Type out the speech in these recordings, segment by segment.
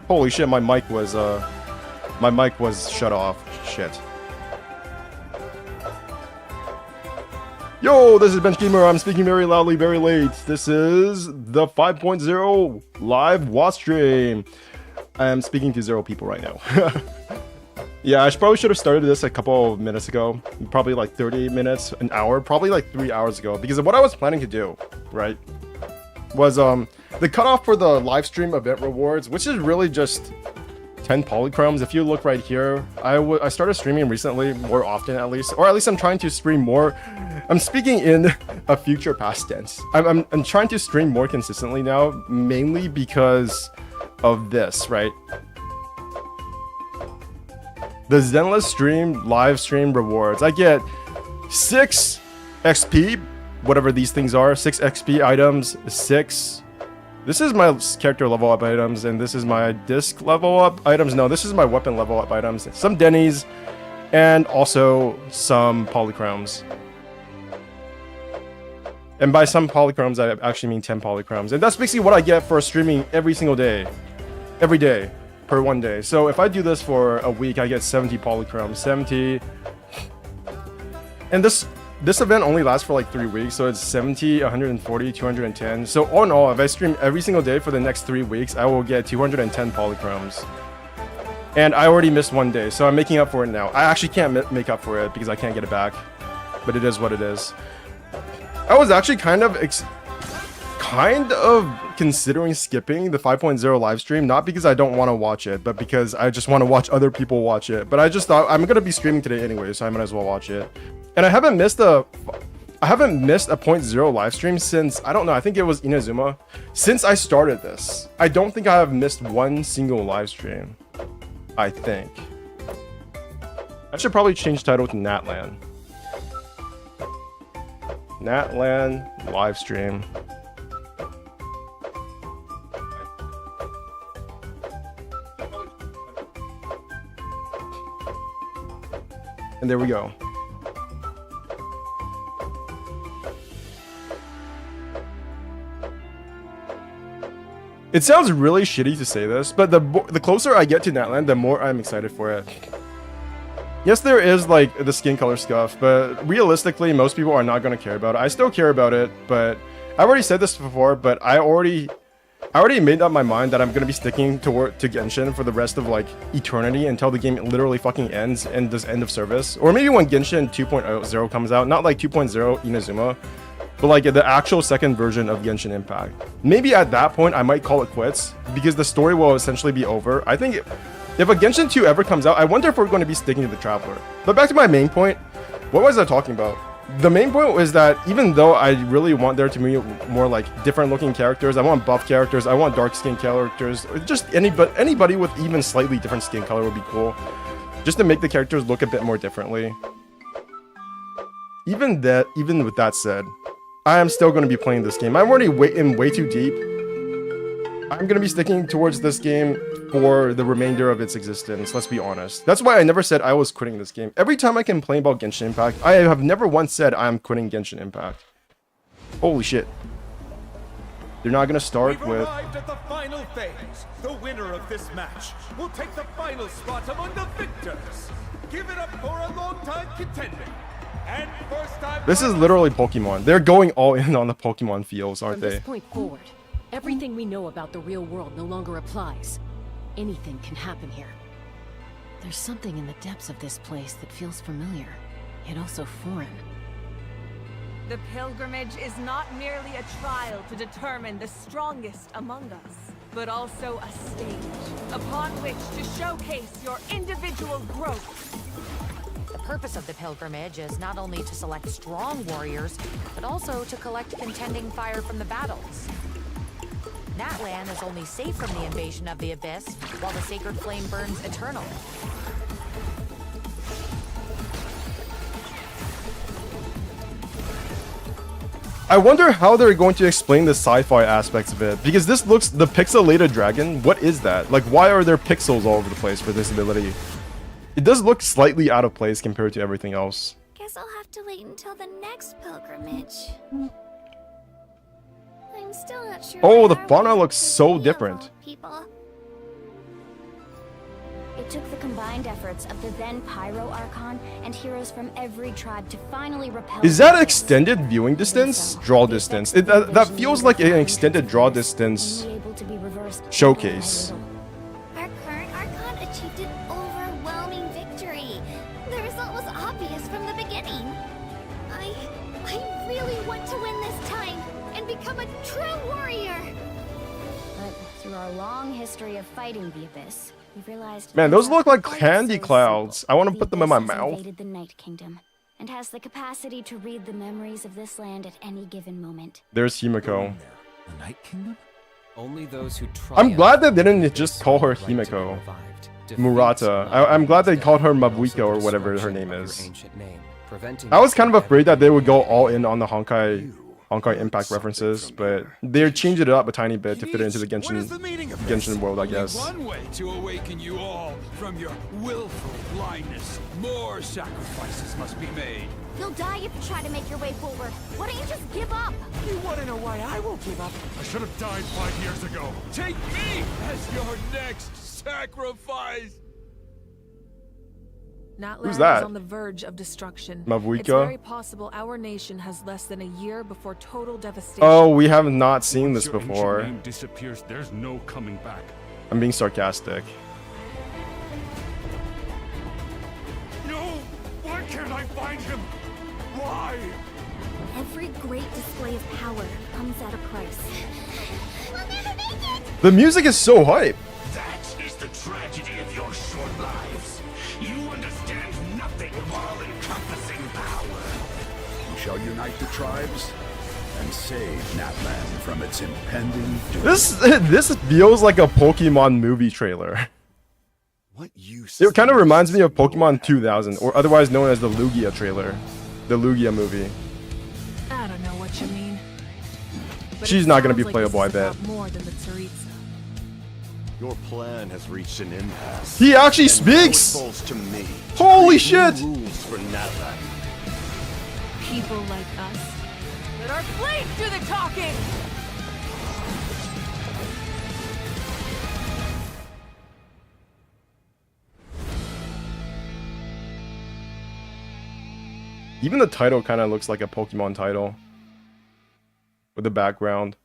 Holy shit, my mic was shut off. Shit. Yo, this is Bench Gamer. I'm speaking very loudly, very late. This is the 5.0 live watch stream. I'm speaking to 0 people right now. Yeah, I probably should have started this a couple of minutes ago. Probably like 30 minutes, an hour, probably like 3 hours ago. Because what I was planning to do, right, was the cutoff for the live stream event rewards, which is really just 10 polychromes. If you look right here, I started streaming recently, more often at least, or at least I'm trying to stream more. I'm speaking in a future past tense. I'm trying to stream more consistently now, mainly because of this, right? The Zenless stream live stream rewards. I get 6 XP, whatever these things are, 6 XP items, 6. This is my character level up items, and this is my disc level up items. No, this is my weapon level up items. Some Denny's, and also some polychromes. And by some polychromes, I actually mean 10 polychromes. And that's basically what I get for streaming every single day. Every day. Per 1 day. So if I do this for a week, I get 70 polychromes. 70. And this event only lasts for like 3 weeks, so it's 70, 140, 210. So all in all, if I stream every single day for the next 3 weeks, I will get 210 polychromes. And I already missed 1 day, so I'm making up for it now. I actually can't make up for it because I can't get it back. But it is what it is. I was actually kind of considering skipping the 5.0 live stream, not because I don't want to watch it, but because I just want to watch other people watch it. But I just thought I'm gonna be streaming today anyway, so I might as well watch it. And I haven't missed a 0.0 live stream since, I don't know, I think it was Inazuma. Since I started this, I don't think I have missed 1 single live stream. I think. I should probably change title to Natlan. Natlan live stream. And there we go. It sounds really shitty to say this, but the closer I get to Natlan, the more I'm excited for it. Yes, there is like the skin color stuff, but realistically, most people are not going to care about it. I still care about it, but I've already said this before, but I already made up my mind that I'm going to be sticking to Genshin for the rest of like eternity until the game literally fucking ends and does end of service. Or maybe when Genshin 2.0 comes out, not like 2.0 Inazuma, but like the actual second version of Genshin Impact. Maybe at that point I might call it quits because the story will essentially be over. I think if a Genshin 2 ever comes out, I wonder if we're going to be sticking to the Traveler. But back to my main point, what was I talking about? The main point was that even though I really want there to be more like different looking characters, I want buff characters, I want dark skin characters, just anybody with even slightly different skin color would be cool. Just to make the characters look a bit more differently. Even with that said, I am still going to be playing this game. I'm already in way too deep. I'm going to be sticking towards this game for the remainder of its existence, let's be honest. That's why I never said I was quitting this game. Every time I complain about Genshin Impact, I have never once said I'm quitting Genshin Impact. Holy shit. They're not going to start with... We've arrived at the final phase. The winner of this match will take the final spot among the victors. Give it up for a long-time contender. And first time... This is literally Pokemon. They're going all in on the Pokemon feels, aren't they? From this point forward, everything we know about the real world no longer applies. Anything can happen here. There's something in the depths of this place that feels familiar, yet also foreign. The pilgrimage is not merely a trial to determine the strongest among us, but also a stage upon which to showcase your individual growth. The purpose of the pilgrimage is not only to select strong warriors, but also to collect contending fire from the battles. Natlan is only safe from the invasion of the Abyss, while the sacred flame burns eternal. I wonder how they're going to explain the sci-fi aspects of it, because this looks... The pixelated dragon, what is that? Like, why are there pixels all over the place for this ability? It does look slightly out of place compared to everything else. Guess I'll have to wait until the next pilgrimage. I'm still not sure. Oh, the fauna looks so different. People. It took the combined efforts of the then Pyro Archon and heroes from every tribe to finally repel. Is that extended viewing distance? Draw distance. That feels like an extended draw distance showcase. Our current Archon achieved an overwhelming victory. The result was obvious from the beginning. I really want to win this time and become a true warrior. But through our long history of fighting the Abyss, we've realized. Man, those look like candy clouds. I want to put them in my mouth. Invaded the Night Kingdom and has the capacity to read the memories of this land at any given moment. There's Himiko. The Night Kingdom? Only those who I'm glad they didn't just call her Himiko. Murata. I'm glad they called her Mabuiko or whatever her name is. I was kind of afraid that they would go all in on the Honkai Impact references, but they changed it up a tiny bit to fit it into the Genshin world, I guess. One way to awaken you all from your willful blindness. More sacrifices must be made. You'll die if you try to make your way forward. Why don't you just give up? You want to know why I won't give up? I should have died 5 years ago. Take me as your next sacrifice. Natlan Who's that? is on the verge of destruction. Mavuika? It's very possible our nation has less than a year before total devastation. Oh, we have not seen this before. Name disappears, there's no coming back. I'm being sarcastic. No! Why can't I find him? Why? Every great display of power comes at a price. We'll never make it! The music is so hype. That is the tragedy of your short lives. You understand nothing of all-encompassing power. We shall unite the tribes and save Natlan from its impending doom. This feels like a Pokemon movie trailer. What use? It kind of reminds me of Pokemon 2000, or otherwise known as the Lugia trailer. The Lugia movie. I don't know what you mean. But She's it not gonna be sounds like playable, this is I bet. about more than the Tsaritsa. Your plan has reached an impasse. He actually And now it speaks! falls to me to Holy create new shit! Rules for Natlan. People like us. Let our blade do the talking! Even the title kind of looks like a Pokemon title. With the background.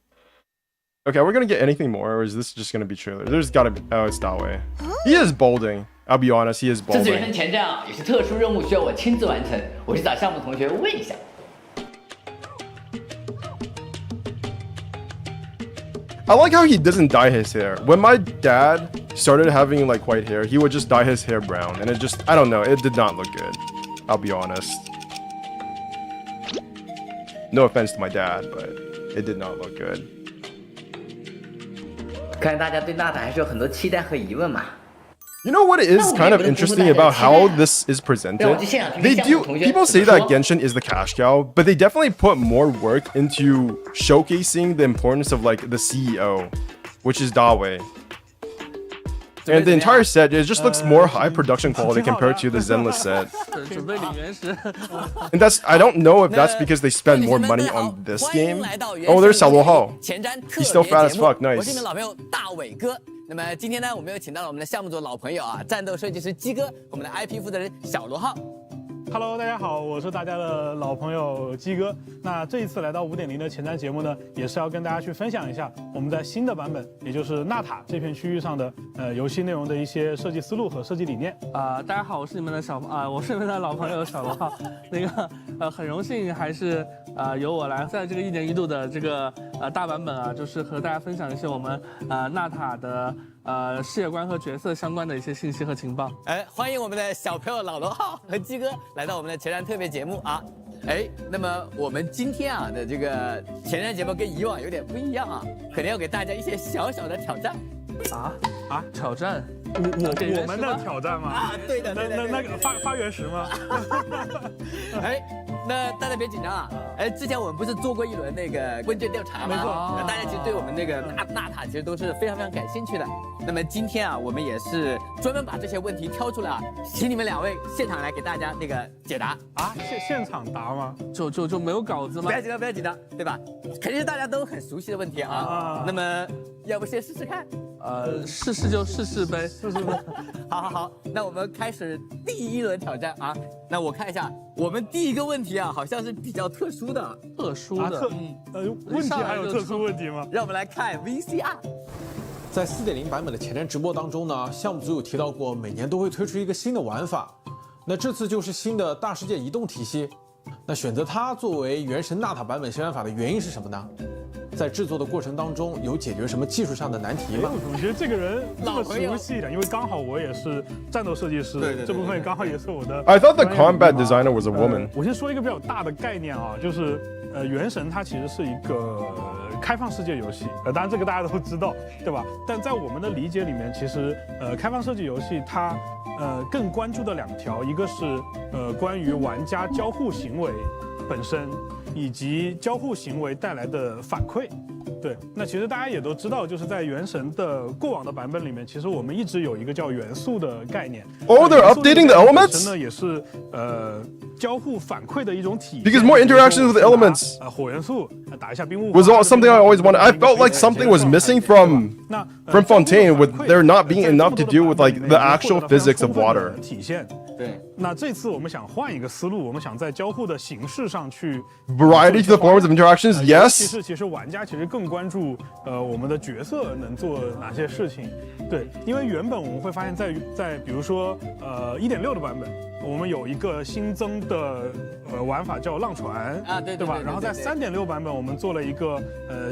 Okay, we're gonna get anything more, or is this just gonna be trailer? There's gotta be. Oh, it's Dawei. He is bolding. I'll be honest, he is 这次人生 bolding. 前站啊，有些特殊任务需要我亲自完成，我去找项目同学问一下。 I like how he doesn't dye his hair. When my dad started having like white hair, he would just dye his hair brown, and it just, I don't know, it did not look good. I'll be honest. No offense to my dad, but it did not look good. 看来大家对娜塔还是有很多期待和疑问嘛。 You know what is kind of interesting about how this is presented? They do, people say that Genshin is the cash cow, but they definitely put more work into showcasing the importance of like the CEO, which is Dawei. And the entire set, it just looks more high production quality compared to the Zenless set. And that's, I don't know if that's because they spend more money on this game. Oh, there's Xiao Hao. He's still fat as fuck, nice. 那么今天呢，我们又请到了我们的项目组老朋友啊，战斗设计师鸡哥，我们的 IP 负责人小罗浩。Hello， 大家好，我是大家的老朋友鸡哥。那这一次来到5.0的前瞻节目呢，也是要跟大家去分享一下我们在新的版本，也就是纳塔这片区域上的游戏内容的一些设计思路和设计理念。大家好，我是你们的我是你们的老朋友小罗浩。那个很荣幸还是由我来在这个1年1度的这个大版本啊，就是和大家分享一些我们纳塔的世界观和角色相关的一些信息和情报。欢迎我们的小朋友老罗浩和鸡哥来到我们的前瞻特别节目啊。那么我们今天啊的这个前瞻节目跟以往有点不一样啊，可能要给大家一些小小的挑战。挑战？我们的挑战吗？对的。那个发原石吗？那大家别紧张啊！之前我们不是做过一轮那个问卷调查吗？没错。大家其实对我们那个纳塔其实都是非常非常感兴趣的。那么今天啊，我们也是专门把这些问题挑出来啊，请你们2位现场来给大家那个解答啊。现场答吗？就没有稿子吗？不要紧张，不要紧张，对吧？肯定是大家都很熟悉的问题啊。那么要不先试试看？试就试呗，试呗。好，那我们开始第一轮挑战啊。那我看一下，我们第一个问题啊，好像是比较特殊的。问题还有特殊问题吗？让我们来看 VCR。在4.0版本的前瞻直播当中呢，项目组有提到过，每年都会推出一个新的玩法。那这次就是新的大世界移动体系。那选择它作为原神纳塔版本新玩法的原因是什么呢？在制作的过程当中有解决什么技术上的难题吗？我觉得这个人这么熟悉的，因为刚好我也是战斗设计师，对，这部分刚好也是我的。I thought the combat designer was a woman. 我先说一个比较大的概念啊，就是原神它其实是一个开放世界游戏，当然这个大家都知道，对吧？但在我们的理解里面，其实开放设计游戏它更关注的2条，一个是关于玩家交互行为本身，以及交互行为带来的反馈。对，那其实大家也都知道，就是在原神的过往的版本里面，其实我们一直有一个叫元素的概念。Oh, they're updating the elements. 呢也是交互反馈的一种体验。Because more interactions with the elements. 火元素打一下冰雾。Was something I always wanted. I felt like something was missing from Fontaine, with there not being enough to do with like the actual physics of water. 体现。对。那这次我们想换一个思路，我们想在交互的形式上去 variety to the forms of interactions. Yes. 其实玩家其实更关注我们的角色能做哪些事情。对，因为原本我们会发现在比如说1.6的版本，我们有一个新增的玩法叫浪船啊，对吧？然后在3.6版本我们做了一个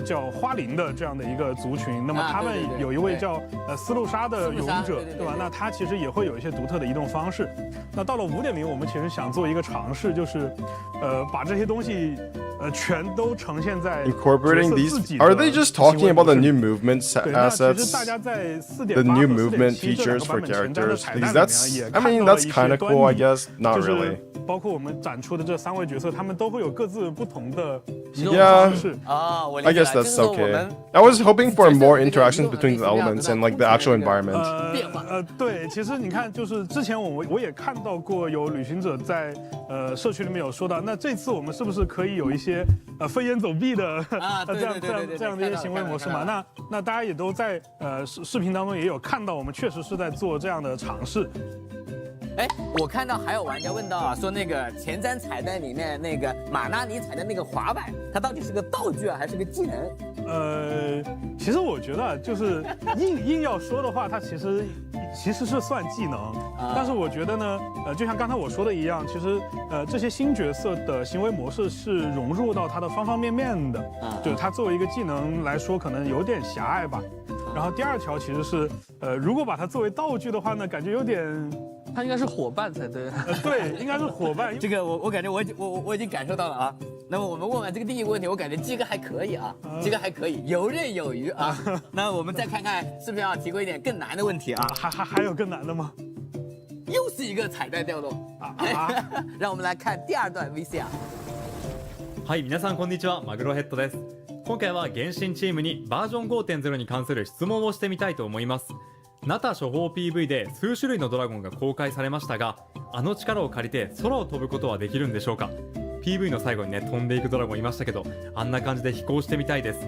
叫花灵的这样的一个族群，那么他们有一位叫丝路沙的勇者，对吧？那他其实也会有一些独特的移动方式。那到了5.0，我们其实想做一个尝试，就是把这些东西全都呈现在 incorporating these. Are they just talking about the new movement assets? The new movement features for characters? Because that's kind of cool, I guess. Not really. 包括我们展出的这3位角色，他们都会有各自不同的移动方式。I guess that's okay. I was hoping for more interactions between the elements and like the actual environment. 对，其实你看，就是之前我也看到过有旅行者在社区里面有说到，那这次我们是不是可以有一些飞檐走壁的这样的一些行为模式嘛？那大家也都在视频当中也有看到，我们确实是在做这样的尝试。哎，我看到还有玩家问到啊，说那个前瞻彩蛋里面那个马纳尼踩的那个滑板，它到底是个道具啊，还是个技能？其实我觉得就是硬要说的话，它其实是算技能，但是我觉得呢，就像刚才我说的一样，其实这些新角色的行为模式是融入到它的方方面面的，就是它作为一个技能来说，可能有点狭隘吧。然后第2条其实是，如果把它作为道具的话呢，感觉有点。它应该是伙伴才对。对，应该是伙伴。这个我感觉我已经感受到了啊。那么我们问完这个第一个问题，我感觉鸡哥还可以啊，鸡哥还可以，游刃有余啊。那我们再看看是不是要提供一点更难的问题啊？还有更难的吗？又是一个彩蛋调动啊！让我们来看第2段 VCR。はい、皆さんこんにちは、マグロヘッドです。今回は原神チームにバージョン 5.0 に関する質問をしてみたいと思います。ナタ処方 PV で数種類のドラゴンが公開されましたが、あの力を借りて空を飛ぶことはできるんでしょうか？ PV の最後にね、飛んでいくドラゴンいましたけど、あんな感じで飛行してみたいです。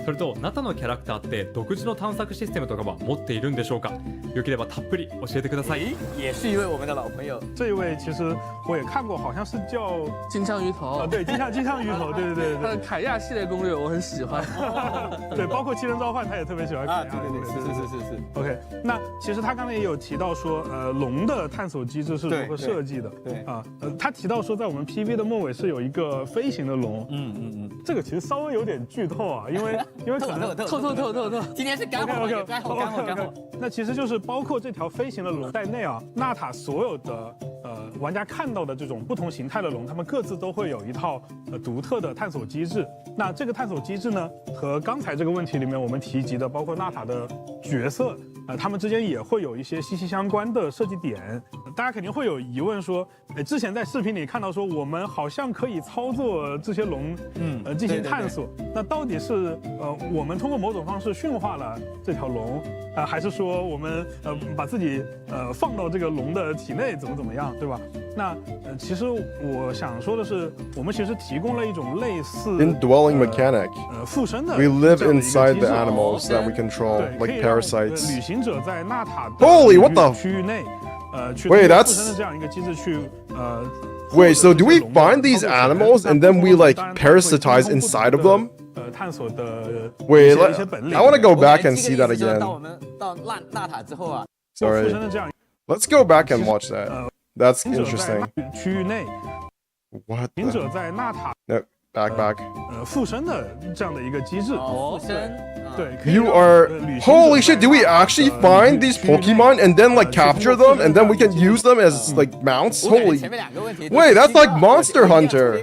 それとナタのキャラクターって独自の探索システムとかは持っているんでしょうか？よければたっぷり教えてください。也是一位我们的老朋友，这一位其实我也看过，好像是叫金枪鱼头对，金枪鱼头，对。他的凯亚系列攻略我很喜欢，对，包括七人召唤他也特别喜欢凯亚。是。OK， 那其实他刚才也有提到说，龙的探索机制是如何设计的？对啊，他提到说，在我们 PV 的末尾是有一个飞行的龙。这个其实稍微有点剧透啊，因为可能透，今天是干货。那其实就是包括这条飞行的龙在内啊，纳塔所有的玩家看到的这种不同形态的龙，他们各自都会有一套独特的探索机制。那这个探索机制呢，和刚才这个问题里面我们提及的，包括纳塔的角色，他们之间也会有一些息息相关的设计点。大家肯定会有疑问说，之前在视频里看到说我们好像可以操作这些龙，进行探索。那到底是我们通过某种方式驯化了这条龙，还是说我们把自己放到这个龙的体内怎么样，对吧？那其实我想说的是，我们其实提供了一种类似 indwelling mechanic. 附身的 We live inside the animals that we control, 对 like parasites. 旅行者在纳塔 Holy, what the? 区域内，去 Wait, 附 that's 身的这样一个机制去Wait, so do we find these animals and then we like parasitize inside of them? 探索的 Wait, 一些本领 I want to go back and see that 到 again. 我们到纳塔之后啊， Sorry. 附身的这样 Let's go back and watch that. That's interesting. 区域内， What 旅行 the? 者在纳塔 No, back. 附身的这样的一个机制。附身。对，可以 You 让 are 旅行者 holy shit! Do we actually find these Pokemon and then like capture them and then we can use them as like mounts? Holy! 前面两个问题 Wait, that's like Monster Hunter.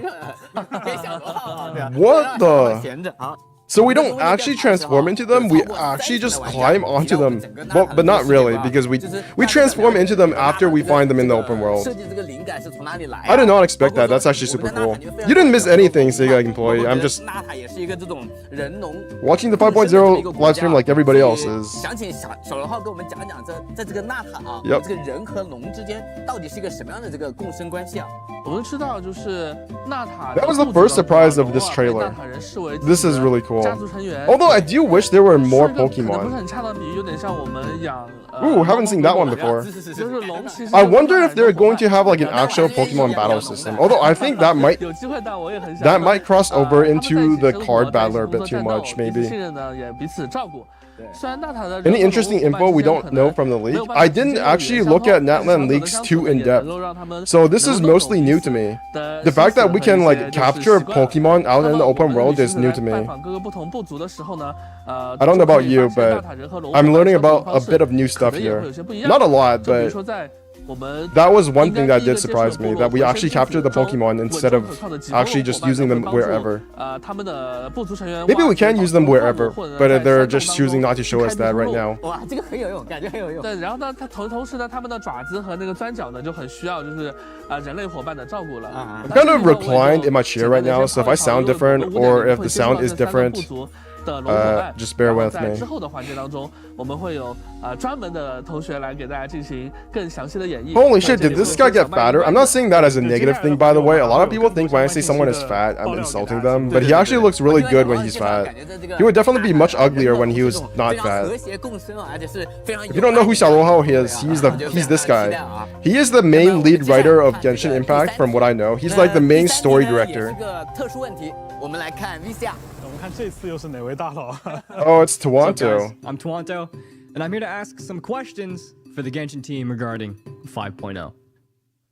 可以想多好，对啊 What the? 闲着好。 So we don't actually transform into them, we actually just climb onto them. Well, but not really, because we transform into them after we find them in the open world. 设计这个灵感是从哪里来？ I did not expect that, that's actually super cool. You didn't miss anything, Sega employee, I'm just 纳塔也是一个这种人农 watching the 5.0 live stream like everybody else is. 想请小人号跟我们讲讲在这个纳塔啊， Yep. 这个人和龙之间到底是一个什么样的这个共生关系啊？ 我们知道，就是纳塔 That was the first surprise of this trailer. This is really cool. Although I do wish there were more 不是 Pokemon. 很恰当比喻，有点像我们养 Ooh, haven't seen that one before. 就是龙其实 I wonder if they're going to have like an actual Pokemon battle system. Although I think that might 有机会，但我也很想 that might cross over into the card battler a bit too much, maybe. 信任呢也彼此照顾。 Any interesting info we don't know from the leak? I didn't actually look at Natlan leaks too in depth, so this is mostly new to me. The fact that we can like capture Pokemon out in the open world is new to me. I don't know about you, but I'm learning about a bit of new stuff here. Not a lot, but that was one thing that did surprise me, that we actually captured the Pokemon instead of actually just using them wherever. Maybe we can use them wherever, but they're just choosing not to show us that right now. 哇，这个很有用，感觉很有用。对，然后呢，它同时呢，它们的爪子和那个钻角呢，就很需要就是人类伙伴的照顾了。I'm kind of reclined in my chair right now, so if I sound different or if the sound is different, just bear with me. 之后的环节当中，我们会有专门的同学来给大家进行更详细的演绎。 Holy shit, did this guy get fatter? I'm not saying that as a negative thing, by the way. A lot of people think when I say someone is fat, I'm insulting them, but he actually looks really good when he's fat. He would definitely be much uglier when he was not fat. If you don't know who Xiaohao is, he's this guy. He is the main lead writer of Genshin Impact, from what I know. He's like the main story director. 特殊问题，我们来看 VCR。 看这次又是哪位大佬 Oh, it's Tawanto. I'm Tawanto, and I'm here to ask some questions for the Genshin team regarding 5.0.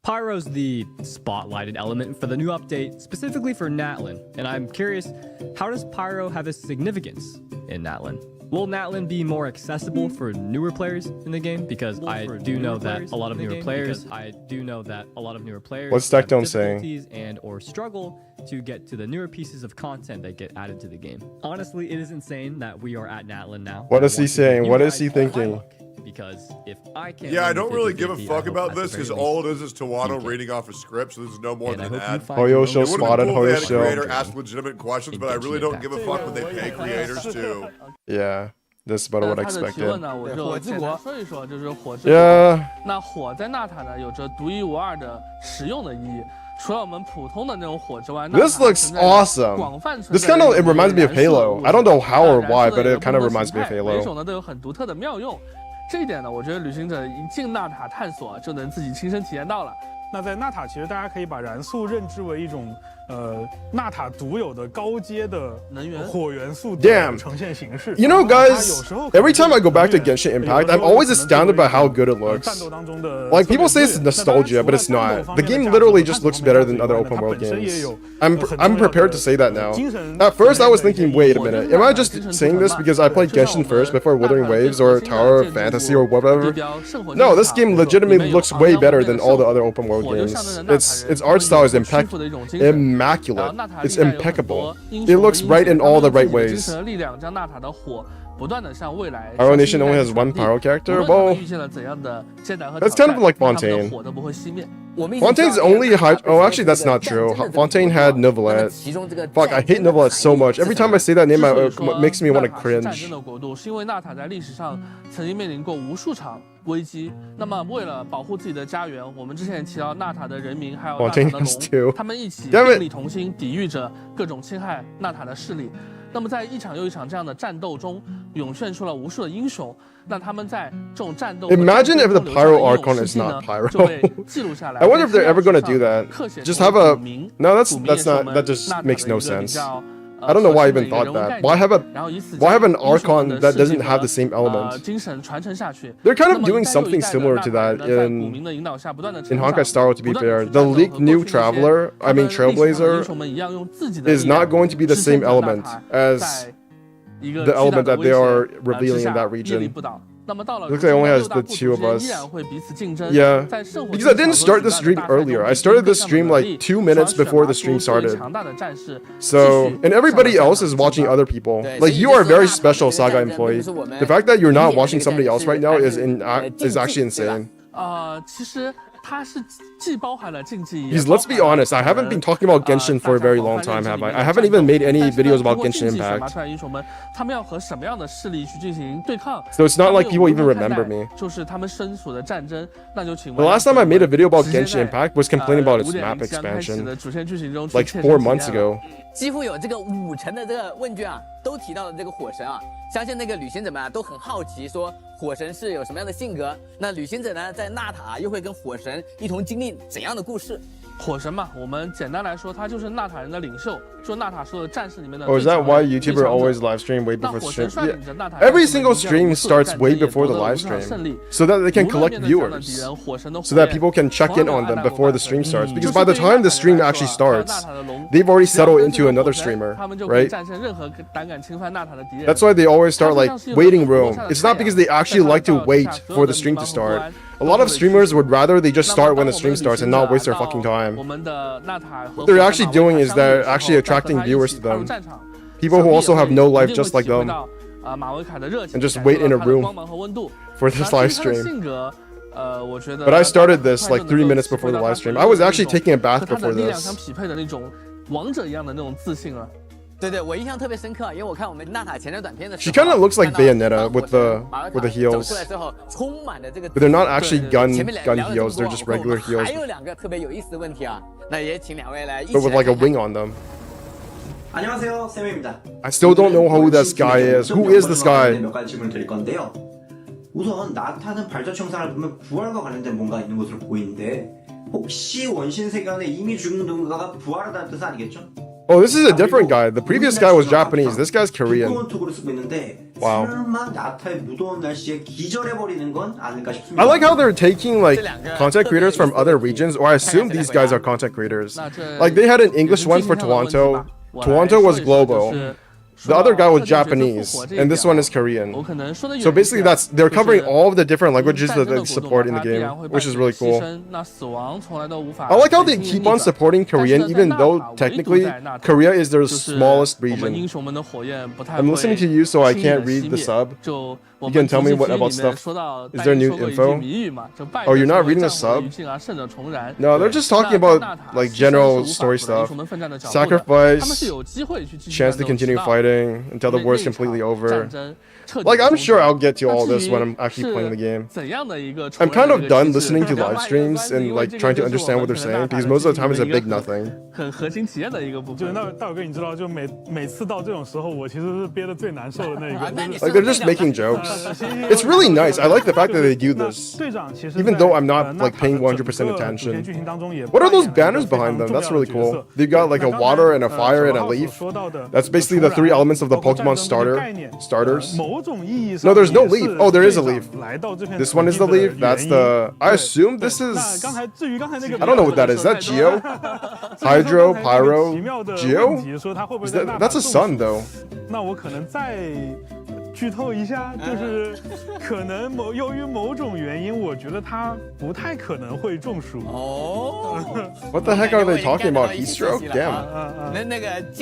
Pyro's the spotlighted element for the new update, specifically for Natlan, and I'm curious, how does Pyro have a significance in Natlan? Will Natlan be more accessible for newer players in the game? Because I do know that a lot of newer players What's Tectone saying? difficulties and or struggle to get to the newer pieces of content that get added to the game. Honestly, it is insane that we are at Natlan now. What is he saying? What is he thinking? Because if I can't... Yeah, I don't really give a fuck about this because all it is Tawano reading off a script, so this is no more than an ad. Hoyosho spotted It would have been cool if they had a Hoyosho. creator ask legitimate questions, but I really don't give a fuck when they pay creators too. Yeah, this is about what I 他的提 expected. 问呢，我就简单说一说，就是火之 Yeah. 那火在纳塔呢，有着独一无二的实用的意义。除了我们普通的那种火之外， This looks awesome. This kind of it reminds me of Halo. I don't know how or why, but it kind of reminds me of 每一 Halo. 种呢都有很独特的妙用。这一点呢，我觉得旅行者一进纳塔探索就能自己亲身体验到了。那在纳塔，其实大家可以把燃素认知为一种纳塔独有的高阶的能源火元素的 Damn. 呈现形式。 You know, guys, every time I go back to Genshin Impact, I'm always astounded by how good it looks. Like, people say it's nostalgia, but it's not. The game literally just looks better than other open world games. I'm prepared to say that now. At first, I was thinking, wait a minute, am I just saying this because I played Genshin first before Wuthering Waves or Tower of Fantasy or whatever? No, this game legitimately looks way better than all the other open world games. Its art style is immaculate. It's impeccable. It looks right in all the right ways. 力量将纳塔的火不断的向未来。Pyro Nation only has one Pyro character. Well, 遇见了怎样的艰难和 that's kind of like Fontaine. 火都不会熄灭。 Fontaine's only high. Oh, actually, that's not true. Fontaine had Neuvillette. Fuck, I hate Neuvillette so much. Every time I say that name, it makes me want to 战 cringe. 争的国度是因为纳塔在历史上曾经面临过无数场危机。那么，为了保护自己的家园，我们之前也提到纳塔的人民还有纳塔 Fontaine 的 has 龙， two. 他们一起 Damn it. 并力同心，抵御着各种侵害纳塔的势力。那么，在一场又一场这样的战斗中，涌现出了无数的英雄。那他们在这种战斗 Imagine if the Pyro Archon is not Pyro. 就被记录下来。 I wonder if they're ever going to do that. Just have a. No, that's not. That just makes no sense. I don't know why I even thought that. Why have an Archon that doesn't have the same element? 精神传承下去。 They're kind of doing something similar to that in Honkai Star Rail, to be fair. The leaked new Traveler, I mean Trailblazer, is not going to be the same element as the element that they are revealing in that region. Looks like it only has the two of us. Yeah, because I didn't start the stream earlier. I started the stream like 2 minutes before the stream started. So, and everybody else is watching other people. Like, you are a very special Saga employee. The fact that you're not watching somebody else right now is actually insane. 其实它是既包含了竞技。 Because let's be honest, I haven't been talking about Genshin for a very long time, have I? I haven't even made any videos about Genshin Impact. 出来英雄们，他们要和什么样的势力去进行对抗 So it's not like people even remember me. 就是他们身处的战争，那就请 The last time I made a video about Genshin Impact was complaining about its map 5.0 expansion, 的主线剧情中 like 4 months ago. 几乎有这个50%的这个问卷啊，都提到了这个火神啊。相信那个旅行者们啊都很好奇，说火神是有什么样的性格？那旅行者呢，在纳塔又会跟火神一同经历怎样的故事？ 火神嘛，我们简单来说，他就是纳塔人的领袖，就是纳塔所有战士里面的。 Oh, is that why YouTuber always live stream way before the stream? Yeah. Every single stream starts way before the live stream, so that they can collect viewers, so that people can check in on them before the stream starts. Because by the time the stream actually starts, they've already settled into another streamer, right? That's why they always start like waiting room. It's not because they actually like to wait for the stream to start. A lot of streamers would rather they just start when the stream starts and not waste their fucking time. What they're actually doing is they're actually attracting viewers to them. People who also have no life just like them. And just wait in a room for this live stream. But I started this like 3 minutes before the live stream. I was actually taking a bath before this. 对对，我印象特别深刻，因为我看我们纳塔前段短片的时候 She kind of looks like Bayonetta with the heels. 走出来之后，充满了这个。 But they're not actually gun heels, they're just regular heels. 还有2个特别有意思的问题啊，那也请2位来一起。 But with like a wing on them. 안녕하세요, 쌤입니다. I still don't know who this guy is. Who is this guy? 몇 가지 질문을 드릴 건데요. 우선 나타는 발전 영상을 보면 부활과 관련된 뭔가 있는 것으로 보이는데 혹시 원신 세계관에 이미 죽은 누군가가 부활하다는 뜻은 아니겠죠? Oh, this is a different guy. The previous guy was Japanese. This guy's Korean. Wow. 설마 나타의 무더운 날씨에 기절해버리는 건 아닐까 싶습니다. I like how they're taking like content creators from other regions, or I assume these guys are content creators. Like they had an English one for Toronto. Toronto was global. The other guy was Japanese, and this one is Korean. So basically, they're covering all of the different languages that they support in the game, which is really cool. I like how they keep on supporting Korean, even though technically Korea is their smallest region. I'm listening to you, so I can't read the sub. You can tell me what about stuff. Is there new info? Oh, you're not reading the sub? No, they're just talking about like general story stuff. Sacrifice, chance to continue fighting until the war is completely over. Like, I'm sure I'll get to all this when I'm actually playing the game. I'm kind of done listening to live streams and like trying to understand what they're saying, because most of the time it's a big nothing. 很核心体验的一个部分。就是那大友哥，你知道，就每次到这种时候，我其实是憋得最难受的那一个。Like they're just making jokes. It's really nice. I like the fact that they do this. Even though I'm not like paying 100% attention. What are those banners behind them? That's really cool. They've got like a water and a fire and a leaf. That's basically the 3 elements of the Pokemon starters. No, there's no leaf. Oh, there is a leaf. This one is the leaf. That's the... I assume this is... I don't know what that is. Is that Geo? Hydro, Pyro, Geo? That's a sun, though. 剧透一下，就是可能由于某种原因，我觉得他不太可能会中暑。哦 What the heck are they talking about? Heat stroke? Damn.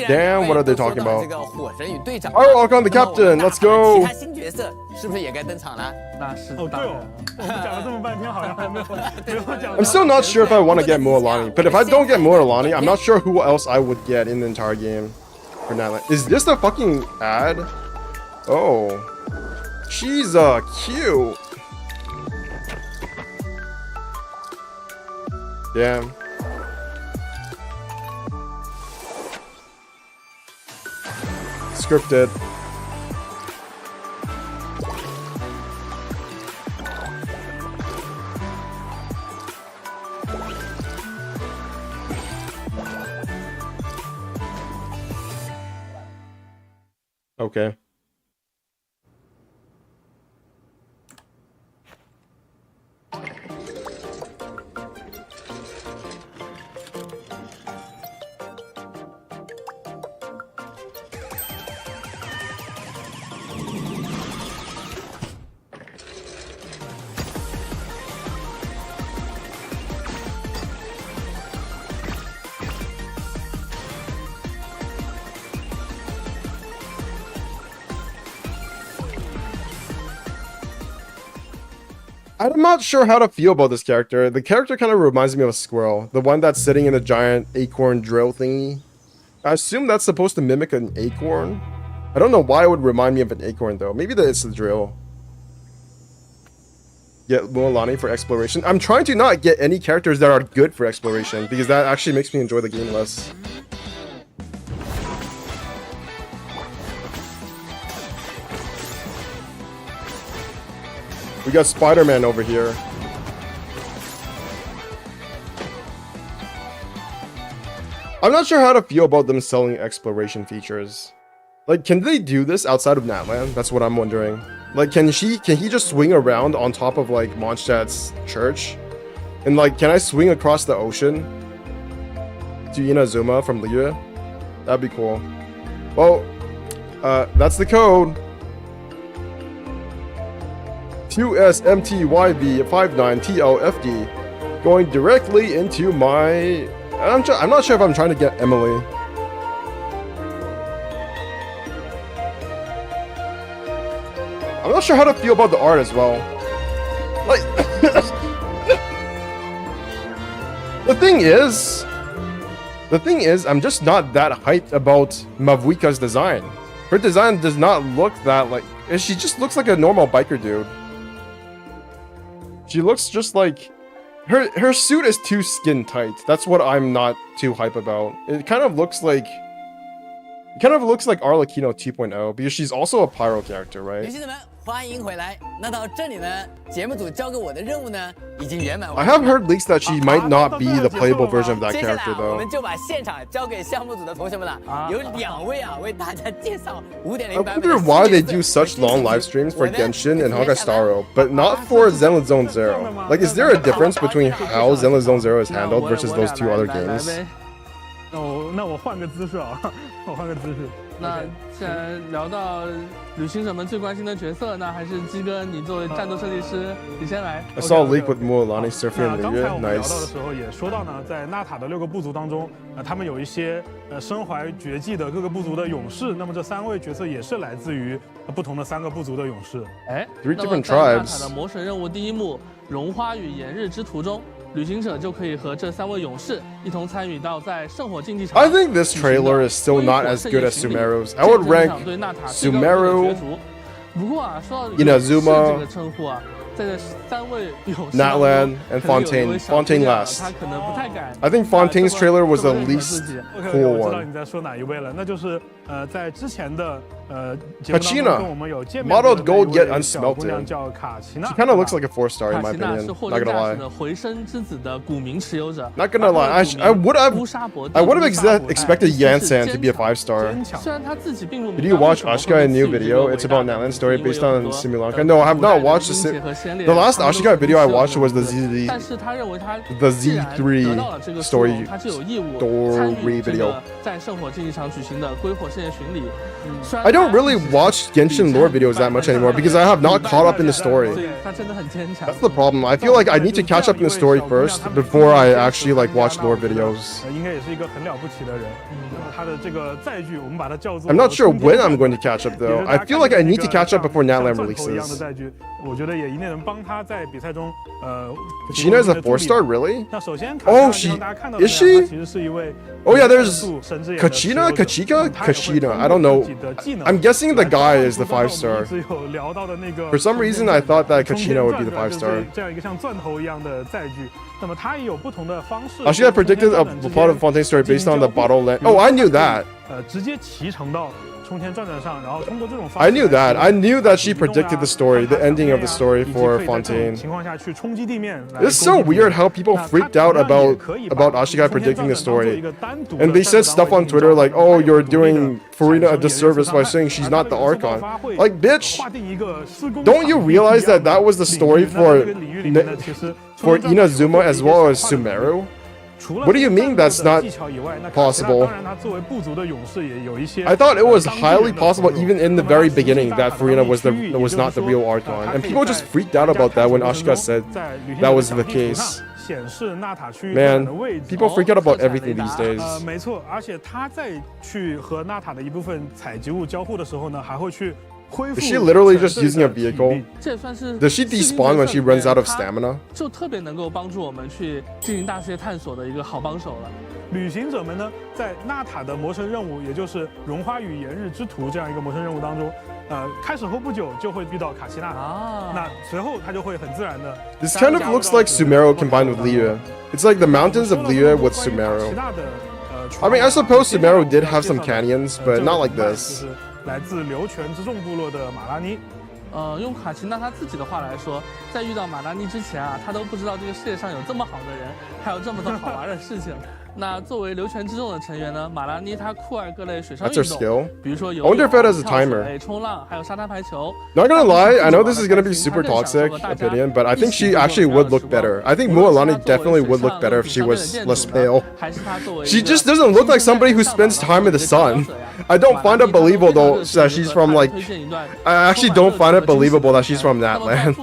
Damn, what are they talking about? 这个火神与队长。 Alright, welcome the captain. Let's 其 go. 他新角色是不是也该登场了？那是哦，对哦，我们讲了这么半天，好像还没有讲。 I'm still not sure if I want to get Mualani, but if I don't get Mualani, I'm not sure who else I would get in the entire game for Natlan. Is this the fucking ad? Oh. She's cute. Damn. Scripted. Okay. I'm not sure how to feel about this character. The character kind of reminds me of a squirrel. The one that's sitting in the giant acorn drill thingy. I assume that's supposed to mimic an acorn. I don't know why it would remind me of an acorn though. Maybe it's the drill. Get Mualani for exploration. I'm trying to not get any characters that are good for exploration because that actually makes me enjoy the game less. We got Spider-Man over here. I'm not sure how to feel about them selling exploration features. Like, can they do this outside of Natlan? That's what I'm wondering. Like, can he just swing around on top of, like, Mondstadt's church? And, like, can I swing across the ocean to Inazuma from Liyue? That'd be cool. Well, that's the code. 2SMTYV59TLFD. Going directly into my... I'm not sure if I'm trying to get Emily. I'm not sure how to feel about the art as well. Like... The thing is, I'm just not that hyped about Mavuika's design. Her design does not look that like... She just looks like a normal biker dude. She looks just like... Her suit is too skin tight. That's what I'm not too hype about. It kind of looks like... Arlecchino 2.0, because she's also a pyro character, right? 欢迎回来。那到这里呢，节目组交给我的任务呢，已经圆满完 I 成。 have heard leaks that she might not be the playable version of that 接下来 character 我 though. 们就把现场交给项目组的同学们了。有2位啊，为大家介绍5.0 版 I 本的 wonder 新 why 角 they 色 do such long live streams for Genshin and Hagastaro, but not for Zenless Zone Zero. Like, is there a difference between how Zenless Zone Zero is handled versus those two other games? 那我换个姿势啊，我换个姿势。那既然聊到旅行者们最关心的角色，那还是鸡哥，你作为战斗设计师，你先来。 I saw a leak with Mualani surfing in 刚才 Liyue. 我们聊到的 Nice. 时候也说到呢，在纳塔的6个部族当中，他们有一些身怀绝技的各个部族的勇士。那么这3位角色也是来自于不同的3个部族的勇士。哎， Three 那么 different 在纳塔 tribes. 的魔神任务第1幕《荣花与炎日之途》中，旅行者就可以和这3位勇士一同参与到在圣火竞技场。 I think this trailer is still not as good as Sumeru's. I would rank Sumeru, 不过啊，说到 Inazuma, 这个称呼啊，在这3位勇士 Natlan, and Fontaine. Fontaine last. 他可能不太敢。 I think Fontaine's trailer was the least cool 我知道 one. 你在说哪一位了，那就是在之前的节目当中跟我们有见面 Modeled 的 gold 那 yet 位小姑娘 unsmelted. 叫卡奇娜。 She kind of looks like a 4-star in my 卡奇娜 opinion. 是货 Not 真 gonna 价实 lie. 的回声之子的古名持有者。 Not gonna lie. I would have expected Yansan to be a 5-star. 虽然他自己并不 Did you watch Ashika new video? It's about Natlan's story based on Simulanka. No, I have not watched the last Ashika video I watched was the ZZZ. 但是他认为他 The Z3 story 他就有义务 story video. 在圣火竞技场举行的归火盛宴巡礼。 I don't don't really watch Genshin lore videos that much anymore because I have not caught up in the story. That's the problem. I feel like I need to catch up in the story first before I actually like watch lore videos. I'm not sure when I'm going to catch up though. I feel like I need to catch up before Natlan releases. Kachina is a 4-star, really? Oh, is she? Oh yeah, there's Kachina, Kachina. I don't know. I'm guessing the guy is the 5-star. For some reason, I thought that Kachina would be the 5-star. Ashika predicted a plot of Fontaine's story based on the bottle land. Oh, I knew that. I knew that. I knew that she predicted the story, the ending of the story for Fontaine. It's so weird how people freaked out about Ashika predicting the story. And they said stuff on Twitter like, oh, you're doing Furina a disservice by saying she's not the Archon. Like, bitch, don't you realize that that was the story for Inazuma as well as Sumeru? What do you mean that's not possible? I thought it was highly possible even in the very beginning that Furina was not the real Archon. And people just freaked out about that when Ashika said that was the case. Man, people freak out about everything these days. Is she literally just using a vehicle? Does she despawn when she runs out of stamina? 就特别能够帮助我们去进行大世界探索的一个好帮手了。旅行者们呢，在纳塔的魔神任务，也就是荣华与炎日之途这样一个魔神任务当中，开始后不久就会遇到卡奇娜啊。那随后他就会很自然的。This kind of looks like Sumeru combined with Liyue. It's like the mountains of Liyue with Sumeru. I mean, I suppose Sumeru did have some canyons, but not like this. 来自流泉之众部落的马拉尼。用卡奇娜她自己的话来说，在遇到马拉尼之前啊，她都不知道这个世界上有这么好的人，还有这么多好玩的事情。那作为流泉之众的成员呢，马拉尼她酷爱各类水上运动，比如说游泳、跳水、冲浪，还有沙滩排球。Not gonna lie, I know this is gonna be super toxic opinion, but I think she actually would look better. I think Mualani definitely would look better if she was less pale. She just doesn't look like somebody who spends time in the sun. I don't find it believable though that she's from like. I actually don't find it believable that she's from Natlan.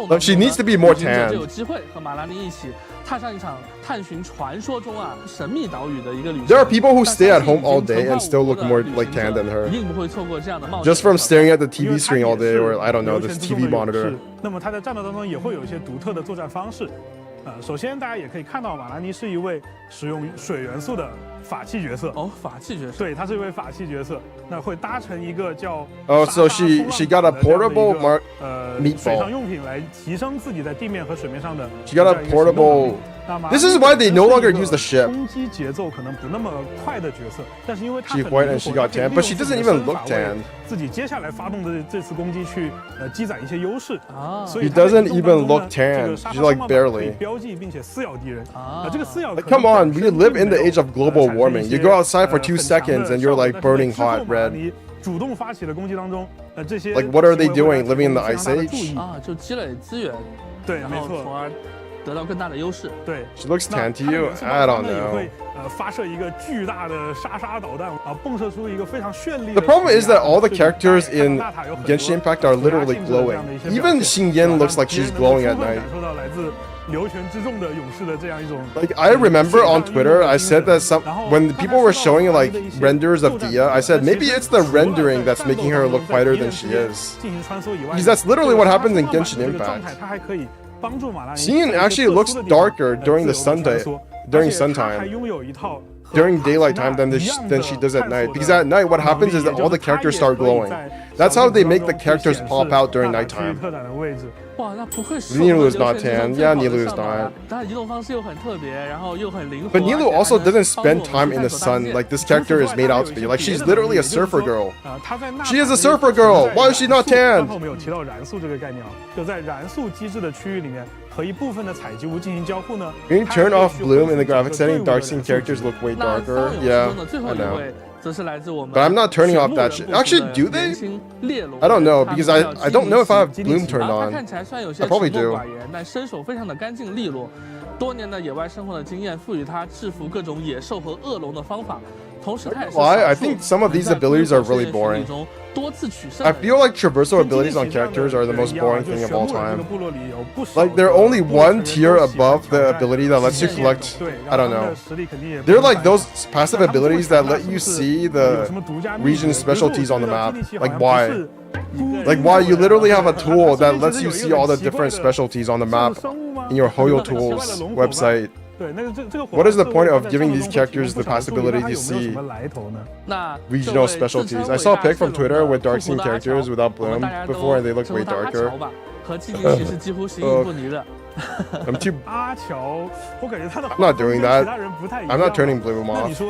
Like she needs to be more tan. 有机会和马拉尼一起踏上一场探寻传说中啊神秘岛屿的一个旅行。 There are people who stay at home all day and still look more like tan than her. Just from staring at the TV screen all day, or I don't know, this TV monitor. 那么他在战斗当中也会有一些独特的作战方式。首先大家也可以看到，马拉尼是一位使用水元素的法器角色。哦，法器角色。对，他是一位法器角色。那会搭乘一个叫 Oh, so she got a portable meatball. 水上用品来提升自己在地面和水面上的。She got a portable. This is why they no longer use the ship. 攻击节奏可能不那么快的角色，但是因为她 She white and she got tan, but she doesn't even look tan. 自己接下来发动的这次攻击去积攒一些优势啊。She doesn't even look tan. She's like barely. 标记并且撕咬敌人啊。这个撕咬。Come on, we live in the age of global warming. You go outside for 2 seconds and you're like burning hot red. 主动发起的攻击当中，这些 Like what are they doing? Living in the ice age? 啊，就积累资源，对，没错，从而得到更大的优势。对 She looks tan to you? I don't know. 发射一个巨大的沙导弹啊，迸射出一个非常绚丽。 The problem is that all the characters in Genshin Impact are literally glowing. Even Xingyan looks like she's glowing at night. 感受到来自流泉之众的勇士的这样一种。 Like I remember on Twitter, I said that when people were showing like renders of Dia, I said maybe it's the rendering that's making her look whiter than she is. Because that's literally what happens in Genshin Impact. Xingyan actually looks darker during the sun time. During daylight time than she does at night. Because at night, what happens is that all the characters start glowing. That's how they make the characters pop out during nighttime. 哇，那不愧是 Nilou is not tan. Yeah, Nilou is not. 它移动方式又很特别，然后又很灵活。 But Nilou also doesn't spend time in the sun like this character is made out to be. Like she's literally a surfer girl. She is a surfer girl. Why is she not tan? 刚才我们有提到燃素这个概念啊，就在燃素机制的区域里面，和一部分的采集物进行交互呢。When you turn off bloom in the graphic setting, dark-skinned characters look way darker. Yeah, I know. But I'm not turning off that shit. Actually, do they? I don't know because I don't know if I have bloom turned on. 看起来虽然有些 I probably 沉 do. 默寡言，但身手非常的干净利落。多年的野外生活的经验赋予他制服各种野兽和恶龙的方法。Why? I think some of these abilities are really boring. I feel like traversal abilities on characters are the most boring thing of all time. Like, they're only one tier above the ability that lets you collect, I don't know. They're like those passive abilities that let you see the region specialties on the map. Like, why? Like, why you literally have a tool that lets you see all the different specialties on the map in your Hoyo Tools website. What is the point of giving these characters the possibility to see regional specialties? I saw a pic from Twitter with dark skin characters without bloom before and they look way darker. I'm not doing that. I'm not turning bloom off.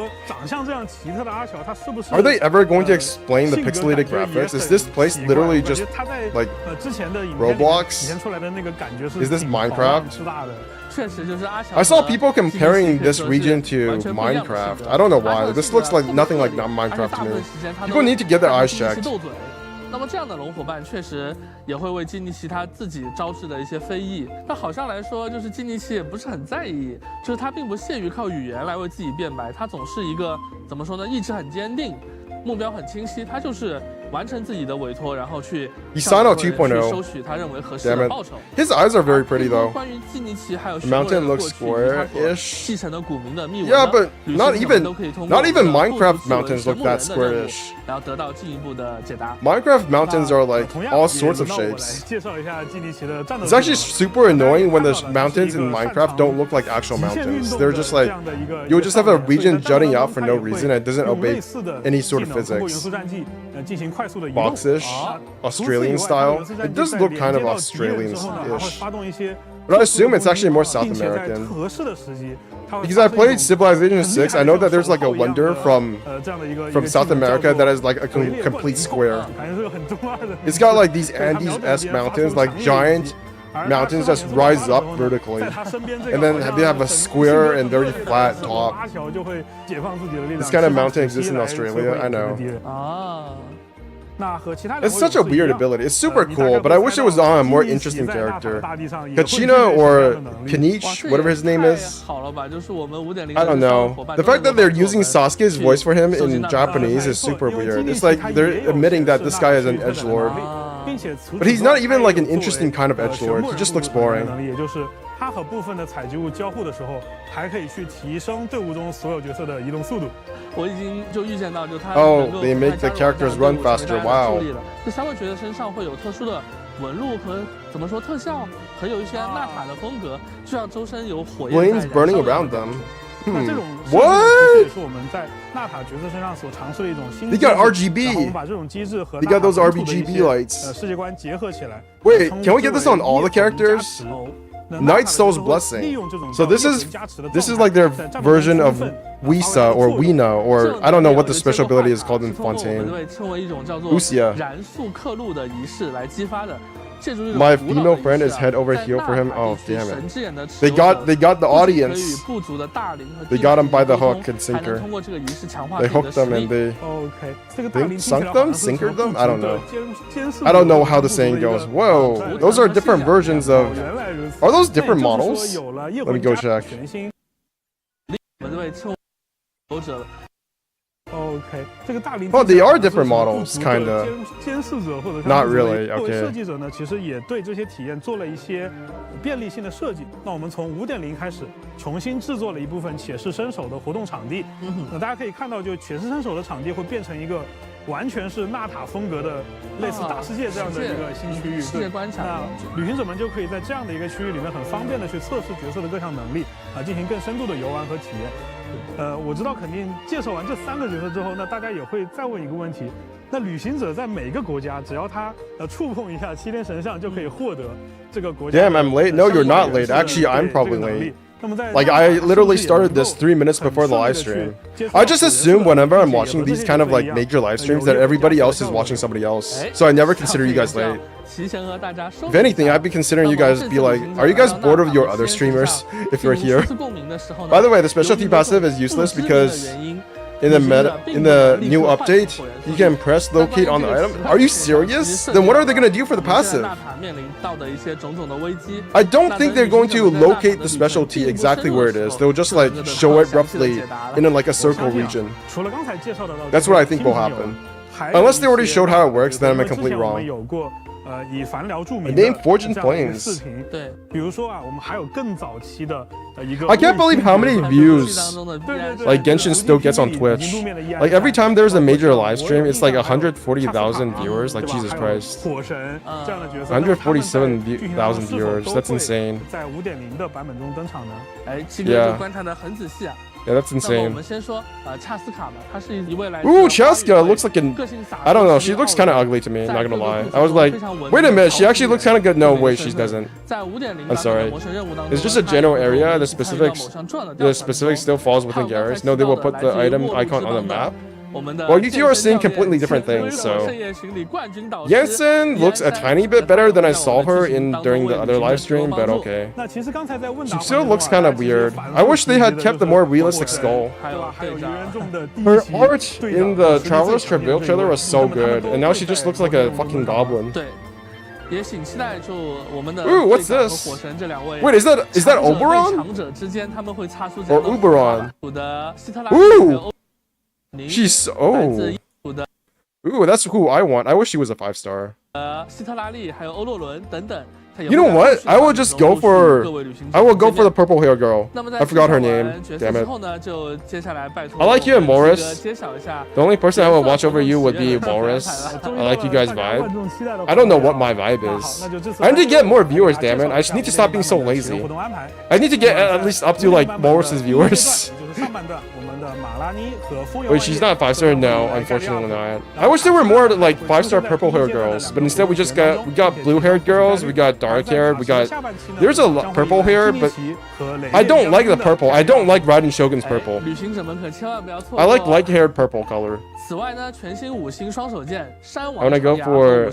Are they ever going to explain the pixelated graphics? Is this place literally just like Roblox? Is this Minecraft? I saw people comparing this region to Minecraft. I don't know why. This looks like nothing like Minecraft to me. People need to get their eyes checked. 那么这样的龙伙伴确实也会为基尼奇他自己招致的一些非议。那好像来说，就是基尼奇也不是很在意，就是他并不屑于靠语言来为自己辩白，他总是一个怎么说呢，意志很坚定，目标很清晰，他就是完成自己的委托，然后去 Isano 2.0 收取他认为合适的报酬。 His eyes are very pretty though. 关于基尼奇还有 The mountain looks square-ish. 继承的古名的秘闻 Yeah, but not even Minecraft mountains look that square-ish. 然后得到进一步的解答。 Minecraft mountains are like all sorts of shapes. It's actually super annoying when the mountains in Minecraft don't look like actual mountains. They're just like, you'll just have a region jutting out for no reason and it doesn't obey any sort of physics. Boxish, Australian style. It does look kind of Australian-ish. But I assume it's actually more South American. Because I played Civilization 6, I know that there's like a wonder from South America that is like a complete square. It's got like these Andes-esque mountains, like giant mountains just rise up vertically. And then they have a square and very flat top. This kind of mountain exists in Australia, I know. It's such a weird ability. It's super cool, but I wish it was on a more interesting character. Kachina or Kanich, whatever his name is. I don't know. The fact that they're using Sasuke's voice for him in Japanese is super weird. It's like they're admitting that this guy is an edgelord. But he's not even like an interesting kind of edgelord. He just looks boring. 它和部分的采集物交互的时候，还可以去提升队伍中所有角色的移动速度。我已经就预见到，就它 Oh, they make the characters run faster. Wow. 就三位角色身上会有特殊的纹路和怎么说特效，很有一些纳塔的风格，就像周身有火焰 Flames burning around them. 那这种 What? 也是我们在纳塔角色身上所尝试的一种新。 They got RGB. 然后我们把这种机制和 They got those RGB lights. 世界观结合起来。 Wait, can we get this on all the characters? Night Soul's Blessing. So this is like their version of Wisa or Weena, or I don't know what the special ability is called in Fontaine. Usia. My female friend is head over heel for him. Oh damn it! They got the audience. They got him by the hook and sinker. They hooked them and they sunk them, sinkered them. I don't know. I don't know how the saying goes. Whoa, those are different versions of. Are those different models? Let me go check. Oh, they are different models, kinda. Not really, okay. 设计者呢，其实也对这些体验做了一些便利性的设计。那我们从5.0开始重新制作了一部分且试身手的活动场地。那大家可以看到，就且试身手的场地会变成一个完全是纳塔风格的类似大世界这样的一个新区域。世界观察。那旅行者们就可以在这样的一个区域里面很方便的去测试角色的各项能力啊，进行更深度的游玩和体验。我知道肯定介绍完这3个角色之后，那大家也会再问一个问题：那旅行者在每个国家，只要他触碰一下7天神像，就可以获得这个国家。 Damn, I'm late. No, you're not late. Actually, I'm probably late. Like, I literally started this 3 minutes before the live stream. I just assume whenever I'm watching these kind of like major live streams that everybody else is watching somebody else. So I never consider you guys late. If anything, I'd be considering you guys be like, are you guys bored of your other streamers if you're here? By the way, the specialty passive is useless because in the new update, you can press locate on the item. Are you serious? Then what are they gonna do for the passive? I don't think they're going to locate the specialty exactly where it is. They'll just like show it roughly in like a circle region. That's what I think will happen. Unless they already showed how it works, then I'm completely wrong. Name Fortune Flames. I can't believe how many views like Genshin still gets on Twitch. Like every time there's a major live stream, it's like 140,000 viewers. Like Jesus Christ, 147,000 viewers. That's insane. Yeah, that's insane. Ooh, Chaska looks like an... I don't know, she looks kind of ugly to me, not gonna lie. I was like, wait a minute, she actually looks kind of good. No, wait, she doesn't. I'm sorry. It's just a general area, the specifics still falls within Garrus. No, they will put the item icon on the map. Well, you two are seeing completely different things, so... Jensen looks a tiny bit better than I saw her during the other live stream, but okay. She still looks kind of weird. I wish they had kept the more realistic skull. Her art in the Traveler's Travail trailer was so good, and now she just looks like a fucking goblin. Ooh, what's this? Wait, is that Oberon? Or Uberon? Ooh! She's ooh, that's who I want. I wish she was a 5-star. You know what? I will just go for... I will go for the purple hair girl. I forgot her name. Damn it. I like you and Morris. The only person I will watch over you would be Morris. I like you guys' vibe. I don't know what my vibe is. I need to get more viewers, damn it. I just need to stop being so lazy. I need to get at least up to like Morris's viewers. Wait, she's not 5-star? No, unfortunately not. I wish there were more like 5-star purple hair girls, but instead we got blue haired girls, we got dark haired, there's a purple hair, but I don't like the purple. I don't like Raiden Shogun's purple. I like light haired purple color. I want to go for...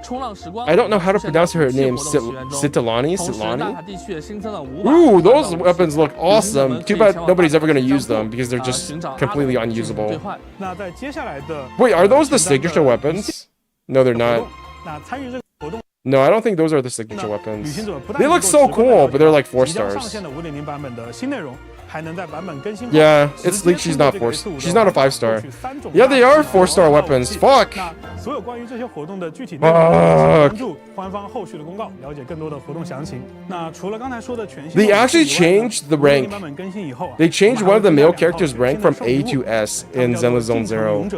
I don't know how to pronounce her name. Sitalani? Ooh, those weapons look awesome. Too bad nobody's ever going to use them because they're just completely unusable. Wait, are those the signature weapons? No, they're not. No, I don't think those are the signature weapons. They look so cool, but they're like 4 stars. Yeah, it's leaked. She's not a 5-star. Yeah, they are 4-star weapons. Fuck. They actually changed the rank. They changed one of the male characters' rank from A to S in Zenless Zone Zero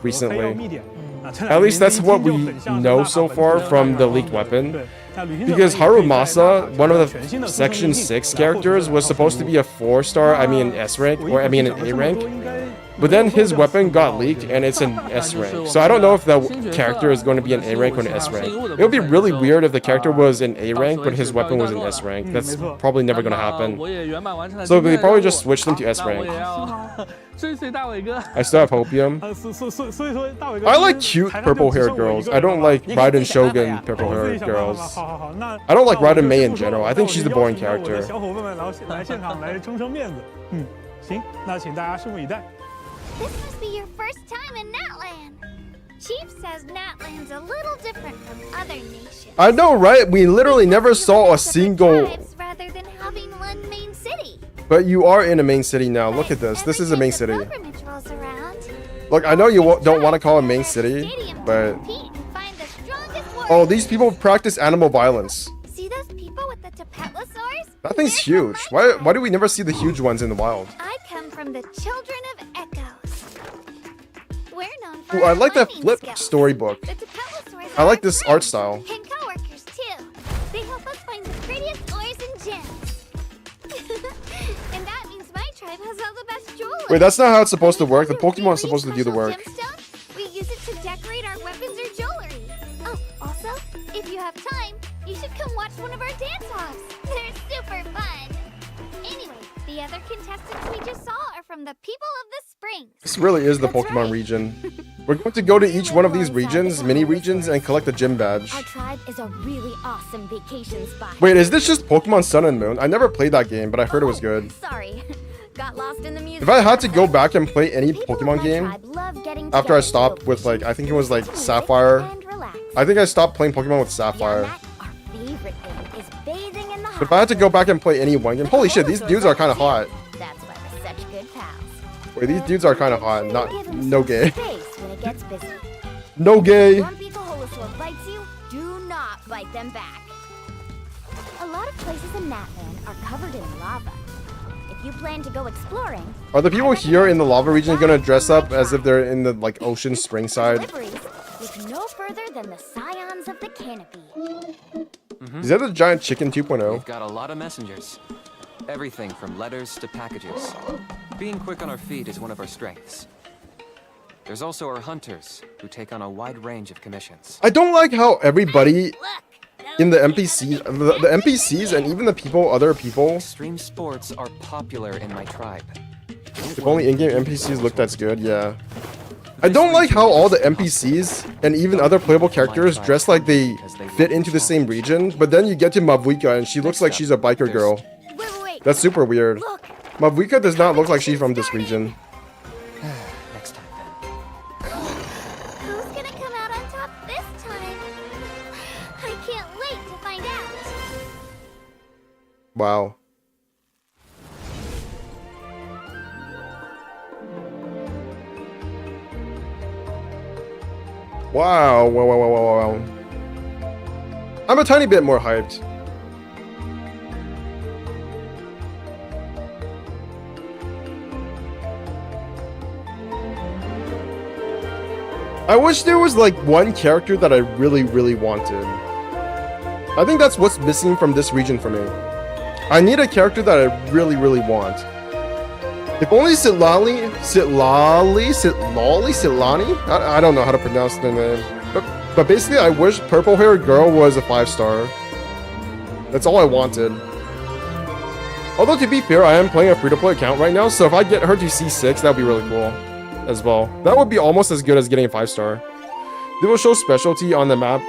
recently. At least that's what we know so far from the leaked weapon. Because Harumasa, one of the Section 6 characters, was supposed to be a 4-star, I mean S rank, or I mean an A rank. But then his weapon got leaked and it's an S rank. So I don't know if the character is going to be an A rank or an S rank. It would be really weird if the character was an A rank, but his weapon was an S rank. That's probably never going to happen. So they probably just switched them to S rank. I still have Hopium. I like cute purple haired girls. I don't like Raiden Shogun purple haired girls. I don't like Raiden Mei in general. I think she's a boring character. This must be your first time in Natlan. Chief says Natlan's a little different from other nations. I know, right? We literally never saw a single... rather than having one main city. But you are in a main city now. Look at this. This is a main city. Look, I know you don't want to call it main city, but... Oh, these people practice animal violence. See those people with the Tapetlosaurs? That thing's huge. Why do we never see the huge ones in the wild? I come from the Children of Echoes. We're known for Ooh, I like that flip storybook. I like this art style. And co-workers too. They help us find the prettiest ores and gems. And that means my tribe has all the best jewelry. Wait, that's not how it's supposed to work. The Pokemon is supposed to do the work. We use it to decorate our weapons or jewelry. Oh, also, if you have time, you should come watch one of our dance-offs. They're super fun. Anyway, the other contestants we just saw are from the people of the Springs. This really is the Pokemon region. We're going to go to each one of these regions, mini-regions, and collect the gym badge. Our tribe is a really awesome vacation spot. Wait, is this just Pokemon Sun and Moon? I never played that game, but I heard it was good. Sorry. got lost in the music. If I had to go back and play any Pokemon game after I stopped with like, I think it was like Sapphire. I think I stopped playing Pokemon with Sapphire. Favorite thing is bathing in the hot If I had to go back and play any one game, holy shit, these dudes are kind of hot. That's why we're such good pals. Wait, these dudes are kind of hot. No gay. Space when it gets busy. No gay. One Picoholosaur bites you, do not bite them back. A lot of places in Natlan are covered in lava. If you plan to go exploring, Are the people here in the lava region gonna dress up as if they're in the like ocean spring side? deliveries look no further than the scions of the canopy. Is that the giant chicken 2.0? We've got a lot of messengers. Everything from letters to packages. Being quick on our feet is one of our strengths. There's also our hunters, who take on a wide range of commissions. I don't like how everybody in the NPCs, the NPCs and even the people, other people. Extreme sports are popular in my tribe. If only in-game NPCs looked as good, yeah. I don't like how all the NPCs and even other playable characters dress like they fit into the same region, but then you get to Mavuika and she looks like she's a biker girl. That's super weird. Mavuika does not look like she's from this region. Next time. Who's gonna come out on top this time? I can't wait to find out. Wow. Wow, wow. I'm a tiny bit more hyped. I wish there was like one character that I really wanted. I think that's what's missing from this region for me. I need a character that I really want. If only Sitlani, I don't know how to pronounce the name. But basically, I wish purple haired girl was a 5-star. That's all I wanted. Although to be fair, I am playing a free-to-play account right now, so if I get her to C6, that would be really cool as well. That would be almost as good as getting a 5-star. They will show specialty on the map.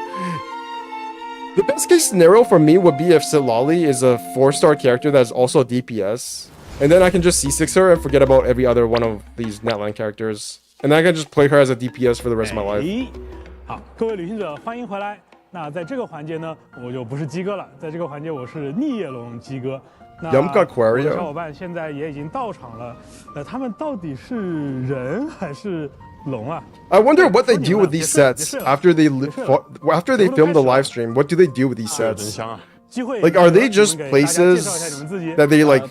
The best case scenario for me would be if Sitlali is a 4-star character that is also DPS. And then I can just C6 her and forget about every other one of these Natlan characters. And then I can just play her as a DPS for the rest of my life. 好，各位旅行者，欢迎回来。那在这个环节呢，我就不是鸡哥了，在这个环节我是逆夜龙鸡哥。那我的小伙伴现在也已经到场了，他们到底是人还是龙啊？ I wonder what they do with these sets after they film the live stream. What do they do with these sets? Like, are they just places that they like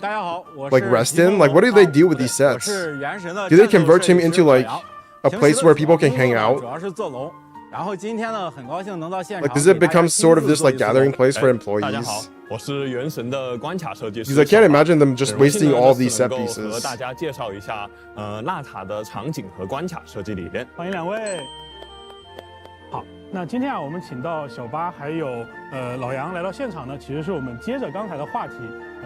rest in? Like, what do they do with these sets? Do they convert him into like a place where people can hang out? Like, does it become sort of this like gathering place for employees? Because I can't imagine them just wasting all these set pieces. 欢迎两位。好，那今天啊，我们请到小八还有老杨来到现场呢，其实是我们接着刚才的话题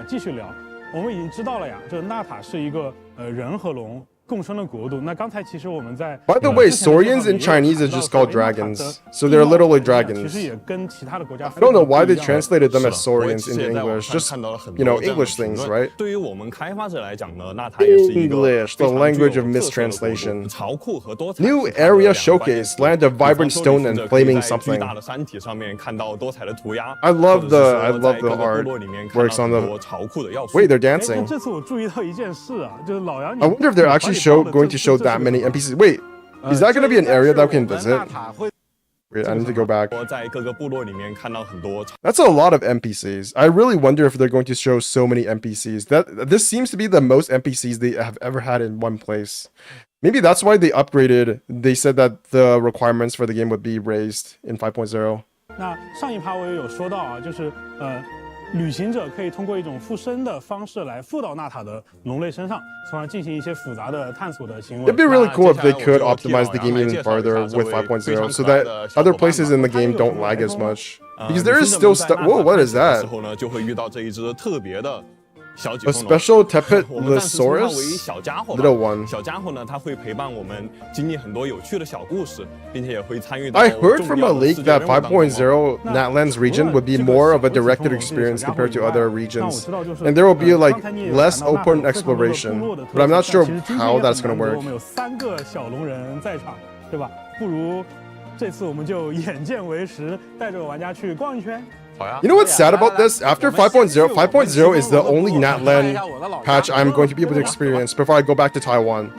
继续聊。我们已经知道了呀，这纳塔是一个人和龙共生的国度。那刚才其实我们在 By the way, Saurians in Chinese is just called dragons, so they're literally dragons. 其实也跟其他的国家 I don't know why they translated them as Saurians into English. Just English things, right? 对于我们开发者来讲呢，纳塔也是一个 English, the language of mistranslation. New area showcase, land of vibrant stone and flaming something. 大的山体上面看到多彩的涂鸦。 I love the art works on the. Wait, they're dancing. 这次我注意到一件事啊，就是老杨。 I wonder if they're actually going to show that many NPCs. Wait, is that going to be an area that we can visit? Wait, I need to go back. That's a lot of NPCs. I really wonder if they're going to show so many NPCs. This seems to be the most NPCs they have ever had in one place. Maybe that's why they upgraded. They said that the requirements for the game would be raised in 5.0. 那上一趴我也有说到啊，就是旅行者可以通过一种附身的方式来附到纳塔的龙类身上，从而进行一些复杂的探索的行为。 It'd be really cool if they could optimize the game even further with 5.0 so that other places in the game don't lag as much. Because there is still stuff. Whoa, what is that? 小几 A 风龙。 special Tepet 我们暂时称它为 Losaurus? 小家伙吧。 Little one. 小家伙呢，它会陪伴我们经历很多有趣的小故事，并且也会参与到 I heard 重 from 要 a 的 leak 世界 that 任务当中 5.0 Natlan's region would be more of a directed experience compared to other regions, and there will be like less open exploration. But I'm not sure how that's gonna work. 我们有3个小龙人在场，对吧？不如这次我们就眼见为实，带着玩家去逛一圈。 You know what's sad about this? After 5.0, 5.0 is the only Natlan patch I'm going to be able to experience before I go back to Taiwan.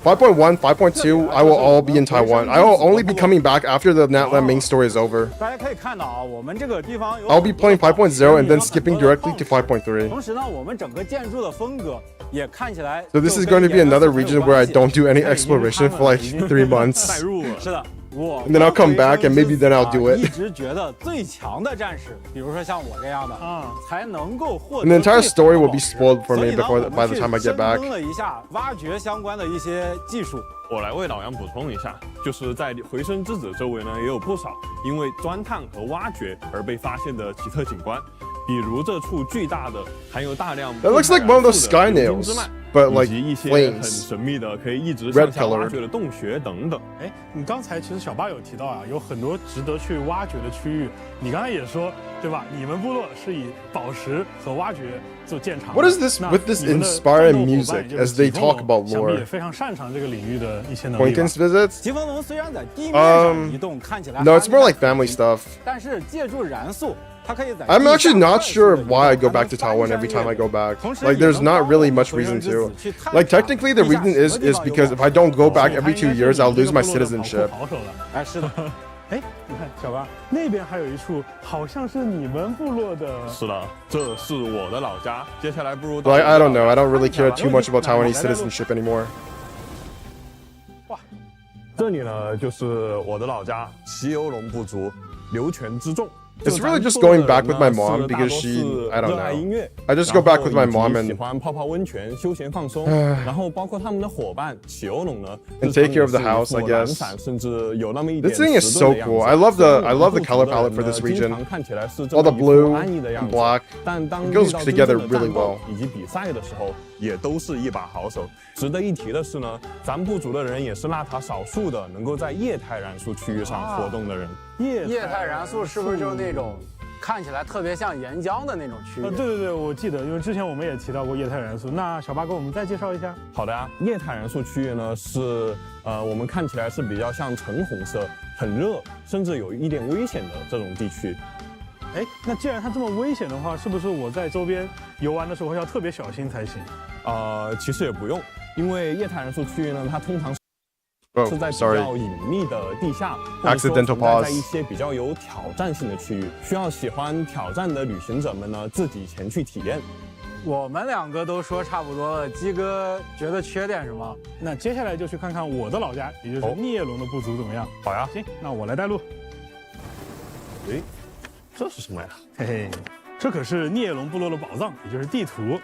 5.1, 5.2, I will all be in Taiwan. I will only be coming back after the Natlan main story is over. 大家可以看到啊，我们这个地方有 I'll be playing 5.0 and then skipping directly to 5.3. 同时呢，我们整个建筑的风格也看起来 So this is going to be another region where I don't do any exploration for like 3 months. 是的。 And then I'll come back and maybe then I'll do 一 it. 直觉得最强的战士，比如说像我这样的才能够获得 And the entire story will be spoiled for me before by the time I get back. 深耕了一下挖掘相关的一些技术。我来为老杨补充一下，就是在回声之子周围呢，也有不少因为钻探和挖掘而被发现的奇特景观，比如这处巨大的含有大量 That looks like one of those sky nails, but 以 like 及一些很 flames. 神秘的可以一直 Red 向下挖 colored. 掘的洞穴等等。哎，你刚才其实小八有提到啊，有很多值得去挖掘的区域。你刚才也说，对吧？你们部落是以宝石和挖掘做见长。 What is this with this inspiring music as they talk about 想必 lore? 也非常擅长这个领域的一些能力吧。 Acquaintance visits? 疾风龙虽然在地面上移动，看起来 No, it's more like family stuff. 但是借助燃素，它可以在 I'm actually not sure why I go back to Taiwan every time I go back. Like, there's not really much reason to. Like, technically, the reason is because if I don't go back every 2 years, I'll lose my citizenship. 哎，是的。哎，你看小八那边还有一处，好像是你们部落的。是的，这是我的老家。接下来不如 But I don't know. I don't really care too much about Taiwanese citizenship anymore. 这里呢，就是我的老家奇游龙部族流泉之众。 It's really just going back with my mom because she, I don't know. I just go back with my mom 喜 and 欢泡泡温泉、休闲放松，然后包括他们的伙伴企鹅龙呢 And take care of the house, I guess. 甚至有那么一点 This thing is so cool. I love the color palette for this region. All the blue and black. 但当 It 遇 goes 到 together 真正的 really 战斗 well. 以及比赛的时候，也都是一把好手。值得一提的是呢，咱部族的人也是纳塔少数的能够在液态燃素区域上活动的人。液态燃素是不是就是那种看起来特别像岩浆的那种区域？对对对，我记得，因为之前我们也提到过液态燃素。那小八给我们再介绍一下。好的呀，液态燃素区域呢是我们看起来是比较像橙红色，很热，甚至有一点危险的这种地区。哎，那既然它这么危险的话，是不是我在周边游玩的时候要特别小心才行？其实也不用，因为液态燃素区域呢，它通常是在比 sorry. 较隐秘的地下， Accidental 或者说存在 pause. 在一些比较有挑战性的区域，需要喜欢挑战的旅行者们呢自己前去体验。我们两个都说差不多了，鸡哥觉得缺点什么？那接下来就去看看我的老家，也就是孽龙的部族怎么样？好呀，行，那我来带路。诶，这是什么呀？嘿嘿，这可是孽龙部落的宝藏，也就是地图。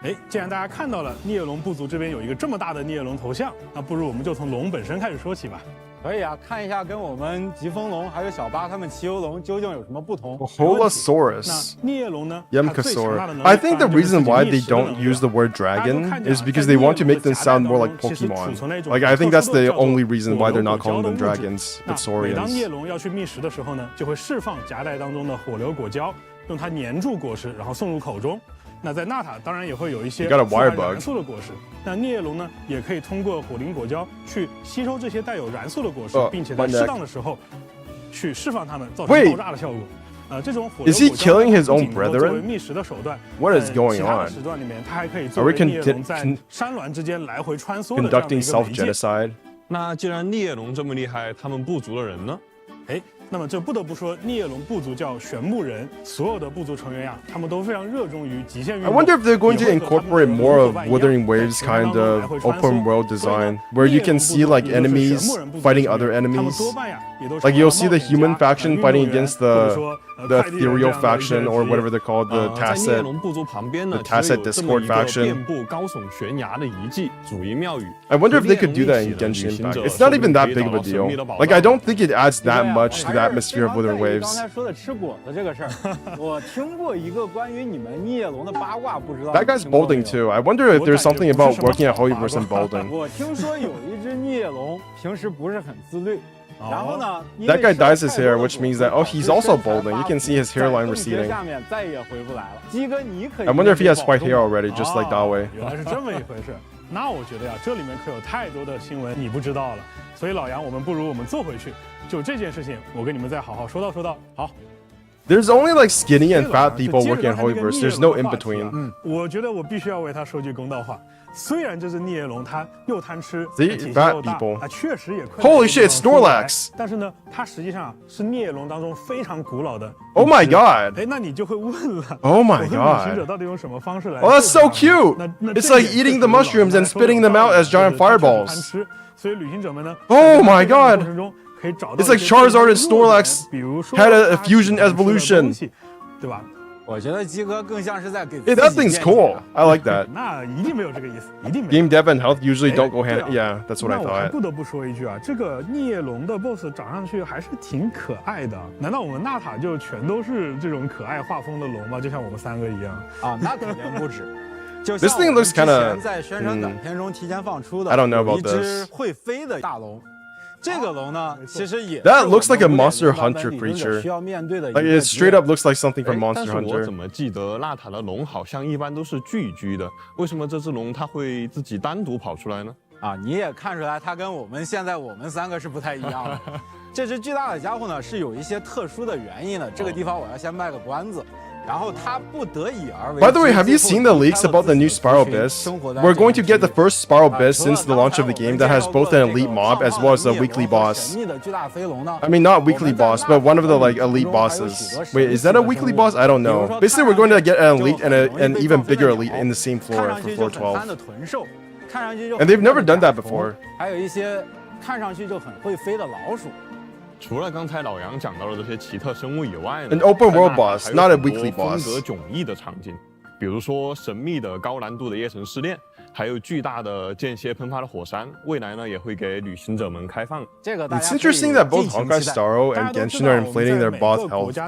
哎，既然大家看到了孽龙部族这边有一个这么大的孽龙头像，那不如我们就从龙本身开始说起吧。可以啊，看一下跟我们疾风龙还有小八他们骑游龙究竟有什么不同。 Holosaurus. 那孽龙呢？ Yemkasaur. I think the reason why they don't use the word dragon is because they want to make them sound more like Pokemon. Like, I think that's the only reason why they're not calling them dragons, but 每当 saurians. 孽龙要去觅食的时候呢，就会释放夹带当中的火流果胶，用它粘住果实，然后送入口中。那在纳塔当然也会有一些 You got a 富含 wire bug. 燃素的果实。那孽龙呢，也可以通过火灵果胶去吸收这些带有燃素的果实，并且在 my neck. 适当的时候去释放它们，造成 Wait. 爆炸的效果。这种火 Is 流 he 果胶 killing his 不 own 仅能够作为 brethren? 觅食的手段， What is 在 going 其他的 on? 时段里面，它还可以作 Are 为 we 孽龙在山峦之间来回穿梭的这样的 Conducting 一个媒介。 self-genocide? 那既然孽龙这么厉害，他们部族的人呢？哎，那么这不得不说，孽龙部族叫玄木人，所有的部族成员呀，他们都非常热衷于极限运 I 动。 wonder if they're going to incorporate more of Wuthering Waves kind of open world design, where you can see like enemies fighting other enemies. Like you'll see the human faction fighting against the the ethereal faction or whatever they're called, the 在涅 Tacet 龙部族旁边呢， the 其实 Tacet 有这么 Discord 一个 faction. 遍布高耸悬崖的遗迹主阴庙宇。 I wonder if they could do that in Genshin Impact. It's not even that big of a deal. Like, I don't think it adds that much to the atmosphere of Withering 刚 Waves. 才说的吃果子这个事儿，我听过一个关于你们涅龙的八卦，不知道 That guy's bolding too. I wonder if there's something about working at Holyverse and bolding. 我听说有一只涅龙平时不是很自律，然后呢 That guy dyes his hair, which means that, oh, he's also balding. You can see his hairline 在洞穴 receding. 下面再也回不来了。鸡哥，你可以 I wonder if he has white hair already, just like 哦 Dawei. 原来是这么一回事。那我觉得呀，这里面可有太多的新闻你不知道了。所以老杨，我们不如我们坐回去，就这件事情，我跟你们再好好说道。好。 There's only like skinny and fat people working at Holyverse. There's no in between. 我觉得我必须要为他说句公道话。虽然这只孽龙它又贪吃， See, 体型 fat 又大， people. 它确实也困难。 Holy shit, Snorlax! 但是呢，它实际上是孽龙当中非常古老的。 Oh my god! 哎，那你就会问了。 Oh my 我和 god 旅行者到底用什么方式来？ Oh, that's so cute! It's like eating the mushrooms and spitting them out as giant fireballs. 所以旅行者们呢 Oh my god! 过程中可以找到 It's like 一些 Charizard and Snorlax 比如说 had a fusion evolution. 对吧？我觉得鸡哥更像是在给 Hey, that thing's cool. I like that. 那一定没有这个意思，一定没有。 Game dev and health usually don't go hand. 对啊 Yeah, that's what I 那我还 thought. 不得不说一句啊，这个孽龙的 BOSS 长上去还是挺可爱的。难道我们纳塔就全都是这种可爱画风的龙吗？就像我们三个一样？啊，那肯定不止。就 This thing looks 像我 kinda- 们之前在宣传短片中提前放出的 I don't know about 一只 this. 会飞的大龙。这个龙呢，其实也 That looks like a Monster 是我们 Hunter 5.0版本理论者 creature. 需要面对的一 Like 个 it straight up looks like something from 哎 Monster 但是我 Hunter. 怎么记得纳塔的龙好像一般都是聚一聚的？为什么这只龙它会自己单独跑出来呢？啊，你也看出来，它跟我们现在我们三个是不太一样的。这只巨大的家伙呢，是有一些特殊的原因的。这个地方我要先卖个关子。然后它不得已而为。 By the way, have you seen the leaks about the new Spiral Abyss? We're going to get the first Spiral Abyss since the launch of the game that has both an elite mob as well as a weekly boss. I mean, not weekly boss, but one of the like elite bosses. Wait, is that a weekly boss? I don't know. Basically, we're going to get an elite and an even bigger elite in the same floor for floor 12. And they've never done that before. 还有一些看上去就很会飞的老鼠。 除了刚才老杨讲到的这些奇特生物以外呢 An open world 在 boss, 纳塔 not 还 a 有很多 weekly boss. 风格迥异的场景，比如说神秘的高难度的夜神试炼，还有巨大的间歇喷发的火山，未来呢也会给旅行者们开放。It's interesting that both Honkai Starro and Genshin are inflating their boss health goals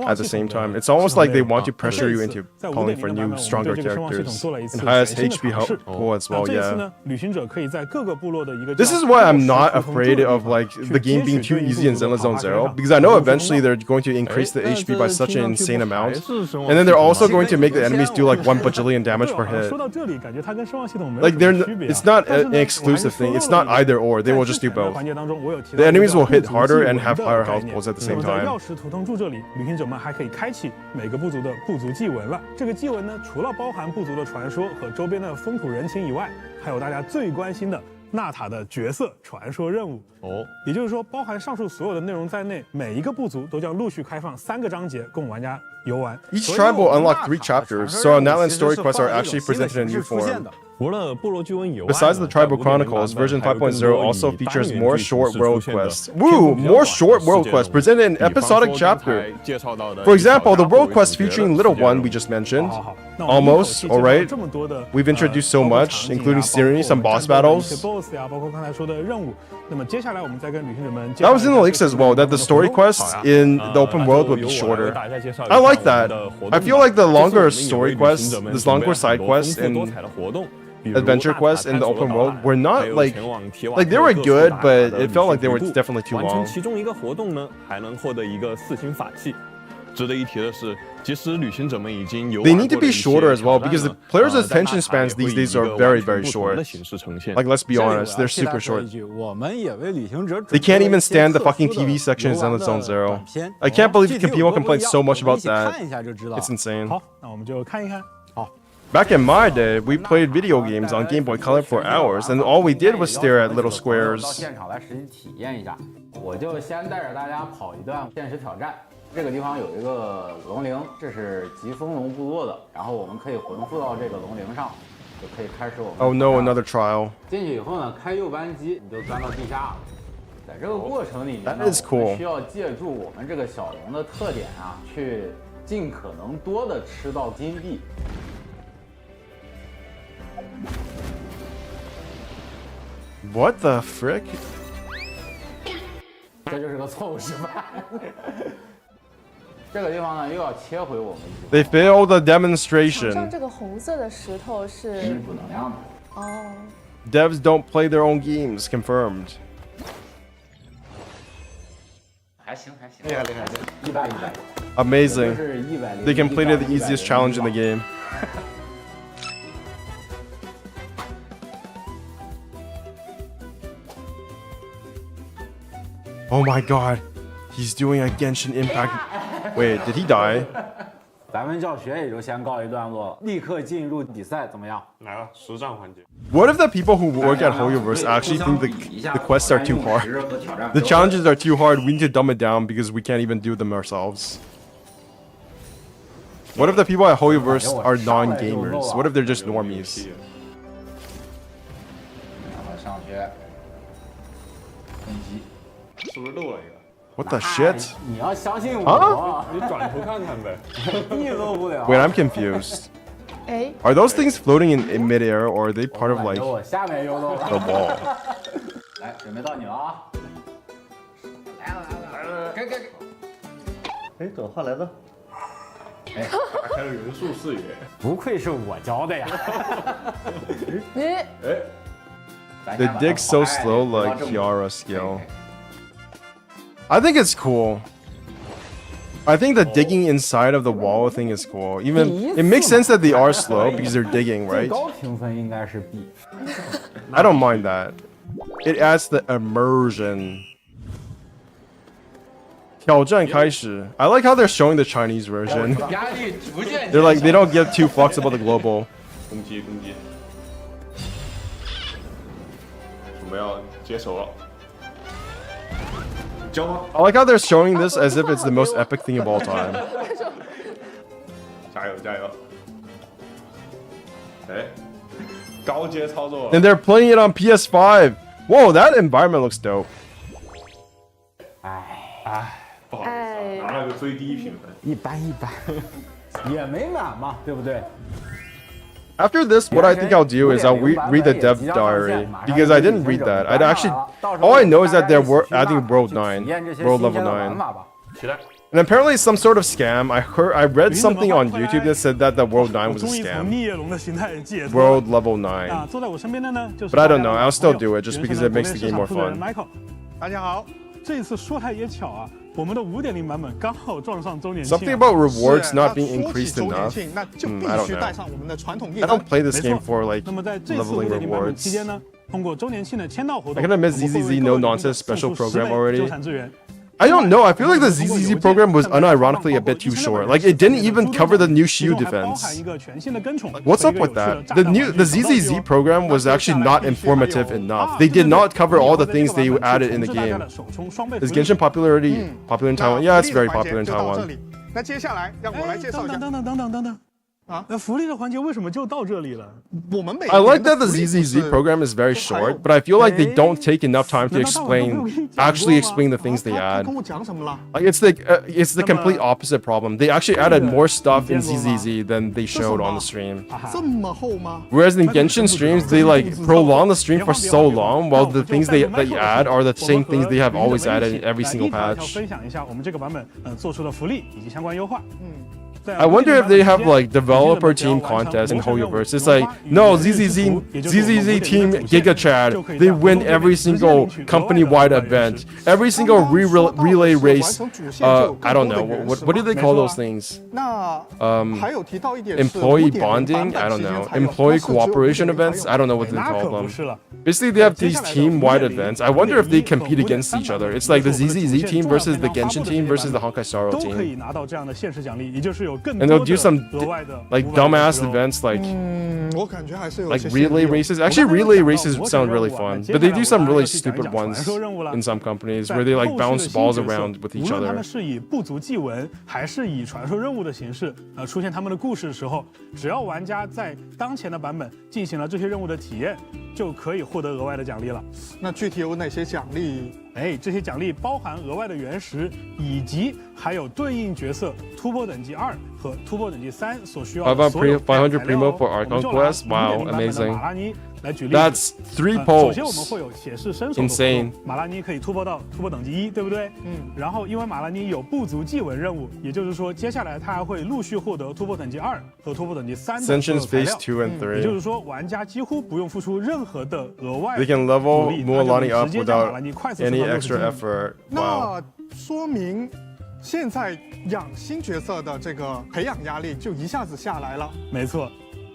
at the same time. It's almost like they want to pressure you into calling for new, stronger characters. And highest HP health goal as well, yeah. This is why I'm not afraid of like the game being too easy in Zenless Zone Zero, because I know eventually they're going to increase the HP by such an insane amount. And then they're also going to make the enemies do like 1 bajillion damage per hit. Like it's not an exclusive thing. It's not either or. They will just do both. The enemies will hit harder and have higher health goals at the same time. 钥匙图腾柱这里，旅行者们还可以开启每个部族的部族祭文了。这个祭文呢，除了包含部族的传说和周边的风土人情以外，还有大家最关心的纳塔的角色传说任务。也就是说，包含上述所有的内容在内，每一个部族都将陆续开放3个章节供玩家游玩。 Each tribe will unlock 3 chapters, so our Natlan story quests are actually presented in new form. 除了部落巨文以外 Besides the Tribal Chronicles, version 5.0 also features more short world quests. Woo! More short world quests presented in episodic chapter. For example, the world quest featuring Little One we just mentioned. Almost, alright. We've introduced so much, including series, some boss battles. That was in the leaks as well, that the story quests in the open world would be shorter. I like that. I feel like the longer story quests, this longer side quests and adventure quests in the open world were not like they were good, but it felt like they were definitely too 完成 long. 其中一个活动呢，还能获得一个4星法器。值得一提的是，即使旅行者们已经游 They 玩 need to 过的 be 一些 shorter as well 挑战 because 呢 the players' 在 attention 纳塔也 spans 会 these 以 days 一 are 个 very, 完全 very 不同 short. 的形式呈现。 Like let's be 这里我 honest, 要 they're 替代 super 说 short. 一句，我们也为旅行者 They can't even stand the 准备 fucking 了一些 TV 特 section in 殊的 Zenless Zone 短 Zero. 片 I can't believe 具体有 people 多不 complain 一样 so much 我们 about 一起看 that. 一下就知道。 It's insane. 好，那我们就看一看。好。 Back in my day, we played video games on Game Boy Color for hours, and all we did was stare at little 到 squares. 现场来实际体验一下，我就先带着大家跑一段现实挑战。这个地方有一个龙陵，这是疾风龙部落的，然后我们可以魂附到这个龙陵上，就可以开始我们。 Oh no, another trial. 进去以后呢，开右扳机你就钻到地下了。在这个过程里面呢， That is cool. 我们需要借助我们这个小龙的特点啊，去尽可能多的吃到金币。What the frick? 这就是个错误示范。这个地方呢，又要切回我们。They failed the 场上 demonstration. 这个红色的石头是是补能量的。哦， Devs don't play their own games. Confirmed. 还行还行，厉害厉害，100。 Amazing. 就是100 They completed the easiest challenge in the game. Oh my god. He's doing a Genshin Impact. Wait, did he die? 咱们教学也就先告一段落，立刻进入比赛，怎么样？来了，实战环节。 What if the people who work at Hoyoverse actually think the quests are too hard? The challenges are too hard, we need to dumb it down because we can't even do them ourselves. What if the people at Hoyoverse are non-gamers? What if they're just normies? 然后上学，攻击，是不是漏了一个？ What the shit? 你要相信我， Huh? 你转头看看呗。地漏不了。 Wait, I'm confused. 哎， Are those things floating in midair, or are they part of like 我下面又漏了。 the wall? 来，准备到你了啊！来了来了，给。哎，等话来了。哎，打开了元素视野。不愧是我教的呀！哎，哎 The dig's so slow, like Kiara skill. I think it's cool. I think the digging inside of the wall thing is cool. Even it makes sense that they are slow because they're digging, 最 right? 高评分应该是 B。 I don't mind that. It adds the immersion. 挑战开始. I like how they're showing the Chinese version. 压力逐渐。 They're like they don't give two fucks about the global. 攻击攻击，准备要接手了。 I like how they're showing this as if it's the most epic thing of all time. 加油加油！哎，高阶操作。 And they're playing it on PS5. Whoa, that environment looks dope. 哎，不好意思啊，拿了个最低评分。一般，也没满嘛，对不对？ After this, what I think I'll do is I'll read the dev diary because I didn't read that. I'd actually, all I know is that they're adding World 9, World Level 9. 期待。 And apparently it's some sort of scam. I read something on YouTube that said that the World 9 was a 终于从 scam. 逆夜龙的形态解脱了。 World Level 9. 啊，坐在我身边的呢，就是 But I don't know. I'll still do it just because it makes the game more fun. Michael， 大家好，这一次说来也巧啊，我们的5.0版本刚好撞上周年庆。 Something about rewards not being increased enough. 那就必 I don't 须 know. 带上我们的传统夜 I 灯。 don't play this 没 game 错 for like 那么在这次 leveling 5.0版本期 rewards. 间呢，通过周年庆的签到活 I 动， kind of miss 我们会 ZZZ 为 no 各位 nonsense special 送出10 program 倍 already. 纠缠资源。 I don't know. I feel like the ZZZ program was unironically a bit too short. Like it didn't even cover the new shield defense. What's up with that? The ZZZ program was actually not informative enough. They did not cover all the things they added in the game. Is Genshin popular in Taiwan? Yeah, it's very popular in Taiwan. 那接下来让我来介绍一下。等。啊，那福利的环节为什么就到这里了？我们每 I like that the ZZZ program is very short, but I feel like they don't take enough time to actually explain the things they add. 跟我讲什么了？ Like it's the complete opposite problem. They actually added more stuff in ZZZ than they showed on the stream. 这么厚吗？ Whereas in Genshin streams, they like prolong the stream for so long, while the things that you add are the same things they have always added in every single patch. 分享一下我们这个版本做出的福利以及相关优化。I wonder if they have like developer team contests in Hoyoverse. It's like, no, ZZZ team Giga Chad, they win every single company-wide event, every single relay race. I don't know, what do they call those things? Employee bonding? I don't know. Employee cooperation events? I don't know what they call them. Basically, they have these team-wide events. I wonder if they compete against each other. It's like the ZZZ team versus the Genshin team versus the Honkai Star Rail team. And they'll do some like dumbass events like relay races. Actually, relay races sound really fun, but they do some really stupid ones in some companies where they like bounce balls around with each 无论他 other. 们是以不足祭文还是以传说任务的形式出现他们的故事的时候，只要玩家在当前的版本进行了这些任务的体验，就可以获得额外的奖励了。那具体有哪些奖励？哎，这些奖励包含额外的原石，以及还有对应角色突破等级2和突破等级3所需要的所有500 primo for Archon Quest. Wow, amazing. 马拉尼来举例子。 That's 3 polls. 首先我们会有写式伸手的活动，马拉尼可以突破到突破等级1，对不对？然后因为马拉尼有部族祭文任务，也就是说接下来他还会陆续获得突破等级2和突破等级3的所有材料。 Phase 2 and 3. 也就是说，玩家几乎不用付出任何的额外 They can level 努力， Mualani 他 up 就能直接将马 without 拉尼快速 any 升到 extra 60级。 effort. Wow. 那说明现在养新角色的这个培养压力就一下子下来了。没错。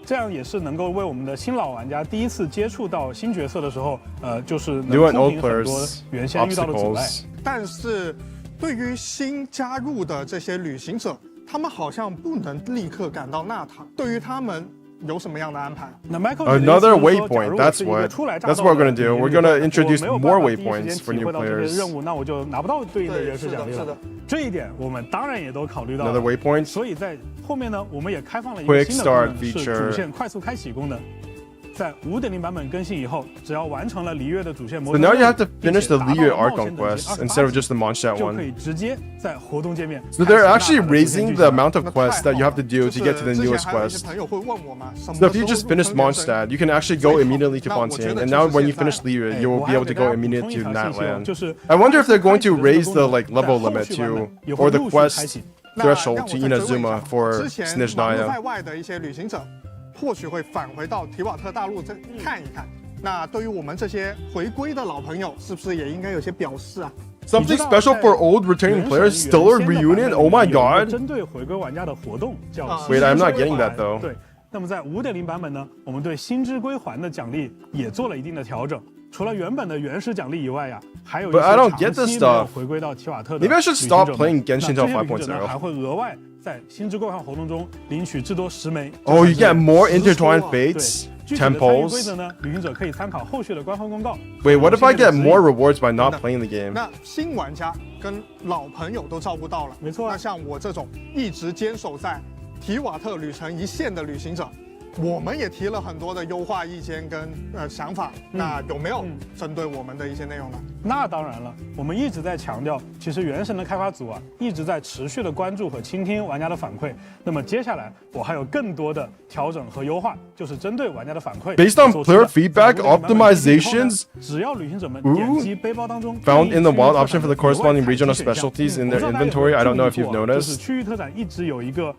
这样也是能够为我们的新老玩家第一次接触到新角色的时候，就是能控平很多原先遇到的阻碍。但是，对于新加入的这些旅行者，他们好像不能立刻赶到纳塔。对于他们有什么样的安排？那 Michael Another waypoint. That's what we're gonna do. We're gonna introduce more waypoints for new players. 任务，那我就拿不到对应的原始奖励了。这一点我们当然也都考虑到了。 Another waypoint. 所以在后面呢，我们也开放了一个新的功能，是主线快速开启功能。在5.0版本更新以后，只要完成了璃月的主线模式， So now you have to finish the Liu Archon quest instead of just the Mondstadt 就可 one. 以直接在活动界面。 So they're actually raising the amount of quests that you have to do to get to the newest quest. 朋友会问我嘛， So if you just finish Mondstadt, you can actually go immediately to Fontaine, and now when you finish Liu, you will be able to go immediately to Natlan. I wonder if they're going to raise the like level limit to, or the quest threshold to Inazuma for 之前 Snezhnaya. 在外的一些旅行者，或许会返回到提瓦特大陆这看一看。那对于我们这些回归的老朋友，是不是也应该有些表示啊？ Something special for old returning players? Stellar reunion? Oh my god! 针对回归玩家的活动叫 Wait, I'm not getting that though. 对，那么在5.0版本呢，我们对心之归还的奖励也做了一定的调整。除了原本的原始奖励以外呀，还有一些 But I don't get 长 this 期没有 stuff. 回归到提瓦特的 Maybe I should 旅行 stop 者们 playing Genshin 那 till 这些旅行者呢 5.0. 还会额外在心之归还活动中领取至多10枚。 Oh, you get more intertwined 对 fates? 具体的参与规 Temples? 则呢，旅行者可以参考后续的官方公告。 Wait, what if I get more rewards by not playing the game? 那新玩家跟老朋友都照顾到了，没错。那像我这种一直坚守在提瓦特旅程一线的旅行者，我们也提了很多的优化意见跟想法。那有没有针对我们的一些内容呢？那当然了，我们一直在强调，其实原神的开发组啊，一直在持续的关注和倾听玩家的反馈。那么接下来我还有更多的调整和优化，就是针对玩家的反馈。 Based on player feedback, optimizations 只要旅行者们点击背包当中 found in the wild option for the corresponding regional specialties in their inventory. I don't know if you've 就是 noticed. 区域特展一直有一个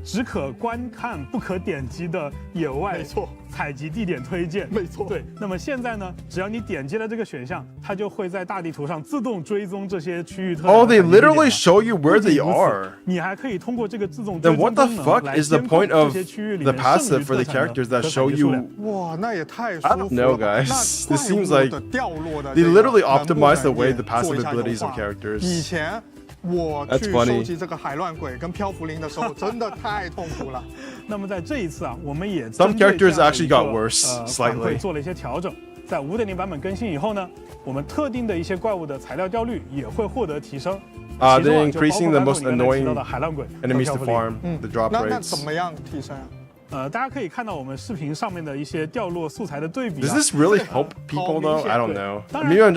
只可观看不可点击的野外采集地点推荐。没错。对，那么现在呢，只要你点击了这个选项，它就会在大地图上自动追踪这些区域特展。Oh, they literally show you where they are. 你还可以通过这个自动追 Then 踪 what the 功能 fuck 来 is the 监控 point 这 of 些区域里 the 面剩 passive 余 for the 特产 characters 的 that show 采集数量。 you? 哇，那也太舒服 I 了。 don't know, guys. 那 This seems like 掉落的 they literally 能不能 optimize the way 也 the 做 passive 一下优 abilities of 化 characters. 以前我 That's 去 funny. 收集这个海乱鬼跟漂浮灵的时候，真的太痛苦了。那么在这一次啊，我们也 Some 针对 characters 这样的 actually 一个 got worse 反馈 slightly. 做了一些调整。在5.0版本更新以后呢，我们特定的一些怪物的材料掉率也会获得提升。 They're increasing the most annoying 海乱鬼 enemies to farm, the drop 那 rates. 怎么样提升啊？大家可以看到我们视频上面的一些掉落素材的对比。 Does this really help people though? I don't know. Maybe I'm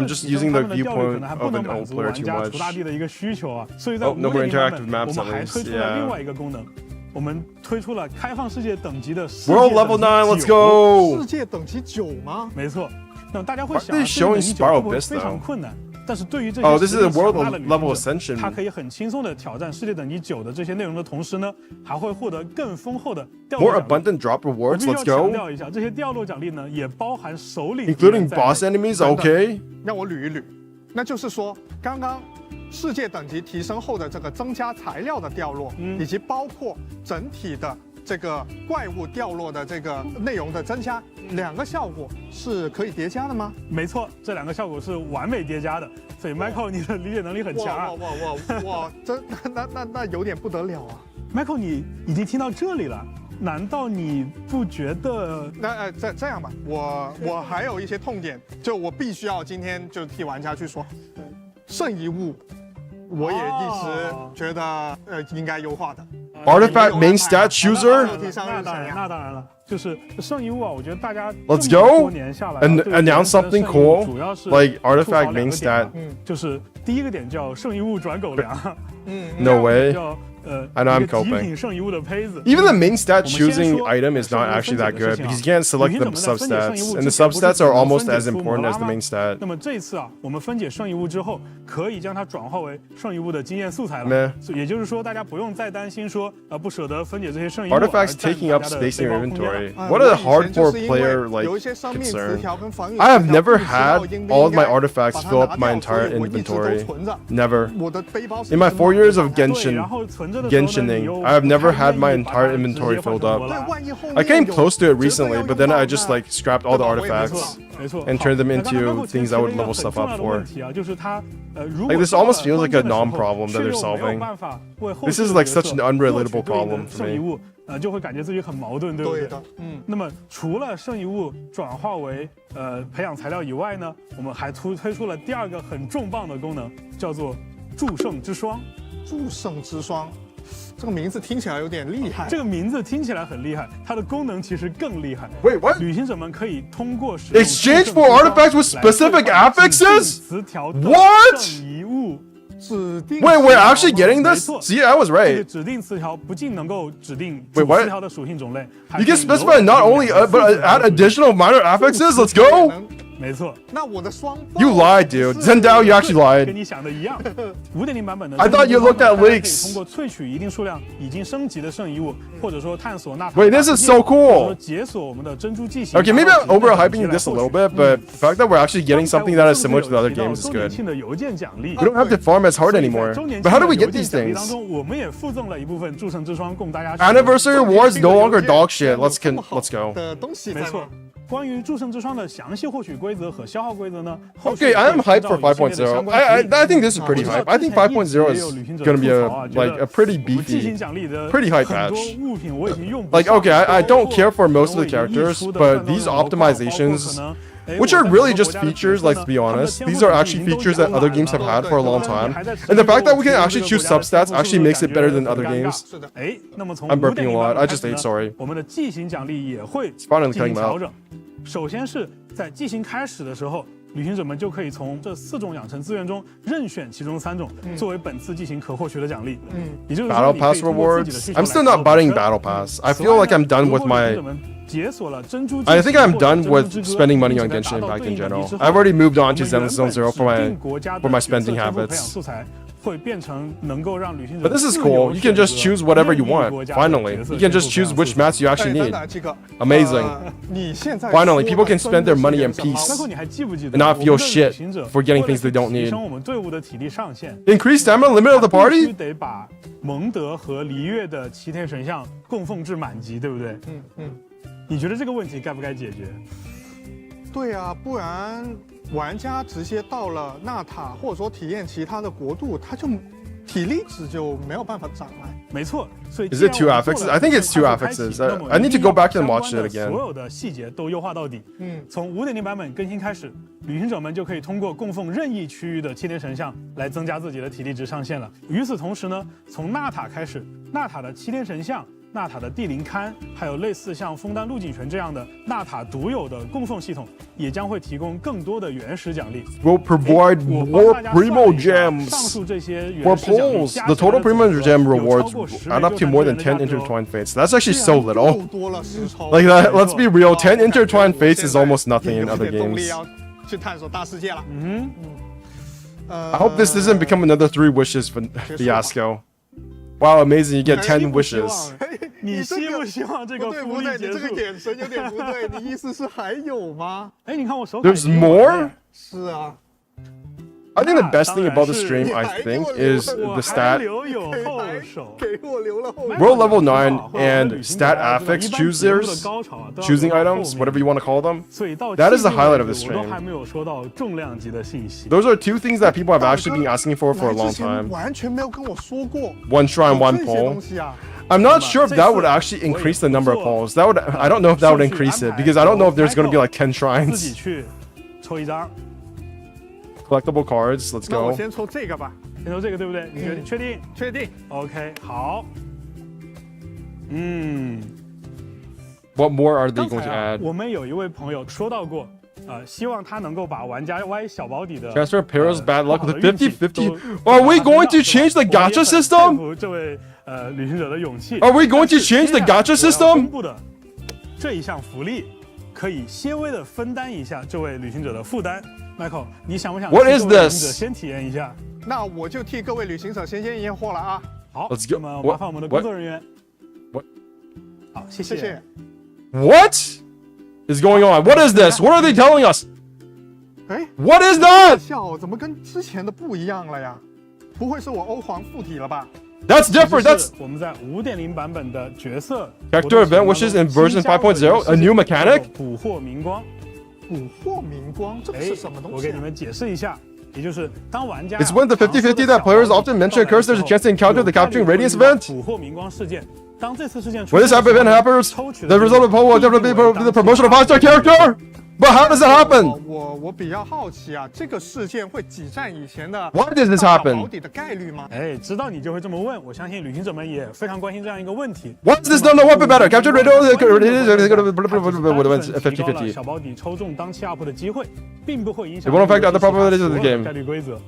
just using the viewpoint of an old player too much. 除大地的一个需求啊，所以在 no more interactive 5.0版 maps 本我们还 at least. 推出了另外 Yeah. 一个功能，我们推出了开放世界等级的 World level 9, let's go. 世界等级9吗？没错。那么大家会 Why 想 are they 世界等 showing 级9 Spiral 会不会 Abyss 非常 though? 困难？但是对于这些 Oh, this is a 实力强 world 大的旅行者 level ascension. 它可以很轻松的挑战世界等级9的这些内容的同时呢，还会获得更丰厚的掉落 More 奖励。 abundant drop 我 rewards. 必须要 Let's 强 go. 调一下，这些掉落奖励呢，也包含首领敌人 Including 在内 boss enemies. Okay. 让我捋一捋，那就是说，刚刚世界等级提升后的这个增加材料的掉落，以及包括整体的这个怪物掉落的这个内容的增加，两个效果是可以叠加的吗？没错，这两个效果是完美叠加的。所以 Michael 你的理解能力很强啊！哇，真那有点不得了啊 ！Michael 你已经听到这里了。难道你不觉得？那这样吧，我还有一些痛点，就我必须要今天就替玩家去说，圣遗物，我也一直觉得应该优化的。Artifact main stat chooser? 那当然了，就是圣遗物啊，我觉得大家 Let's 这么 go 多年下来啊 and 对 announce 原神的 something 圣遗物 cool, 主要是 like 吐槽 artifact 两个 main 点 stat. 就是第一个点叫圣遗物转狗粮， No way. 叫 I know I'm 一个极 coping. 品圣遗物的胚子。 Even the main stat 我们先 choosing 说 item is 圣 not 遗物 actually 分解 that 的 good 事情啊 because you can't select 旅 the 行者们在分解圣遗 substats, 物 and the 之前不是 substats 只 are 能 almost 分 as 解出 important as the 摩拉 main 吗 stat. 那么这一次啊，我们分解圣遗物之后，可以将它转化为圣遗物的经验素材了。 Meh. 也就是说，大家不用再担心说不舍得分解这些圣遗物。 Artifacts taking up space in your inventory. What a hardcore player like concern. I have never had all of my artifacts fill up my entire inventory. Never. In my 4 years of Genshining, I have never had my entire inventory filled up. I came close to it recently, but then I just like scrapped all the artifacts and turned them into things I would level stuff up for. Like this almost feels like a non-problem that they're solving. This is like such an unrelatable problem for me. 就会感觉自己很矛盾，对不对？对的，那么除了圣遗物转化为培养材料以外呢，我们还推出了第二个很重磅的功能，叫做祝圣之霜。祝圣之霜，这个名字听起来有点厉害。这个名字听起来很厉害，它的功能其实更厉害。 Wait, what? 旅行者们可以通过使用 Exchange for artifacts with specific affixes? What? 圣遗物。 Wait, we're actually getting this? See, I was right. 指定词条不仅能够指定 Wait, what? 词条的属性种类， You can specify not only but add additional minor affixes. Let's go. 没错。那我的双 You lied, dude. Zendao, you actually 跟 lied. 你想的一样。5.0版本的 I thought you looked at 大家可以 leaks. 通过萃取一定数量已经升级的圣遗物，或者说探索纳塔。 Wait, this is so cool. 解锁我们的珍珠记型。 Okay, maybe I'm overhyping this a little bit, but the fact that we're actually getting something that is similar to the other games is good. 的邮件奖励。 We don't have to farm as hard anymore. But how do we get these 当 things? 中我们也附赠了一部分祝圣之霜供大家。 Anniversary rewards no longer dog shit. Let's go. 的东西没错。 关于祝圣之霜的详细获取规则和消耗规则呢 Okay, I'm hyped for 5.0. I think this is pretty hype. I think 5.0 is gonna be a pretty beefy, pretty hype patch. Like, okay, I don't care for most of the characters, but these optimizations, which are really just features, let's be honest, these are actually features that other games have had for a long time. And the fact that we can actually choose substats actually makes it better than other games. I'm burping a lot. I just ate, sorry. 我们的记型奖励也会 Finally 进 cutting 行 them 调 out. 整。首先是在记型开始的时候，旅行者们就可以从这4种养成资源中任选其中3种，作为本次记型可获取的奖励。也就是说， Battle Pass rewards? I'm still not buying Battle Pass. I feel like I'm done with my... I think I'm done with spending money on Genshin Impact in general. I've already moved on to Zenless Zone Zero for my spending habits. But this is cool. You can just choose whatever you want. Finally, you can just choose which mats you actually need. Amazing. Finally, people can spend their money in peace and not feel shit for getting things they don't need. Increase stamina limit of the party? 得把蒙德和璃月的齐天神像供奉至满级，对不对？你觉得这个问题该不该解决？对啊，不然玩家直接到了纳塔，或者说体验其他的国度，他就体力值就没有办法涨了。没错，所以 Is it 2 affixes? I think it's 2 affixes. I need to go back and watch it again. 所有的细节都优化到底。从5.0版本更新开始，旅行者们就可以通过供奉任意区域的七天神像来增加自己的体力值上限了。与此同时呢，从纳塔开始，纳塔的七天神像、纳塔的地灵龛，还有类似像枫丹陆景泉这样的纳塔独有的供奉系统，也将会提供更多的原始奖励。 Will provide more Primo gems. 上述这些 For 原始奖励 polls, the total Primo gem rewards add up to more than 10 intertwined fates. That's actually so little. Like that, let's be real, 10 intertwined fates is almost nothing in other games. 去探索大世界了。I hope this doesn't become another 3 wishes fiasco. Wow, amazing, you get 10 wishes. 你希不希望这个福利结束？你这个眼神有点不对，你意思是还有吗？哎，你看我手。 There's more? 是啊。 I think the best thing about the stream, I think, is the stat. World level 9 and stat affix choosers, choosing items, whatever you want to call them. That is the highlight of the stream. Those are 2 things that people have actually been asking for a long time. 1 shrine, 1 pole. I'm not sure if that would actually increase the number of poles. That would, I don't know if that would increase it, because I don't know if there's going to be like 10 shrines. Collectible cards, let's 那我 go. 先抽这个吧。先抽这个对不对？你确定？确定。OK， 好。What more are they 刚 going 才 to 啊， add? 我们有一位朋友说到过，希望他能够把玩家 Y 小保底的 Transfer Perils bad luck with a 50-50. Are we going to change the gacha system? 这位旅行者的勇气。 Are we going to change the gacha 公 system? 布的这一项福利，可以些微的分担一下这位旅行者的负担。Michael， 你想不想 What is 替各位旅 this？ 行者先体验一下？那我就替各位旅行者先验验货了啊。好 Let's go. 那么麻烦我们的工作人员。 What？ 好，谢谢谢。 What is going on? What is this? What are they telling us? 哎 What is that? 笑怎么跟之前的不一样了呀？不会是我欧皇附体了吧？ That's different. That's 我们在5.0版本的角色 Character event wishes in version 5.0, a new mechanic. 捕获明光。捕获明光，这是什么东西？我给你们解释一下。 也就是当玩家 It's when the 50-50 that players often mention occurs, there's a chance to encounter the Capturing Radiance event. 捕获明光事件，当这次事件 When this type of event happens, the result of the poll will definitely be the promotion of 5-star character. But how does it happen? 我比较好奇啊，这个事件会挤占以前的 Why does this happen? 保底的概率吗？哎，知道你就会这么问，我相信旅行者们也非常关心这样一个问题。 Why is this not a weapon better? Captured radio 50-50. 小保底抽中当期 up 的机会，并不会影响 It won't affect other probabilities of the game. 概率规则。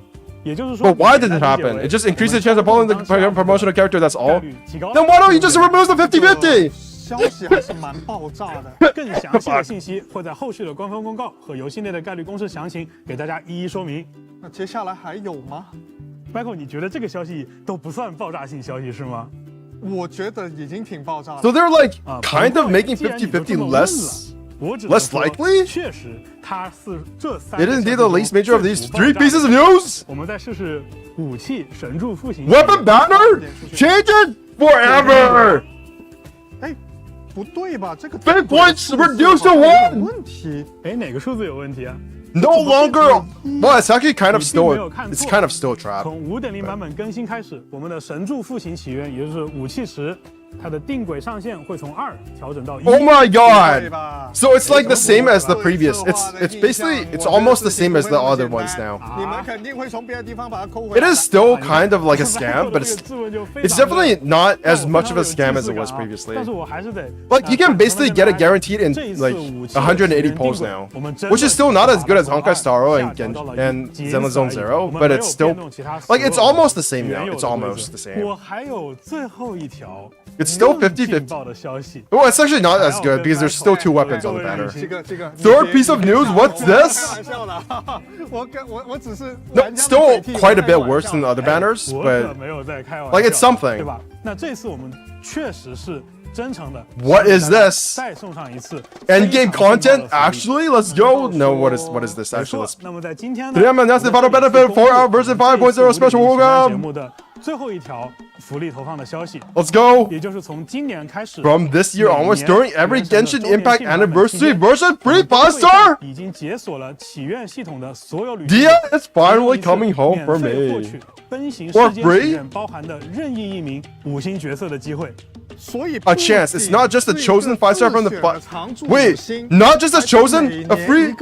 也就是说 But why did it happen? It just increases the chance of pulling the promotional character, that's all? Then why don't you just remove the 50-50? 消息还是蛮爆炸的。更详细的信息会在后续的官方公告和游戏内的概率公式详情给大家一一说明。那接下来还有吗 ？Michael， 你觉得这个消息都不算爆炸性消息是吗？我觉得已经挺爆炸了。 So they're like kind of making 50-50 less likely? 确实，它是这三。 It is indeed the least major of these 3 pieces of news. 我们再试试武器神助复兴。 Weapon banner? Change it forever. 哎，不对吧？这个 Fate points reduced to 1. 问题。哎，哪个数字有问题啊？ No longer. Well, it's actually kind of still. It's kind of still trapped. 从5.0版本更新开始，我们的神助复兴起源，也就是武器池。 它的定轨上限会从2调整到1。 Oh my god! So it's like the same as the previous. It's basically it's almost the same as the other ones now. 你们肯定会从别的地方把它抠回 It 来。 is still kind of like a scam, but it's definitely not as much of a scam as it was previously. 但是我还是得 Like you can basically get it guaranteed in like 180 pulls now, which is still not as good as Honkai Star Rail and Zenless Zone Zero, but it's still like it's almost the same now. It's almost the same. 我还有最后一条。 It's still 50-50. Well, it's actually not as good because there's still 2 weapons on the banner. Third piece of news, what's this? No, still quite a bit worse than the other banners, but like it's something. 那这次我们确实是真诚的。 What is this? 再送上一次 Endgame content? Actually, let's go. No, what is this? Actually, let's. 那么在今天 3M announced the final benefit for our version 5.0 special program. 节目的最后一条福利投放的消息 Let's go. 也就是从今年开始 From this year onwards, during every Genshin Impact Anniversary version 3 5-star. 已经解锁了祈愿系统的所有旅 Dia is finally coming home for me. 奔行世界祈愿包含的任意一名5星角色的机会。 A chance. It's not just a chosen 5-star from the wait, not just a chosen, a free.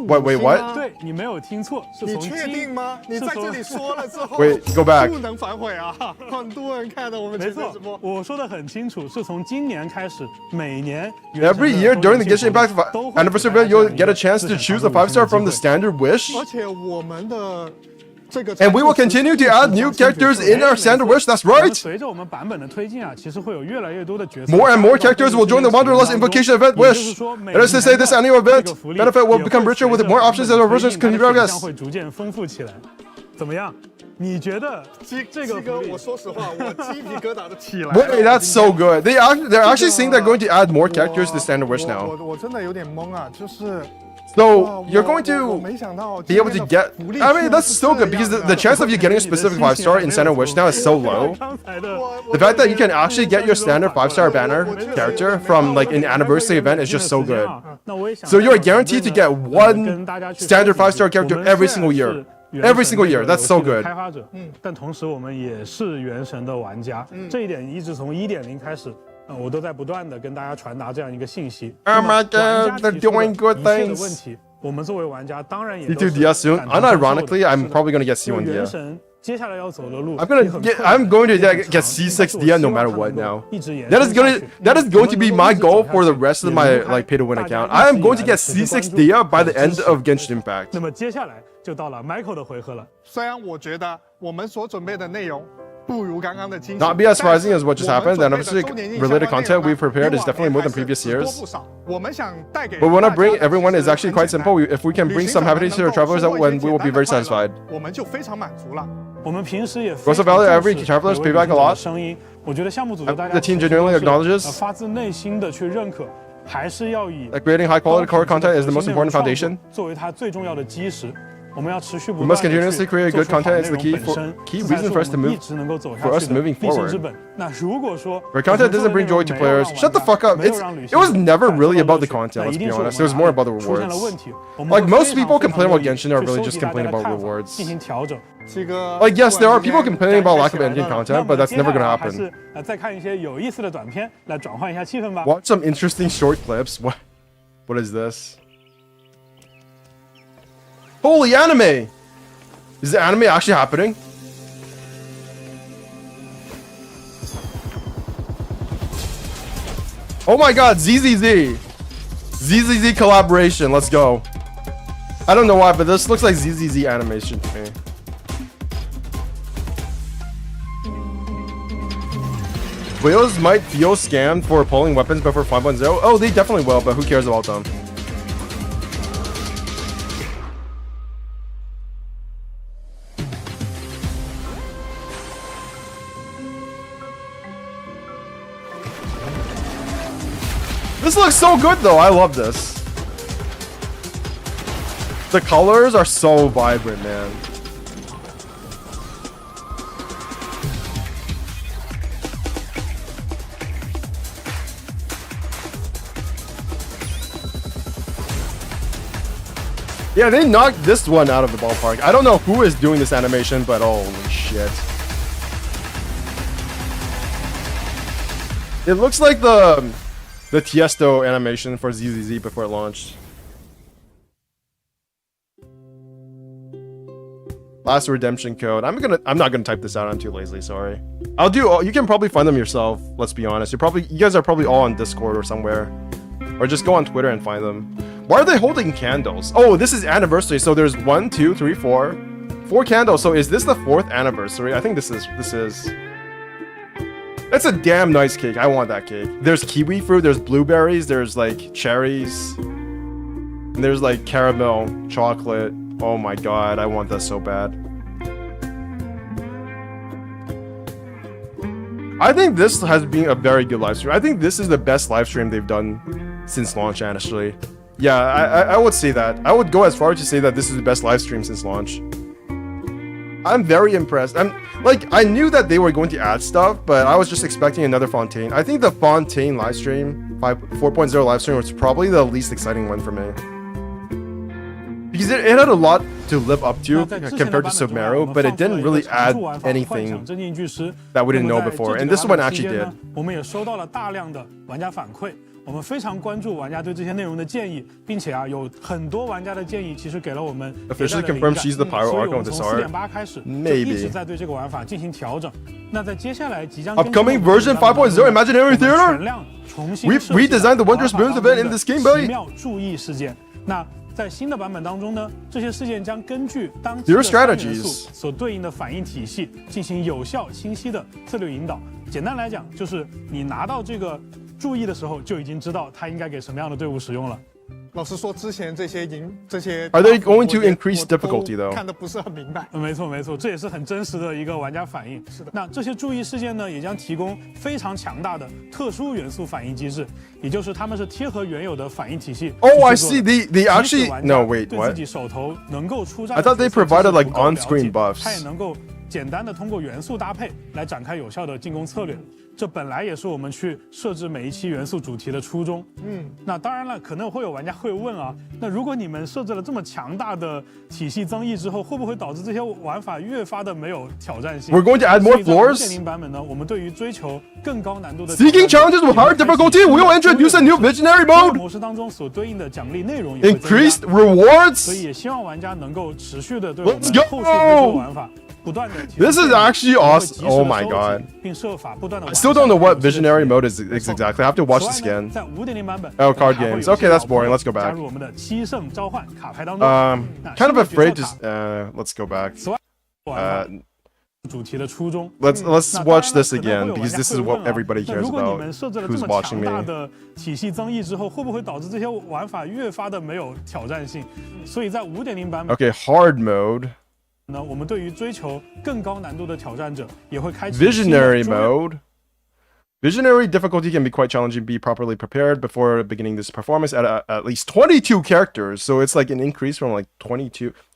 Wait, what? 对，你没有听错，是从你确定吗？你在这里说了之后 Wait, go back. 不能反悔啊！很多人看到我们没错，我说的很清楚，是从今年开始，每年 Every year during the Genshin Impact Anniversary event, you'll get a chance to choose a 5-star from the standard wish. 而且我们的 And we will continue to add new characters in our standard wish. That's right. 随着我们版本的推进啊，其实会有越来越多的角色。 More and more characters will join the Wanderlust Invocation event wish. That is to say, this annual event benefit will become richer with more options as our versions continue to progress. 会逐渐丰富起来。怎么样？你觉得这个福利？我说实话，我鸡皮疙瘩都起来。 Wait, that's so good. They're actually saying they're going to add more characters to standard wish now. 我真的有点懵啊，就是。 So you're going to be able to get. I mean, that's still good because the chance of you getting a specific 5-star in Standard Wish now is so low. The fact that you can actually get your standard 5-star banner character from like an anniversary event is just so good. So you're guaranteed to get 1 standard 5-star character every single year. Every single year. That's so good. 开发者，但同时我们也是原神的玩家，这一点一直从1.0开始。 我都在不断的跟大家传达这样一个信息。Oh my god, they're doing good things. 问题，我们作为玩家当然也 T2 Dia soon. Unironically, I'm probably gonna get C1 Dia. 接下来要走的路 I'm going to get C6 Dia no matter what now. That is going to be my goal for the rest of my like pay to win account. I am going to get C6 Dia by the end of Genshin Impact. 那么接下来就到了 Michael 的回合了。虽然我觉得我们所准备的内容不如刚刚的惊喜 Not be as surprising as what just happened. And obviously, related content we've prepared is definitely more than previous years. 不少。我们想带给 But what I bring everyone is actually quite simple. If we can bring some happiness to our travelers, then we will be very satisfied. 我们就非常满足了。我们平时也 We also value every traveler's payback a lot. 声音，我觉得项目组的大家 The team genuinely acknowledges 发自内心的去认可，还是要以 that creating high quality core content is the most important foundation. 作为它最重要的基石。我们要持续 We must continuously create good content. It's the key reason for us to move, for us moving forward. 那如果说 Where content doesn't bring joy to players, shut the fuck up. It was never really about the content, let's be honest. It was more about the rewards. Like most people complain about Genshin are really just complaining about rewards. 进行调整。 Like yes, there are people complaining about lack of endgame content, but that's never gonna happen. 再看一些有意思的短片来转换一下气氛吧。 Watch some interesting short clips. What is this? Holy anime! Is the anime actually happening? Oh my god, ZZZ! ZZZ collaboration, let's go. I don't know why, but this looks like ZZZ animation to me. Whales might feel scammed for pulling weapons before 5.0. Oh, they definitely will, but who cares about them? This looks so good though, I love this. The colors are so vibrant, man. Yeah, they knocked this one out of the ballpark. I don't know who is doing this animation, but holy shit. It looks like the Tiesto animation for ZZZ before it launched. Last redemption code. I'm not gonna type this out. I'm too lazy. Sorry. I'll do. You can probably find them yourself. Let's be honest. You guys are probably all on Discord or somewhere, or just go on Twitter and find them. Why are they holding candles? Oh, this is anniversary. So there's 1, 2, 3, 4 candles. So is this the 4th anniversary? I think this is. That's a damn nice cake. I want that cake. There's kiwi fruit, there's blueberries, there's like cherries, and there's like caramel, chocolate. Oh my god, I want that so bad. I think this has been a very good live stream. I think this is the best live stream they've done since launch, honestly. Yeah, I would say that. I would go as far as to say that this is the best live stream since launch. I'm very impressed. I knew that they were going to add stuff, but I was just expecting another Fontaine. I think the Fontaine live stream, 4.0 live stream, was probably the least exciting one for me. Because it had a lot to live up to compared to Submero, but it didn't really add anything that we didn't know before. And this one actually did. 我们非常关注玩家对这些内容的建议，并且有很多玩家的建议其实给了我们 Officially confirmed she's the pyro arc on this art. 4.8开始 Maybe 一直在对这个玩法进行调整。那在接下来即将 upcoming version 5.0 Imaginary Theater. We've redesigned the Wondrous Boons event in this game, buddy. 奇妙注意事件。那在新的版本当中呢，这些事件将根据当期的元素所对应的反应体系进行有效、清晰的策略引导。简单来讲，就是你拿到这个注意的时候，就已经知道它应该给什么样的队伍使用了。老实说，之前这些 Are they going to increase difficulty though? 看得不是很明白。没错没错，这也是很真实的一个玩家反应。是的。那这些注意事件呢，也将提供非常强大的特殊元素反应机制，也就是他们是贴合原有的反应体系。Oh, I see. They actually no wait what? 对自己手头能够出战。I thought they provided like on-screen buffs. 它也能够简单的通过元素搭配来展开有效的进攻策略。这本来也是我们去设置每一期元素主题的初衷。那当然了，可能会有玩家会问啊，那如果你们设置了这么强大的体系增益之后，会不会导致这些玩法越发的没有挑战性 ？We're going to add more floors. 5.0版本呢，我们对于追求更高难度的 Seeking challenges with higher difficulty, we will introduce a new visionary mode. 模式当中所对应的奖励内容也会增加 Increased rewards. 所以也希望玩家能够持续的对我们后续追求玩法 This is actually awesome. Oh my god. I still don't know what visionary mode is exactly. I have to watch this again. Oh, card games. Okay, that's boring. Let's go back. Kind of afraid to. Let's go back. Let's watch this again because this is what everybody cares about. Who's watching me? Okay, hard mode. Visionary mode. Visionary difficulty can be quite challenging. Be properly prepared before beginning this performance at least 22 characters. So it's like an increase from like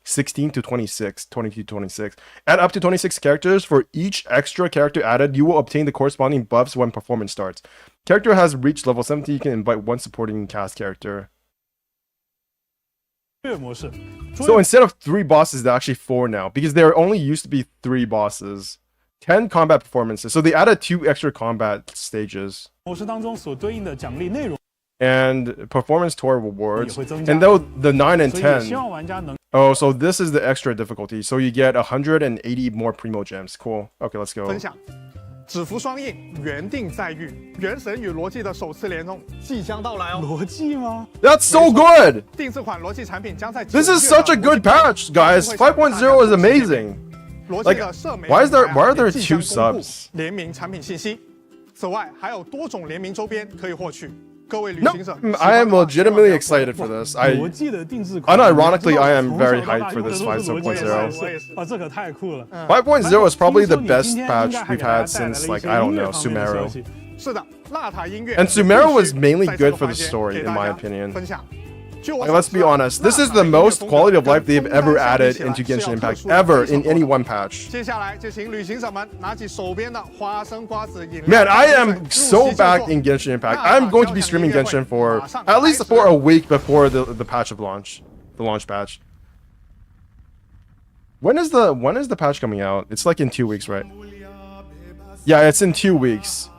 16 to 26, 22 to 26. Add up to 26 characters. For each extra character added, you will obtain the corresponding buffs when performance starts. Character has reached level 70, you can invite one supporting cast character. So instead of 3 bosses, there are actually 4 now, because there only used to be 3 bosses. 10 combat performances. So they added 2 extra combat stages. And performance tour rewards. And though the 9 and 10. Oh, so this is the extra difficulty. So you get 180 more primo gems. Cool. Okay, let's go. 指符双印，原定在遇，原神与罗技的首次联动即将到来哦。罗技吗 ？That's so good. 定制款罗技产品将在 This is such a good patch, guys. 5.0 is amazing. Like, why are there 2 subs? 联名产品信息，此外还有多种联名周边可以获取。 No, I am legitimately excited for this. Unironically, I am very hyped for this 5.0. 5.0 is probably the best patch we've had since, like, I don't know, Sumeru. And Sumeru was mainly good for the story, in my opinion. Like, let's be honest, this is the most quality of life they've ever added into Genshin Impact, ever, in any one patch. Man, I am so back in Genshin Impact. I'm going to be streaming Genshin for at least for a week before the patch of launch, the launch patch. When is the patch coming out? It's like in 2 weeks, right? Yeah, it's in 2 weeks.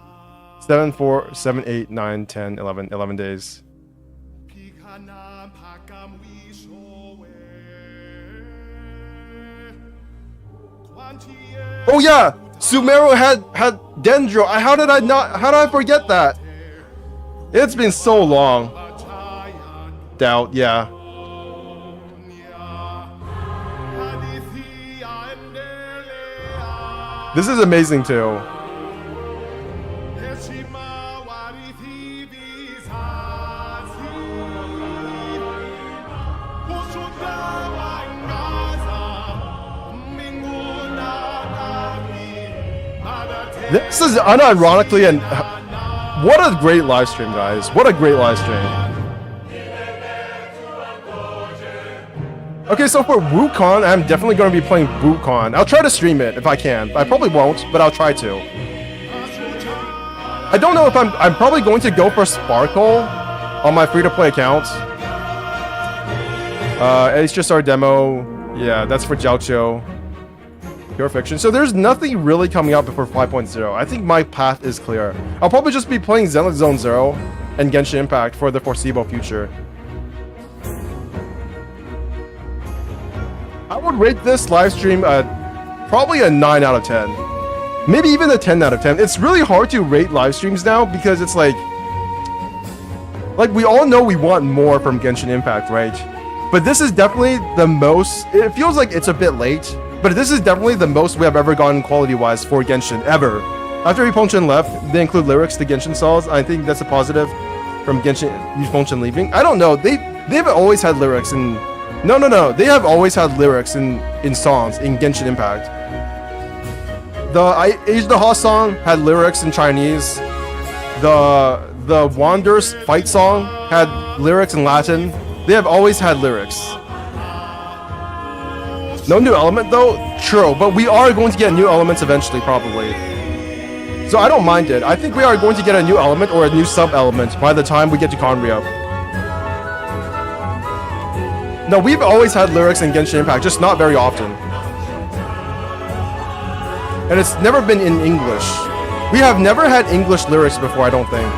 7, 4, 7, 8, 9, 10, 11 days. Oh yeah, Sumeru had Dendro. How did I forget that? It's been so long. Doubt, yeah. This is amazing too. This is unironically and what a great live stream, guys. What a great live stream. Okay, so for WooCon, I'm definitely going to be playing WooCon. I'll try to stream it if I can. I probably won't, but I'll try to. I don't know if I'm probably going to go for Sparkle on my free-to-play account. It's just our demo. Yeah, that's for Jiaoqiu. Pure Fiction. So there's nothing really coming out before 5.0. I think my path is clear. I'll probably just be playing Zenless Zone Zero and Genshin Impact for the foreseeable future. I would rate this live stream probably a 9 out of 10. Maybe even a 10 out of 10. It's really hard to rate live streams now because it's like we all know we want more from Genshin Impact, right? But this is definitely the most. It feels like it's a bit late. But this is definitely the most we have ever gotten quality-wise for Genshin, ever. After Yifengchen left, they include lyrics to Genshin songs. I think that's a positive from Yifengchen leaving. I don't know. They've always had lyrics in... No. They have always had lyrics in songs in Genshin Impact. The Age the Ha song had lyrics in Chinese. The Wander's fight song had lyrics in Latin. They have always had lyrics. No new element though? True, but we are going to get new elements eventually, probably. So I don't mind it. I think we are going to get a new element or a new sub-element by the time we get to Conria. No, we've always had lyrics in Genshin Impact, just not very often. And it's never been in English. We have never had English lyrics before, I don't think.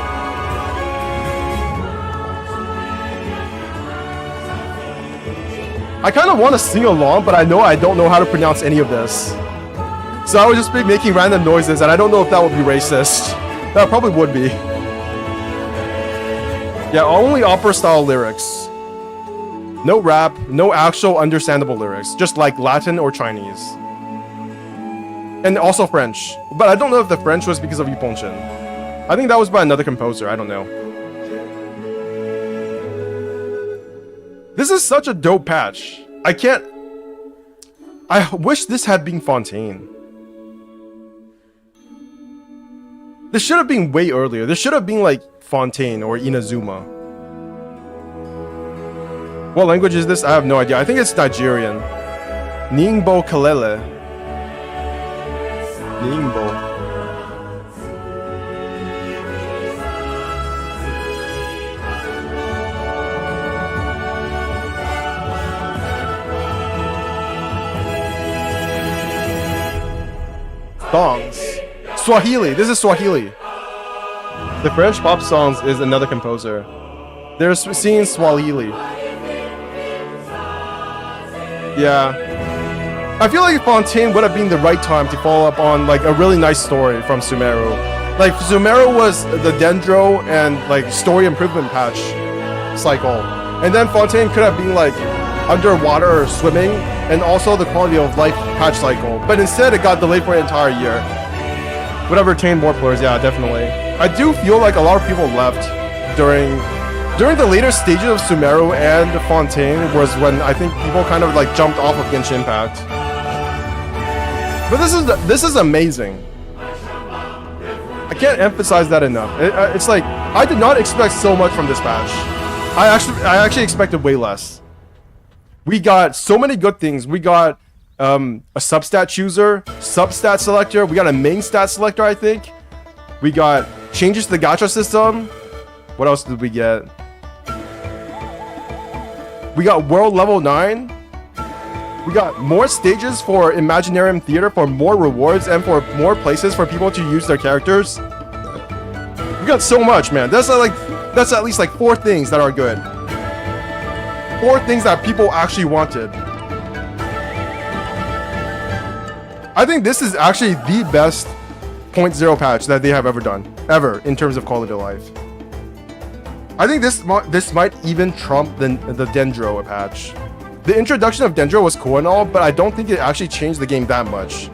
I kind of want to sing along, but I know I don't know how to pronounce any of this. So I would just be making random noises, and I don't know if that would be racist. That probably would be. Yeah, only opera-style lyrics. No rap, no actual understandable lyrics, just like Latin or Chinese. And also French. But I don't know if the French was because of Yu Pengchen. I think that was by another composer, I don't know. This is such a dope patch. I wish this had been Fontaine. This should have been way earlier. This should have been like Fontaine or Inazuma. What language is this? I have no idea. I think it's Nigerian. Ningbo Kalele. Ningbo. Songs. Swahili. This is Swahili. The French pop songs is another composer. They're singing Swahili. Yeah. I feel like Fontaine would have been the right time to follow up on like a really nice story from Sumeru. Like Sumeru was the Dendro and like story improvement patch cycle. And then Fontaine could have been like underwater or swimming and also the quality of life patch cycle. But instead it got delayed for an entire year. Would have retained more players, yeah, definitely. I do feel like a lot of people left during the later stages of Sumeru and Fontaine was when I think people kind of like jumped off of Genshin Impact. But this is amazing. I can't emphasize that enough. It's like I did not expect so much from this patch. I actually expected way less. We got so many good things. We got a substat chooser, substat selector. We got a main stat selector, I think. We got changes to the gacha system. What else did we get? We got world level 9. We got more stages for Imaginarium Theater for more rewards and for more places for people to use their characters. We got so much, man. That's at least like 4 things that are good. 4 things that people actually wanted. I think this is actually the best 0.0 patch that they have ever done, ever, in terms of quality of life. I think this might even trump the Dendro patch. The introduction of Dendro was cool and all, but I don't think it actually changed the game that much.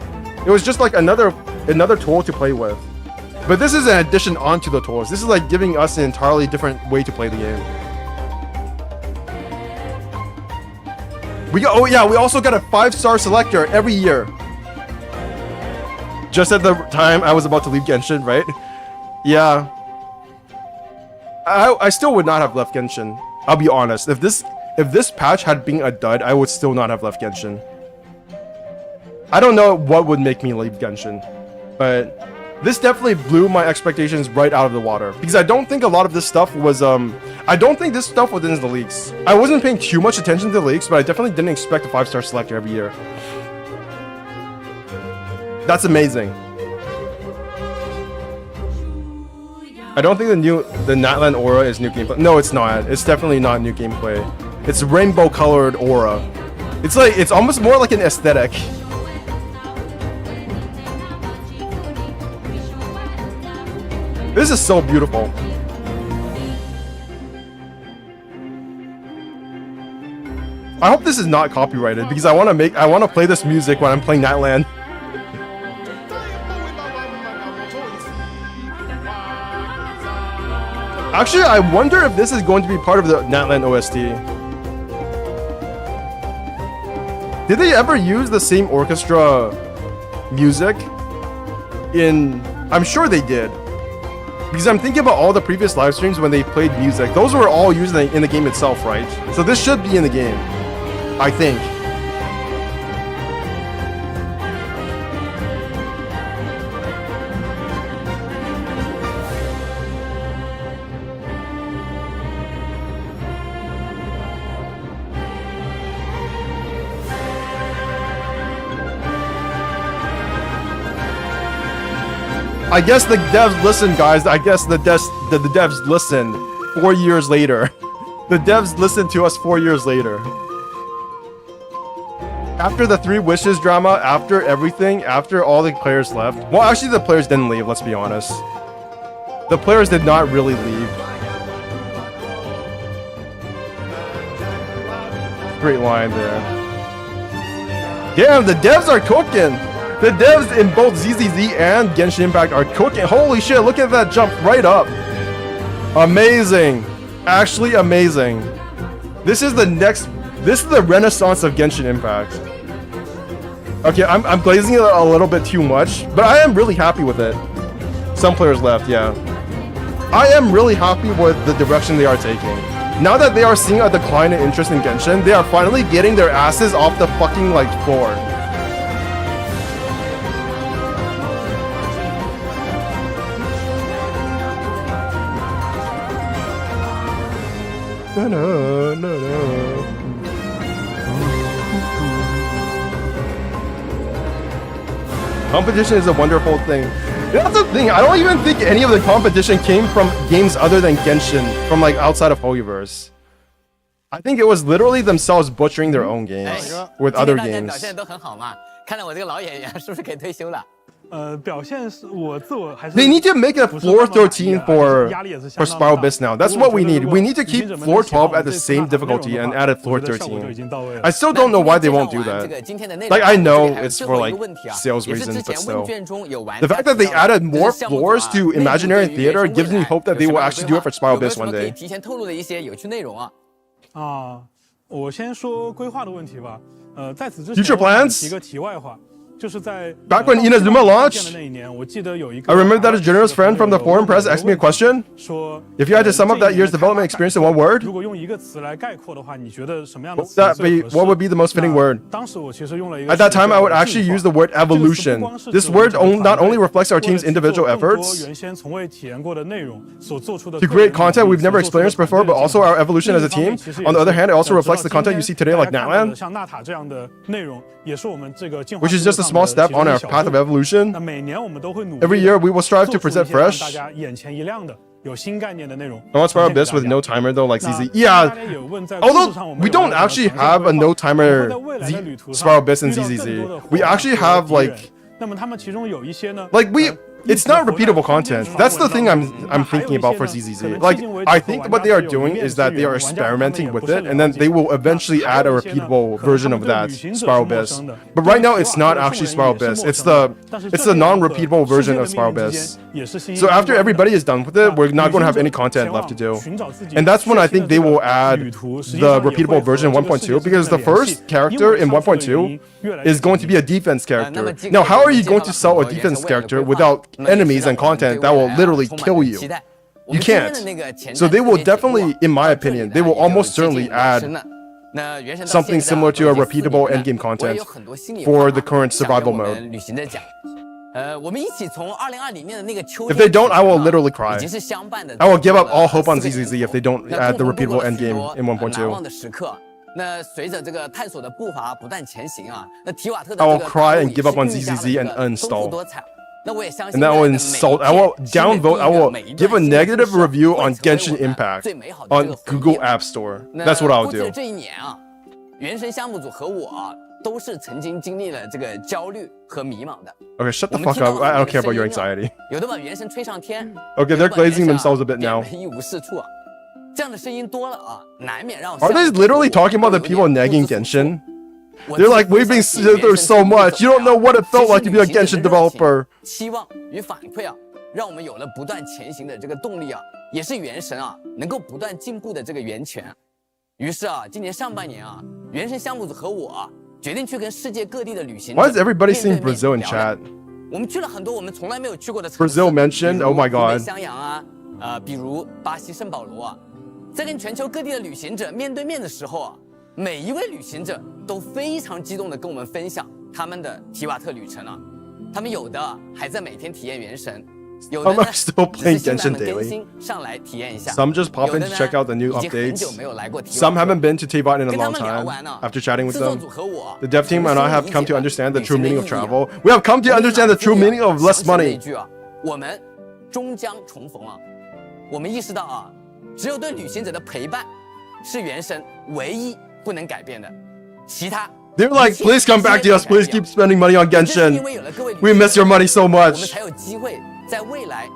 It was just like another tool to play with. But this is an addition onto the tools. This is like giving us an entirely different way to play the game. We also got a 5-star selector every year. Just at the time I was about to leave Genshin, right? Yeah. I still would not have left Genshin. I'll be honest. If this patch had been a dud, I would still not have left Genshin. I don't know what would make me leave Genshin, but this definitely blew my expectations right out of the water. Because I don't think a lot of this stuff was I don't think this stuff was in the leaks. I wasn't paying too much attention to the leaks, but I definitely didn't expect a 5-star selector every year. That's amazing. I don't think the Natlan aura is new gameplay. No, it's not. It's definitely not new gameplay. It's rainbow colored aura. It's almost more like an aesthetic. This is so beautiful. I hope this is not copyrighted because I want to play this music when I'm playing Natlan. Actually, I wonder if this is going to be part of the Natlan OST. Did they ever use the same orchestra music in... I'm sure they did. Because I'm thinking about all the previous live streams when they played music. Those were all used in the game itself, right? So this should be in the game, I think. I guess the devs listen, guys. I guess the devs listen 4 years later. The devs listened to us 4 years later. After the 3 wishes drama, after everything, after all the players left. Well, actually, the players didn't leave, let's be honest. The players did not really leave. Great line there. Damn, the devs are cooking. The devs in both ZZZ and Genshin Impact are cooking. Holy shit, look at that jump right up. Amazing. Actually amazing. This is the renaissance of Genshin Impact. Okay, I'm glazing it a little bit too much, but I am really happy with it. Some players left, yeah. I am really happy with the direction they are taking. Now that they are seeing a decline in interest in Genshin, they are finally getting their asses off the fucking floor. Competition is a wonderful thing. That's the thing, I don't even think any of the competition came from games other than Genshin, from outside of Polyverse. I think it was literally themselves butchering their own games with other games. 表现都很好嘛，看来我这个老演员是不是可以退休了？表现是我自我还是 They need to make a floor 13 for Spiral Abyss now. That's what we need. We need to keep floor 12 at the same difficulty and add a floor 13. I still don't know why they won't do that. I know it's for sales reasons, but still. The fact that they added more floors to Imaginary Theater gives me hope that they will actually do it for Spiral Abyss one day. 提前透露的一些有趣内容啊。我先说规划的问题吧。在此之 Future plans? 提个题外话。 Back when Inazuma launched, I remember that a generous friend from the forum press asked me a question. If you had to sum up that year's development experience in one word, what would be the most fitting word? At that time, I would actually use the word evolution. This word not only reflects our team's individual efforts to create content we've never experienced before, but also our evolution as a team. On the other hand, it also reflects the content you see today like Natlan, which is just a small step on our path of evolution. Every year, we will strive to present fresh. I want Spiral Abyss with no timer though, like ZZ. Yeah, although we don't actually have a no timer Spiral Abyss in ZZZ. We actually have it's not repeatable content. That's the thing I'm thinking about for ZZZ. I think what they are doing is that they are experimenting with it, and then they will eventually add a repeatable version of that Spiral Abyss. But right now, it's not actually Spiral Abyss. It's the non-repeatable version of Spiral Abyss. So after everybody is done with it, we're not going to have any content left to do. And that's when I think they will add the repeatable version 1.2, because the first character in 1.2 is going to be a defense character. Now, how are you going to sell a defense character without enemies and content that will literally kill you? You can't. So they will definitely, in my opinion, they will almost certainly add something similar to a repeatable endgame content for the current survival mode. If they don't, I will literally cry. I will give up all hope on ZZZ if they don't add the repeatable endgame in 1.2. I will cry and give up on ZZZ and uninstall. And I will insult, I will downvote, I will give a negative review on Genshin Impact on Google App Store. That's what I'll do. Okay, shut the fuck up. I don't care about your anxiety. Okay, they're glazing themselves a bit now. Are they literally talking about the people nagging Genshin? They're like, we've been through so much. You don't know what it felt like to be a Genshin developer. Why does everybody seem Brazil in chat? Brazil mentioned? Oh my god. 比如巴西圣保罗啊，在跟全球各地的旅行者面对面的时候啊，每一位旅行者都非常激动地跟我们分享他们的提瓦特旅程啊。他们有的还在每天体验原神，有的呢只是现在们更新上来体验一下。Some just pop in to check out the new updates. Some haven't been to Tivat in a long time. After chatting with them, the dev team and I have come to understand the true meaning of travel. We have come to understand the true meaning of less money. 我们终将重逢啊！我们意识到啊，只有对旅行者的陪伴是原神唯一不能改变的，其他 They're like, please come back to us. Please keep spending money on Genshin. We miss your money so 我们 much. 才有机会在未来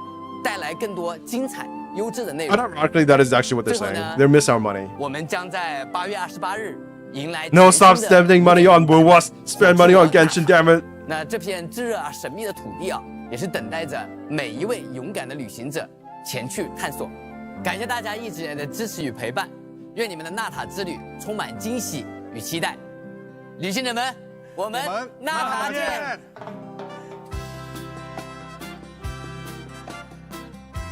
带来更多精彩、优质的内容。 Unironically, that is actually what they're saying. They miss our money. 我们将在8月28日迎来 No, stop 全新的 spending money on Wu West. Spend money on Genshin, damn it. 那这片炙热而神秘的土地啊，也是等待着每一位勇敢的旅行者前去探索。感谢大家一直以来的支持与陪伴，愿你们的纳塔之旅充满惊喜与期待。旅行者们，我们纳塔见！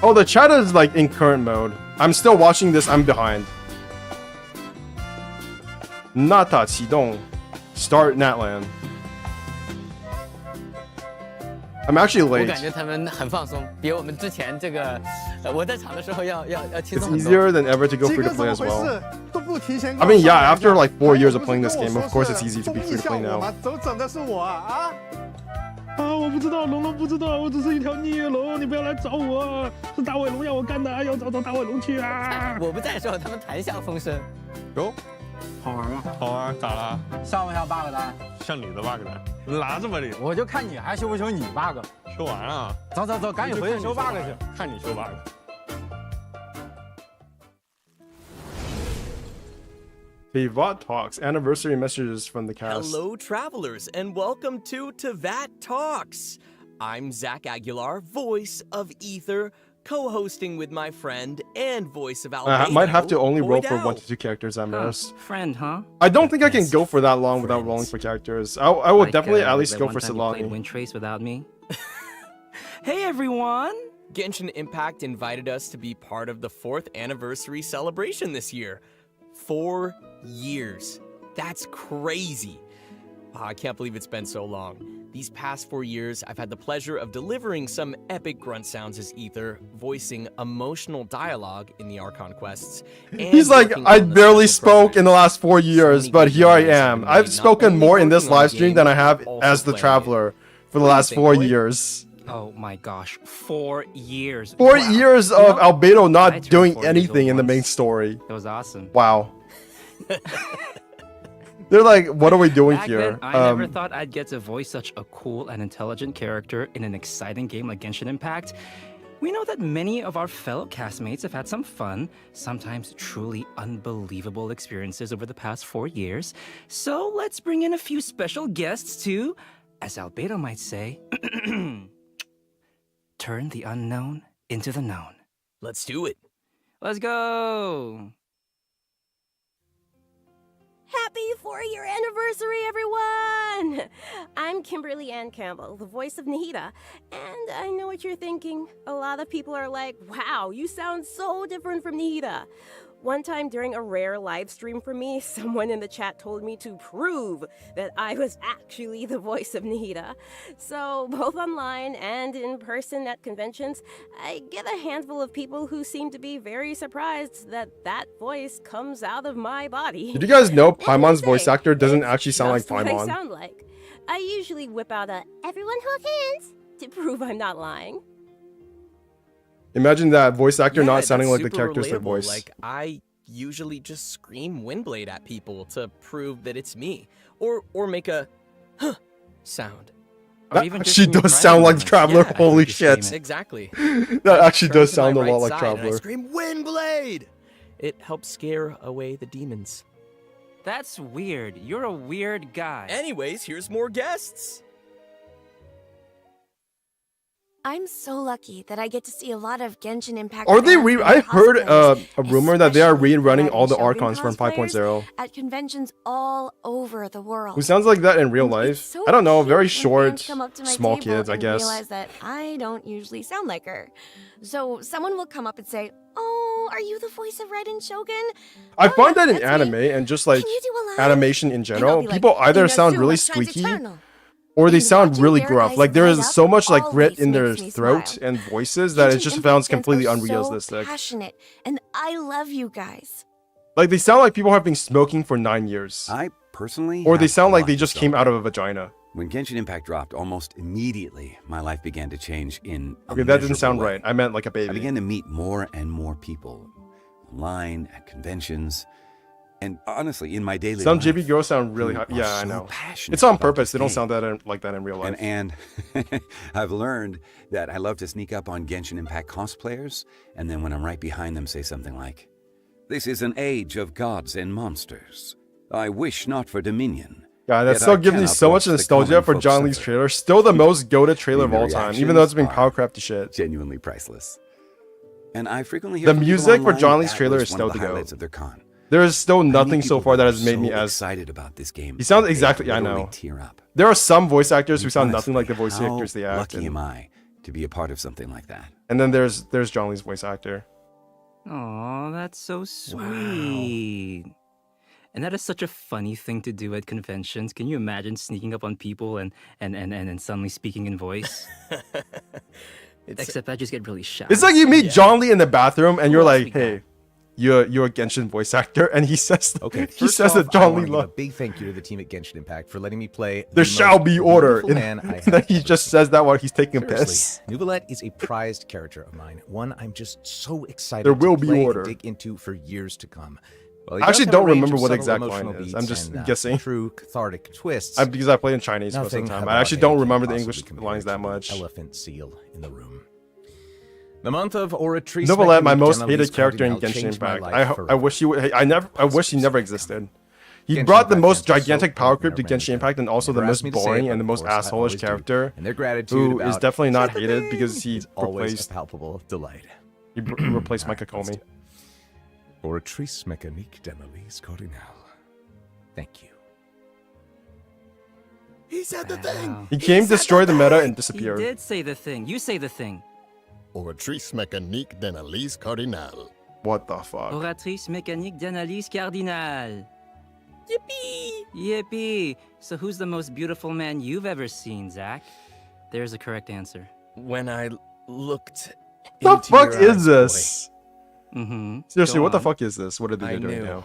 Oh, the chat is like in current mode. I'm still watching this. I'm behind. Nata 启动 Start Natlan. I'm actually 我 late. 感觉他们很放松，比我们之前这个我在场的时候要轻 It's 松很多。 easier than ever to go free to play as well. 都不提前 I mean, yeah, after like 4 years of playing this game, of course it's easy to be free to play now. 怎么整的是我啊？啊，我不知道，龙龙不知道，我只是一条孽龙，你不要来找我，是大尾龙要我干的，要找大尾龙去啊！我不在的时候，他们谈笑风生。哟，好玩吗？好玩，咋了？像不像 bug 单？像你的 bug 单，拿这么厉害？我就看你还修不修你 bug。修完了。走走走，赶紧回去修 bug 去。看你修 bug。 Pivat Talks anniversary messages from the cast. Hello, travelers, and welcome to That Talks. I'm Zach Aguilar, voice of Ether, co-hosting with my friend and voice of Albedo. I might have to only roll for Boydell. 1 to 2 characters at most. Friend, huh? I don't think I can go for that long without rolling for characters. I will definitely at least go for Solani. Wind Trace without me. Hey everyone! Genshin Impact invited us to be part of the 4th anniversary celebration this year. 4 years. That's crazy. I can't believe it's been so long. These past 4 years, I've had the pleasure of delivering some epic grunt sounds as Ether, voicing emotional dialogue in the Archon quests. And He's like, working I on the barely special spoke in the last 4 years, but here I am. I've spoken more in this live stream than I have as the Traveler for the last 4 years. Oh my gosh, 4 years. 4 Wow. years of Albedo not doing anything in the main story. That was awesome. Wow. They're like, what are we doing Back here? then, I never thought I'd get to voice such a cool and intelligent character in an exciting game like Genshin Impact. We know that many of our fellow castmates have had some fun, sometimes truly unbelievable experiences over the past 4 years. So let's bring in a few special guests to, as Albedo might say, turn the unknown into the known. Let's do it. Let's go! Happy 4-year anniversary, everyone! I'm Kimberly Ann Campbell, the voice of Nahida, and I know what you're thinking. A lot of people are like, wow, you sound so different from Nahida. One time during a rare live stream for me, someone in the chat told me to prove that I was actually the voice of Nahida. So, both online and in person at conventions, I get a handful of people who seem to be very surprised that that voice comes out of my body. Did you guys know Paimon's voice actor doesn't actually sound like Just what I Paimon? sound like. I usually whip out a "everyone hold hands" to prove I'm not lying. Imagine that voice actor not that's sounding like the super characters their relatable. voice. Like, I usually just scream Windblade at people to prove that it's me. Or make a huh sound. That actually does sound like Traveler, holy shit. Exactly. That actually Turn does to my sound a right lot like side and I Traveler. scream Windblade! It helps scare away the demons. That's weird. You're a weird guy. Anyways, here's more guests. I'm so lucky that I get to see a lot of Genshin Impact. Are they fans I and heard cosplayers, a rumor that they are rerunning all the Shogun Archons from cosplayers 5.0. at conventions all over the world. Who sounds like that in real life? So I don't know, cute very when short, fans come up to my small table kids, I and guess. realize that I don't usually sound like her. So someone will come up and say, "Oh, are you the voice of Red and Shogun?" I find that in anime and just like you do a line? animation in And general, I'll be like, people either sound "Inazuma really shines squeaky eternal." or they And sound watching really their gruff. eyes Like there light is up so much like grit always in their makes me throat smile. and voices that it Genshin just Impact sounds fans completely are unrealistic. So passionate, and I love you guys. Like they sound like people have been smoking for 9 years. I personally Or they have sound a like lot they to just came out of a vagina. When Genshin Impact dropped, almost immediately my life began to change in a Okay, that didn't measurable sound way. right. I meant like a baby. I began to meet more and more people online, at conventions. And honestly, in my daily some life, JB girls sound really high. who Yeah, are I so know. passionate It's on about purpose. this They don't game. sound that like that in real life. And I've learned that I love to sneak up on Genshin Impact cosplayers, and then when I'm right behind them, say something like, "This is an age of gods and monsters. I wish not for dominion." Yeah, that Yet still I gives me cannot so watch much the nostalgia common for folk John Lee's suffer. trailer. Still the most goated trailer of The all time, even though it's been reactions power crafty shit. Genuinely priceless. And I frequently hear The from people music for online John that Lee's that trailer was is one still of to the go. highlights of their con. There is still I meet nothing so people far that are has made me so as excited about this game. He sounds they exactly. I literally know. tear up. There are some voice actors who And sound nothing like the voice honestly, actors they how act. lucky And, am I to be a part of something like that? and then there's John Lee's voice actor. Oh, that's so sweet. And that is such a funny thing to do at conventions. Can you imagine sneaking up on people and suddenly speaking in voice? Except I just get really shy. It's like you meet John Lee in the bathroom and you're else we like, "Hey, you're a Genshin voice actor," and he says, Okay, he first says off, that John I Lee want to give a loves. big thank you to the team at Genshin Impact for letting me play. There the shall most be order. beautiful man I And have then he ever just seen. says that while he's taking a piss. Seriously, Nuvolette is a prized character of mine, one I'm just so excited There will to be play order. and dig into for years to come. While he I actually does have a don't range remember of what the subtle exact line emotional is. beats I'm just and, guessing. True cathartic twists. Because I play in Chinese most of the Nothing time. about I actually him don't can remember the possibly English compare lines to that the much. Elephant seal in the room. The month of Oratrice Novelette, my Mechanique most Denali's hated character in Cardinal Genshin changed my Impact. life I forever. wish he would. I wish he never existed. He Genshin brought the Impact most fans are so gigantic power proud creep to of their Genshin Impact, and also the Never most asked me to say it, boring but and the of most course I always assholeish do. character. And their gratitude who is about definitely not just the hated because he is always replaced a palpable delight. he replaced Micah Comey. Oratrice Mechanique Denali's Cardinal. Thank you. He said the thing. He came, destroyed the meta, and He disappeared. did say the thing. You say the thing. Oratrice mécanique d'analyse cardinale. What the fuck? Oratrice mécanique d'analyse cardinale. Yippee! Yippee! So who's the most beautiful man you've ever seen, Zach? There's a correct answer. When I looked The into fuck your is eyes, this? Mm-hmm. Seriously, Go what the on. fuck is this? What are they I doing knew now?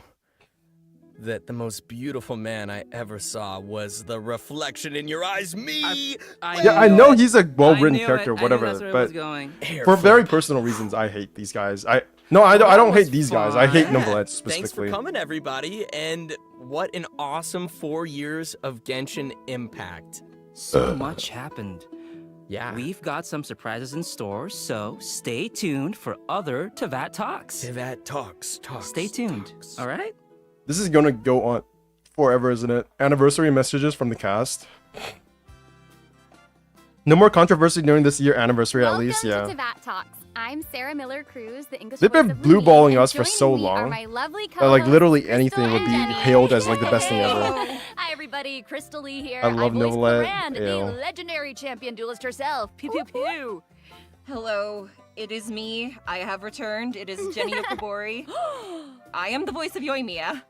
that the most beautiful man I ever saw was the reflection in your eyes, me. Yeah, I know he's a well-written knew character, it. I knew whatever. that's where it was But going. for very personal reasons, I hate these guys. I don't hate these guys. I hate Novelette Thanks for specifically. coming, everybody, and what an awesome 4 years of Genshin Impact. So much happened. Yeah. We've got some surprises in store, so stay tuned for other Tevat Talks. Tevat Talks. Stay tuned, all right? This is gonna go on forever, isn't it? Anniversary messages from the cast. No more controversy during this year anniversary, at least, yeah. Welcome to Tevat Talks. I'm Sarah Miller Cruz, the English They've voice been of blue Louise, balling and us for joining so me are long my lovely that like co-hosts, literally Crystal anything would and be Jenny. hailed as like the best thing ever. Hi everybody, Crystal Lee here. I love voice Novelette. Brand, the Ew. legendary champion duelist herself. Pew pew pew. Hello, it is me. I have returned. It is Jenny Okobori. I am the voice of Yoimiya.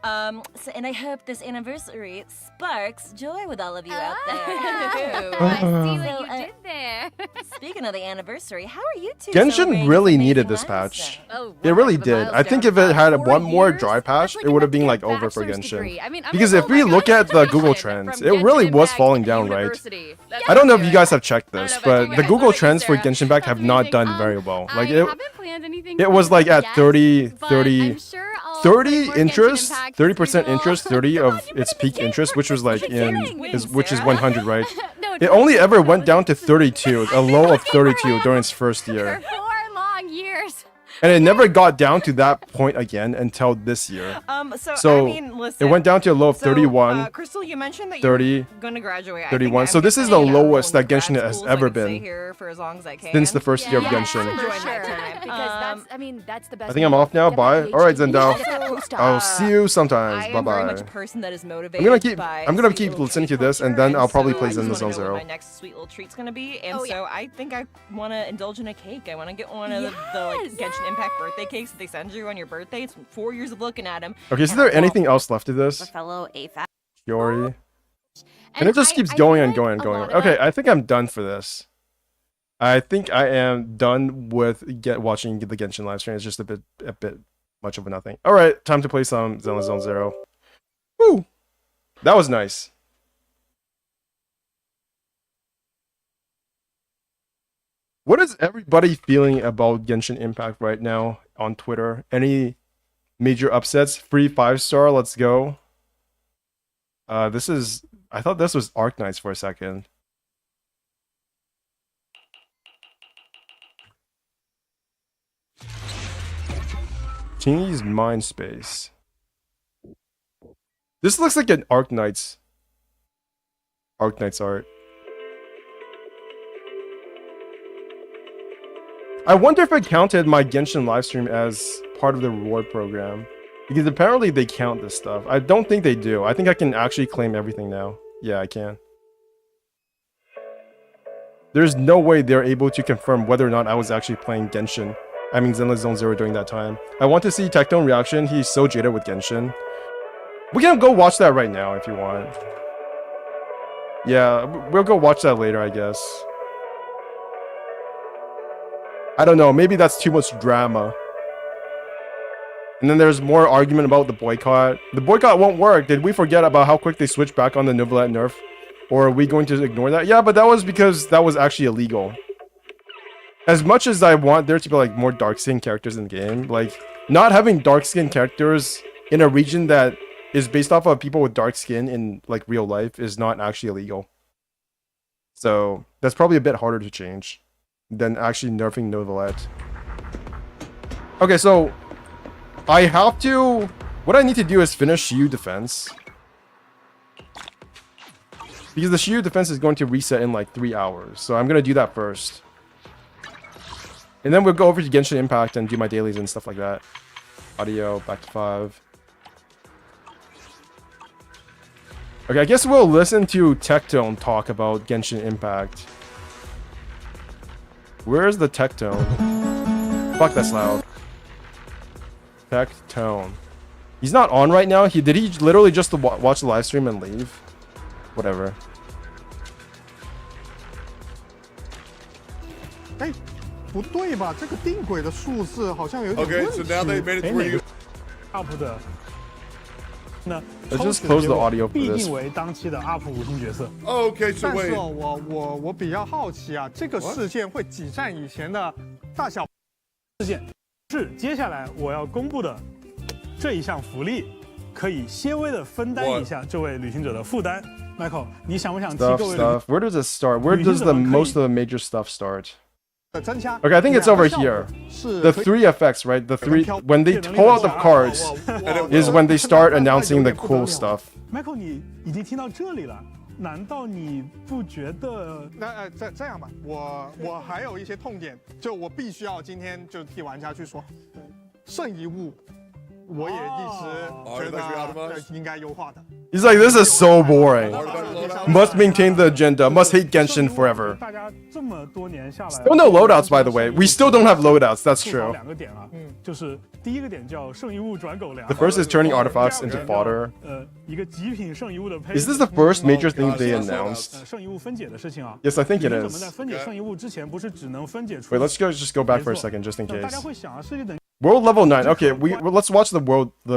And I hope this anniversary sparks joy with all of you out there. I see what you did there. Speaking of the anniversary, how are you two Genshin celebrating really this needed amazing this patch. Oh, It really did. I think if it had one more dry patch, it would have been like over for bachelor's Genshin. degree. I mean, I'm Because like, if we look at the Google Trends, it really was falling down, right? I don't know if you guys have checked this, but the Google Trends for Genshin Impact have not done very well. Like it was like at 30 interest, 30% interest, 30 of its peak interest, which was like which is 100, right? It only ever went down to 32, a low of 32 during its first year. 4 long years. And it never got down to that point again until this year. So, I mean, listen, it went down to a low of so, 31, Crystal, you mentioned that 30, you're gonna graduate. I think 31. I'm So this is the lowest that Genshin has ever stay been here for as long as I can. since the first year of Yeah, Genshin. for sure. Because that's, I mean, that's the best. I think I'm off now. Bye. All right, Zendao. I'll Uh, see you sometimes. I Bye am very bye. much a person that is motivated. I'm gonna keep. by I'm gonna sweet keep little listening to treat this, and culture, then I'll probably so play I just Zen wanna know Zone what my Zero. next sweet little treat's gonna be, and Oh, so I think I want to indulge in a cake. I want to get one of the like Genshin Impact birthday cakes that they send you on your birthday. It's 4 years of looking at them. Okay, is there anything else left to this? Fellow AFAB. Shiori. And it just keeps going and going and going. Okay, I think I'm done for this. I think I am done with watching the Genshin live stream. It's just a bit much of a nothing. All right, time to play some Zen Zone Zero. Woo! That was nice. What is everybody feeling about Genshin Impact right now on Twitter? Any Major upsets. Free 5-star. Let's go. This is... I thought this was Arknights for a second. Chingy's Mind Space. This looks like an Arknights art. I wonder if I counted my Genshin livestream as part of the reward program. Because apparently they count this stuff. I don't think they do. I think I can actually claim everything now. Yeah, I can. There's no way they're able to confirm whether or not I was actually playing Genshin. I mean Zenless Zone Zero during that time. I want to see Tectone reaction. He's so jaded with Genshin. We can go watch that right now if you want. Yeah, we'll go watch that later, I guess. I don't know, maybe that's too much drama. And then there's more argument about the boycott. The boycott won't work. Did we forget about how quick they switched back on the Novelette nerf? Or are we going to ignore that? Yeah, but that was because that was actually illegal. As much as I want there to be like more dark-skinned characters in the game, like not having dark-skinned characters in a region that is based off of people with dark skin in like real life is not actually illegal. So that's probably a bit harder to change than actually nerfing Novelette. Okay, so I have to... What I need to do is finish Shiyu defense. Because the Shiyu defense is going to reset in like 3 hours. So I'm going to do that first. And then we'll go over to Genshin Impact and do my dailies and stuff like that. Audio, back to 5. Okay, I guess we'll listen to Tectone talk about Genshin Impact. Where is the Tectone? Fuck, that's loud. Tectone. He's not on right now. Did he literally just watch the live stream and leave? Whatever. Hey, 不对吧？这个定轨的数字好像有点问题。 Okay, so now they made it where you. UP 的那 Let's just close the audio for 必 this. 定为当期的 UP 5星角色。 Okay, so 但是 wait. 我比较好奇啊，这个事件会挤占以前的大小事件。是接下来我要公布的这一项福利，可以些微的分担一下这位旅行者的负担。Michael， 你想不想替各位 Stuff. Where does it start? Where does the most of the major stuff start? 增加 Okay, I think it's over here. The 3 effects, right? The 3 when they pull out the cards is when they start announcing the cool stuff. Michael， 你已经听到这里了，难道你不觉得？那这样吧，我还有一些痛点，就我必须要今天就替玩家去说，圣遗物，我也一直觉得应该优化的。 He's like, this is so boring. Must maintain the agenda. Must hate Genshin forever. 大家这么多年下来 Still no loadouts, by the way. We still don't have loadouts. That's 吐槽 true. 两个点啊，就是第一个点叫圣遗物转狗粮。 The first is turning artifacts into fodder. 一个极品圣遗物的配。 Is this the first major thing they announced? 圣遗物分解的事情啊。 Yes, I think it 旅行者们 is. 在分解圣遗物之前，不是只能分解出。 Wait, let's just go back for a second, just in 大 case. 家会想啊，世界等。 World level 9. Okay, let's watch the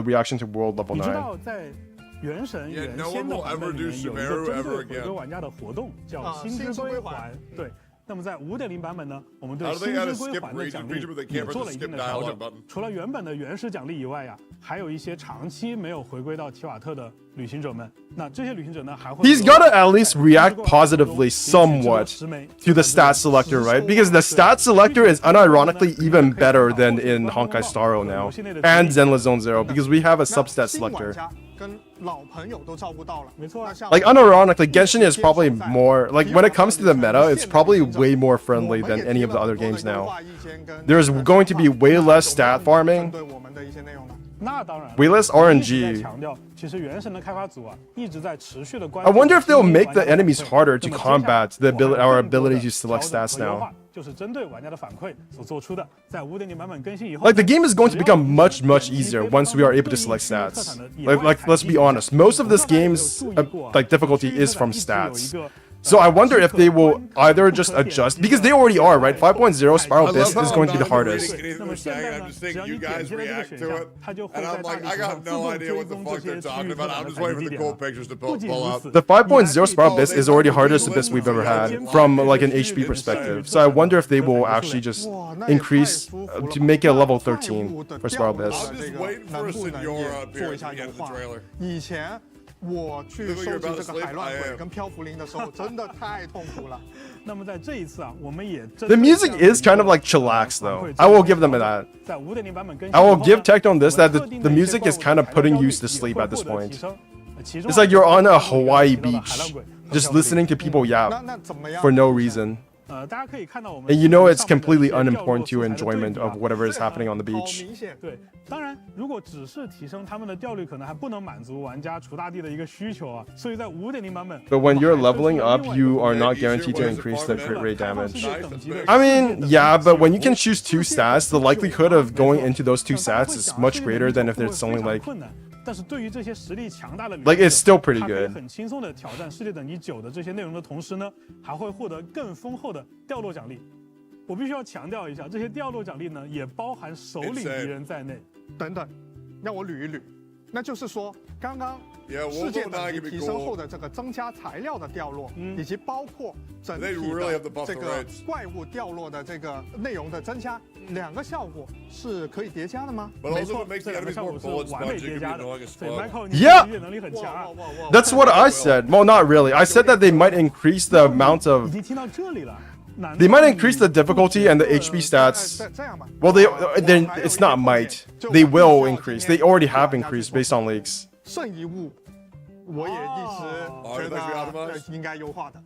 reaction to World level 你知 9. 道在原神原先的版本里面有一个针对回归玩家的活动，叫星之归还。对。 那么在5.0版本呢，我们对星之归还的奖励也做了一定的调整。除了原本的原始奖励以外呀，还有一些长期没有回归到提瓦特的旅行者们。那这些旅行者呢，还会 He's gotta at least react positively somewhat to the stat selector, right? Because the stat selector is unironically even better than in Honkai Star Rail now and Zenless Zone Zero because we have a substat selector. 跟老朋友都照顾到了，没错。 Like unironically, Genshin is probably more like when it comes to the meta, it's probably way more friendly than any of the other games now. There's going to be way less stat farming, 那当然 way less RNG. 强调，其实原神的开发组啊一直在持续的关 I wonder if they'll make the enemies harder to combat our ability to select stats now. 就是针对玩家的反馈所做出的，在5.0版本更新以后 Like the game is going to become much easier once we are able to select stats. Like let's be honest, most of this game's like difficulty is from stats. So I wonder if they will either just adjust, because they already are, right? 5.0 Spiral Abyss is going to be the hardest. I'm just seeing you guys react to it, and I'm like, I got no idea what the fuck they're talking about. I'm just waiting for the cool pictures to pull up. The 5.0 Spiral Abyss is already hardest abyss we've ever had from like an HP perspective. So I wonder if they will actually just increase to make it a level 13 for Spiral Abyss. I'm just waiting for a Senora up here at the end of the trailer. 以前我去收集这个海乱鬼跟漂浮灵的时候，真的太痛苦了。那么在这一次啊，我们也 The music is kind of like chillax though. I will give them that. 在 5.0 版本更新 I will give Tectone this, that the music is kind of putting you to sleep at this point. It's like you're on a Hawaii beach, just listening to people yap for no reason. 大家可以看到我们 And you know it's completely unimportant to your enjoyment of whatever is happening on the beach. 对，当然，如果只是提升他们的调率，可能还不能满足玩家锄大地的一个需求啊。所以在 5.0 版本 But when you're leveling up, you are not guaranteed to increase the crit rate damage. I mean, yeah, but when you can choose 2 stats, the likelihood of going into those 2 stats is much greater than if there's only like... 但是对于这些实力强大的 Like, it's still pretty good. 很轻松的挑战世界等级9的这些内容的同时呢，还会获得更丰厚的掉落奖励。我必须要强调一下，这些掉落奖励呢，也包含首领敌人在内。等等，让我捋一捋，那就是说，刚刚世界等级提升后的这个增加材料的掉落，以及包括整体的这个怪物掉落的这个内容的增加，2个效果是可以叠加的吗？没错，这2个效果是完美叠加的。所以 Michael， 你Yeah, 理解能力很强啊。that's what I said. Well, not really. I said that they might increase the amount of... 已经听到这里了。They might increase the difficulty and the HP stats. Well, then it's not might. They will increase. They already have increased based on leaks. 圣遗物，我也一直觉得应该优化的。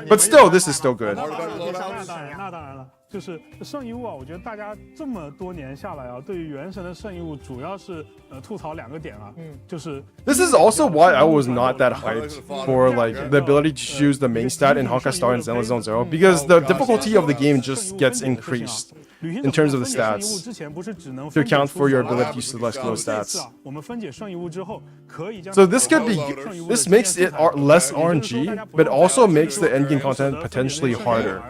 But still, this is still good. 那当然了，就是圣遗物啊，我觉得大家这么多年下来啊，对于原神的圣遗物主要是吐槽2个点啊，就是 This is also why I was not that hyped for like the ability to choose the main stat in Honkai Star and Zenless Zone Zero, because the difficulty of the game just gets increased in terms of the stats to account for your ability to select those stats. So this could be, this makes it less RNG, but also makes the endgame content potentially harder.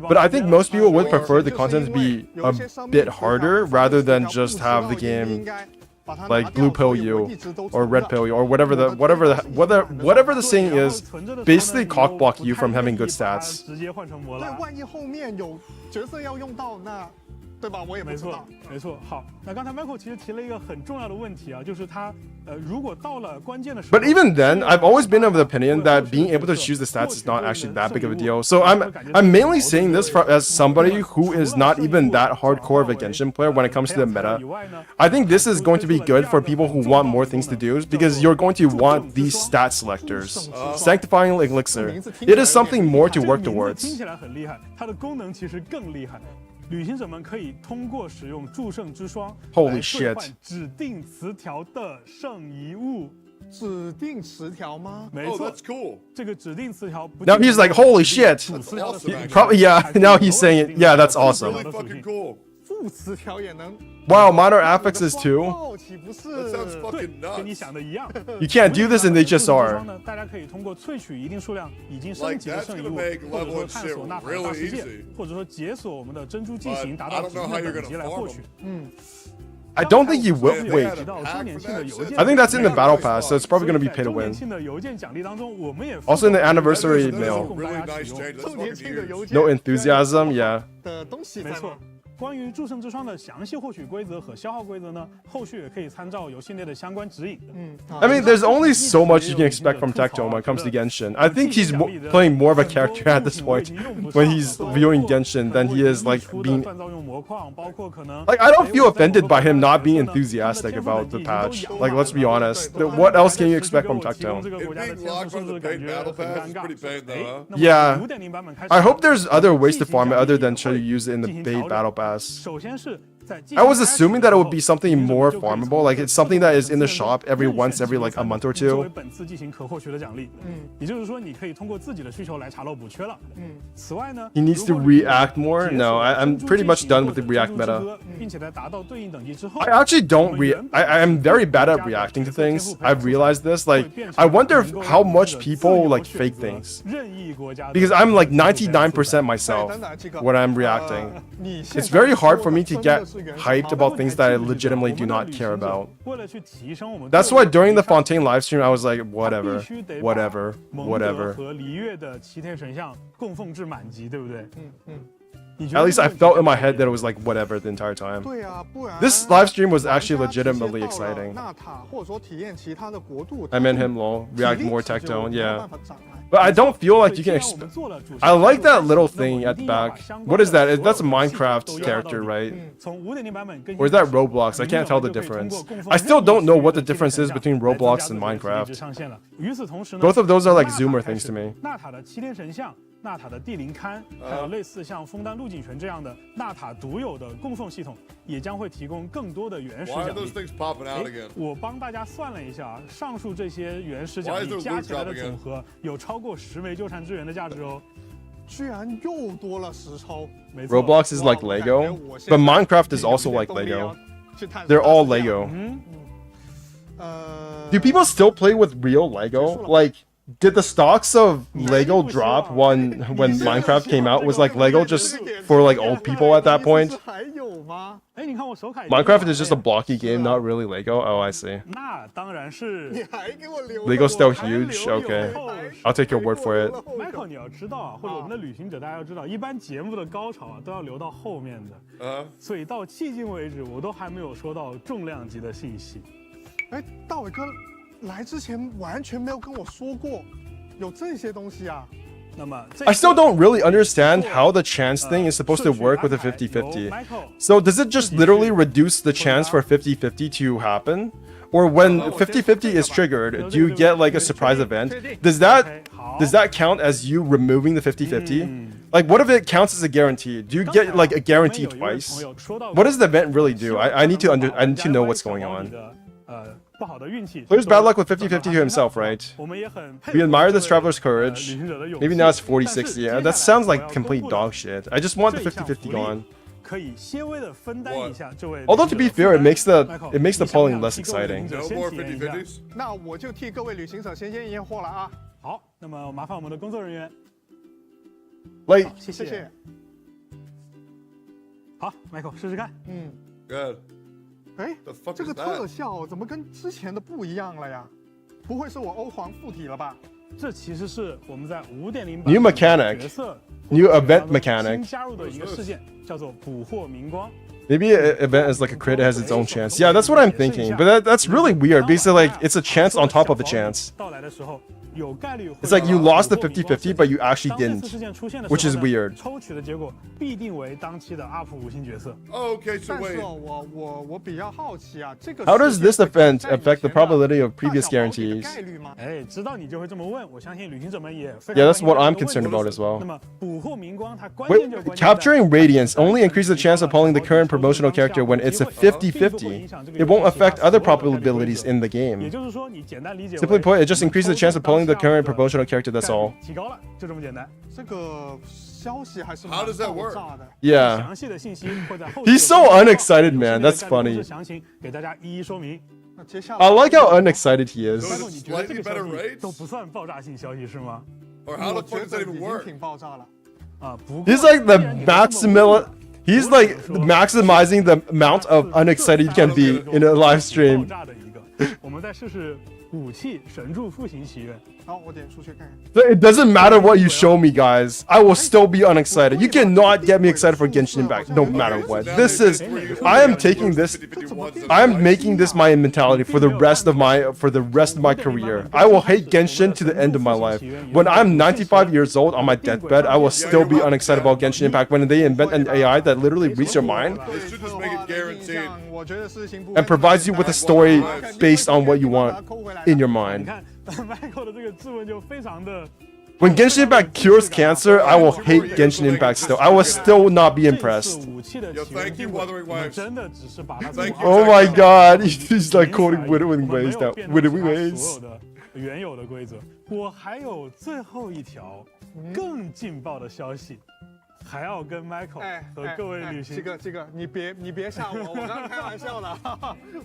But I think most people would prefer the content to be a bit harder rather than just have the game like blue pill you or red pill you or whatever the saying is, basically cock block you from having good stats. 对，万一后面有角色要用到，那对吧？我也不知道。没错。好，那刚才 Michael 其实提了一个很重要的问题啊，就是他如果到了关键的时候。But even then, I've always been of the opinion that being able to choose the stats is not actually that big of a deal. So I'm mainly saying this as somebody who is not even that hardcore of a Genshin player when it comes to the meta. I think this is going to be good for people who want more things to do, because you're going to want these stat selectors. Sanctifying Elixir. It is something more to work towards. 听起来很厉害，它的功能其实更厉害。旅行者们可以通过使用祝圣之霜 Holy shit 指定词条的圣遗物。指定词条吗？没错 that's cool. 这个指定词条不 Now he's like, holy shit. Probably, yeah, now he's saying it. Yeah, that's awesome. Really fucking cool. 副词条也能。 Wow, minor affixes too? That sounds fucking nuts. 跟你想的一样。 You can't do this and they just are. 大家可以通过萃取一定数量已经升级的圣遗物，或者说探索纳塔大世界，或者说解锁我们的珍珠骑行，达到指定的等级来获取。I don't think you will. Wait. I think that's in the battle pass, so it's probably going to be pay to win. Also in the anniversary mail. No enthusiasm, yeah. 没错。关于祝圣之霜的详细获取规则和消耗规则呢，后续也可以参照游戏内的相关指引。I mean, there's only so much you can expect from Tectone when it comes to Genshin. I think he's playing more of a character at this point when he's viewing Genshin than he is like being. Like, I don't feel offended by him not being enthusiastic about the patch. Like, let's be honest. What else can you expect from Tectone? Yeah. I hope there's other ways to farm it other than try to use it in the paid battle pass. 首先是 I was assuming that it would be something more farmable, like it's something that is in the shop every like a month or 作 two. 为本次进行可获取的奖励。也就是说，你可以通过自己的需求来查漏补缺了。此外呢 He needs to react more. No, I'm pretty much done with the react meta. 并且在达到对应等级之后 I actually don't I am very bad at reacting to things. I've realized this. Like, I wonder how much people like fake things. Because I'm like 99% myself when I'm reacting. It's very hard for me to get hyped about things that I legitimately do not care about. That's why during the Fontaine livestream, I was like, whatever. 和璃月的齐天神像供奉至满级，对不对？ At least I felt in my head that it was like whatever the entire time. This live stream was actually legitimately exciting. I meant him, lol. React more tech tone, yeah. But I don't feel like you can I like that little thing at the back. What is that? That's a Minecraft character, right? Or is that Roblox? I can't tell the difference. I still don't know what the difference is between Roblox and Minecraft. Both of those are like Zoomer things to me. 纳塔的地灵龛，还有类似像枫丹陆景泉这样的纳塔独有的供奉系统，也将会提供更多的原始奖励。我帮大家算了一下啊，上述这些原始奖励加起来的总和有超过10枚纠缠之源的价值哦。居然又多了10抽。Roblox is like Lego, but Minecraft is also like Lego. They're all Lego. Do people still play with real Lego? Like, did the stocks of Lego drop when Minecraft came out? Was like Lego just for like old people at that point? Minecraft is just a blocky game, not really Lego. Oh, I see. Lego's still huge. Okay, I'll take your word for it. Michael， 你要知道啊，或者我们的旅行者大家要知道，一般节目的高潮啊都要留到后面的。所以到迄今为止，我都还没有收到重量级的信息。哎，大伟哥。 来之前完全没有跟我说过有这些东西啊。I still don't really understand how the chance thing is supposed to work with a 50-50. So does it just literally reduce the chance for 50-50 to happen? Or when 50-50 is triggered, do you get like a surprise event? Does that count as you removing the 50-50? Like, what if it counts as a guarantee? Do you get like a guarantee twice? What does the event really do? I need to know what's going on. Player's bad luck with 50-50 to himself, right? We admire this traveler's courage. Maybe now it's 40-60. Yeah, that sounds like complete dog shit. I just want the 50-50 gone. Although to be fair, it makes the polling less exciting. No more 50-50s. 那我就替各位旅行者先验验货了啊。好，那么麻烦我们的工作人员。 Like， 谢谢。好 ，Michael 试试看。Good. 哎，这个特效怎么跟之前的不一样了呀？不会是我欧皇附体了吧？这其实是我们在5.0 New mechanic, new event mechanic. 新加入的一个事件，叫做捕获明光。 Maybe an event is like a crit, it has its own chance. Yeah, that's what I'm thinking. But that's really weird because like it's a chance on top of a chance. It's like you lost the 50-50, but you actually didn't, which is weird. Okay, so wait. How does this event affect the probability of previous guarantees? Yeah, that's what I'm concerned about as well. Wait, capturing Radiance only increases the chance of pulling the current promotional character when it's a 50-50. It won't affect other probabilities in the game. Simply put, it just increases the chance of pulling the current promotional character, that's all. How does that work? Yeah. He's so unexcited, man. That's funny. I like how unexcited he is. Slightly better rates? Or how the fuck does that even work? He's like the maximal. He's like maximizing the amount of unexcited you can be in a live stream. 武器神柱复形祈愿。好，我点出去看看。 It doesn't matter what you show me, guys. I will still be unexcited. You cannot get me excited for Genshin Impact, no matter what. This is, I am taking this, I am making this my mentality for the rest of my career. I will hate Genshin to the end of my life. When I'm 95 years old on my deathbed, I will still be unexcited about Genshin Impact when they invent an AI that literally reads your mind and provides you with a story based on what you want in your mind. 你看 Michael 的这个质问就非常的 When Genshin Impact cures cancer, I will hate Genshin Impact still. I will still not be impressed. Thank you, Wuthering Waves. Oh my god, he's like quoting Wuthering Waves now. Wuthering Waves. 原有的规则，我还有最后一条更劲爆的消息，还要跟 Michael 和各位旅行。这个，你别吓我，我刚刚开玩笑的，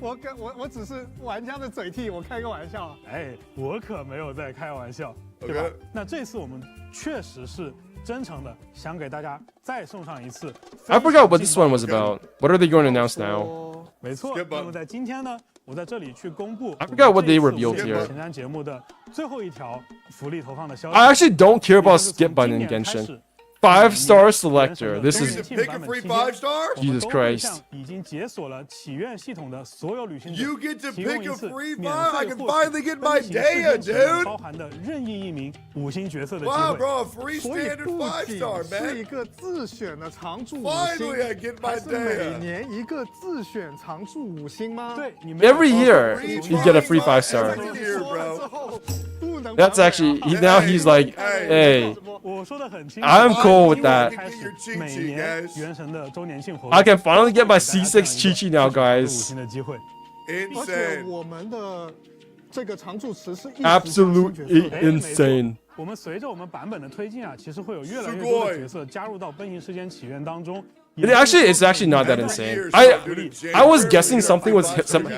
我只是玩家的嘴替，我开个玩笑。哎，我可没有在开玩笑，对吧？那这次我们确实是真诚的想给大家再送上一次。I forgot what this one was about. What are they going to announce now? 没错，那么在今天呢？ 我在这里去公布 I forgot what they revealed here. 前瞻节目的最后一条福利投放的消息。I actually don't care about skip button in Genshin. 5-star selector. This is Jesus Christ. 已经解锁了祈愿系统的所有旅行者。 You get to pick a free file. I can finally get my Daya, dude. 包含的任意一名5星角色的机会。 Wow, bro, a free standard 5-star, man. 是一个自选的常驻5星， Finally, I get my 还是每年一个自选常驻5星吗？对， Every year you get a free 5-star. That's actually now he's like, hey, I'm cool with that. I can finally get my C6 Chi-Chi now, guys. Absolutely insane. 我们随着我们版本的推进啊，其实会有越来越多的角色加入到奔行事件起源当中。 It's actually not that insane. I was guessing something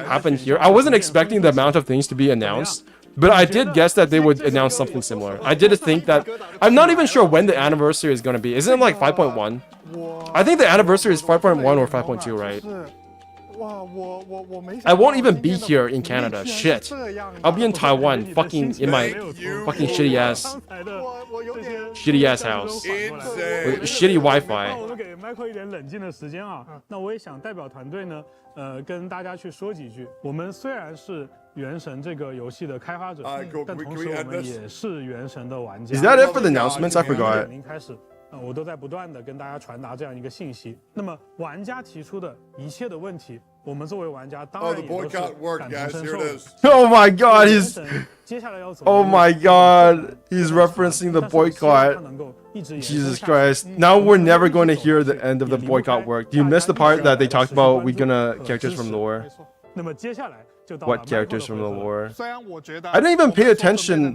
happened here. I wasn't expecting the amount of things to be announced, but I did guess that they would announce something similar. I did think that. I'm not even sure when the anniversary is going to be. Isn't it like 5.1? I think the anniversary is 5.1 or 5.2, right? I won't even be here in Canada. Shit. I'll be in Taiwan, fucking in my fucking shitty ass house with shitty Wi-Fi. 我们给 Michael 一点冷静的时间啊。那我也想代表团队呢，跟大家去说几句。我们虽然是原神这个游戏的开发者，但同时我们也是原神的玩家。 Is that it for the announcements? I forgot. 开始。 我都在不断的跟大家传达这样一个信息。那么玩家提出的一切的问题，我们作为玩家当然也都是感同身受的。Oh my god, he's. Oh my god, he's referencing the boycott. Jesus Christ. Now we're never going to hear the end of the boycott work. Do you miss the part that they talked about we're gonna characters from lore? 那么接下来就到 What characters from the lore? I didn't even pay attention.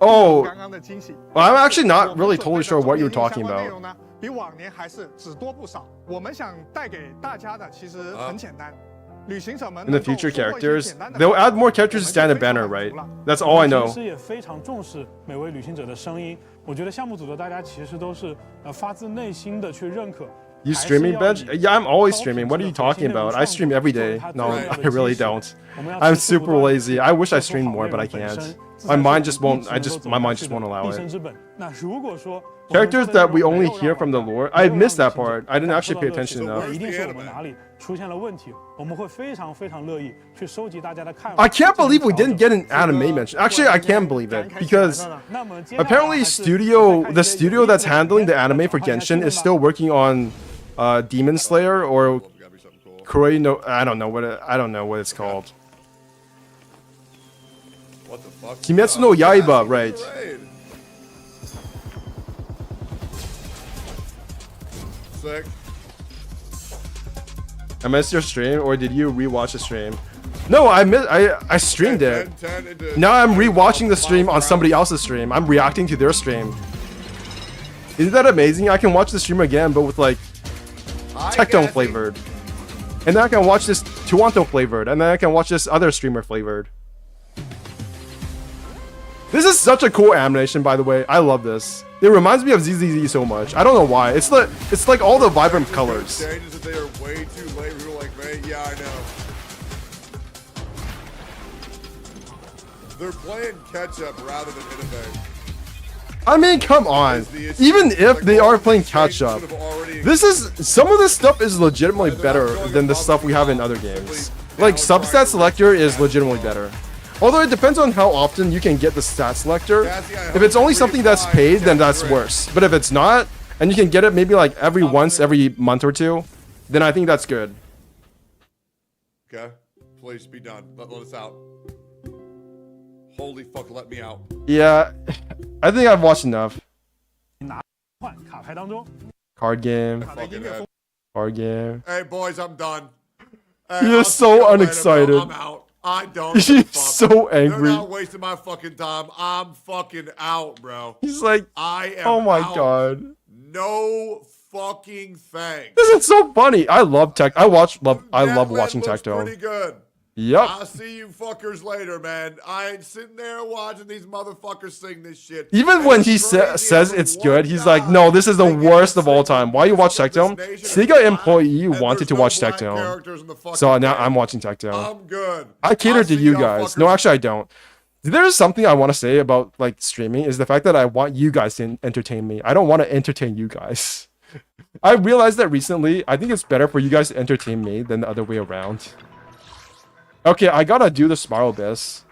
Oh, well, I'm actually not really totally sure what you're talking about. 比往年还是只多不少。我们想带给大家的其实很简单，旅行者们 In the future characters, they'll add more characters to stand a banner, right? That's all I know. 其实也非常重视每位旅行者的声音。我觉得项目组的大家其实都是发自内心的去认可。 You streaming, Benj? Yeah, I'm always streaming. What are you talking about? I stream every day. No, I really don't. I'm super lazy. I wish I streamed more, but I can't. My mind just won't. My mind just won't allow it. Characters that we only hear from the lore. I missed that part. I didn't actually pay attention enough. I can't believe we didn't get an anime mention. Actually, I can believe it because apparently the studio that's handling the anime for Genshin is still working on Demon Slayer or Kuroi no. I don't know what it's called. What the fuck? Kimetsu no Yaiba, right? Sick. I missed your stream, or did you rewatch the stream? No, I streamed it. Now I'm rewatching the stream on somebody else's stream. I'm reacting to their stream. Isn't that amazing? I can watch the stream again, but with like Tectone flavored. And then I can watch this Toronto flavored, and then I can watch this other streamer flavored. This is such a cool animation, by the way. I love this. It reminds me of ZZZ so much. I don't know why. It's like all the vibrant colors. Changes that they are way too late. We were like, man, yeah, I know. They're playing catch up rather than innovate. I mean, come on. Even if they are playing catch up, some of this stuff is legitimately better than the stuff we have in other games. Like substat selector is legitimately better. Although it depends on how often you can get the stat selector. If it's only something that's paid, then that's worse. But if it's not, and you can get it maybe like every month or two, then I think that's good. Okay, please be done. Let us out. Holy fuck, let me out. Yeah, I think I've watched enough. 拿换卡牌当中， Card game. 卡牌音乐风 Card game. Hey boys, I'm done. Hey, You're I'll so see y'all later, unexcited. bro. I'm out. I don't. He's give a fuck. so angry. They're not wasting my fucking time. I'm fucking out, bro. He's like, I am oh my out. god. No fucking thanks. This is so funny. I love tech. I love watching looks Tectone. pretty good. Yep. I'll see you fuckers later, man. I ain't sitting there watching these motherfuckers sing this shit. Even And when it's he crazy says every it's one good, he's guy like, no, this is the worst of all time. Why you watch Tectone? nation Sega employee and wanted there's to no watch black Tectone. characters in the fucking So now game. I'm watching Tectone. I'm good. I cater I'll to see you y'all guys. No, fuckers. actually I don't. There's something I want to say about like streaming is the fact that I want you guys to entertain me. I don't want to entertain you guys. I realized that recently. I think it's better for you guys to entertain me than the other way around. Okay, I gotta do the Spiral Abyss.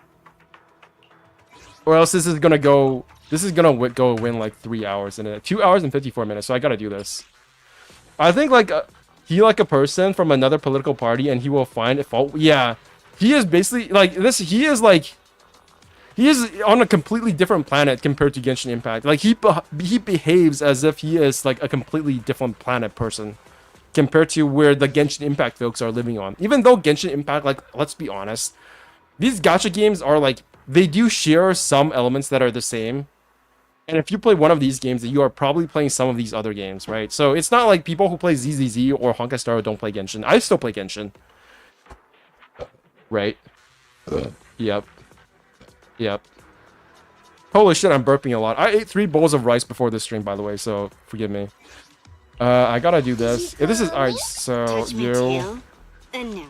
Or else this is gonna go win like 3 hours in it. 2 hours and 54 minutes, so I gotta do this. I think like he like a person from another political party and he will find a fault. Yeah, he is basically like this. He is on a completely different planet compared to Genshin Impact. Like he behaves as if he is like a completely different planet person compared to where the Genshin Impact folks are living on. Even though Genshin Impact, like, let's be honest, these gacha games are like, they do share some elements that are the same. And if you play one of these games, you are probably playing some of these other games, right? So it's not like people who play ZZZ or Honkai Star don't play Genshin. I still play Genshin. Right? Yep. Yep. Holy shit, I'm burping a lot. I ate 3 bowls of rice before this stream, by the way, so forgive me. I gotta do this. If this is alright, so you. And now.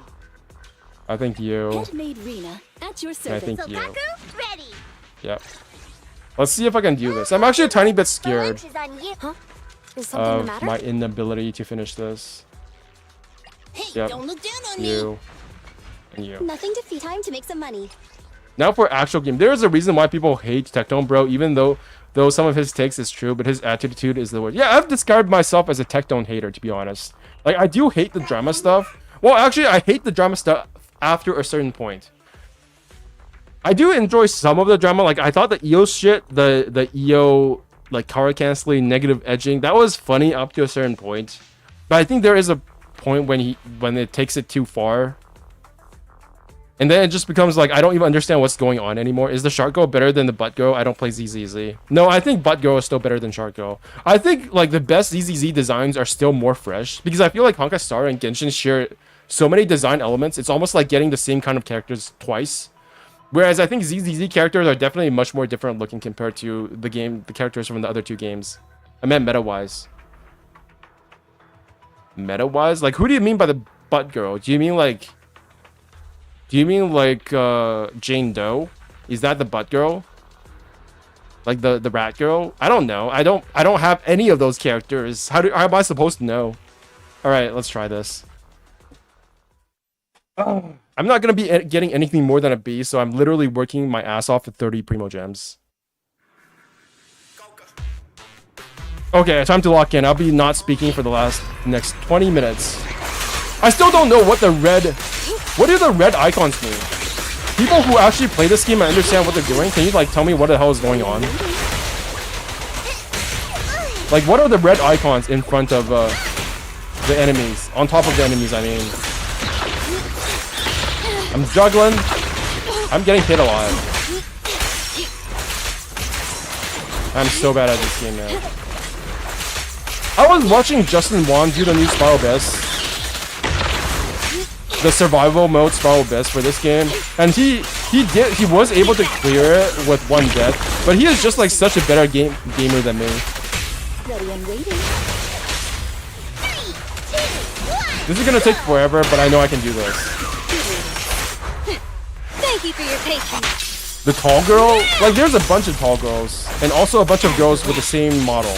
I think you. Handmade Rena at your I service. think you. Ready. Yep. Let's see if I can do this. I'm actually a tiny bit scared Huh? Is something the of matter? my inability to finish this. Hey, Yep. don't look down on You. And you. Nothing to feed. Time to make some money. Now for actual game. There is a reason why people hate Tectone, bro, even though some of his takes is true, but his attitude is the word. Yeah, I've described myself as a Tectone hater, to be honest. Like, I do hate the drama stuff. Well, actually, I hate the drama stuff after a certain point. I do enjoy some of the drama. Like, I thought the EO shit, the EO, like, card canceling, negative edging, that was funny up to a certain point. But I think there is a point when it takes it too far. And then it just becomes like, I don't even understand what's going on anymore. Is the Shark Girl better than the Butt Girl? I don't play ZZZ. No, I think Butt Girl is still better than Shark Girl. I think like the best ZZZ designs are still more fresh. Because I feel like Honkai Star and Genshin share so many design elements. It's almost like getting the same kind of characters twice. Whereas I think ZZZ characters are definitely much more different looking compared to the characters from the other 2 games. I meant meta-wise. Meta-wise? Like, who do you mean by the Butt Girl? Do you mean like Jane Doe? Is that the Butt Girl? Like the Rat Girl? I don't know. I don't have any of those characters. How am I supposed to know? All right, let's try this. I'm not gonna be getting anything more than a B, so I'm literally working my ass off for 30 Primo Gems. Okay, time to lock in. I'll be not speaking for the next 20 minutes. I still don't know what do the red icons mean? People who actually play this game and understand what they're doing, can you like tell me what the hell is going on? Like, what are the red icons in front of the enemies? On top of the enemies, I mean. I'm juggling. I'm getting hit a lot. I'm so bad at this game, man. I was watching Justin Wong do the new Spiral Abyss. The survival mode Spiral Abyss for this game. And he was able to clear it with 1 death. But he is just like such a better gamer than me. Ready and waiting. This is gonna take forever, but I know I can do this. Thank you for your patience. The tall girl? Like, there's a bunch of tall girls. And also a bunch of girls with the same model.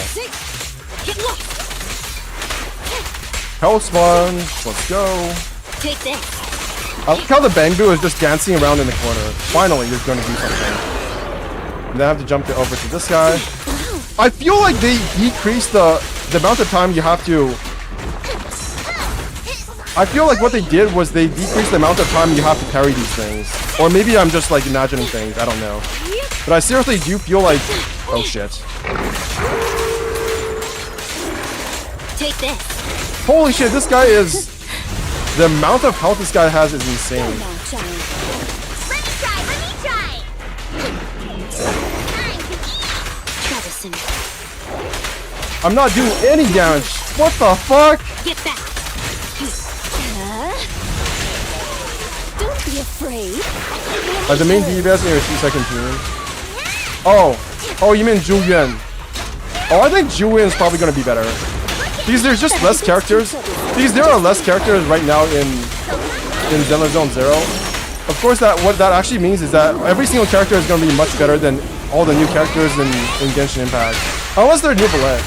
Hell Sponge, let's go. Take this. I like how the Bangbu is just dancing around in the corner. Finally, you're going to do something. And then I have to jump over to this guy. I feel like they decreased the amount of time you have to I feel like what they did was they decreased the amount of time you have to parry these things. Or maybe I'm just like imagining things, I don't know. But I seriously do feel like, oh shit. Take this. Holy shit, this guy is, the amount of health this guy has is insane. Let me try. I'm not doing any damage. What the fuck? Get back. Don't be afraid. The main DPS in your 2-second team. Oh, you mean Zhu Yuan. Oh, I think Zhu Yuan is probably gonna be better. Because there's just less characters. Because there are less characters right now in Zenless Zone Zero. Of course, what that actually means is that every single character is gonna be much better than all the new characters in Genshin Impact. Unless they're Nouvellette.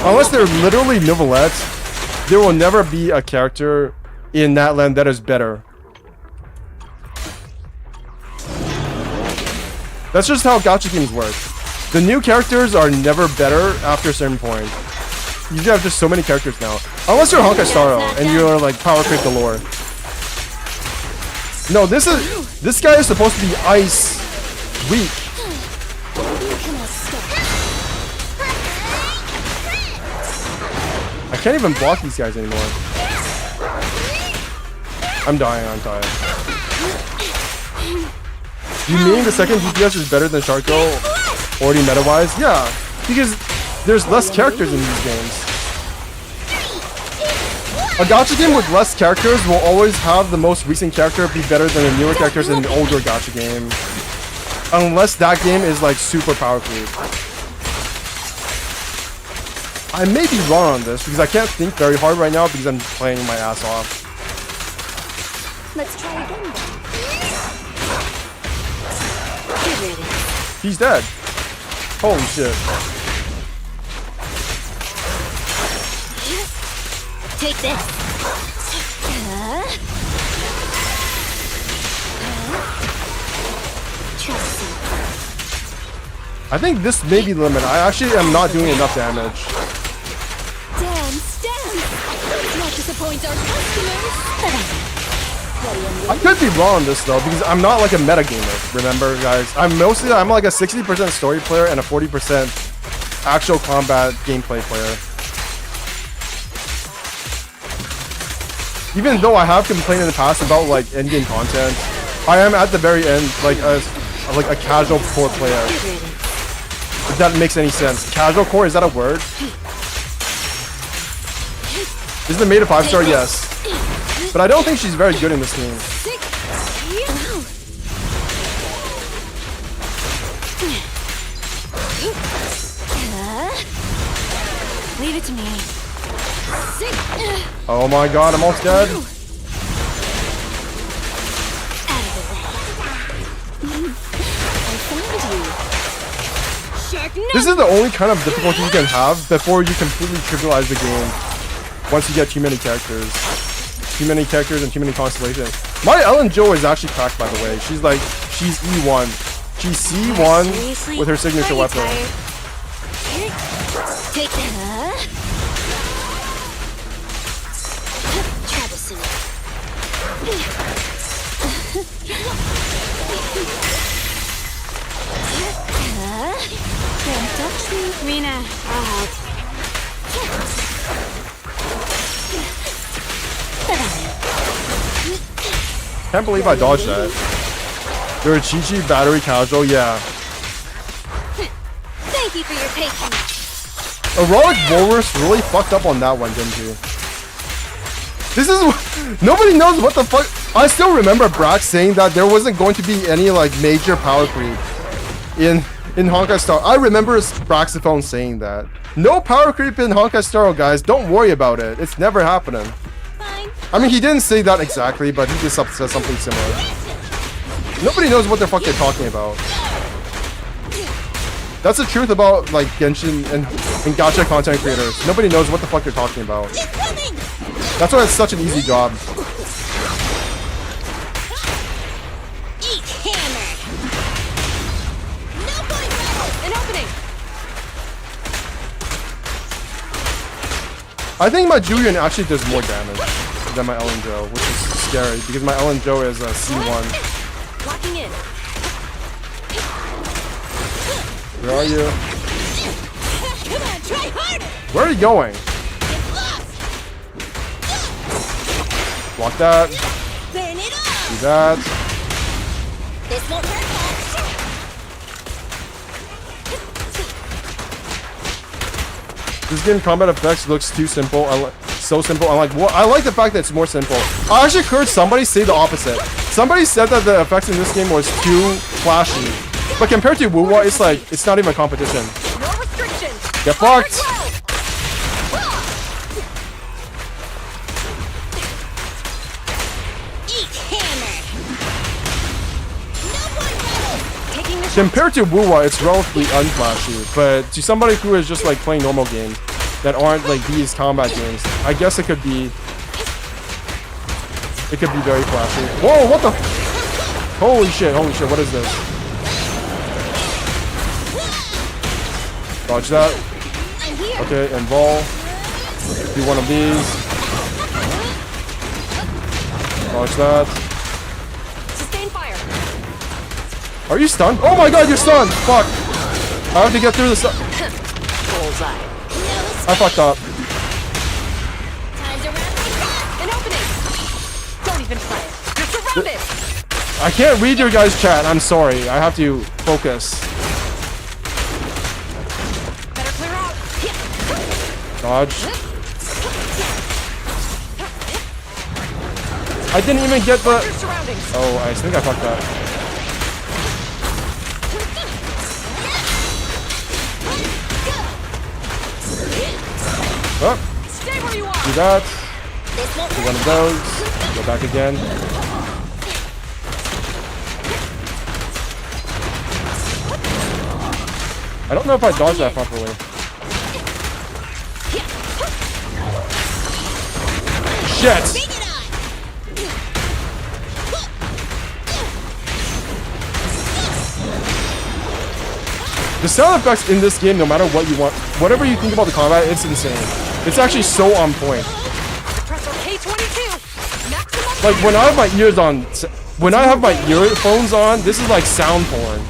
Unless they're literally Nouvellette, there will never be a character in Natlan that is better. That's just how gacha games work. The new characters are never better after a certain point. You have just so many characters now. Unless you're Honkai Star Rail and you're like power creep galore. No, this guy is supposed to be ice weak. I can't even block these guys anymore. I'm dying. You mean the second DPS is better than Sharko? Already meta-wise? Yeah, because there's less characters in these games. A gacha game with less characters will always have the most recent character be better than the newer characters in an older gacha game. Unless that game is like super power creep. I may be wrong on this because I can't think very hard right now because I'm playing my ass off. Let's try again. He's dead. Holy shit. Take this. I think this may be the limit. I actually am not doing enough damage. Dance. Not disappoint our customers. I could be wrong on this though, because I'm not like a meta gamer, remember guys? I'm like a 60% story player and a 40% actual combat gameplay player. Even though I have complained in the past about like endgame content, I am at the very end like a casual core player. If that makes any sense. Casual core, is that a word? Isn't it made a 5-star? Yes. But I don't think she's very good in this game. Leave it to me. Oh my god, I'm almost dead. This is the only kind of difficulty you can have before you completely trivialize the game. Once you get too many characters. Too many characters and too many constellations. My Ellen Jo is actually cracked, by the way. She's E1. She's C1 with her signature weapon. Take that. Don't touch me, Rena. I'll help. Can't believe I dodged that. You're a Chi-Chi battery casual, yeah. Thank you for your patience. Heroic Walrus really fucked up on that one, didn't you? This is nobody knows what the fuck. I still remember Brax saying that there wasn't going to be any like major power creep in Honkai Star. I remember Braxiphone saying that. No power creep in Honkai Star, guys. Don't worry about it. It's never happening. I mean, he didn't say that exactly, but he just said something similar. Nobody knows what the fuck they're talking about. That's the truth about like Genshin and gacha content creators. Nobody knows what the fuck they're talking about. That's why it's such an easy job. Eat hammer. No going back. An opening. I think my Julian actually does more damage. than my Ellen Joe, which is scary because my Ellen Joe is a C1. Locking in. Where are you? Come on, try harder. Where are you going? Block that. Burn it up. Do that. This won't hurt much. This game combat effects looks too simple. So simple. I'm like, what? I like the fact that it's more simple. I actually heard somebody say the opposite. Somebody said that the effects in this game was too flashy. But compared to Wuwa, it's like, it's not even competition. No restrictions. Get fucked. Eat hammer. No more taking the Compared to Wuwa, it's relatively unflashy. But to somebody who is just like playing normal games that aren't like these combat games, I guess it could be very flashy. Whoa, what the? Holy shit, what is this? Dodge that. Okay, and ball. Do one of these. Dodge that. sustain fire. Are you stunned? Oh my god, you're stunned! Fuck. I have to get through this. Bullseye. I fucked up. Time to wrap an opening. Don't even try it. You're surrounded. I can't read your guys' chat. I'm sorry. I have to focus. Better clear out. Dodge. I didn't even get the... Oh, I think I fucked up. Oh. Stay where you are. Do that. Do one of those. Go back again. I don't know if I dodged that properly. Shit! The sound effects in this game, no matter what you want, whatever you think about the combat, it's insane. It's actually so on point. Like when I have my ears on, when I have my earphones on, this is like sound porn.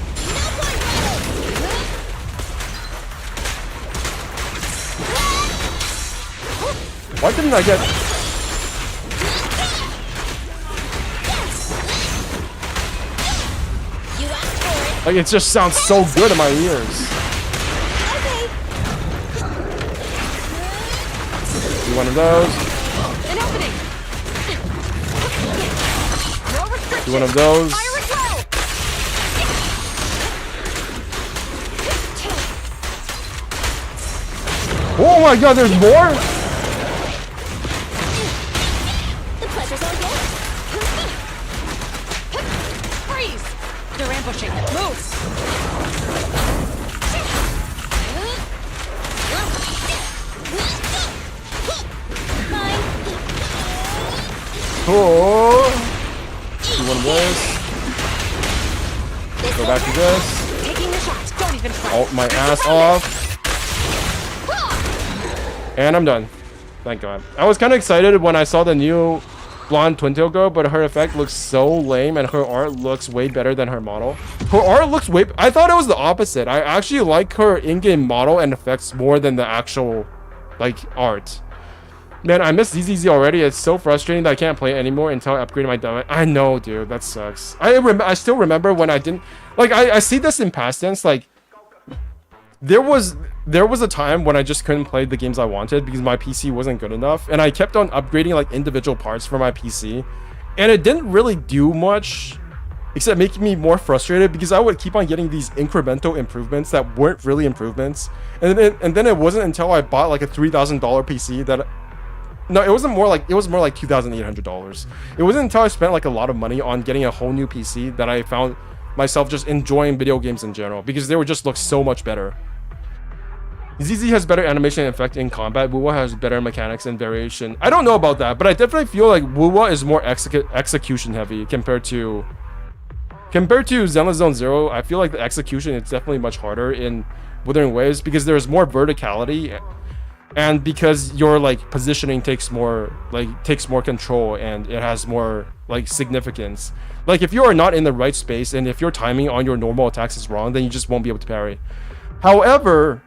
Why didn't I get... Like, it just sounds so good in my ears. Do one of those. Do one of those. Oh my god, there's more? They're ambushing. Move! Cool. Do one of those. Go back to this. Taking the shots. Don't even try. Alt my ass off. And I'm done. Thank God. I was kind of excited when I saw the new blonde twin tail girl, but her effect looks so lame and her art looks way better than her model. Her art looks way... I thought it was the opposite. I actually like her in-game model and effects more than the actual, like, art. Man, I miss ZZZ already. It's so frustrating that I can't play it anymore until I upgrade my diamond. I know, dude. That sucks. I still remember when I didn't... Like, I see this in past tense. Like, there was a time when I just couldn't play the games I wanted because my PC wasn't good enough. And I kept on upgrading, like, individual parts for my PC. And it didn't really do much except making me more frustrated because I would keep on getting these incremental improvements that weren't really improvements. And then it wasn't until I bought, like, a $3,000 PC that... No, it was more like $2,800. It wasn't until I spent like a lot of money on getting a whole new PC that I found myself just enjoying video games in general because they would just look so much better. ZZ has better animation and effect in combat. Wuwa has better mechanics and variation. I don't know about that, but I definitely feel like Wuwa is more execution heavy compared to Zenless Zone Zero. I feel like the execution is definitely much harder in Wuthering Waves because there's more verticality. and because your like positioning takes more control and it has more like significance. Like if you are not in the right space and if your timing on your normal attacks is wrong, then you just won't be able to parry. However,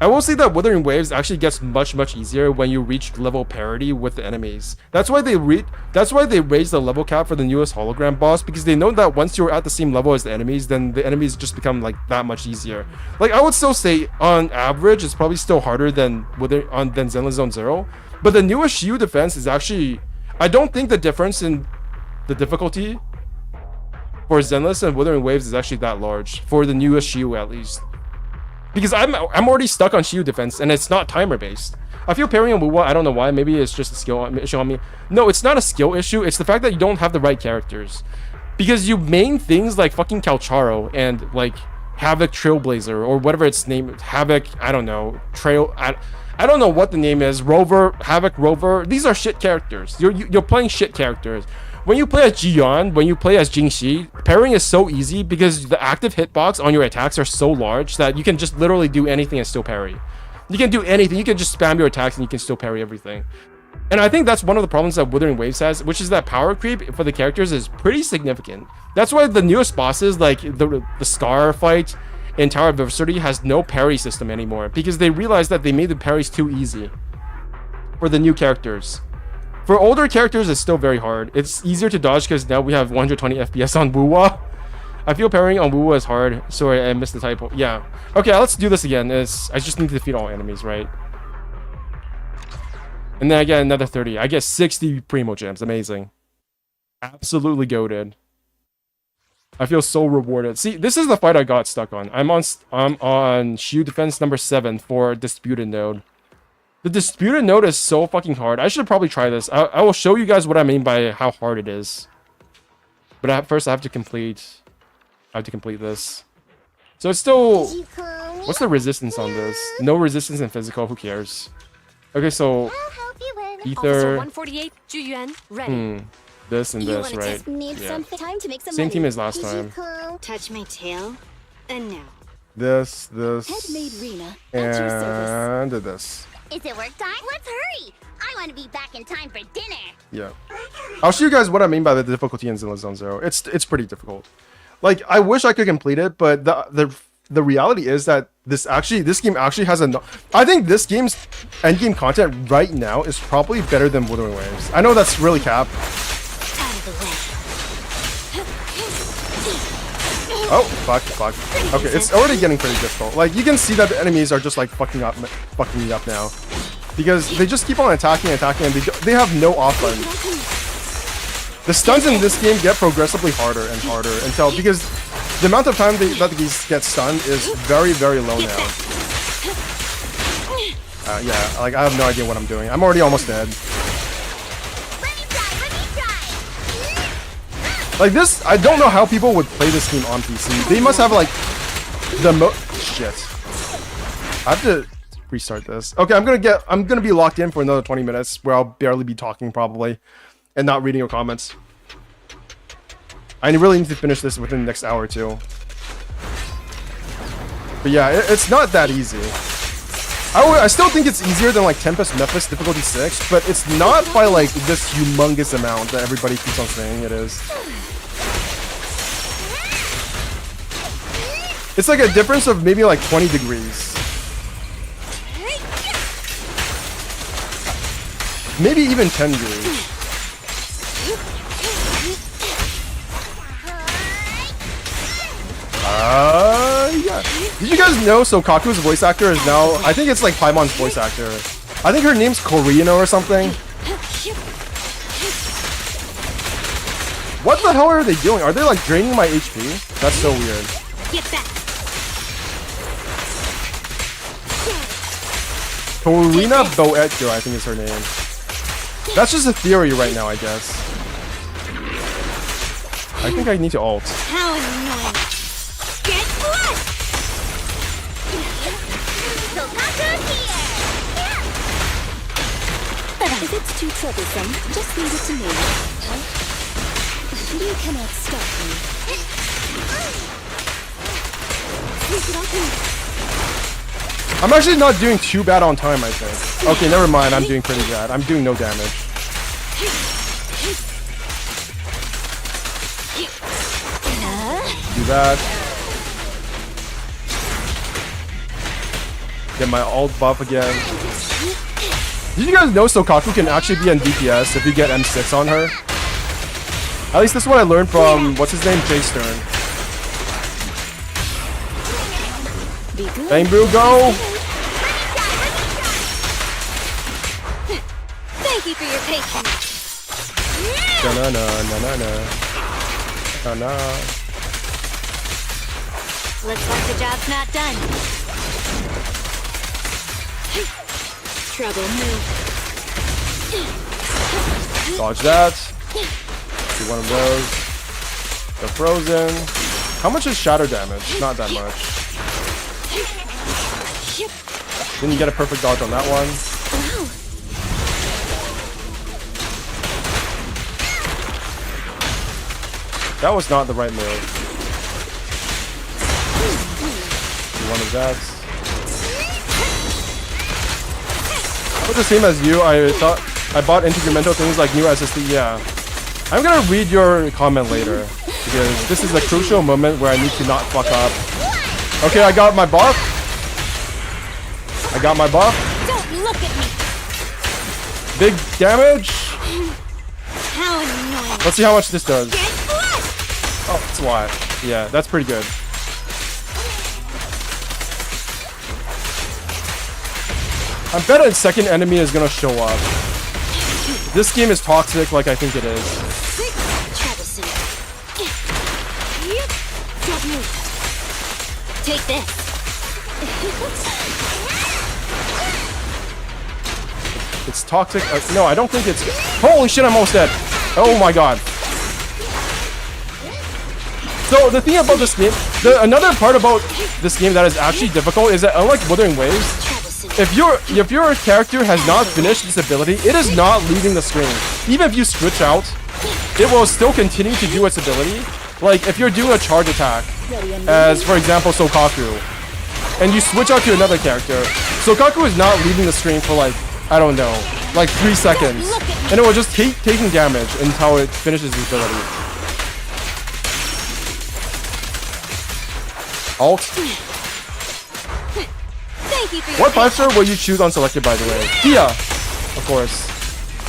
I will say that Withering Waves actually gets much easier when you reach level parity with the enemies. That's why they raised the level cap for the newest hologram boss, because they know that once you're at the same level as the enemies, then the enemies just become like that much easier. Like I would still say on average it's probably still harder than Zenless Zone Zero, but the newest shield defense is actually, I don't think the difference in the difficulty for Zenless and Withering Waves is actually that large for the newest shield at least. Because I'm already stuck on shield defense and it's not timer based. I feel parrying on Wuwa, I don't know why, maybe it's just a skill issue on me. No, it's not a skill issue, it's the fact that you don't have the right characters. Because you main things like fucking Calcharo and like Havoc Trailblazer or whatever its name, Havoc, I don't know, I don't know what the name is, Rover, Havoc Rover, these are shit characters. You're playing shit characters. When you play as Jiyan, when you play as Jingxi, parrying is so easy because the active hitbox on your attacks are so large that you can just literally do anything and still parry. You can do anything, you can just spam your attacks and you can still parry everything. And I think that's one of the problems that Withering Waves has, which is that power creep for the characters is pretty significant. That's why the newest bosses, like the Scar fight in Tower of Adversity, has no parry system anymore, because they realized that they made the parries too easy for the new characters. For older characters, it's still very hard. It's easier to dodge because now we have 120 FPS on Wuwa. I feel parrying on Wuwa is hard. Sorry, I missed the typo. Yeah. Okay, let's do this again. I just need to defeat all enemies, right? And then I get another 30. I get 60 Primo Gems. Amazing. Absolutely goated. I feel so rewarded. See, this is the fight I got stuck on. I'm on shield defense number 7 for Disputed Node. The Disputed Node is so fucking hard. I should probably try this. I will show you guys what I mean by how hard it is. But first I have to complete this. So it's still... What's the resistance on this? No resistance in physical. Who cares? Okay, so... Ether... 148, Zhuyuan, ready. This and this, right? Yeah. Same team as last time. Touch my tail, and now. This, Rena, and this. Is it work time? Let's hurry! I want to be back in time for dinner. Yeah. I'll show you guys what I mean by the difficulty in Zenless Zone Zero. It's pretty difficult. Like, I wish I could complete it, but the reality is that this game actually has I think this game's endgame content right now is probably better than Withering Waves. I know that's really cap. Oh, fuck. Okay, it's already getting pretty difficult. Like, you can see that the enemies are just like fucking me up now. Because they just keep on attacking, and they have no offline. The stuns in this game get progressively harder and harder because the amount of time that these get stunned is very, very low now. Yeah, like, I have no idea what I'm doing. I'm already almost dead. Like this, I don't know how people would play this game on PC. They must have like shit. I have to restart this. Okay, I'm gonna be locked in for another 20 minutes where I'll barely be talking probably and not reading your comments. I really need to finish this within the next hour or two. But yeah, it's not that easy. I still think it's easier than like Tempest Memphis difficulty 6, but it's not by like this humongous amount that everybody keeps on saying it is. It's like a difference of maybe like 20 degrees. Maybe even 10 degrees. Yeah. Did you guys know Sokaku's voice actor is now, I think it's like Paimon's voice actor. I think her name's Koreano or something. What the hell are they doing? Are they like draining my HP? That's so weird. Get back. Corina Boetjo, I think is her name. That's just a theory right now, I guess. I think I need to ult. How annoying. Get flushed! Sokaku here! Yeah. If it's too troublesome, just leave it to me. You cannot stop me. Sneak it off me. I'm actually not doing too bad on time, I think. Okay, never mind. I'm doing pretty bad. I'm doing no damage. Do that. Get my ult buff again. Did you guys know Sokaku can actually be on DPS if you get M6 on her? At least this is what I learned from, what's his name? Jay Stern. Bang Boo, go! Thank you for your patience. Na-na-na. Looks like the job's not done. Trouble, move. Dodge that. Do one of those. They're frozen. How much is shatter damage? Not that much. Didn't get a perfect dodge on that one. That was not the right move. Do one of that. I was the same as you. I thought I bought incremental things like new SSD. Yeah. I'm gonna read your comment later because this is a crucial moment where I need to not fuck up. Okay, I got my buff. Don't look at me. Big damage. How annoying. Let's see how much this does. Oh, that's why. Yeah, that's pretty good. I bet a second enemy is gonna show up. This game is toxic like I think it is. Don't move. Take this. It's toxic. No, I don't think it's... Holy shit, I'm almost dead. Oh my god. So the thing about this game, another part about this game that is actually difficult is that unlike Wuthering Waves, if your character has not finished this ability, it is not leaving the screen. Even if you switch out, it will still continue to do its ability. Like if you're doing a charge attack, as for example Sokaku, and you switch out to another character, Sokaku is not leaving the screen for like, I don't know, like 3 seconds. And it will just keep taking damage until it finishes the ability. Alt. What 5-star will you choose on selected, by the way? Kia, of course.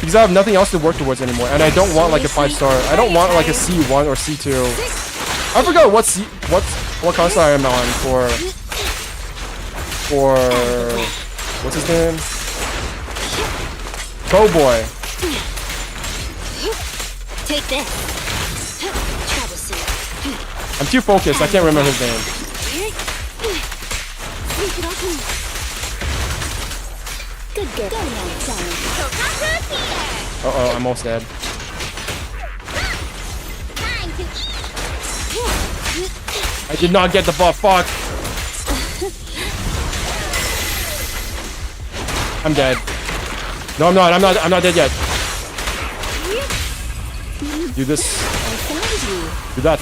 Because I have nothing else to work towards anymore. And I don't want like a 5-star. I don't want like a C1 or C2. I forgot what console I am on for what's his name? Boy. Take this. I'm too focused. I can't remember his name. Good girl. Uh-oh, I'm almost dead. I did not get the buff. Fuck. I'm dead. No, I'm not. I'm not dead yet. Do this. Do that.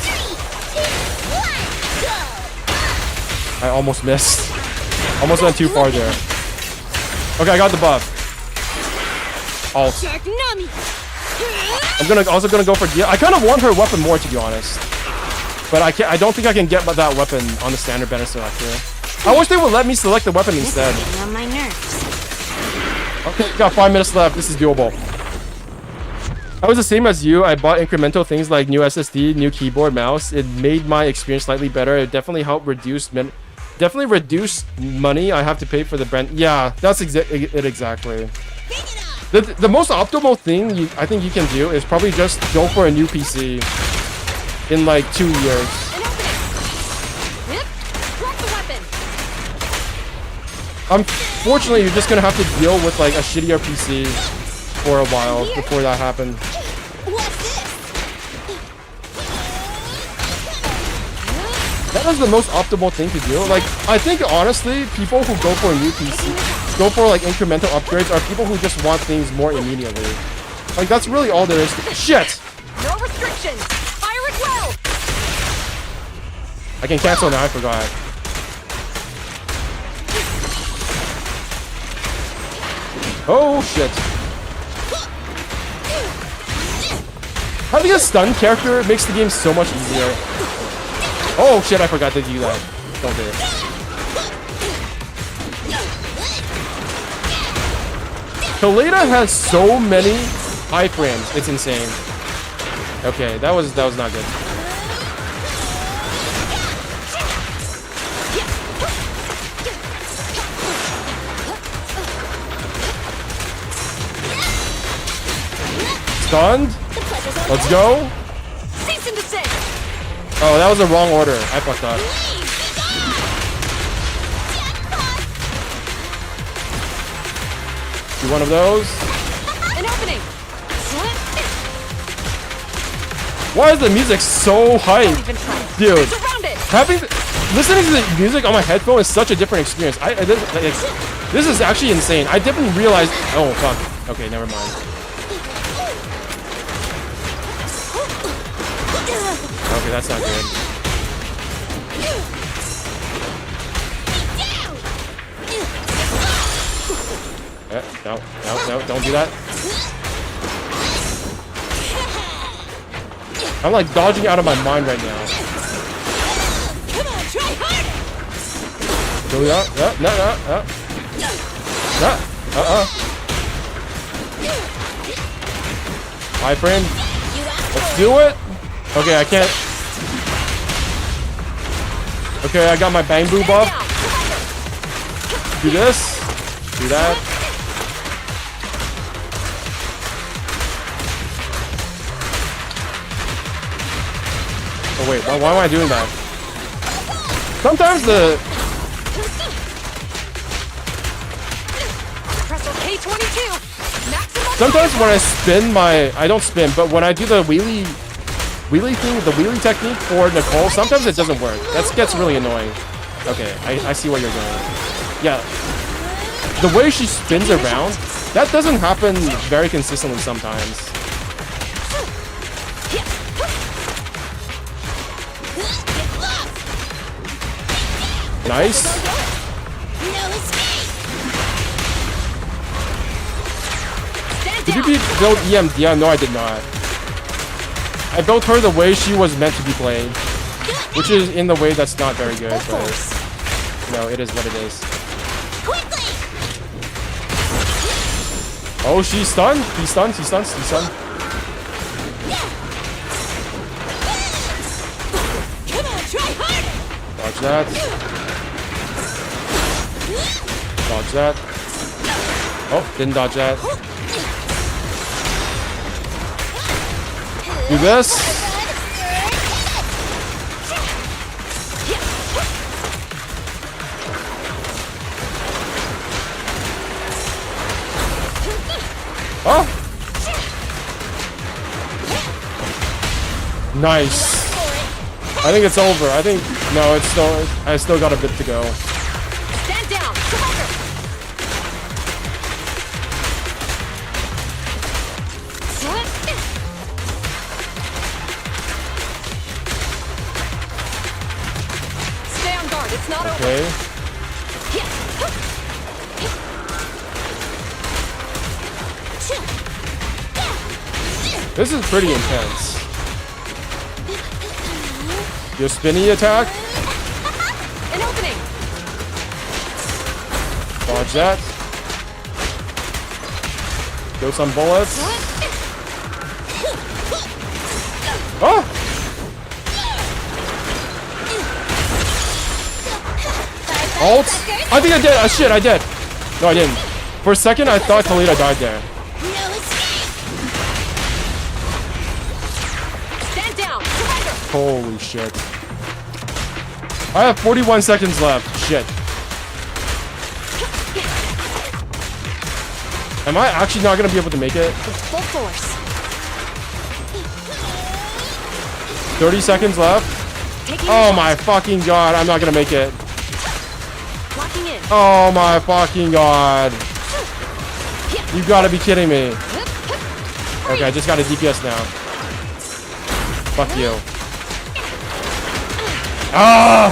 I almost missed. Almost went too far there. Okay, I got the buff. Alt. I'm also gonna go for Dia. I kind of want her weapon more, to be honest. But I can't. I don't think I can get that weapon on the standard banner selector. I wish they would let me select the weapon instead. On my nerves. Okay, got 5 minutes left. This is doable. I was the same as you. I bought incremental things like new SSD, new keyboard, mouse. It made my experience slightly better. It definitely helped reduce money I have to pay for the brand. Yeah, that's it exactly. The most optimal thing I think you can do is probably just go for a new PC in like 2 years. Unfortunately, you're just gonna have to deal with like a shittier PC for a while before that happens. That is the most optimal thing to do. Like, I think honestly, people who go for a new PC, go for like incremental upgrades, are people who just want things more immediately. Like, that's really all there is to— Shit! No restrictions. Fire at will. I can cancel now, I forgot. Oh shit. Having a stun character makes the game so much easier. Oh shit, I forgot to do that. Don't do it. Toledo has so many high frames. It's insane. Okay, that was not good. Stunned. Let's go. Oh, that was the wrong order. I fucked up. Do one of those. An opening. Why is the music so hype? Dude, listening to the music on my headphone is such a different experience. This is actually insane. I didn't realize. Oh, fuck. Okay, never mind. Okay, that's not good. No, don't do that. I'm like dodging out of my mind right now. No. Hi, friend. Let's do it. Okay, I can't. Okay, I got my bang boo buff. Do this. Do that. Oh wait, why am I doing that? Sometimes Sometimes when I spin I don't spin, but when I do the wheelie thing, the wheelie technique for Nicole, sometimes it doesn't work. That gets really annoying. Okay, I see what you're doing. Yeah. The way she spins around, that doesn't happen very consistently sometimes. Nice. Did you build EMD? No, I did not. I built her the way she was meant to be played, which is in the way that's not very good, but no, it is what it is. Oh, she's stunned. He's stunned. He's stunned. He's stunned. Dodge that. Dodge that. Oh, didn't dodge that. Do this. Oh. Nice. I think it's over. I think no, it's still. I still got a bit to go. Stand down. Stay on guard. It's not over. Okay. This is pretty intense. Your spinny attack. An opening. Dodge that. Throw some bullets. Oh! Ult? I think I did. Oh, shit, I did. No, I didn't. For a second, I thought Toledo died there. Holy shit. I have 41 seconds left. Shit. Am I actually not going to be able to make it? Full force. 30 seconds left. Oh my fucking god. I'm not going to make it. Oh my fucking god. You gotta be kidding me. Okay, I just got a DPS now. Fuck you. Ah!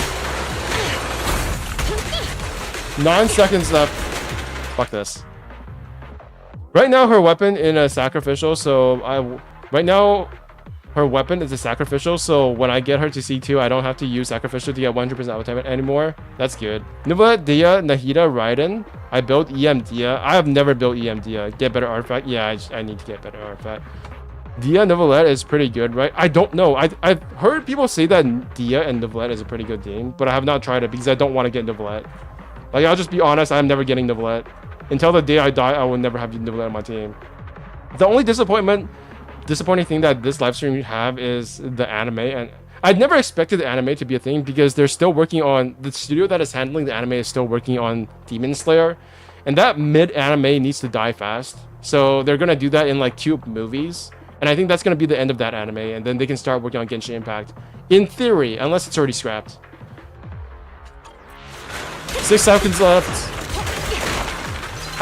9 seconds left. Fuck this. Right now, her weapon in a sacrificial, so right now, her weapon is a sacrificial, so when I get her to C2, I don't have to use sacrificial to get 100% attack anymore. That's good. Neuvillette, Dia, Nahida, Raiden. I built EM Dia. I have never built EM Dia. Get better artifact. Yeah, I need to get better artifact. Dia Neuvillette is pretty good, right? I don't know. I've heard people say that Dia and Neuvillette is a pretty good game, but I have not tried it because I don't want to get Neuvillette. Like, I'll just be honest, I'm never getting Neuvillette. Until the day I die, I will never have Neuvillette on my team. The only disappointing thing that this live stream have is the anime, and I'd never expected the anime to be a thing because they're still working on, the studio that is handling the anime is still working on Demon Slayer, and that mid-anime needs to die fast. So they're gonna do that in like 2 movies, and I think that's gonna be the end of that anime, and then they can start working on Genshin Impact. In theory, unless it's already scrapped. 6 seconds left.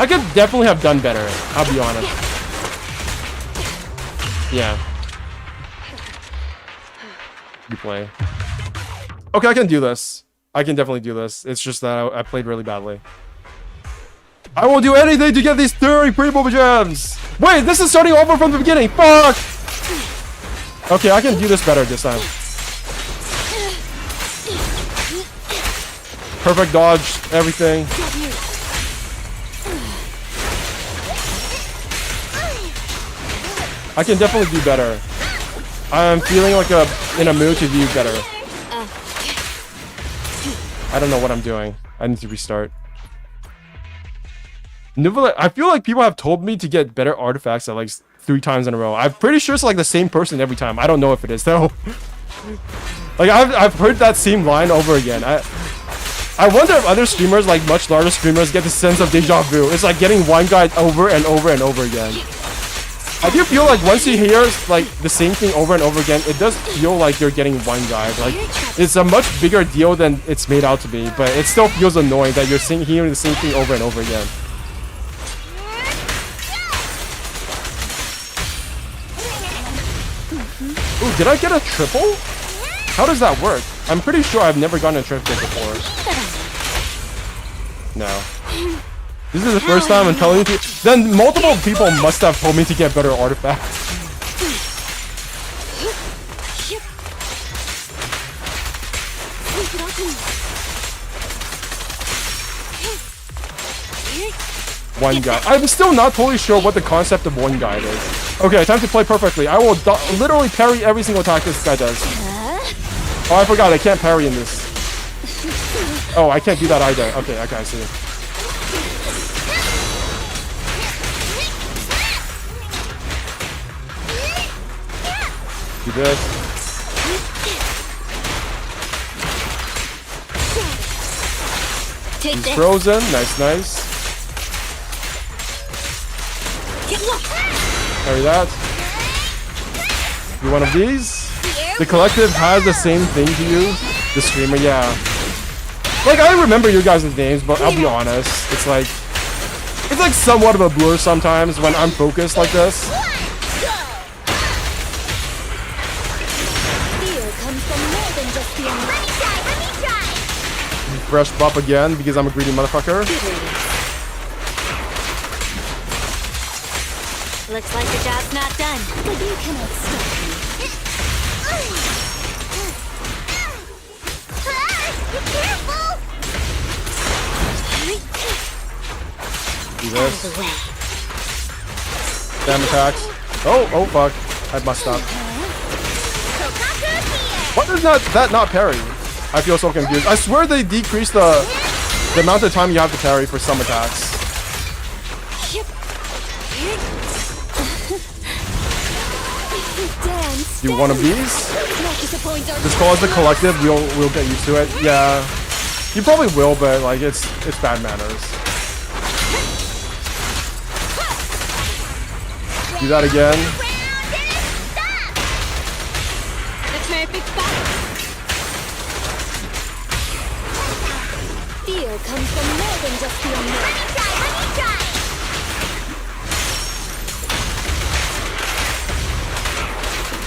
I could definitely have done better, I'll be honest. Yeah. You play. Okay, I can do this. I can definitely do this. It's just that I played really badly. I will do anything to get these 30 pre-mobile gems! Wait, this is starting over from the beginning! Fuck! Okay, I can do this better this time. Perfect dodge, everything. I can definitely do better. I'm feeling like in a mood to do better. I don't know what I'm doing. I need to restart. Neuvillette, I feel like people have told me to get better artifacts at like 3 times in a row. I'm pretty sure it's like the same person every time. I don't know if it is though. Like I've heard that same line over again. I wonder if other streamers, like much larger streamers, get the sense of deja vu. It's like getting one guide over and over and over again. I do feel like once you hear like the same thing over and over again, it does feel like you're getting one guide. Like it's a much bigger deal than it's made out to be, but it still feels annoying that you're hearing the same thing over and over again. Ooh, did I get a triple? How does that work? I'm pretty sure I've never gotten a triple before. No. This is the first time I'm telling you. Then multiple people must have told me to get better artifacts. One guide. I'm still not totally sure what the concept of one guide is. Okay, time to play perfectly. I will literally parry every single attack this guy does. Oh, I forgot. I can't parry in this. Oh, I can't do that either. Okay, I see. Do this. He's frozen. Nice. Carry that. You one of these? The collective has the same thing to you. The streamer, yeah. Like I remember your guys' names, but I'll be honest, it's like somewhat of a blur sometimes when I'm focused like this. Fresh buff again because I'm a greedy motherfucker. Looks like the job's not done, but you cannot stop me. Be careful! Do this. Damn attacks. Oh fuck. I messed up. What is that not parry? I feel so confused. I swear they decreased the amount of time you have to parry for some attacks. Do one of these? Just call it the collective. We'll get used to it. Yeah, you probably will, but like it's bad manners. Do that again. Fear comes from more than just the unknown.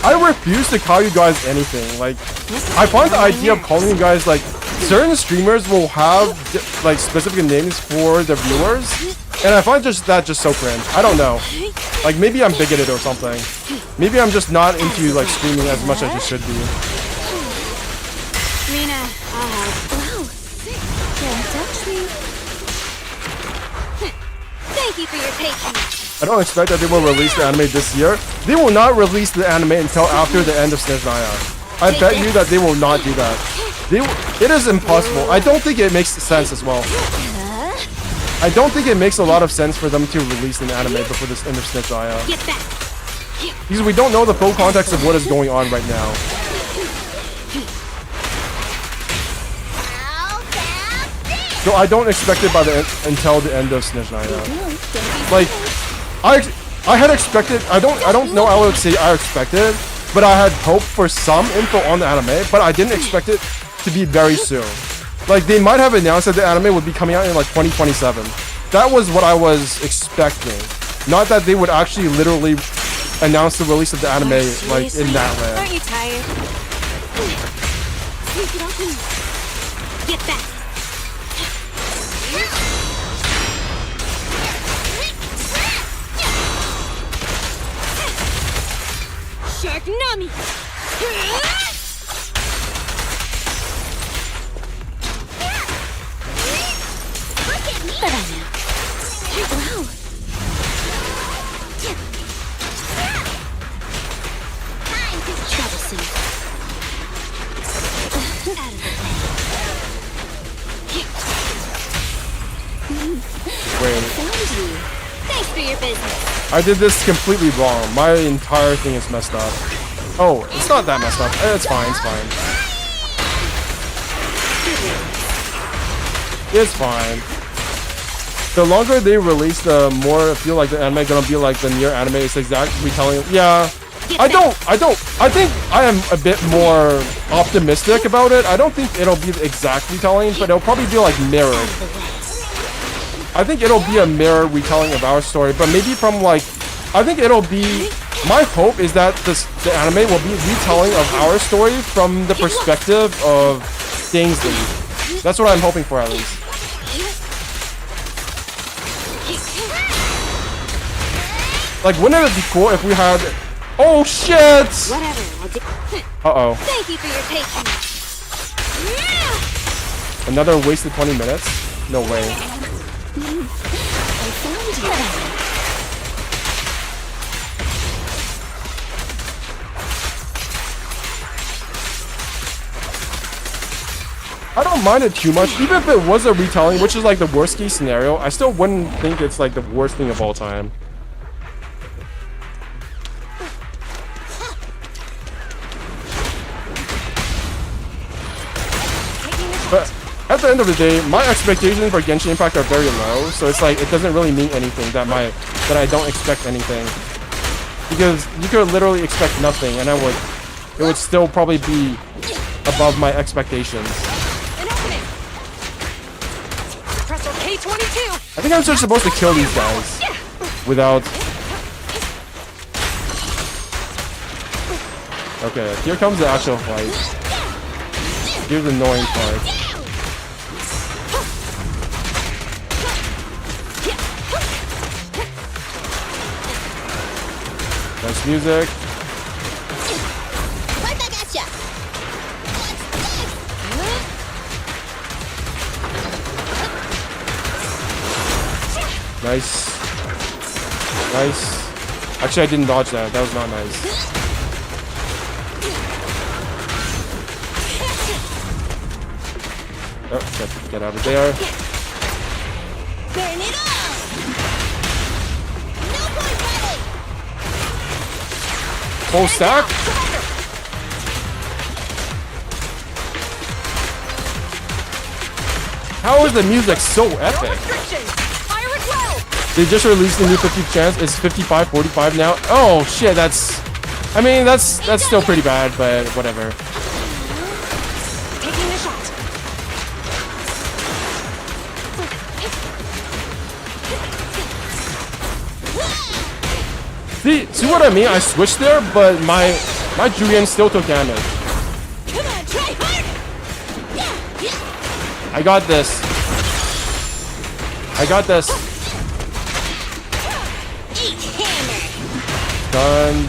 I refuse to call you guys anything. Like, I find the idea of calling you guys, like, certain streamers will have like specific names for their viewers, And I find that just so cringe. I don't know. Like, maybe I'm bigoted or something. Maybe I'm just not into, like, streaming as much as I should be. Mina, wow. Don't touch me. Thank you for your patience. I don't expect that they will release the anime this year. They will not release the anime until after the end of Snezhnaya. I bet you that they will not do that. It is impossible. I don't think it makes sense as well. I don't think it makes a lot of sense for them to release an anime before this end of Snezhnaya. Because we don't know the full context of what is going on right now. So I don't expect it until the end of Snezhnaya. Like, I had expected. I don't know. I would say I expected, but I had hoped for some info on the anime, but I didn't expect it to be very soon. Like, they might have announced that the anime would be coming out in like 2027. That was what I was expecting. Not that they would actually literally announce the release of the anime like in Natlan. Aren't you tired? Get back. Shark Nami. Wow. Troublesome. Out of the way. Wait. Found you. Thanks for your business. I did this completely wrong. My entire thing is messed up. Oh, it's not that messed up. It's fine. It's fine. It's fine. The longer they release, the more I feel like the anime gonna be like the near anime. It's exact retelling. Yeah. I think I am a bit more optimistic about it. I don't think it'll be the exact retelling, but it'll probably be like mirrored. I think it'll be a mirror retelling of our story, but maybe from like, I think it'll be, my hope is that the anime will be retelling of our story from the perspective of Kingsley. That's what I'm hoping for, at least. Like, wouldn't it be cool if we had... Oh, shit! Uh-oh. Thank you for your patience. Another wasted 20 minutes? No way. I don't mind it too much. Even if it was a retelling, which is like the worst case scenario, I still wouldn't think it's like the worst thing of all time. But at the end of the day, my expectations for Genshin Impact are very low, so it's like it doesn't really mean anything that I don't expect anything. Because you could literally expect nothing, and it would still probably be above my expectations. I think I'm just supposed to kill these guys without... Okay, here comes the actual fight. Here's the annoying part. Nice music. Right back at ya. Nice. Nice. Actually, I didn't dodge that. That was not nice. Oh, get out of there. Burn it all. No point fighting. Full stack? How is the music so epic? They just released the new 50th chance. It's 55-45 now. Oh shit, that's still pretty bad, but whatever. Taking a shot. See what I mean? I switched there, but my Julian still took damage. Come on, try harder. I got this. I got this. Gun.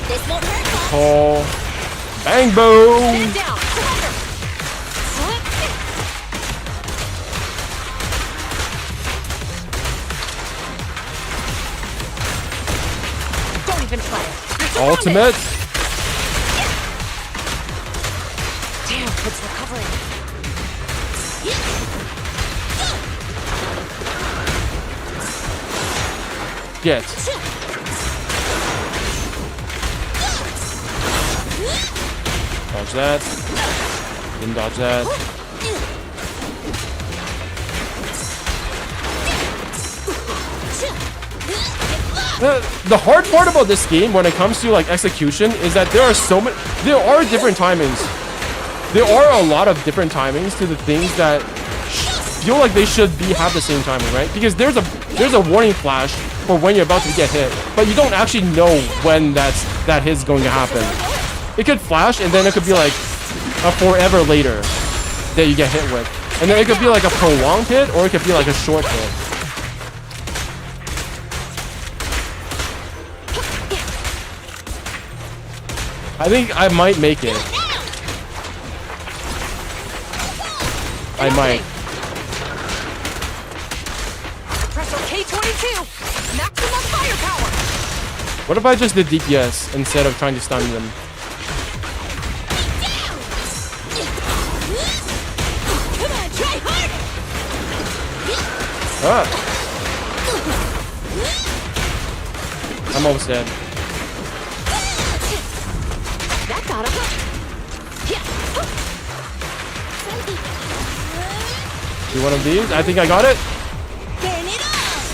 This won't hurt much. Pull. Bang boom. Stand down. Surrender. Don't even try it. You're surrounded. Ultimate. Damn, it's recovering. Get. Dodge that. Didn't dodge that. The hard part about this game when it comes to like execution is that there are different timings. There are a lot of different timings to the things that feel like they should have the same timing, right? Because there's a warning flash for when you're about to get hit, but you don't actually know when that hit's going to happen. It could flash and then it could be like a forever later that you get hit with, and then it could be like a prolonged hit or it could be like a short hit. I think I might make it. I might. Pressure K22. Maximum firepower. What if I just did DPS instead of trying to stun them? Come on, try harder. Ah. I'm almost dead. That got him. Do one of these? I think I got it.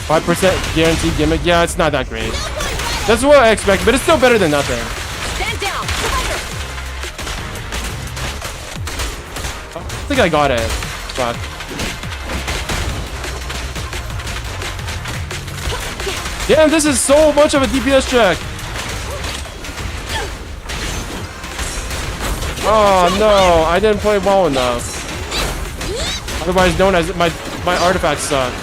5% guaranteed gimmick. Yeah, it's not that great. That's what I expect, but it's still better than nothing. Stand down. Surrender. I think I got it. Fuck. Damn, this is so much of a DPS check. Oh no, I didn't play well enough. Otherwise known as my artifacts suck.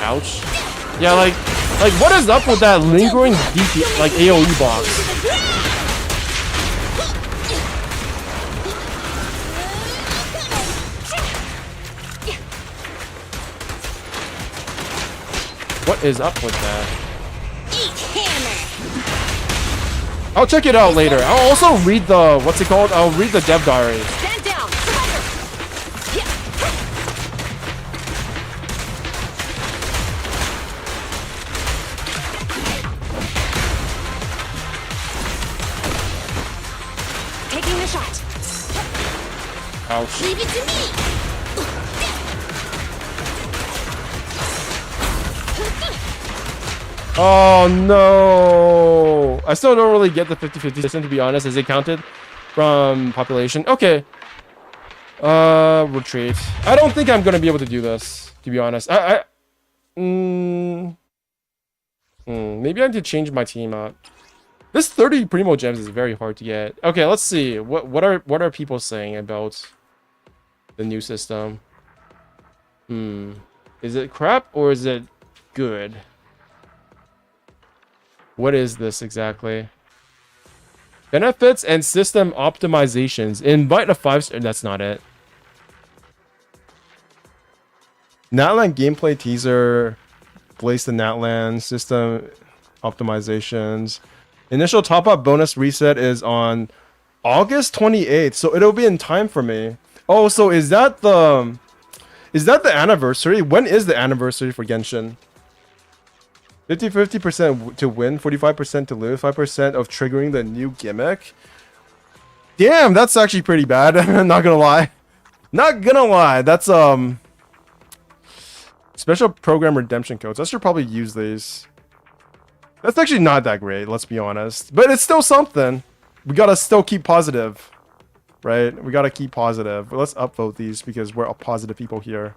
Ouch. Yeah, like what is up with that lingering DP like AoE box? What is up with that? I'll check it out later. I'll also read the what's it called? I'll read the dev diary. Stand down. Surrender. Taking the shot. Ouch. Leave it to me. Oh no! I still don't really get the 50-50 system, to be honest. Is it counted from population? Okay. Retreat. I don't think I'm gonna be able to do this, to be honest. Maybe I need to change my team up. This 30 Primo gems is very hard to get. Okay, let's see. What are people saying about the new system? Is it crap or is it good? What is this exactly? Benefits and system optimizations. Invite a 5-star. That's not it. Natlan gameplay teaser. Place the Natlan system optimizations. Initial top-up bonus reset is on August 28th, so it'll be in time for me. Oh, so is that the anniversary? When is the anniversary for Genshin? 50% to win, 45% to lose, 5% of triggering the new gimmick. Damn, that's actually pretty bad. Not gonna lie. Not gonna lie. That's special program redemption codes. I should probably use these. That's actually not that great, let's be honest. But it's still something. We gotta still keep positive. Right? We gotta keep positive. Let's upvote these because we're positive people here.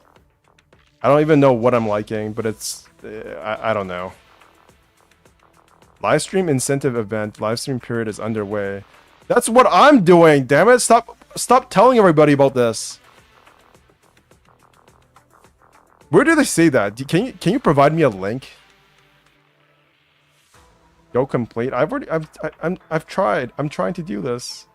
I don't even know what I'm liking, but it's... I don't know. Livestream incentive event. Livestream period is underway. That's what I'm doing, damn it! Stop telling everybody about this. Where do they say that? Can you provide me a link? Go complete. I've tried. I'm trying to do this.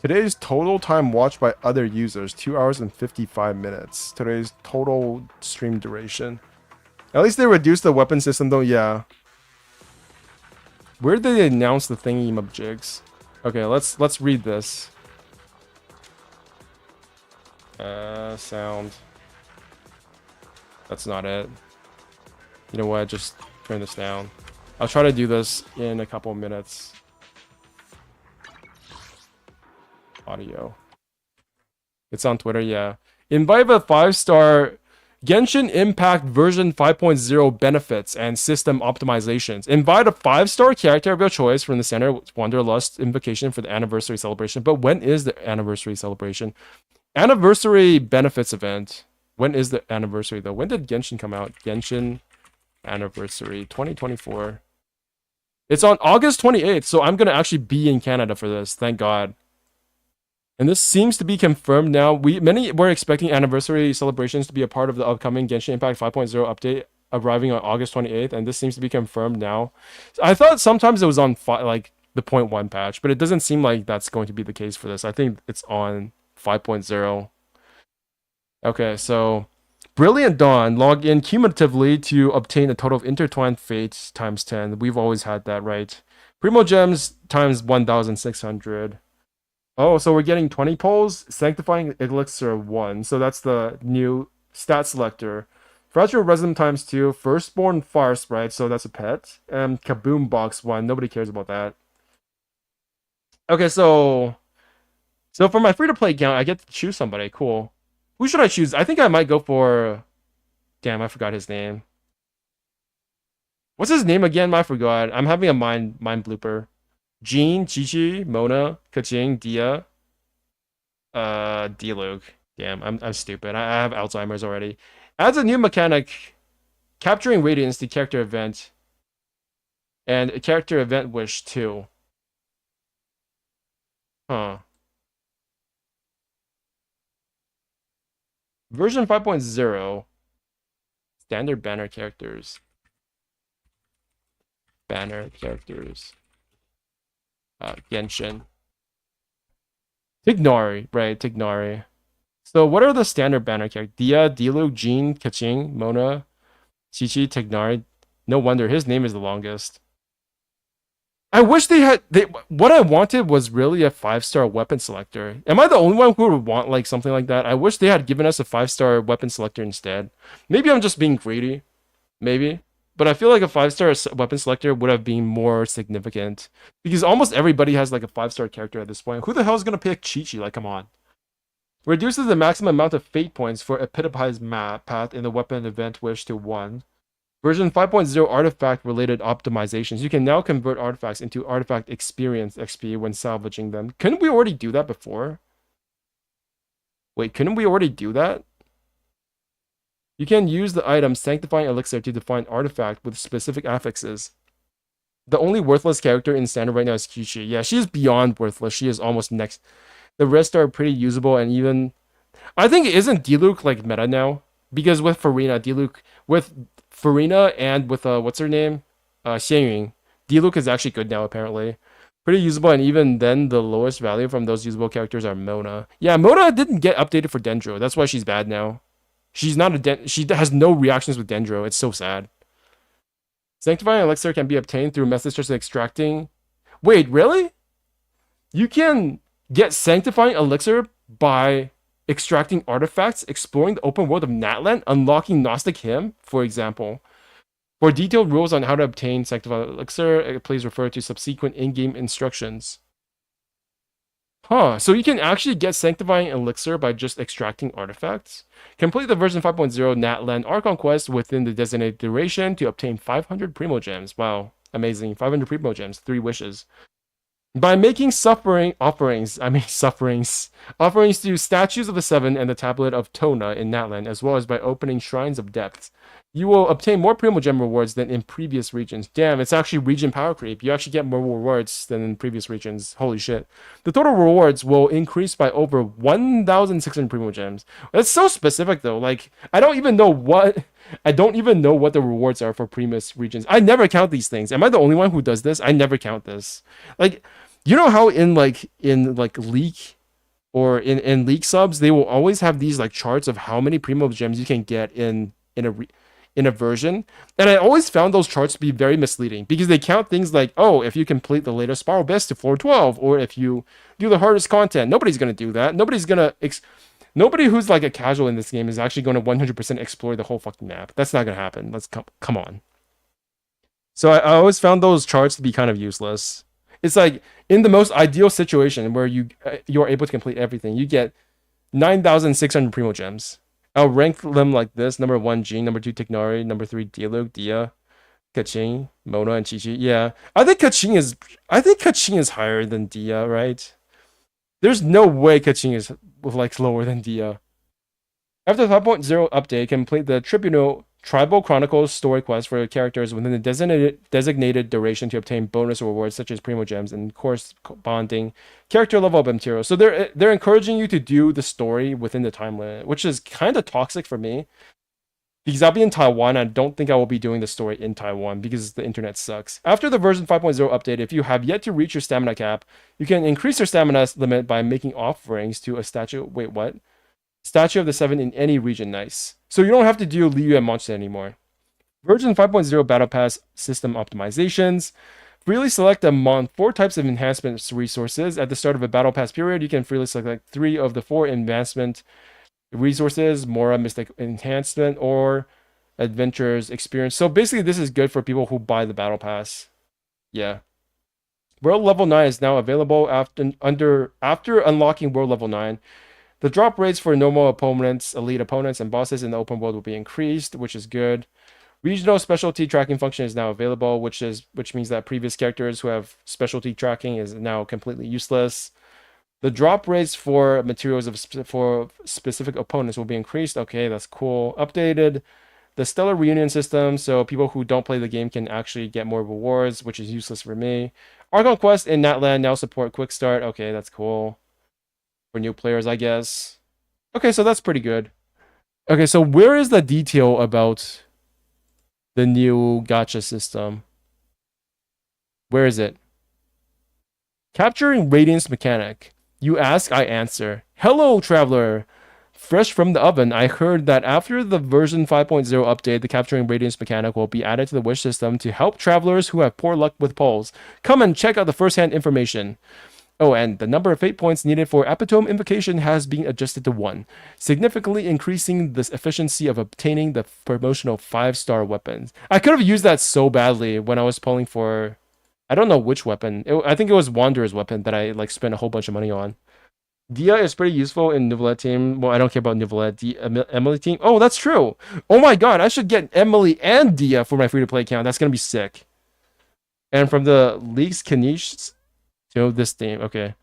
Today's total time watched by other users, 2 hours and 55 minutes. Today's total stream duration. At least they reduced the weapon system though, yeah. Where did they announce the thingy jigs? Okay, let's read this. Sound. That's not it. You know what? Just turn this down. I'll try to do this in a couple of minutes. Audio. It's on Twitter, yeah. Invite a 5-star Genshin Impact version 5.0 benefits and system optimizations. Invite a 5-star character of your choice from the Center Wanderlust invocation for the anniversary celebration. But when is the anniversary celebration? Anniversary benefits event. When is the anniversary though? When did Genshin come out? Genshin anniversary 2024. It's on August 28th, so I'm gonna actually be in Canada for this. Thank God. And this seems to be confirmed now. Many were expecting anniversary celebrations to be a part of the upcoming Genshin Impact 5.0 update arriving on August 28th, and this seems to be confirmed now. I thought sometimes it was on like the 0.1 patch, but it doesn't seem like that's going to be the case for this. I think it's on 5.0. Okay, so Brilliant Dawn, log in cumulatively to obtain a total of intertwined fates times 10. We've always had that, right? Primo gems times 1,600. Oh, so we're getting 20 pulls. Sanctifying Elixir 1. So that's the new stat selector. Fragile Resin times 2. Firstborn Fire Sprite. So that's a pet. And Kaboom Box 1. Nobody cares about that. Okay, so for my free-to-play account, I get to choose somebody. Cool. Who should I choose? I think I might go for... Damn, I forgot his name. What's his name again? I forgot. I'm having a mind blooper. Jean, Chi-Chi, Mona, Kaching, Dia, D-Luke. Damn, I'm stupid. I have Alzheimer's already. Adds a new mechanic, capturing radiance to character event, and a character event wish too. Huh. Version 5.0. Standard banner characters. Banner characters. Genshin. Tignari, right, Tignari. So what are the standard banner characters? Dia, Diluc, Jean, Kaching, Mona, Chi-Chi, Tignari. No wonder his name is the longest. I wish what I wanted was really a 5-star weapon selector. Am I the only one who would want like something like that? I wish they had given us a 5-star weapon selector instead. Maybe I'm just being greedy. Maybe. But I feel like a 5-star weapon selector would have been more significant. Because almost everybody has like a 5-star character at this point. Who the hell is going to pick Chi-Chi? Like, come on. Reduces the maximum amount of fate points for epitomized map path in the weapon event wish to 1. Version 5.0 artifact-related optimizations. You can now convert artifacts into artifact experience XP when salvaging them. Couldn't we already do that before? Wait, couldn't we already do that? You can use the item Sanctifying Elixir to define artifact with specific affixes. The only worthless character in standard right now is Chi-Chi. Yeah, she's beyond worthless. She is almost next. The rest are pretty usable and even... I think isn't Diluc like meta now? Because with Farina, with Farina and with what's her name? Xianyun. Diluc is actually good now apparently. Pretty usable, and even then the lowest value from those usable characters are Mona. Yeah, Mona didn't get updated for Dendro. That's why she's bad now. She's not she has no reactions with Dendro. It's so sad. Sanctifying Elixir can be obtained through methods such as extracting... Wait, really? You can get Sanctifying Elixir by extracting artifacts, exploring the open world of Natlan, unlocking Gnostic Hymn, for example. For detailed rules on how to obtain Sanctifying Elixir, please refer to subsequent in-game instructions. Huh, so you can actually get Sanctifying Elixir by just extracting artifacts? Complete the version 5.0 Natlan Archon quest within the designated duration to obtain 500 Primo Gems. Wow, amazing. 500 Primo Gems, 3 wishes. By making offerings to statues of the Seven and the Tablet of Tona in Natlan, as well as by opening Shrines of Depths, you will obtain more Primo Gem rewards than in previous regions. Damn, it's actually region power creep. You actually get more rewards than in previous regions. Holy shit. The total rewards will increase by over 1,600 Primo Gems. That's so specific though. Like, I don't even know what I don't even know what the rewards are for Primus regions. I never count these things. Am I the only one who does this? I never count this. Like, you know how in League or in League subs, they will always have these like charts of how many Primo gems you can get in a version, and I always found those charts to be very misleading because they count things like, oh, if you complete the latest Spiral Best to floor 12, or if you do the hardest content. Nobody's gonna do that. Nobody who's like a casual in this game is actually going to 100% explore the whole fucking map. That's not gonna happen. Let's come on. So I always found those charts to be kind of useless. It's like in the most ideal situation where you're able to complete everything, you get 9,600 Primo gems. I'll rank them like this: number 1, Jean; number 2, Tignari; number 3, Diluc, Dia, Kaching, Mona, and Chi-Chi. Yeah, I think Kaching is higher than Dia, right? There's no way Kaching is like lower than Dia. After the 5.0 update, complete the Tribal Chronicles story quest for characters within the designated duration to obtain bonus rewards such as Primo Gems and corresponding character level up materials. So they're encouraging you to do the story within the time limit, which is kind of toxic for me. Because I'll be in Taiwan, I don't think I will be doing the story in Taiwan because the internet sucks. After the version 5.0 update, if you have yet to reach your stamina cap, you can increase your stamina limit by making offerings to a statue. Wait, what? Statue of the Seven in any region. Nice. So you don't have to do Liu and Monster anymore. Version 5.0 Battle Pass system optimizations. Freely select among 4 types of enhancement resources. At the start of a Battle Pass period, you can freely select 3 of the 4 advancement resources: Mora Mystic Enhancement or Adventurers Experience. So basically this is good for people who buy the Battle Pass. Yeah. World Level 9 is now available after unlocking World Level 9. The drop rates for normal opponents, elite opponents, and bosses in the open world will be increased, which is good. Regional specialty tracking function is now available, which means that previous characters who have specialty tracking is now completely useless. The drop rates for materials for specific opponents will be increased. Okay, that's cool. Updated the Stellar Reunion system, so people who don't play the game can actually get more rewards, which is useless for me. Archon Quest and Natlan now support Quick Start. Okay, that's cool. For new players, I guess. Okay, so that's pretty good. Okay, so where is the detail about the new gacha system? Where is it? Capturing Radiance mechanic. You ask, I answer. Hello, traveler. Fresh from the oven, I heard that after the version 5.0 update, the Capturing Radiance mechanic will be added to the wish system to help travelers who have poor luck with polls. Come and check out the first-hand information. Oh, and the number of fate points needed for Epitome Invocation has been adjusted to 1, significantly increasing the efficiency of obtaining the promotional 5-star weapons. I could have used that so badly when I was pulling for, I don't know which weapon. I think it was Wanderer's weapon that I spent a whole bunch of money on. Dia is pretty useful in Nouvellette team. Well, I don't care about Nouvellette. Emily team. Oh, that's true. Oh my god, I should get Emily and Dia for my free-to-play account. That's gonna be sick. And from the League's Kanish. This theme. Okay,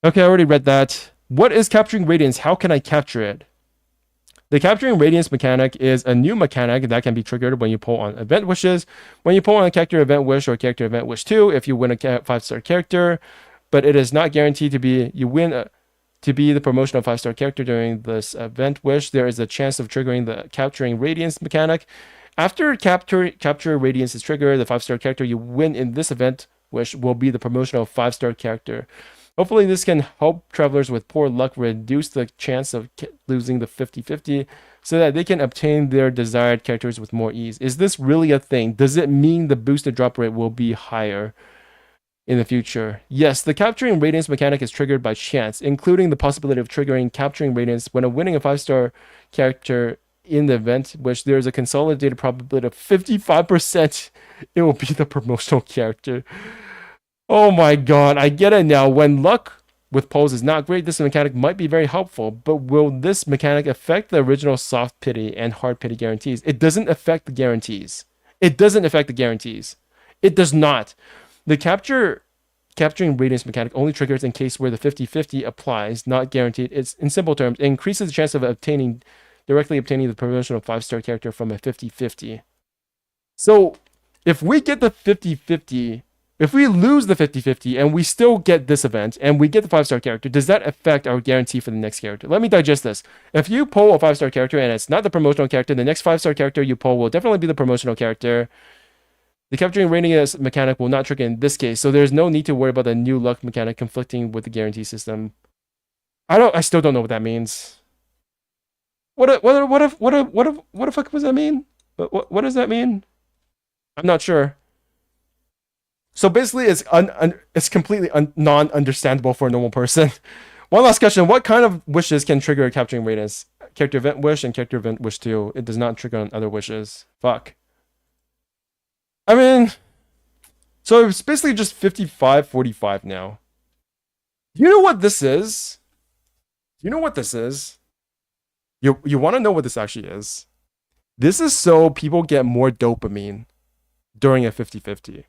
I already read that. What is Capturing Radiance? How can I capture it? The Capturing Radiance mechanic is a new mechanic that can be triggered when you pull on event wishes. When you pull on a character event wish or character event wish 2, if you win a 5-star character, but it is not guaranteed to be to be the promotional 5-star character during this event wish, there is a chance of triggering the Capturing Radiance mechanic. After Capture Radiance is triggered, the 5-star character you win in this event wish will be the promotional 5-star character. Hopefully this can help travelers with poor luck reduce the chance of losing the 50-50 so that they can obtain their desired characters with more ease. Is this really a thing? Does it mean the boosted drop rate will be higher in the future? Yes, the Capturing Radiance mechanic is triggered by chance, including the possibility of triggering Capturing Radiance when winning a 5-star character in the event, which there is a consolidated probability of 55% it will be the promotional character. Oh my god, I get it now. When luck with polls is not great, this mechanic might be very helpful, but will this mechanic affect the original soft pity and hard pity guarantees? It doesn't affect the guarantees. It does not. The Capturing Radiance mechanic only triggers in case where the 50-50 applies, not guaranteed. It's, in simple terms, it increases the chance of directly obtaining the promotional 5-star character from a 50-50. So if we get the 50-50 If we lose the 50-50 and we still get this event and we get the 5-star character, does that affect our guarantee for the next character? Let me digest this. If you pull a 5-star character and it's not the promotional character, the next 5-star character you pull will definitely be the promotional character. The capturing rating mechanic will not trigger in this case, so there's no need to worry about the new luck mechanic conflicting with the guarantee system. I still don't know what that means. What the fuck does that mean? What does that mean? I'm not sure. So basically, it's completely non-understandable for a normal person. One last question: what kind of wishes can trigger a capturing radius? Character event wish and character event wish 2. It does not trigger on other wishes. Fuck. I mean, so it's basically just 55-45 now. You know what this is? You know what this is? You want to know what this actually is? This is so people get more dopamine during a 50-50.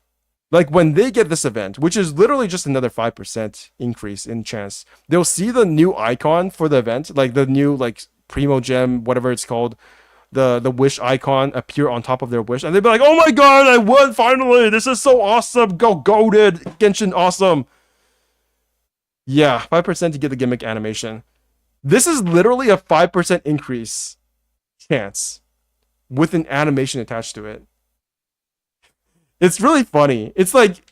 Like when they get this event, which is literally just another 5% increase in chance, they'll see the new icon for the event, like the new like Primo Gem, whatever it's called, the wish icon appear on top of their wish, and they'd be like, "Oh my god, I won finally! This is so awesome! Go goated! Genshin awesome!" Yeah, 5% to get the gimmick animation. This is literally a 5% increase chance with an animation attached to it. It's really funny. It's like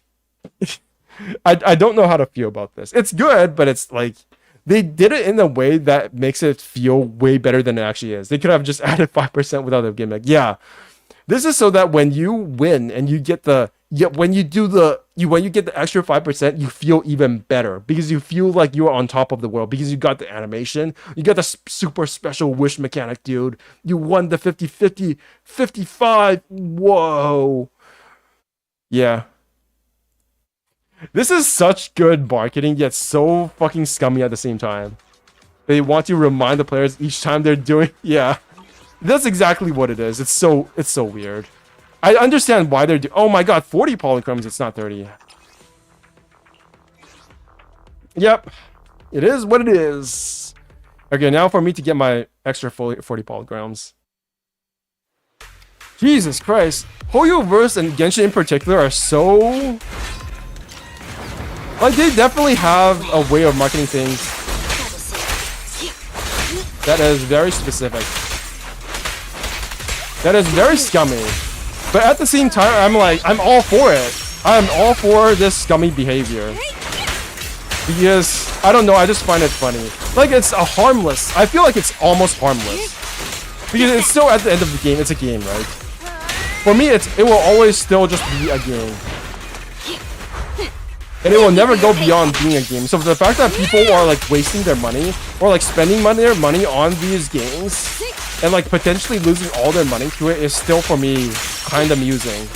I don't know how to feel about this. It's good, but it's like they did it in a way that makes it feel way better than it actually is. They could have just added 5% without a gimmick. Yeah. This is so that when you win and you get the when you get the extra 5%, you feel even better because you feel like you're on top of the world because you got the animation, you got the super special wish mechanic, dude. You won the 50-50, 55. Whoa. Yeah. This is such good marketing, yet so fucking scummy at the same time. They want to remind the players each time they're doing... Yeah. That's exactly what it is. It's so weird. I understand why they're oh my god, 40 polychromes, it's not 30. Yep. It is what it is. Okay, now for me to get my extra 40 polychromes. Jesus Christ. Hoyoverse and Genshin in particular are so... Like, they definitely have a way of marketing things that is very specific. That is very scummy. But at the same time, I'm all for it. I'm all for this scummy behavior. Because, I don't know, I just find it funny. Like, it's a harmless... I feel like it's almost harmless. Because it's still at the end of the game, it's a game, right? For me, it will always still just be a game. And it will never go beyond being a game. So the fact that people are like wasting their money or like spending their money on these games and like potentially losing all their money to it is still for me kind of amusing.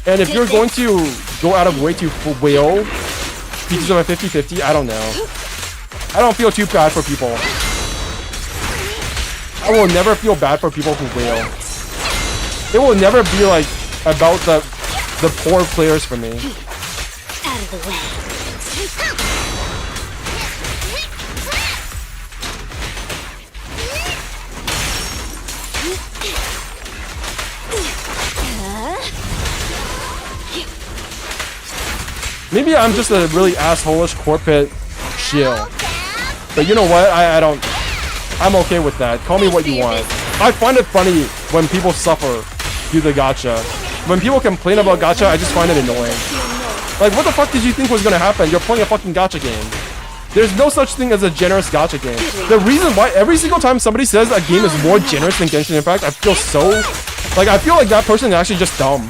And if you're going to go out of way to whale because of a 50-50, I don't know. I don't feel too bad for people. I will never feel bad for people who whale. It will never be like about the poor players for me. Out of the way. Maybe I'm just a really asshole-ish corporate shill. But you know what? I don't... I'm okay with that. Call me what you want. I find it funny when people suffer due to gacha. When people complain about gacha, I just find it annoying. Like, what the fuck did you think was gonna happen? You're playing a fucking gacha game. There's no such thing as a generous gacha game. The reason why every single time somebody says a game is more generous than Genshin Impact, I feel so... Like, I feel like that person is actually just dumb.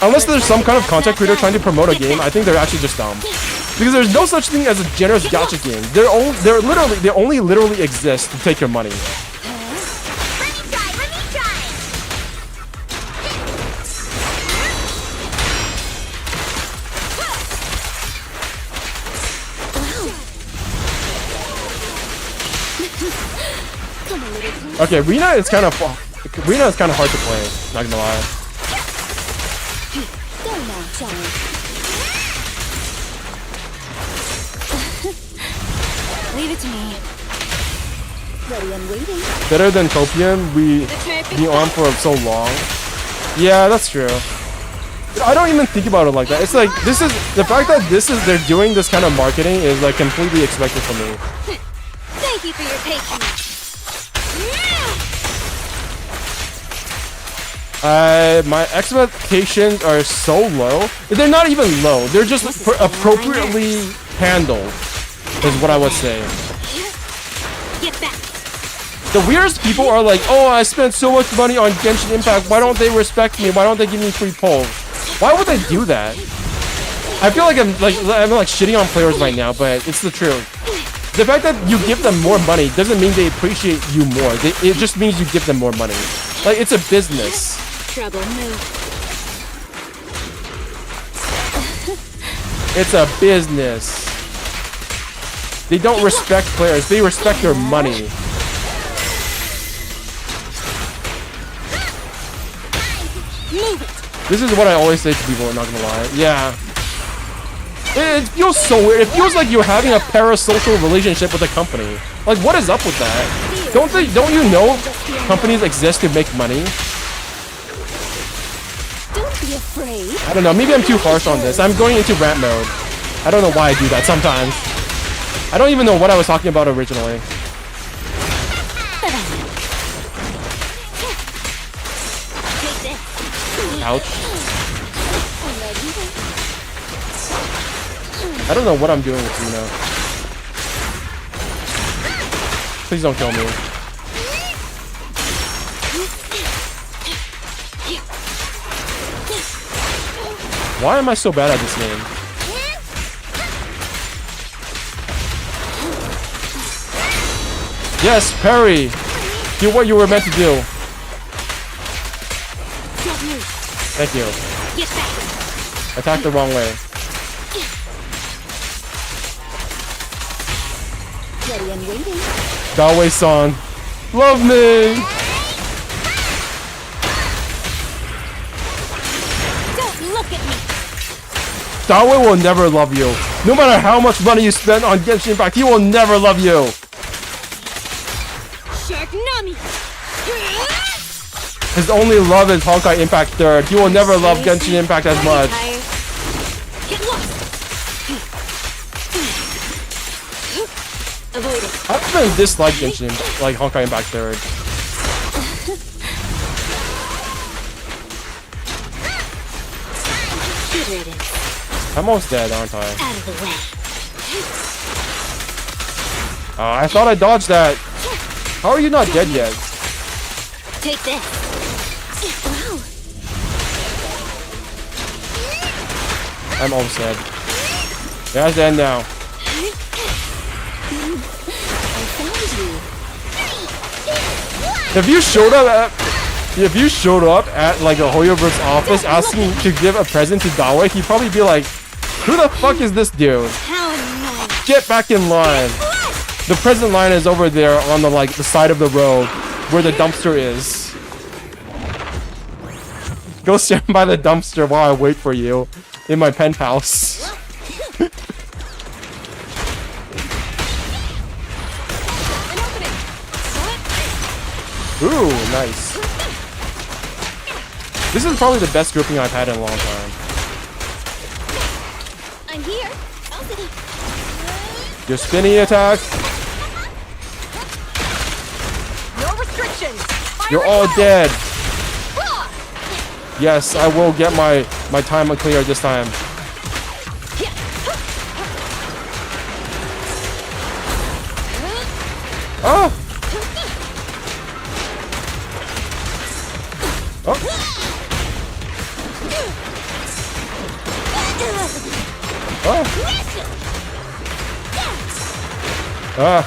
Unless there's some kind of content creator trying to promote a game, I think they're actually just dumb. Because there's no such thing as a generous gacha game. They only literally exist to take your money. Okay, Rina is kind of hard to play, not gonna lie. Go now, Johnny. Leave it to me. Ready and waiting. Better than Copium, we be on for so long. Yeah, that's true. I don't even think about it like that. It's like, this is, the fact that they're doing this kind of marketing is like completely expected from me. Thank you for your patience. My expectations are so low. They're not even low. They're just appropriately handled, is what I would say. Get back. The weirdest people are like, oh, I spent so much money on Genshin Impact. Why don't they respect me? Why don't they give me free polls? Why would they do that? I feel like I'm shitting on players right now, but it's the truth. The fact that you give them more money doesn't mean they appreciate you more. It just means you give them more money. Like, it's a business. Trouble, move. It's a business. They don't respect players. They respect their money. Move it. This is what I always say to people, I'm not gonna lie. Yeah. It feels so weird. It feels like you're having a parasocial relationship with a company. Like, what is up with that? Don't you know companies exist to make money? Don't be afraid. I don't know, maybe I'm too harsh on this. I'm going into rant mode. I don't know why I do that sometimes. I don't even know what I was talking about originally. Ouch. I don't know what I'm doing with you now. Please don't kill me. Why am I so bad at this game? Yes, parry! Do what you were meant to do. Thank you. Attack the wrong way. Ready and waiting. Galway-san. Love me! Don't look at me. Galway will never love you. No matter how much money you spend on Genshin Impact, he will never love you. Sharknami. His only love is Honkai Impact 3rd. He will never love Genshin Impact as much. I've been disliked Genshin, like Honkai Impact 3rd. I'm almost dead, aren't I? Out of the way. I thought I dodged that. How are you not dead yet? Take this. Wow. I'm almost dead. Yeah, it's dead now. If you showed up at like a Hoyoverse office asking to give a present to Galway, he'd probably be like, who the fuck is this dude? Get back in line. The present line is over there on the side of the road where the dumpster is. Go stand by the dumpster while I wait for you in my penthouse. Ooh, nice. This is probably the best grouping I've had in a long time. I'm here. Your spinny attack. No restrictions. You're all dead. Yes, I will get my time clear this time. Oh! Oh! Oh!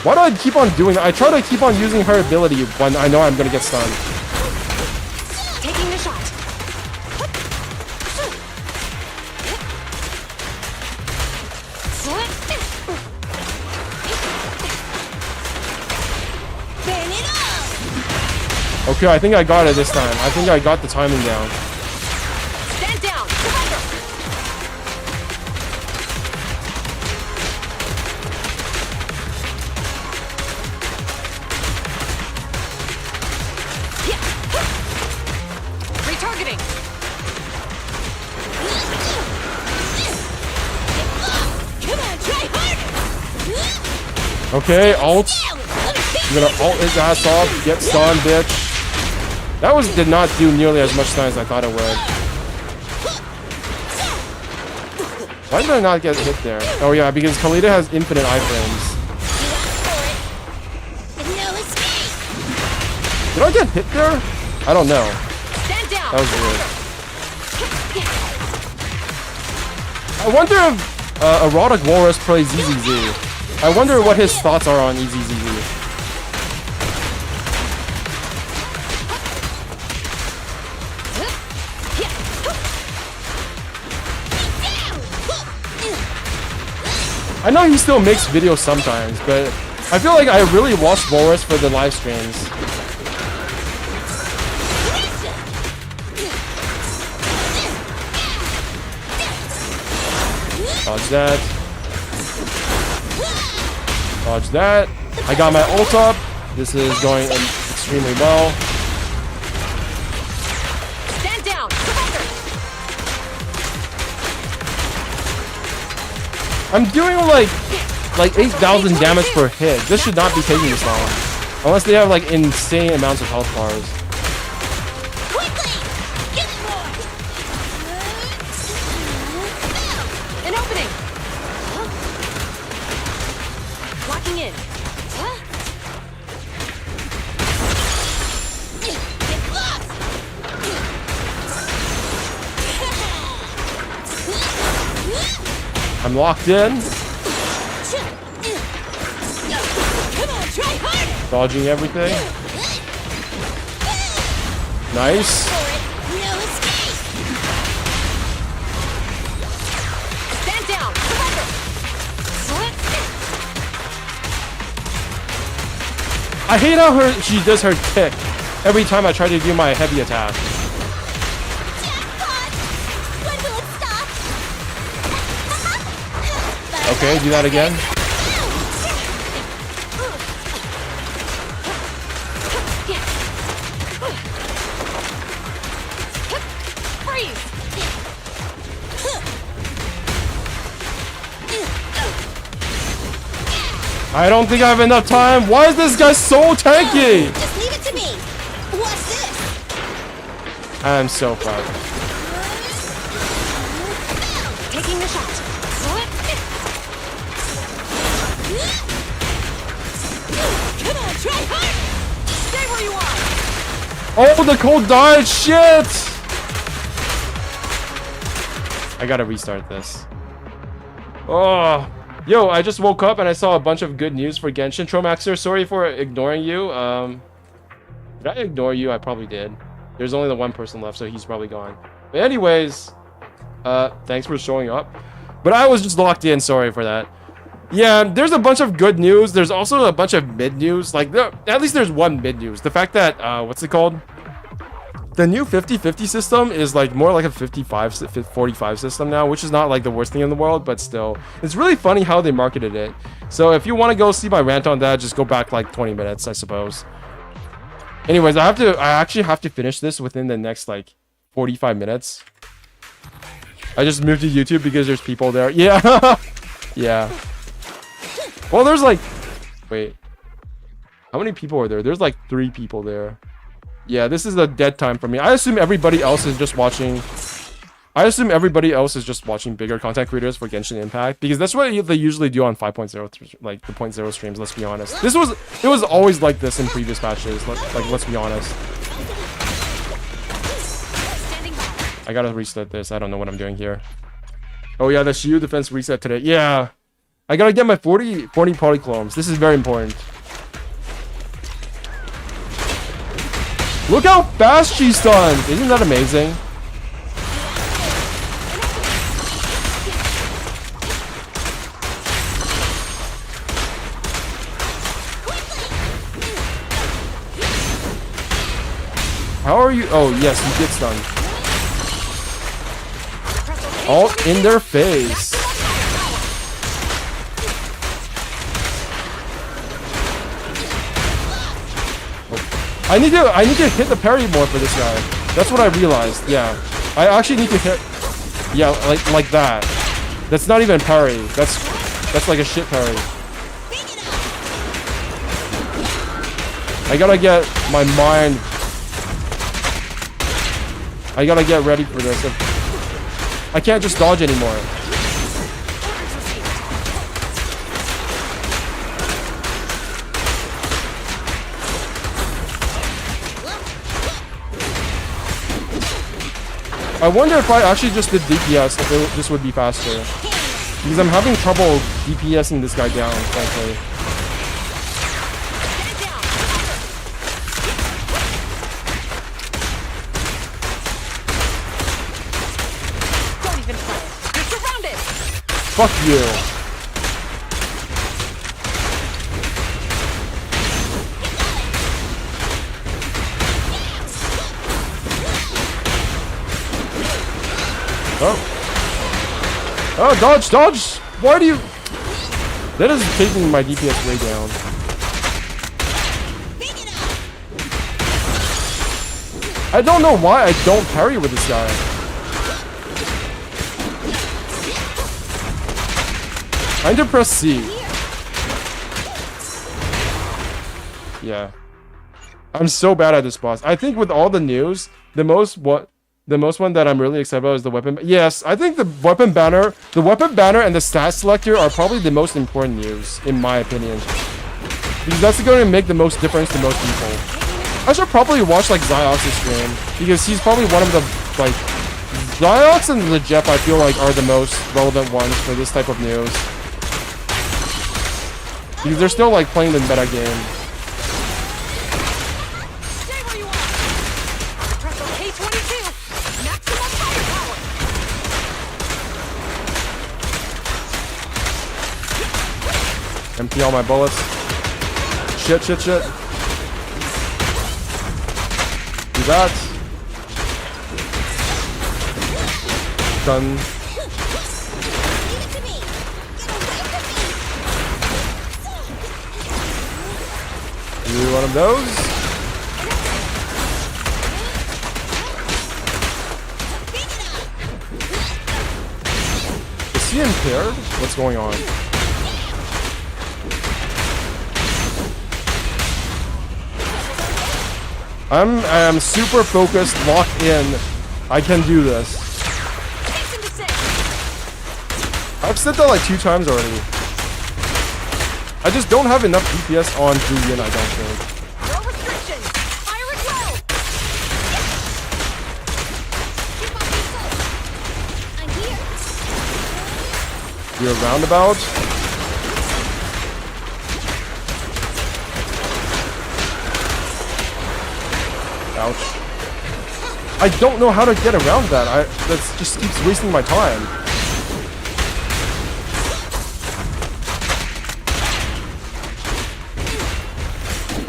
Why do I keep on doing that? I try to keep on using her ability when I know I'm gonna get stunned. Taking the shot. Burn it up. Okay, I think I got it this time. I think I got the timing down. Stand down. Surrender. Retargeting. Okay, ult. I'm gonna ult his ass off. Get stunned, bitch. That did not do nearly as much stun as I thought it would. Why did I not get hit there? Oh yeah, because Khalida has infinite iframes. Did I get hit there? I don't know. That was weird. I wonder if Erotic Walrus plays ZZZ. I wonder what his thoughts are on ZZZ. I know he still makes videos sometimes, but I feel like I really watch Walrus for the live streams. Dodge that. Dodge that. I got my ult up. This is going extremely well. Stand down. I'm doing like 8,000 damage per hit. This should not be taking this long. Unless they have like insane amounts of health bars. An opening. Locking in. I'm locked in. Dodging everything. Nice. Stand down. I hate how she does her kick every time I try to do my heavy attack. Okay, do that again. I don't think I have enough time. Why is this guy so tanky? Just leave it to me. What's this? I'm so proud. Taking the shot. Come on, try hard. Stay where you are. Oh, the cold died. Shit. I gotta restart this. Oh. Yo, I just woke up and I saw a bunch of good news for Genshin. Tromaxer, sorry for ignoring you. Did I ignore you? I probably did. There's only the one person left, so he's probably gone. But anyways, thanks for showing up. But I was just locked in. Sorry for that. Yeah, there's a bunch of good news. There's also a bunch of mid news. Like, at least there's one mid news. The fact that, what's it called? The new 50-50 system is like more like a 55-45 system now, which is not like the worst thing in the world, but still, it's really funny how they marketed it. So if you want to go see my rant on that, just go back like 20 minutes, I suppose. Anyways, I actually have to finish this within the next like 45 minutes. I just moved to YouTube because there's people there. Yeah. Yeah. Well, there's like, wait, how many people are there? There's like 3 people there. Yeah, this is a dead time for me. I assume everybody else is just watching. I assume everybody else is just watching bigger content creators for Genshin Impact, because that's what they usually do on 5.0, like the 0.0 streams. Let's be honest. It was always like this in previous patches. Like let's be honest. I gotta reset this. I don't know what I'm doing here. Oh yeah, the shield defense reset today. Yeah, I gotta get my 40 polychromes. This is very important. Look how fast she stunned. Isn't that amazing? How are you? Oh, yes, you get stunned. All in their face. I need to hit the parry more for this guy. That's what I realized. Yeah, I actually need to hit. Yeah, like that. That's not even parry. That's like a shit parry. I gotta get my mind. I gotta get ready for this. I can't just dodge anymore. I wonder if I actually just did DPS, if this would be faster. Because I'm having trouble DPSing this guy down, frankly. Don't even try it. You're surrounded. Fuck you. Oh. Oh, dodge, dodge! Why do you... That is taking my DPS way down. I don't know why I don't parry with this guy. I need to press C. Yeah. I'm so bad at this boss. I think with all the news, the most one that I'm really excited about is the weapon. Yes, I think the weapon banner and the stat selector are probably the most important news, in my opinion. Because that's going to make the most difference to most people. I should probably watch like Ziox's stream, because he's probably one of the, like, Ziox and the Jeff I feel like are the most relevant ones for this type of news. Because they're still like playing the meta game. Empty all my bullets. Shit, shit, shit. Do that. Done. Do one of those. Is he impaired? What's going on? I'm super focused, locked in. I can do this. I've said that like 2 times already. I just don't have enough DPS on Julian, I don't think. No restrictions. Fire at will. You're roundabout. Ouch. I don't know how to get around that. That just keeps wasting my time.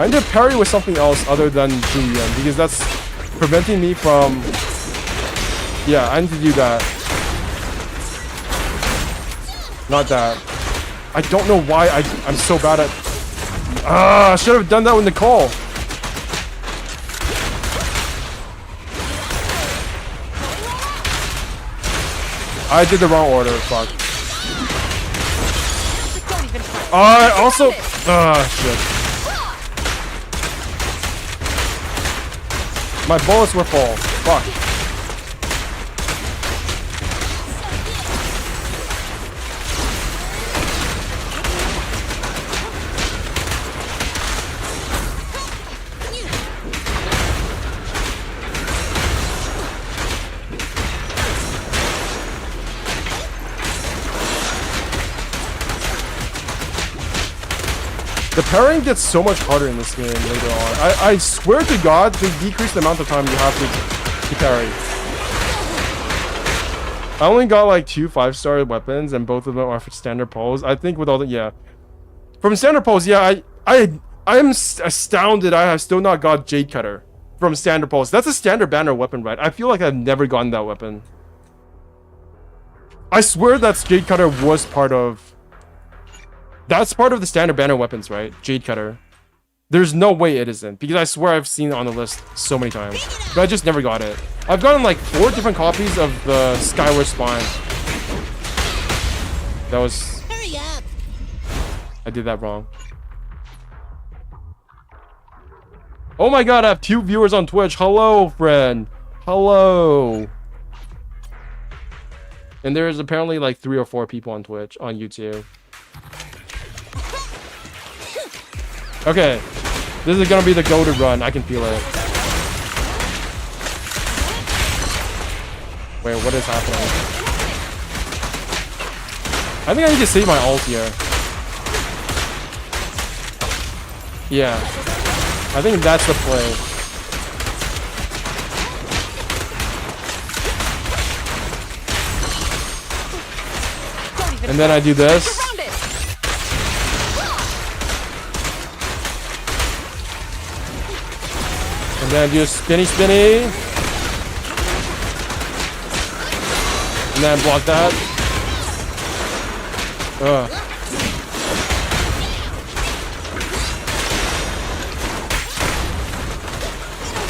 I need to parry with something else other than Julian, because that's preventing me from... Yeah, I need to do that. Not that. I don't know why I'm so bad at... I should have done that with Nicole. I did the wrong order, fuck. I also... shit. My bullets were full. Fuck. The parrying gets so much harder in this game later on. I swear to God, they decrease the amount of time you have to parry. I only got like 2 5-star weapons, and both of them are for standard pulls. I think with all the... Yeah. From standard pulls, yeah, I am astounded I have still not got Jade Cutter from standard pulls. That's a standard banner weapon, right? I feel like I've never gotten that weapon. I swear that Jade Cutter was part of... That's part of the standard banner weapons, right? Jade Cutter. There's no way it isn't, because I swear I've seen it on the list so many times, but I just never got it. I've gotten like 4 different copies of the Skyward Spine. That was... Hurry up. I did that wrong. Oh my god, I have 2 viewers on Twitch. Hello, friend. Hello. And there's apparently like 3 or 4 people on Twitch, on YouTube. Okay. This is gonna be the goated run. I can feel it. Wait, what is happening? I think I need to save my ult here. Yeah. I think that's the play. And then I do this. And then I do a spinny. And then block that. Ugh.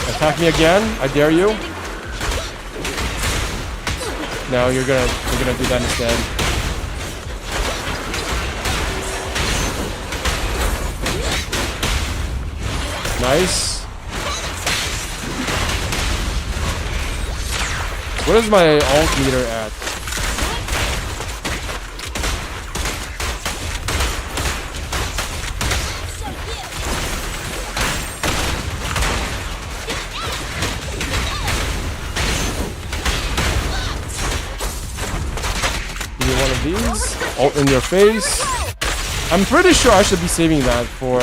Attack me again. I dare you. No, you're gonna do that instead. Nice. What is my ult meter at? Give me one of these. Ult in your face. I'm pretty sure I should be saving that for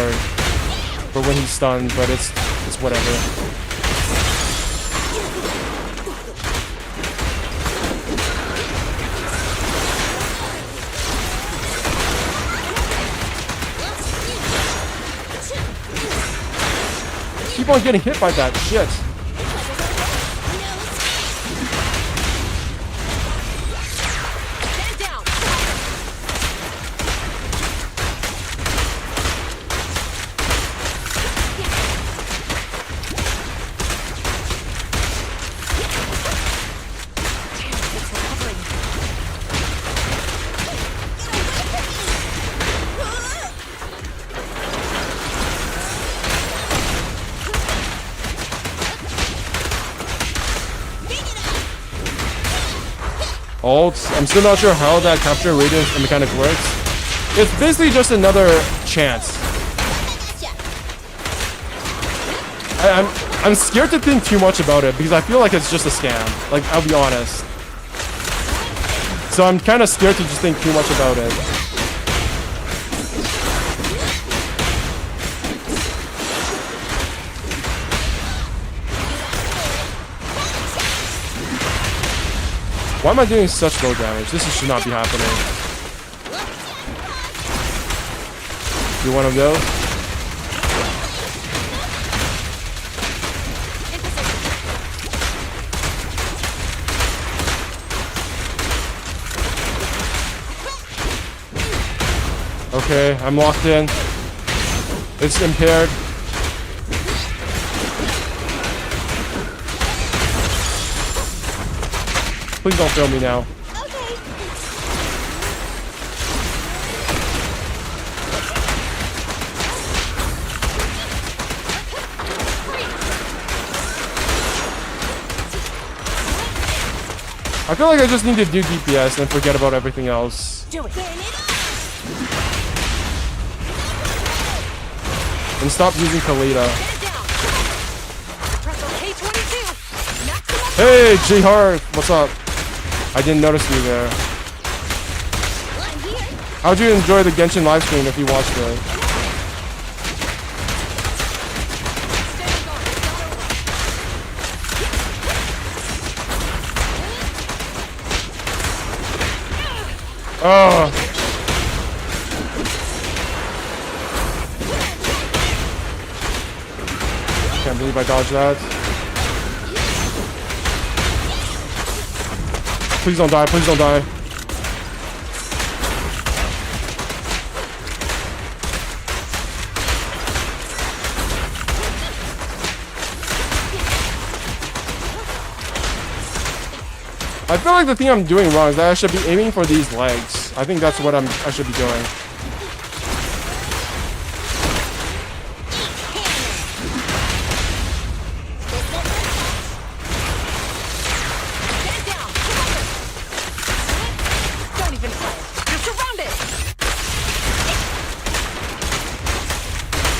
when he's stunned, but it's whatever. Keep on getting hit by that shit. Ult. I'm still not sure how that capture radius mechanic works. It's basically just another chance. I'm scared to think too much about it because I feel like it's just a scam. Like, I'll be honest. So I'm kind of scared to just think too much about it. Why am I doing such low damage? This should not be happening. Do one of those. Okay, I'm locked in. It's impaired. Please don't fail me now. I feel like I just need to do DPS and forget about everything else. And stop using Kalita. Hey, J-Heart, what's up? I didn't notice you there. How'd you enjoy the Genshin livestream if you watched it? Oh. Can't believe I dodged that. Please don't die, please don't die. I feel like the thing I'm doing wrong is that I should be aiming for these legs. I think that's what I should be doing.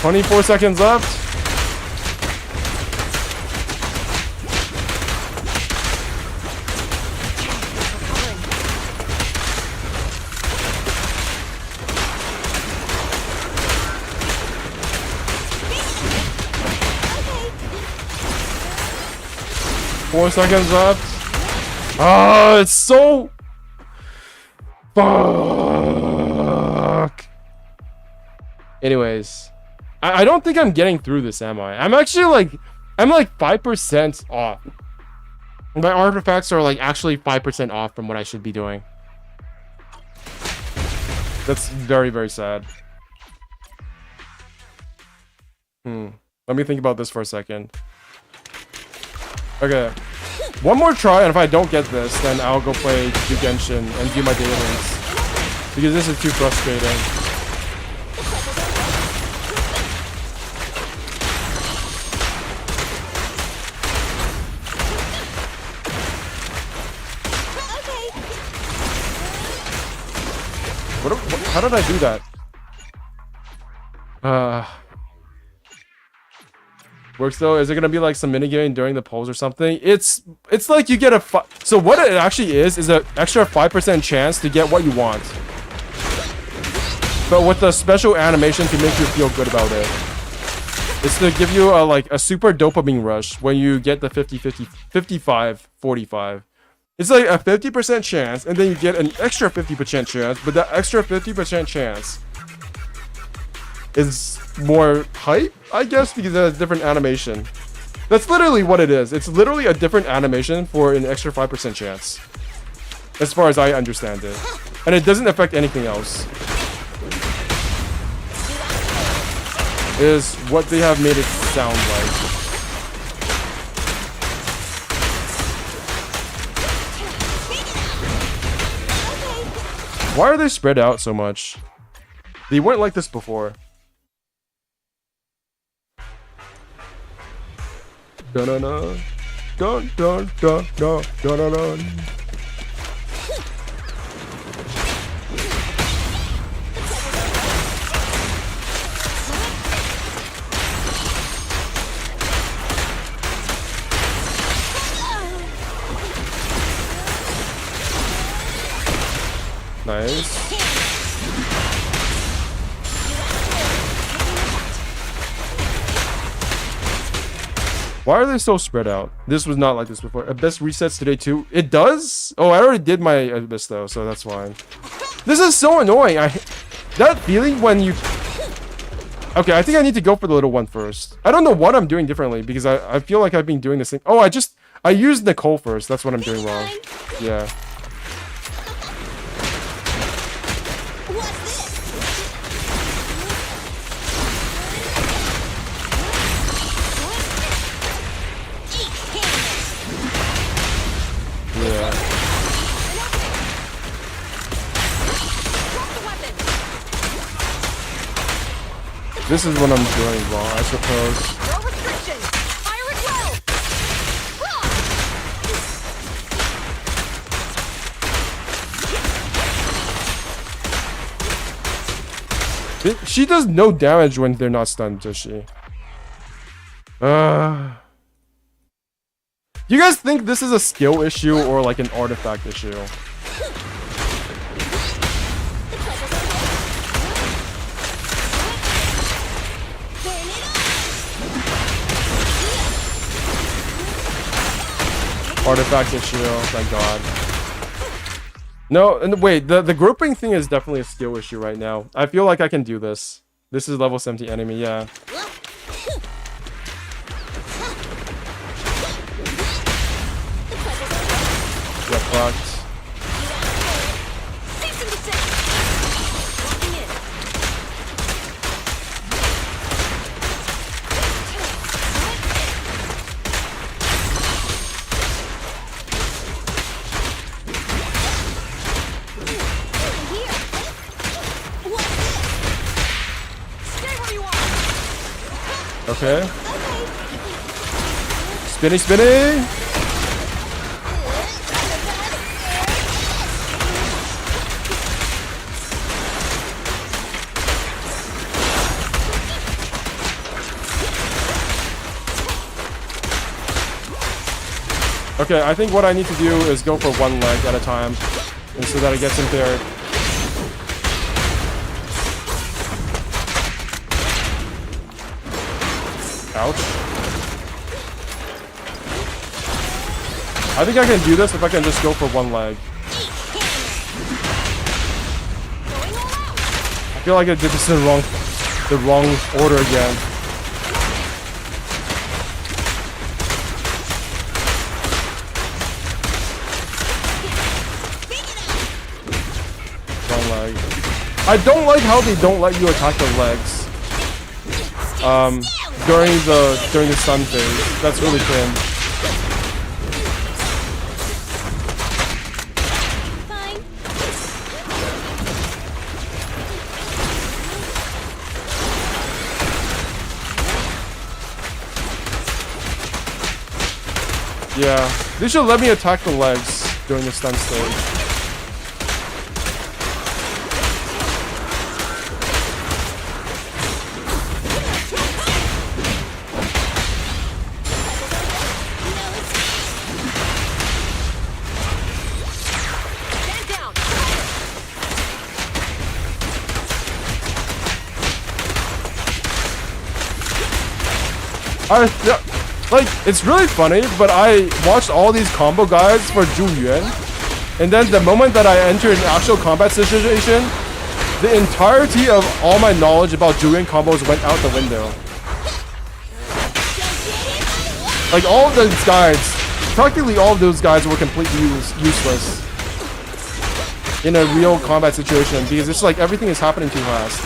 24 seconds left. Four seconds left. Oh, it's so... Fuck. Anyways, I don't think I'm getting through this, am I? I'm actually like, I'm like 5% off. My artifacts are like actually 5% off from what I should be doing. That's very, very sad. Let me think about this for a second. Okay. One more try, and if I don't get this, then I'll go play do Genshin and do my dailies. Because this is too frustrating. How did I do that? Works though. Is it gonna be like some minigaming during the polls or something? It's like you get a so what it actually is an extra 5% chance to get what you want, but with a special animation to make you feel good about it. It's to give you a super dopamine rush when you get the 55-45. It's like a 50% chance, and then you get an extra 50% chance, but that extra 50% chance is more hype, I guess, because it has a different animation. That's literally what it is. It's literally a different animation for an extra 5% chance, as far as I understand it. And it doesn't affect anything else. Is what they have made it sound like. Why are they spread out so much? They weren't like this before. Dun dun dun dun dun dun dun dun dun. Nice. Why are they so spread out? This was not like this before. Abyss resets today too. It does? Oh, I already did my Abyss though, so that's fine. This is so annoying. That feeling when you... Okay, I think I need to go for the little one first. I don't know what I'm doing differently because I feel like I've been doing the same. Oh, I used Nicole first. That's what I'm doing wrong. Yeah. This is what I'm doing wrong, I suppose. No restrictions. Fire at will. She does no damage when they're not stunned, does she? You guys think this is a skill issue or like an artifact issue? Artifact issue, thank God. No, and wait, the grouping thing is definitely a skill issue right now. I feel like I can do this. This is level 70 enemy, yeah. Get fucked. Okay. Spinny, spinny. Okay, I think what I need to do is go for one leg at a time, and so that it gets impaired. Ouch. I think I can do this if I can just go for one leg. I feel like I did this in the wrong order again. Wrong leg. I don't like how they don't let you attack the legs. During the stun phase. That's really cringe. Yeah, they should let me attack the legs during the stun stage. Like, it's really funny, but I watched all these combo guides for Zhu Yuan, and then the moment that I entered an actual combat situation, the entirety of all my knowledge about Zhu Yuan combos went out the window. Like, all of those guides, practically all of those guides were completely useless in a real combat situation, because it's like everything is happening too fast.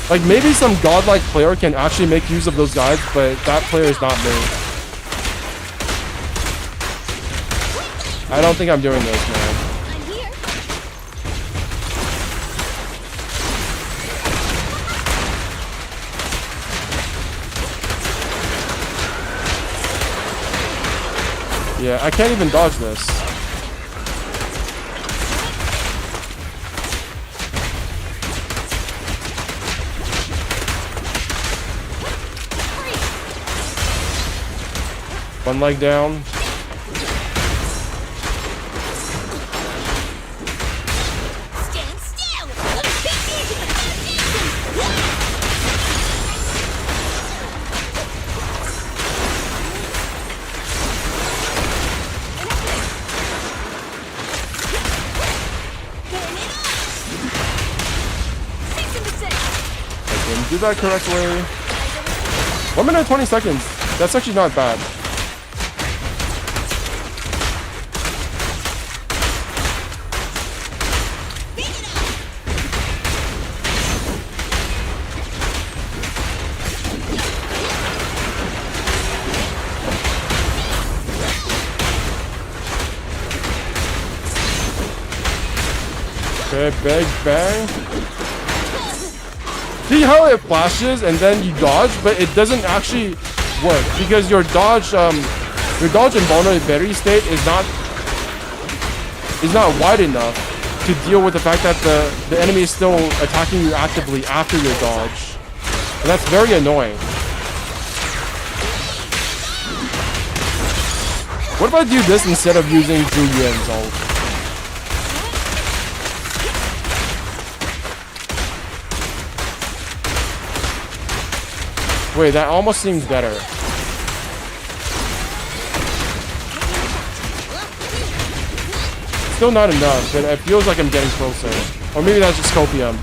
Like, maybe some godlike player can actually make use of those guides, but that player is not me. I don't think I'm doing this, man. Yeah, I can't even dodge this. One leg down. Stand still. I didn't do that correctly. 1 minute 20 seconds. That's actually not bad. Okay, big bang. See how it flashes and then you dodge, but it doesn't actually work because your dodge and vulnerability state is not wide enough to deal with the fact that the enemy is still attacking you actively after your dodge. And that's very annoying. What if I do this instead of using Zhu Yuan's ult? Wait, that almost seems better. Still not enough, but it feels like I'm getting closer. Or maybe that's just copium.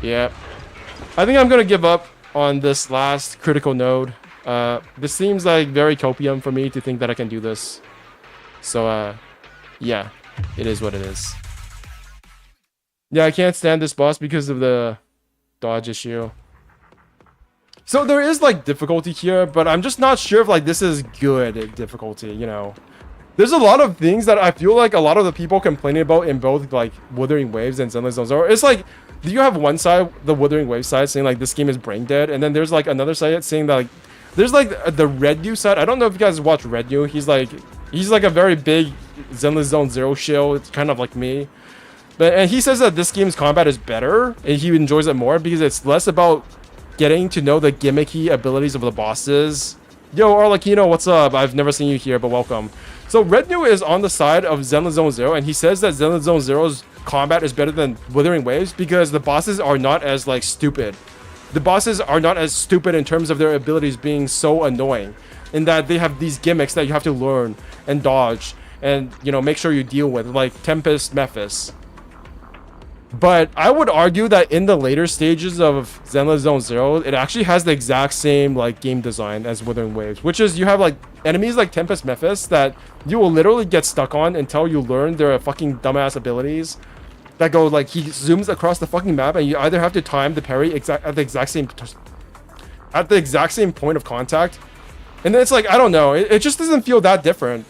Yep. I think I'm gonna give up on this last critical node. This seems like very copium for me to think that I can do this. So, yeah, it is what it is. Yeah, I can't stand this boss because of the dodge issue. So there is like difficulty here, but I'm just not sure if like this is good difficulty, you know. there's a lot of things that I feel like a lot of the people complaining about in both like Wuthering Waves and Zenless Zone Zero. It's like, do you have one side, the Wuthering Waves side, saying like this game is brain dead, and then there's like another side saying that like there's like the Red New side. I don't know if you guys watch Red New. He's like a very big Zenless Zone Zero shill. It's kind of like me. And he says that this game's combat is better and he enjoys it more because it's less about getting to know the gimmicky abilities of the bosses. Yo, Arlecchino, what's up? I've never seen you here, but welcome. So Red New is on the side of Zenless Zone Zero, and he says that Zenless Zone Zero's combat is better than Wuthering Waves because the bosses are not as like stupid. The bosses are not as stupid in terms of their abilities being so annoying, in that they have these gimmicks that you have to learn and dodge and, you know, make sure you deal with, like Tempest Mephis. But I would argue that in the later stages of Zenless Zone Zero, it actually has the exact same like game design as Wuthering Waves, which is you have like enemies like Tempest Mephis that you will literally get stuck on until you learn their fucking dumbass abilities that go like he zooms across the fucking map and you either have to time the parry at the exact same point of contact, and then it's like, I don't know, it just doesn't feel that different.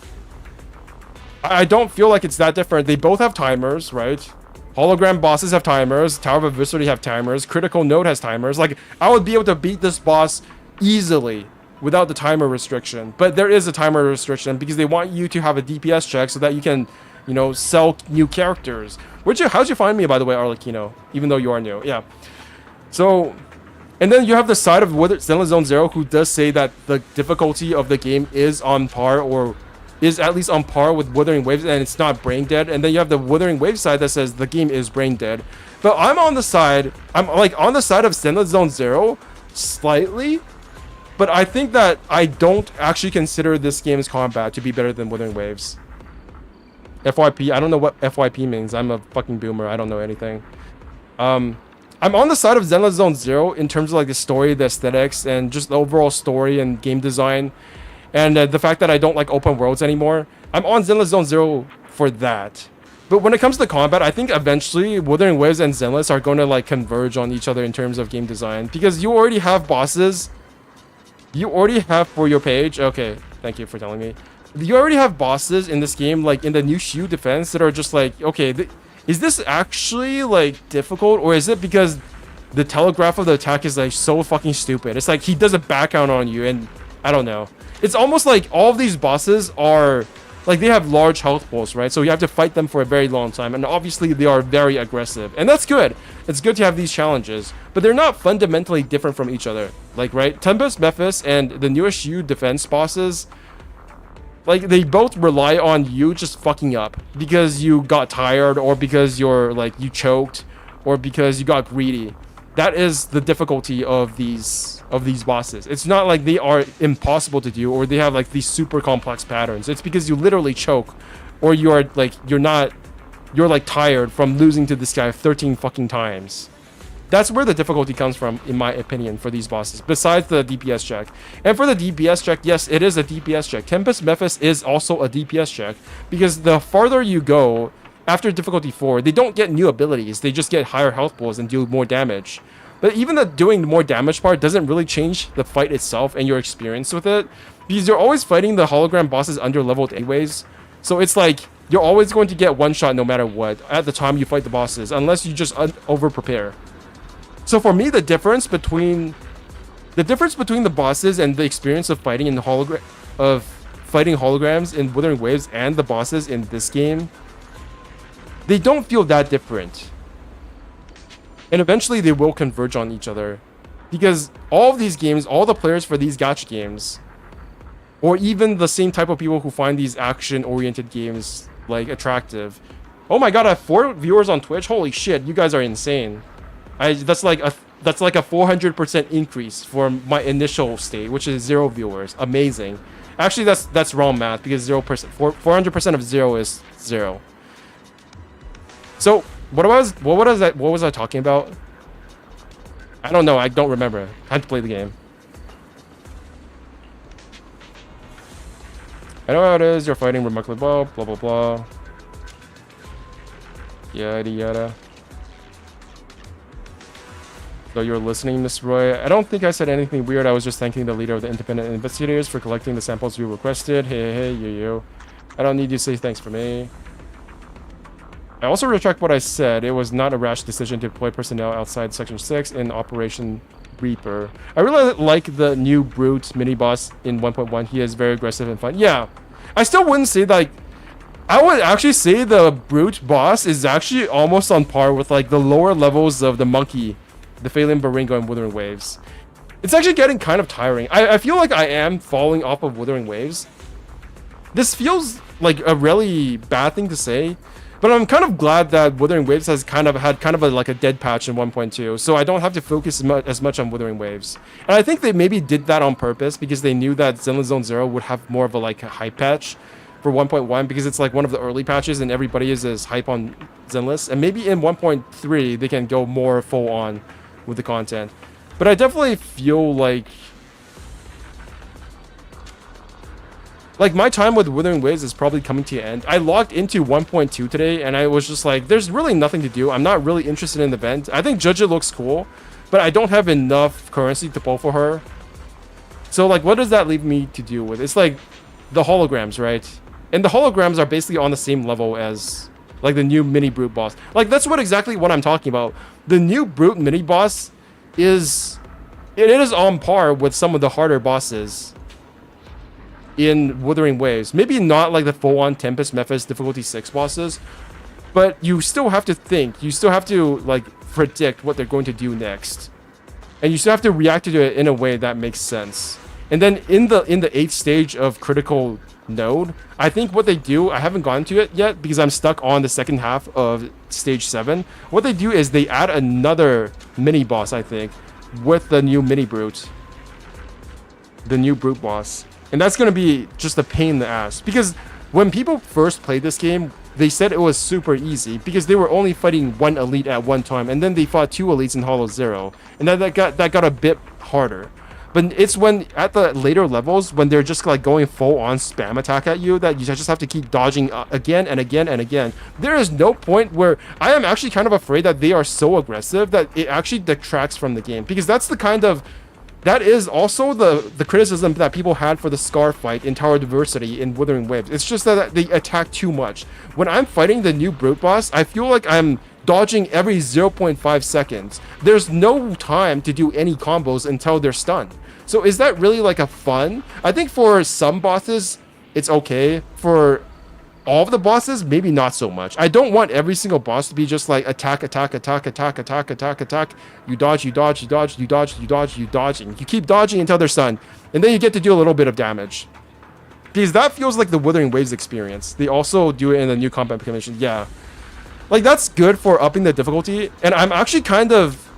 I don't feel like it's that different. They both have timers, right? Hologram bosses have timers, Tower of Adversity have timers, Critical Node has timers. Like, I would be able to beat this boss easily without the timer restriction, but there is a timer restriction because they want you to have a DPS check so that you can, you know, sell new characters. How'd you find me, by the way, Arlecchino? Even though you are new, yeah. So, and then you have the side of Zenless Zone Zero who does say that the difficulty of the game is on par, or is at least on par with Wuthering Waves, and it's not brain dead. And then you have the Wuthering Waves side that says the game is brain dead. But I'm on the side of Zenless Zone Zero slightly, but I think that I don't actually consider this game's combat to be better than Wuthering Waves. FYP, I don't know what FYP means. I'm a fucking boomer. I don't know anything. I'm on the side of Zenless Zone Zero in terms of like the story, the aesthetics, and just the overall story and game design. And the fact that I don't like open worlds anymore. I'm on Zenless Zone Zero for that. But when it comes to combat, I think eventually Wuthering Waves and Zenless are going to like converge on each other in terms of game design. Because you already have bosses. You already have for your page. Okay, thank you for telling me. You already have bosses in this game, like in the new Shu defense, that are just like, okay, is this actually like difficult? Or is it because the telegraph of the attack is like so fucking stupid? It's like he does a back count on you and I don't know. It's almost like all of these bosses are like they have large health pools, right? So you have to fight them for a very long time, and obviously they are very aggressive, and that's good. It's good to have these challenges, but they're not fundamentally different from each other. Like, right, Tempest Mephis and the newest Shu defense bosses, like they both rely on you just fucking up because you got tired, or because you're like you choked, or because you got greedy. That is the difficulty of these bosses. It's not like they are impossible to do, or they have like these super complex patterns. It's because you literally choke, or you're like tired from losing to this guy 13 fucking times. That's where the difficulty comes from, in my opinion, for these bosses, besides the DPS check. And for the DPS check, yes, it is a DPS check. Tempest Mephis is also a DPS check, because the farther you go after difficulty 4, they don't get new abilities. They just get higher health pools and do more damage. But even the doing the more damage part doesn't really change the fight itself and your experience with it, because you're always fighting the hologram bosses under leveled anyways. So it's like you're always going to get one shot no matter what at the time you fight the bosses, unless you just over prepare. So for me, the difference between the bosses and the experience of fighting in holograms in Wuthering Waves and the bosses in this game, they don't feel that different. And eventually they will converge on each other, because all of these games, all the players for these gacha games, or even the same type of people who find these action-oriented games like attractive. Oh my god, I have 4 viewers on Twitch. Holy shit, you guys are insane. That's like a 400% increase from my initial state, which is 0 viewers. Amazing. Actually, that's wrong math, because 400% of 0 is 0. So what was I talking about? I don't know. I don't remember. I had to play the game. I know how it is. You're fighting remarkably well. Blah blah blah. Yada yada. So you're listening, Miss Roy. I don't think I said anything weird. I was just thanking the leader of the independent investigators for collecting the samples you requested. Hey, yo. I don't need you to say thanks for me. I also retract what I said. It was not a rash decision to deploy personnel outside Section 6 in Operation Reaper. I really like the new Brute mini-boss in 1.1. He is very aggressive and fun. Yeah, I still wouldn't say, like... I would actually say the Brute boss is actually almost on par with, like, the lower levels of the Monkey, the Phelan Baringo, and Wuthering Waves. It's actually getting kind of tiring. I feel like I am falling off of Wuthering Waves. This feels like a really bad thing to say, but I'm kind of glad that Wuthering Waves has kind of had like a dead patch in 1.2, so I don't have to focus as much on Wuthering Waves. And I think they maybe did that on purpose because they knew that Zenless Zone Zero would have more of a like a hype patch for 1.1 because it's like one of the early patches and everybody is hype on Zenless. And maybe in 1.3 they can go more full on with the content. But I definitely feel like my time with Wuthering Waves is probably coming to an end. I logged into 1.2 today and I was just like, there's really nothing to do. I'm not really interested in the event. I think Judge looks cool, but I don't have enough currency to pull for her. So like, what does that leave me to do with? It's like the holograms, right? And the holograms are basically on the same level as like the new mini Brute boss. Like that's exactly what I'm talking about. The new Brute mini boss is on par with some of the harder bosses in Wuthering Waves. Maybe not like the full-on Tempest Mephis difficulty 6 bosses, but you still have to think. You still have to like predict what they're going to do next, and you still have to react to it in a way that makes sense. And then in the 8th stage of Critical Node, I think what they do, I haven't gone to it yet because I'm stuck on the second half of stage 7. What they do is they add another mini boss, I think, with the new mini Brute, the new Brute boss. And that's going to be just a pain in the ass. Because when people first played this game, they said it was super easy. Because they were only fighting one elite at one time. And then they fought 2 elites in Hollow Zero. And that got a bit harder. But it's when, at the later levels, when they're just like going full on spam attack at you, that you just have to keep dodging again and again and again. There is no point where I am actually kind of afraid that they are so aggressive that it actually detracts from the game. Because that's the kind of... That is also the criticism that people had for the Scar fight in Tower Diversity in Wuthering Waves. It's just that they attack too much. When I'm fighting the new Brute boss, I feel like I'm dodging every 0.5 seconds. There's no time to do any combos until they're stunned. So is that really like a fun? I think for some bosses, it's okay. For all of the bosses, maybe not so much. I don't want every single boss to be just like attack, attack, attack, attack, attack, attack, attack. You dodge, you dodge, you dodge, you dodge, you dodge, you dodge, and you keep dodging until they're stunned. And then you get to do a little bit of damage. Because that feels like the Wuthering Waves experience. They also do it in the new combat commission. Yeah. Like, that's good for upping the difficulty. And I'm actually kind of...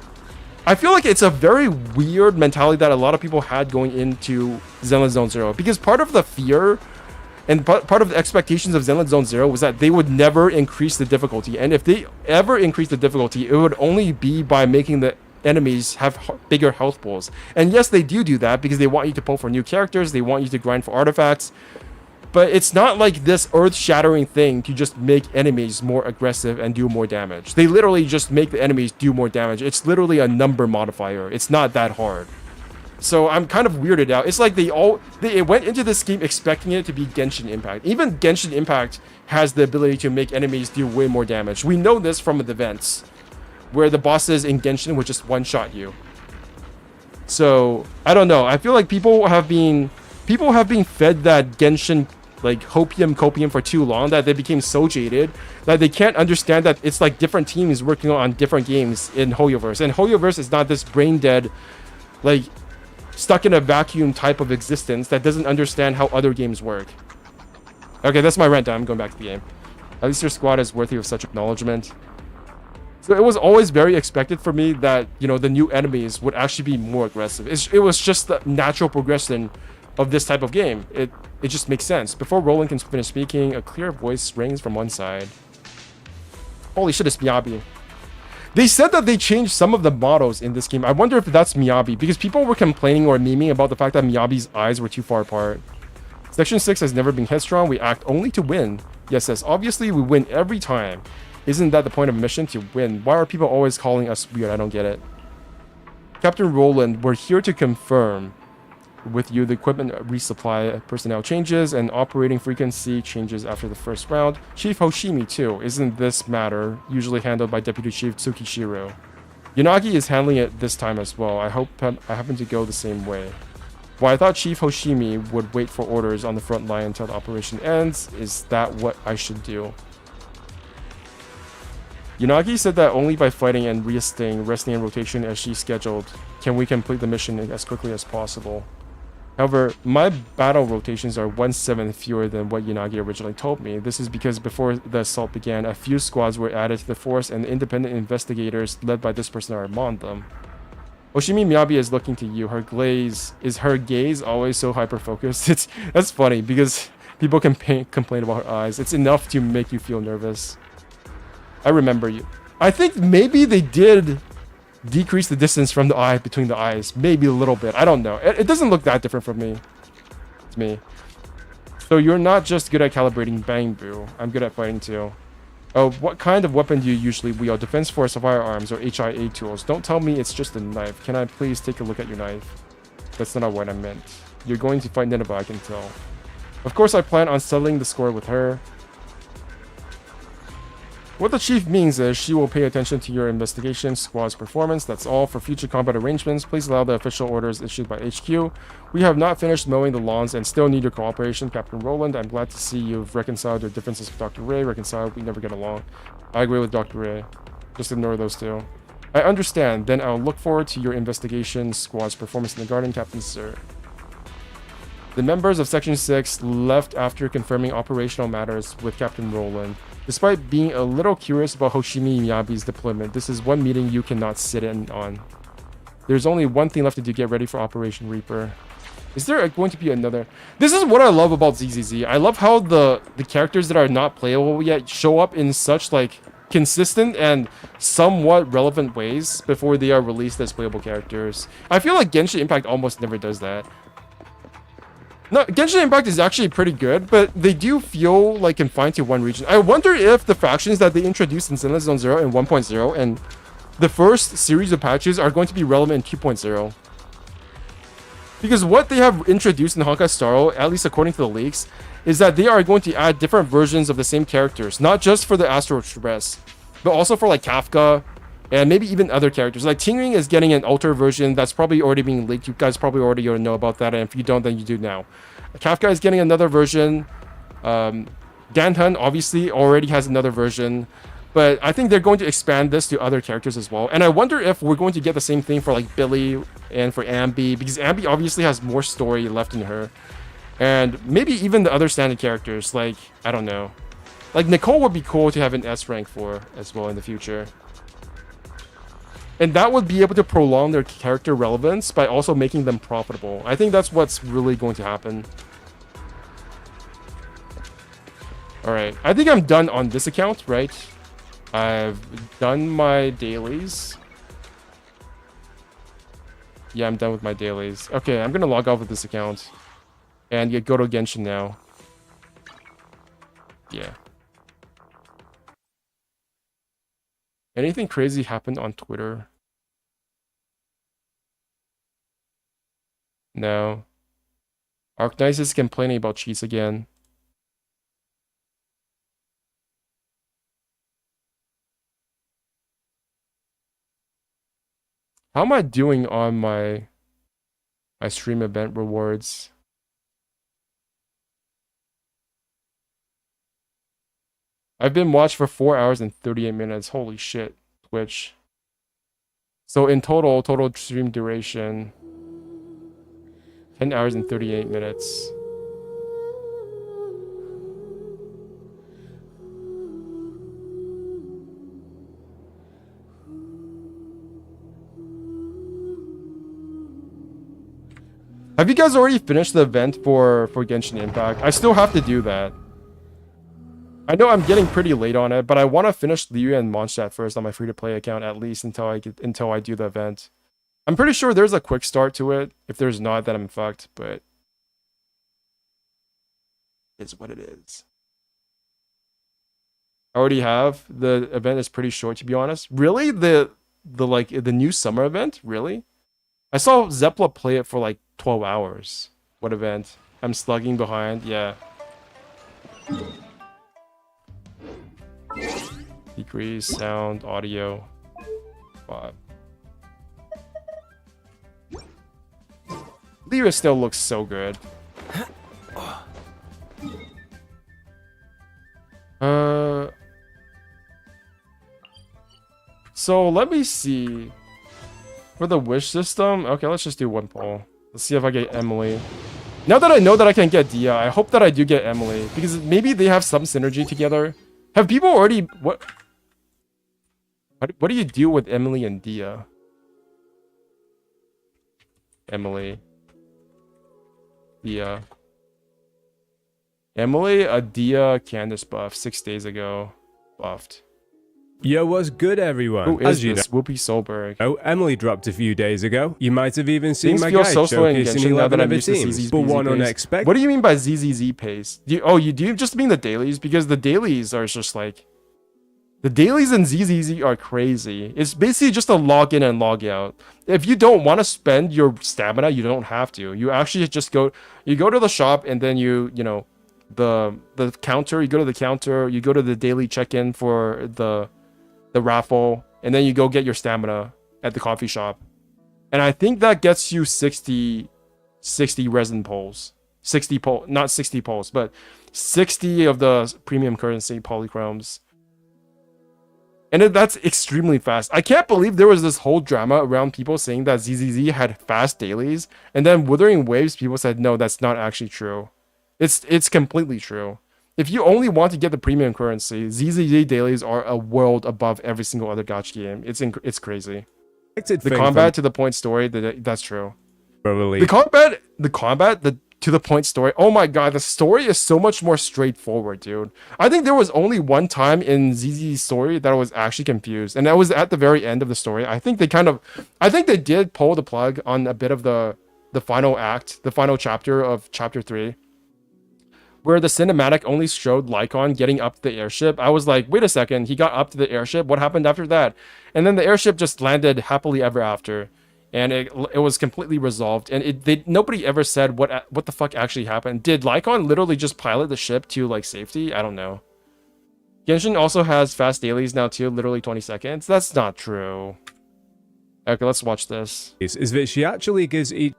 I feel like it's a very weird mentality that a lot of people had going into Zenless Zone Zero. Because part of the fear... And part of the expectations of Zenless Zone Zero was that they would never increase the difficulty. And if they ever increase the difficulty, it would only be by making the enemies have bigger health pools. And yes, they do that because they want you to pull for new characters. They want you to grind for artifacts. But it's not like this earth-shattering thing to just make enemies more aggressive and do more damage. They literally just make the enemies do more damage. It's literally a number modifier. It's not that hard. So I'm kind of weirded out. It's like they went into this game expecting it to be Genshin Impact. Even Genshin Impact has the ability to make enemies do way more damage. We know this from the events, where the bosses in Genshin would just one-shot you. So I don't know. I feel like people have been fed that Genshin like copium for too long that they became so jaded that they can't understand that it's like different teams working on different games in Hoyoverse. And Hoyoverse is not this brain dead, like, stuck in a vacuum type of existence that doesn't understand how other games work. Okay, that's my rant. I'm going back to the game. At least your squad is worthy of such acknowledgement. So it was always very expected for me that, you know, the new enemies would actually be more aggressive. It was just the natural progression of this type of game. It just makes sense. Before Roland can finish speaking, a clear voice rings from one side. Holy shit, it's Miyabi. They said that they changed some of the models in this game. I wonder if that's Miyabi, because people were complaining or memeing about the fact that Miyabi's eyes were too far apart. Section 6 has never been headstrong. We act only to win. Yes, obviously we win every time. Isn't that the point of mission, to win? Why are people always calling us weird? I don't get it. Captain Roland, we're here to confirm with you. The equipment resupply personnel changes and operating frequency changes after the first round. Chief Hoshimi too. Isn't this matter usually handled by Deputy Chief Tsukishiro? Yanagi is handling it this time as well. I hope I happen to go the same way. Well, I thought Chief Hoshimi would wait for orders on the front line until the operation ends. Is that what I should do? Yanagi said that only by fighting and resting in rotation as she scheduled can we complete the mission as quickly as possible. However, my battle rotations are 1/7 fewer than what Yanagi originally told me. This is because before the assault began, a few squads were added to the force and the independent investigators led by this person are among them. Oshimi Miyabi is looking to you. Her gaze always so hyper-focused? That's funny because people can complain about her eyes. It's enough to make you feel nervous. I remember you. I think maybe they did decrease the distance from the eye between the eyes. Maybe a little bit. I don't know. It doesn't look that different from me. It's me. So you're not just good at calibrating bamboo. I'm good at fighting too. Oh, what kind of weapon do you usually wield? Defense Force firearms or HIA tools? Don't tell me it's just a knife. Can I please take a look at your knife? That's not what I meant. You're going to fight Nineveh, I can tell. Of course, I plan on settling the score with her. What the chief means is she will pay attention to your investigation squad's performance. That's all. For future combat arrangements, please allow the official orders issued by HQ. We have not finished mowing the lawns and still need your cooperation, Captain Roland. I'm glad to see you've reconciled your differences with Dr. Ray. Reconciled, we never get along. I agree with Dr. Ray. Just ignore those two. I understand. Then I'll look forward to your investigation squad's performance in the garden, Captain Sir. The members of Section 6 left after confirming operational matters with Captain Roland. Despite being a little curious about Hoshimi Miyabi's deployment, this is one meeting you cannot sit in on. There's only one thing left to do: get ready for Operation Reaper. Is there going to be another? This is what I love about ZZZ. I love how the characters that are not playable yet show up in such like consistent and somewhat relevant ways before they are released as playable characters. I feel like Genshin Impact almost never does that. No, Genshin Impact is actually pretty good, but they do feel like confined to one region. I wonder if the factions that they introduced in Zenless Zone 0 and 1.0 and the first series of patches are going to be relevant in 2.0. Because what they have introduced in Honkai Star Rail, at least according to the leaks, is that they are going to add different versions of the same characters, not just for the Astral Express, but also for like Kafka and maybe even other characters. Like Tingring is getting an alter version that's probably already being leaked. You guys probably already know about that, and if you don't, then you do now. Kafka is getting another version. Danhun obviously already has another version, but I think they're going to expand this to other characters as well. And I wonder if we're going to get the same thing for like Billy and for Ambi, because Ambi obviously has more story left in her. And maybe even the other standard characters, like, I don't know. Like Nicole would be cool to have an S rank for as well in the future. And that would be able to prolong their character relevance by also making them profitable. I think that's what's really going to happen. Alright, I think I'm done on this account, right? I've done my dailies. Yeah, I'm done with my dailies. Okay, I'm gonna log off with this account. And go to Genshin now. Yeah. Anything crazy happened on Twitter? No. Arknice is complaining about cheats again. How am I doing on my stream event rewards? I've been watched for 4 hours and 38 minutes. Holy shit, Twitch. So in total stream duration, 10 hours and 38 minutes. Have you guys already finished the event for Genshin Impact? I still have to do that. I know I'm getting pretty late on it, but I want to finish Liu and Mondstadt first on my free-to-play account at least until I do the event. I'm pretty sure there's a quick start to it. If there's not, then I'm fucked, but it's what it is. I already have. The event is pretty short, to be honest. Really? The new summer event? Really? I saw Zepla play it for like 12 hours. What event? I'm slugging behind. Yeah. Decrease sound, audio. 5. Lyra still looks so good. So let me see. For the wish system, okay, let's just do one poll. Let's see if I get Emily. Now that I know that I can get Dia, I hope that I do get Emily, because maybe they have some synergy together. Have people already what do you do with Emily and Dia? Emily. Dia. Emily, a Dia Candace buff 6 days ago. Buffed. Yo, what's good, everyone? Who is this? Whoopi Solberg. Oh, Emily dropped a few days ago. You might have even seen Things my feel guide so slow in showcasing Genshin now 11 that I'm other used to teams, ZZZ but one pace. unexpected. What do you mean by ZZZ pace? Do you just mean the dailies? Because the dailies are just like... The dailies in ZZZ are crazy. It's basically just a log in and log out. If you don't want to spend your stamina, you don't have to. You actually just go to the shop and then you know, the counter, you go to the counter, you go to the daily check-in for the raffle, and then you go get your stamina at the coffee shop. And I think that gets you 60 resin pulls. 60 pull, not 60 pulls, but 60 of the premium currency polychromes. And that's extremely fast. I can't believe there was this whole drama around people saying that ZZZ had fast dailies, and then Wuthering Waves people said no, that's not actually true. It's completely true. If you only want to get the premium currency, ZZZ dailies are a world above every single other gacha game. It's crazy. The combat to the point story, that's true. The combat, the to the point story. Oh my god, the story is so much more straightforward, dude. I think there was only one time in ZZ's story that I was actually confused, and that was at the very end of the story. I think they did pull the plug on a bit of the final act, the final chapter of chapter 3. Where the cinematic only showed Lycon getting up to the airship. I was like, wait a second, he got up to the airship? What happened after that? And then the airship just landed happily ever after. And it was completely resolved. And nobody ever said what the fuck actually happened. Did Lycon literally just pilot the ship to like safety? I don't know. Genshin also has fast dailies now too, literally 20 seconds. That's not true. Okay, let's watch this. Is that she actually gives each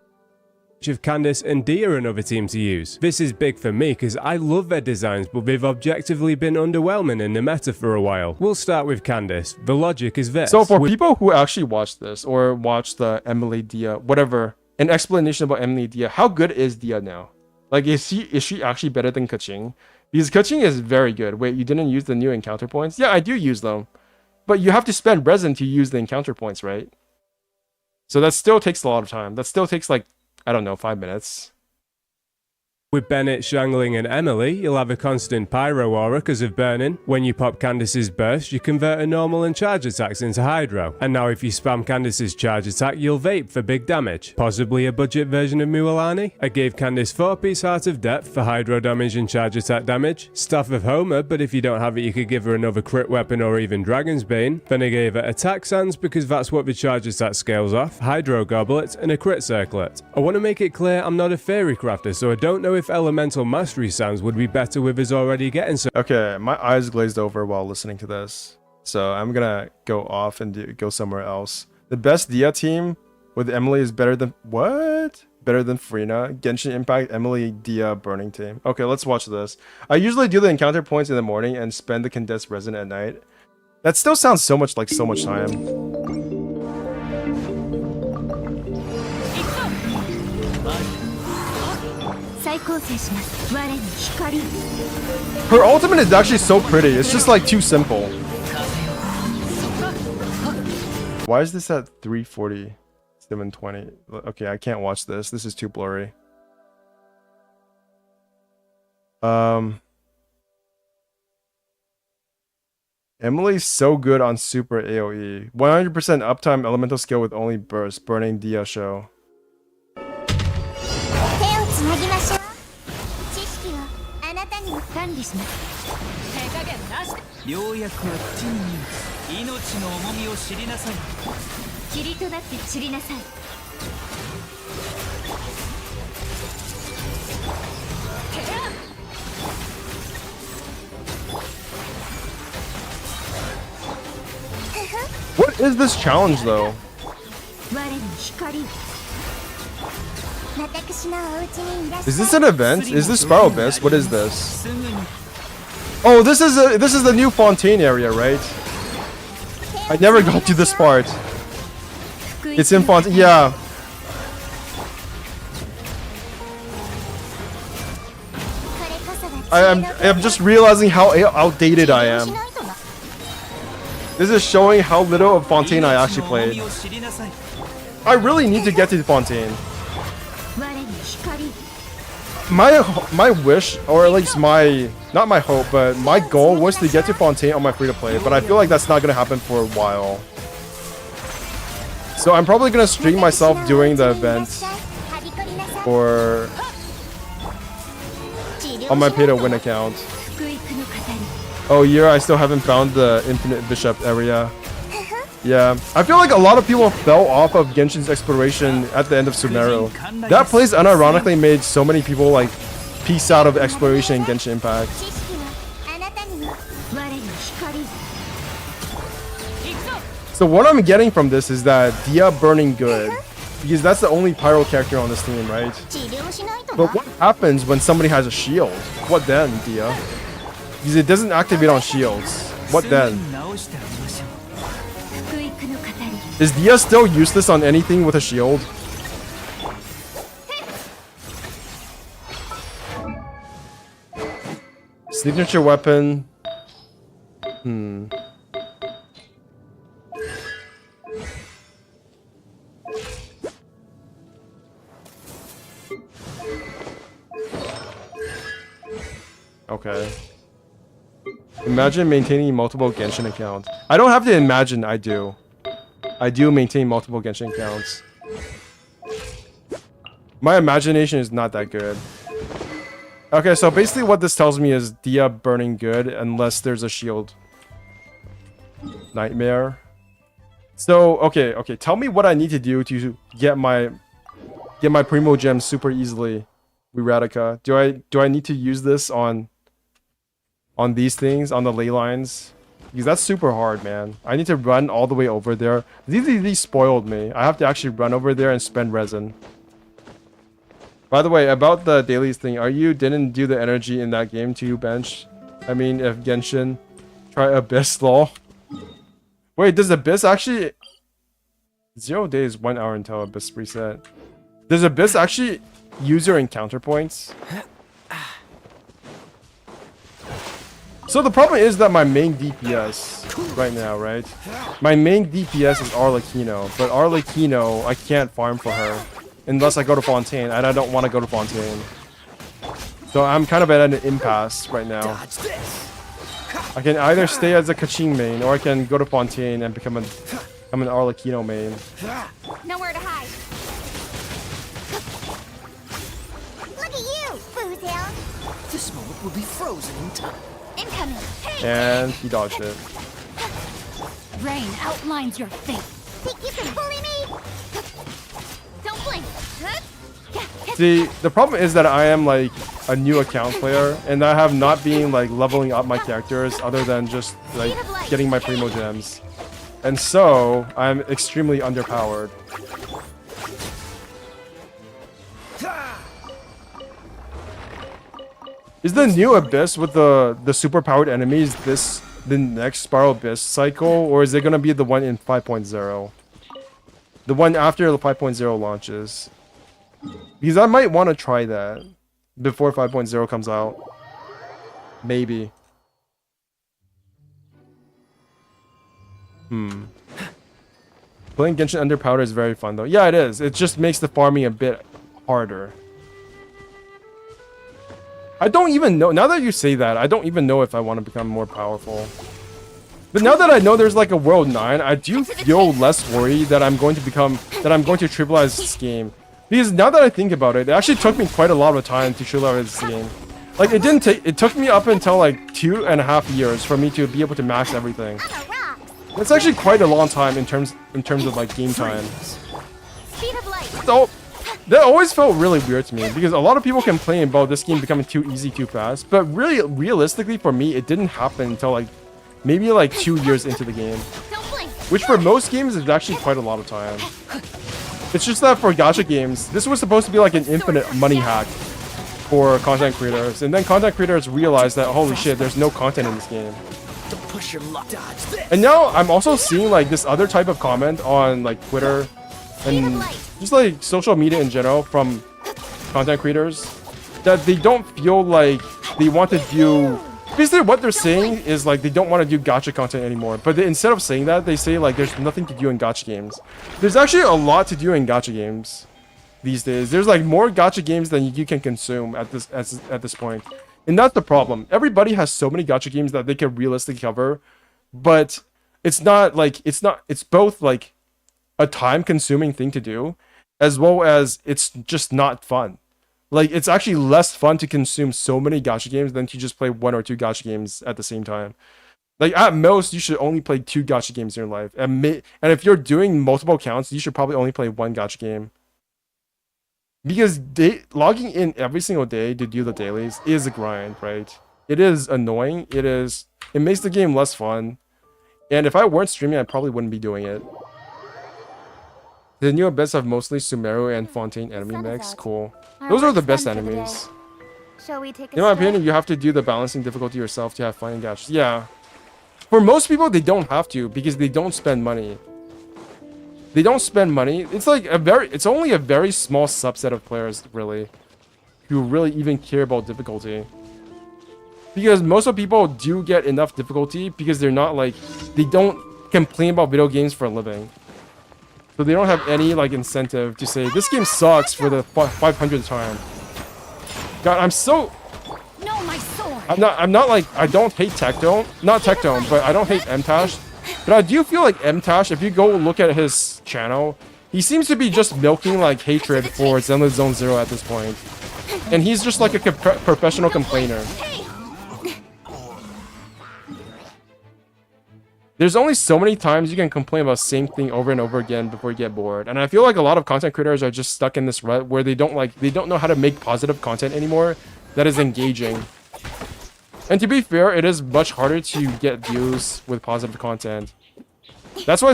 of Candace and Dia another team to use. This is big for me because I love their designs, but they've objectively been underwhelming in the meta for a while. We'll start with Candace. The logic is this. So for people who actually watch this or watch the Emily Dia, whatever, an explanation about Emily Dia, how good is Dia now? Like, is she actually better than Kaching? Because Kaching is very good. Wait, you didn't use the new encounter points? Yeah, I do use them. But you have to spend resin to use the encounter points, right? So that still takes a lot of time. That still takes like, I don't know, 5 minutes. With Bennett, Shangling and Emily, you'll have a constant pyro aura because of burning. When you pop Candace's burst, you convert her normal and charge attacks into hydro. And now if you spam Candace's charge attack, you'll vape for big damage. Possibly a budget version of Mualani. I gave Candace 4-piece Heart of Depth for hydro damage and charge attack damage. Staff of Homer, but if you don't have it you could give her another crit weapon or even Dragon's Bane. Then I gave her Attack Sands because that's what the charge attack scales off, Hydro Goblet and a crit circlet. I want to make it clear I'm not a theory crafter, so I don't know if Elemental Mastery Sounds would be better with us already getting so. Okay, my eyes glazed over while listening to this, so I'm gonna go off and go somewhere else. The best Dia team with Emily is better than what? Better than Frina. Genshin Impact, Emily, Dia, Burning team. Okay, let's watch this. I usually do the encounter points in the morning and spend the condensed resin at night. That still sounds so much like so much time. Her ultimate is actually so pretty. It's just like too simple. Why is this at 340? 720. Okay, I can't watch this. This is too blurry. Emily's so good on super AoE. 100% uptime elemental skill with only burst. Burning Dia show. What is this challenge though? Is this an event? Is this Spiral Abyss? What is this? Oh, this is the new Fontaine area, right? I never got to this part. It's in Fontaine. Yeah. I'm just realizing how outdated I am. This is showing how little of Fontaine I actually played. I really need to get to Fontaine. My wish, or at least not my hope, but my goal was to get to Fontaine on my free-to-play, but I feel like that's not gonna happen for a while. So I'm probably gonna stream myself doing the event on my pay-to-win account. Oh, yeah, I still haven't found the Infinite Bishop area. Yeah, I feel like a lot of people fell off of Genshin's exploration at the end of Sumeru. That place unironically made so many people like peace out of exploration in Genshin Impact. So what I'm getting from this is that Dia burning good, because that's the only pyro character on this team, right? But what happens when somebody has a shield? What then, Dia? Because it doesn't activate on shields. What then? Is Dia still useless on anything with a shield? Signature weapon. Okay. Imagine maintaining multiple Genshin accounts. I don't have to imagine, I do. I do maintain multiple Genshin accounts. My imagination is not that good. Okay, so basically what this tells me is Dia burning good unless there's a shield. Nightmare. So, okay, tell me what I need to do to get my Primo Gem super easily. Radica. Do I need to use this on these things, on the ley lines? Because that's super hard, man. I need to run all the way over there. These spoiled me. I have to actually run over there and spend resin. By the way, about the dailies thing, didn't do the energy in that game to you, Bench? I mean, if Genshin, try Abyss, lol. Wait, does Abyss actually... 0 days, 1 hour until Abyss reset. Does Abyss actually use your encounter points? So the problem is that my main DPS right now, right? My main DPS is Arlecchino, but Arlecchino, I can't farm for her unless I go to Fontaine, and I don't want to go to Fontaine. So I'm kind of at an impasse right now. I can either stay as a Kaching main, or I can go to Fontaine and become an Arlecchino main. Nowhere to hide. Look at you, Boozle. This moment will be frozen in time. Incoming. And he dodged it. Rain outlines your fate. Think you can bully me? Don't blink. See, the problem is that I am like a new account player, and I have not been like leveling up my characters other than just like getting my Primo Gems. And so, I'm extremely underpowered. Is the new Abyss with the super powered enemies the next Spiral Abyss cycle, or is it gonna be the one in 5.0? The one after the 5.0 launches? Because I might want to try that before 5.0 comes out. Maybe. Playing Genshin underpowered is very fun though. Yeah, it is. It just makes the farming a bit harder. I don't even know. Now that you say that, I don't even know if I want to become more powerful. But now that I know there's like a World 9, I do feel less worried that I'm going to trivialize this game. Because now that I think about it, it actually took me quite a lot of time to trivialize this game. Like it took me up until like 2.5 years for me to be able to max everything. That's actually quite a long time in terms of like game time. So that always felt really weird to me because a lot of people complain about this game becoming too easy too fast, but really realistically for me it didn't happen until like maybe like 2 years into the game. which for most games is actually quite a lot of time. It's just that for gacha games, this was supposed to be like an infinite money hack for content creators, and then content creators realized that holy shit, there's no content in this game. Push your luck. And now I'm also seeing like this other type of comment on like Twitter and just like social media in general from content creators that they don't feel like they want to do. Basically, what they're saying is like they don't want to do gacha content anymore. But instead of saying that, they say like there's nothing to do in gacha games. There's actually a lot to do in gacha games these days. There's like more gacha games than you can consume at this point. And that's the problem. Everybody has so many gacha games that they can realistically cover, but it's both like a time-consuming thing to do, as well as it's just not fun. Like, it's actually less fun to consume so many gacha games than to just play 1 or 2 gacha games at the same time. Like, at most, you should only play 2 gacha games in your life. And if you're doing multiple accounts, you should probably only play 1 gacha game. Because logging in every single day to do the dailies is a grind, right? It is annoying. It makes the game less fun. And if I weren't streaming, I probably wouldn't be doing it. The new abyss have mostly Sumeru and Fontaine enemy mix. Cool. Those are the best enemies. Shall we take a In my opinion, you have to do the balancing difficulty yourself to have fun in gachas. Yeah. For most people, they don't have to because they don't spend money. They don't spend money. It's like it's only a very small subset of players, really, who really even care about difficulty. Because most of people do get enough difficulty because they're not like, they don't complain about video games for a living. So they don't have any like incentive to say, this game sucks for the 500th time. God, I'm so... No, my sword. I'm not like, I don't hate Tectone. Not Tectone, but I don't hate MTash. But I do feel like MTash, if you go look at his channel, he seems to be just milking like hatred for Zenless Zone Zero at this point. And he's just like a professional complainer. There's only so many times you can complain about the same thing over and over again before you get bored. And I feel like a lot of content creators are just stuck in this rut where they don't know how to make positive content anymore that is engaging. And to be fair, it is much harder to get views with positive content. That's why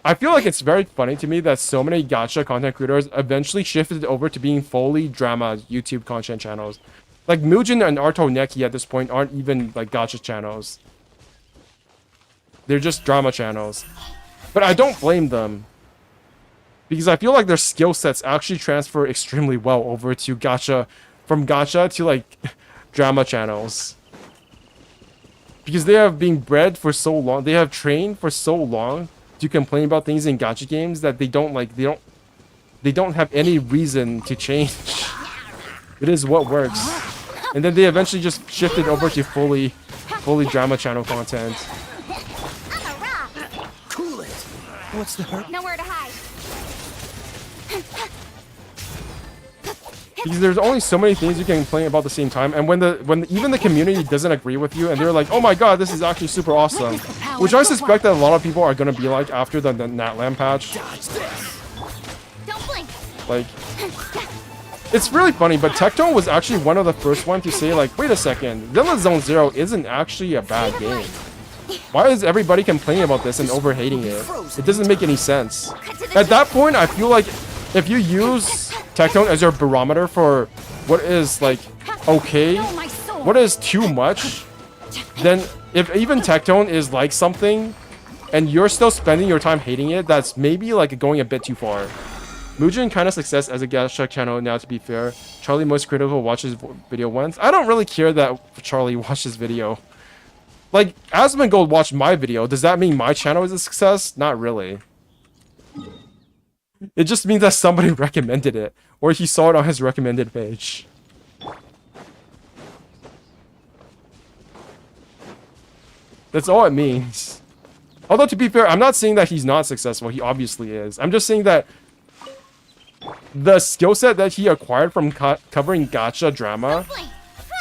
I feel like it's very funny to me that so many gacha content creators eventually shifted over to being fully drama YouTube content channels. Like Mugen and Arto Neki at this point aren't even like gacha channels. They're just drama channels. But I don't blame them. Because I feel like their skill sets actually transfer extremely well over to gacha, from gacha to like drama channels. Because they have been bred for so long, they have trained for so long to complain about things in gacha games that they don't have any reason to change. It is what works. And then they eventually just shifted over to fully drama channel content. Cool it. What's the hurt? Nowhere to hide. Because there's only so many things you can complain about at the same time, and when even the community doesn't agree with you, and they're like, "Oh my god, this is actually super awesome," which I suspect that a lot of people are gonna be like after the Natlan patch. Don't blink. Like, it's really funny, but Tectone was actually one of the first ones to say like, "Wait a second, Zenless Zone Zero isn't actually a bad game. Why is everybody complaining about this and overhating it? It doesn't make any sense." At that point, I feel like if you use Tectone as your barometer for what is like okay, what is too much, then if even Tectone is like something and you're still spending your time hating it, that's maybe like going a bit too far. Mugen kind of success as a gacha channel now, to be fair. Charlie most critical watches video once. I don't really care that Charlie watches video. Like, Asmongold watched my video. Does that mean my channel is a success? Not really. It just means that somebody recommended it, or he saw it on his recommended page. That's all it means. Although, to be fair, I'm not saying that he's not successful. He obviously is. I'm just saying that the skill set that he acquired from covering gacha drama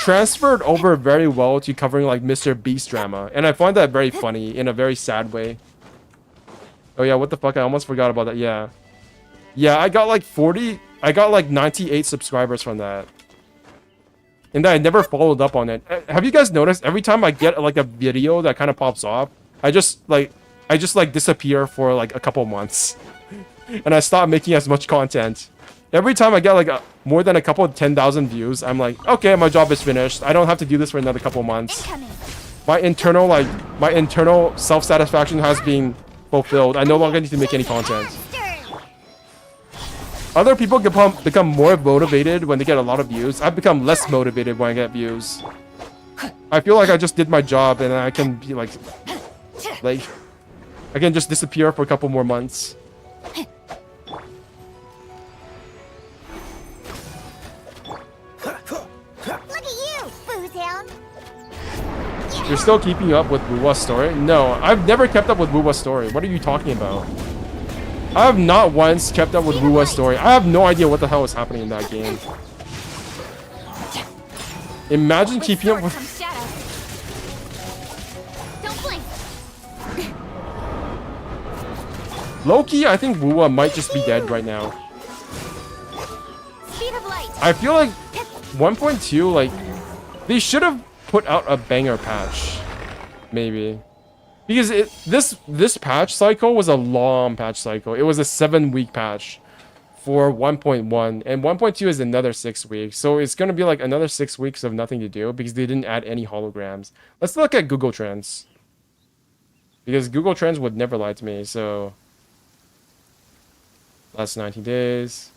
transferred over very well to covering like Mr. Beast drama. And I find that very funny in a very sad way. Oh yeah, what the fuck? I almost forgot about that. Yeah. Yeah, I got like 98 subscribers from that. And then I never followed up on it. Have you guys noticed every time I get like a video that kind of pops off, I just like I just like disappear for like a couple months, and I stop making as much content. Every time I get like more than a couple 10,000 views, I'm like, okay, my job is finished. I don't have to do this for another couple months. My internal self-satisfaction has been fulfilled. I no longer need to make any content. Other people become more motivated when they get a lot of views. I've become less motivated when I get views. I feel like I just did my job and I can be like I can just disappear for a couple more months. You're still keeping up with Wuwa's story? No, I've never kept up with Wuwa's story. What are you talking about? I have not once kept up with Wuwa's story. I have no idea what the hell is happening in that game. Imagine keeping up with... Loki, I think Wuwa might just be dead right now. I feel like 1.2, like, they should have put out a banger patch, maybe, because this patch cycle was a long patch cycle. It was a 7-week patch for 1.1, and 1.2 is another 6 weeks. So it's gonna be like another 6 weeks of nothing to do because they didn't add any holograms. Let's look at Google Trends, because Google Trends would never lie to me. So last 90 days.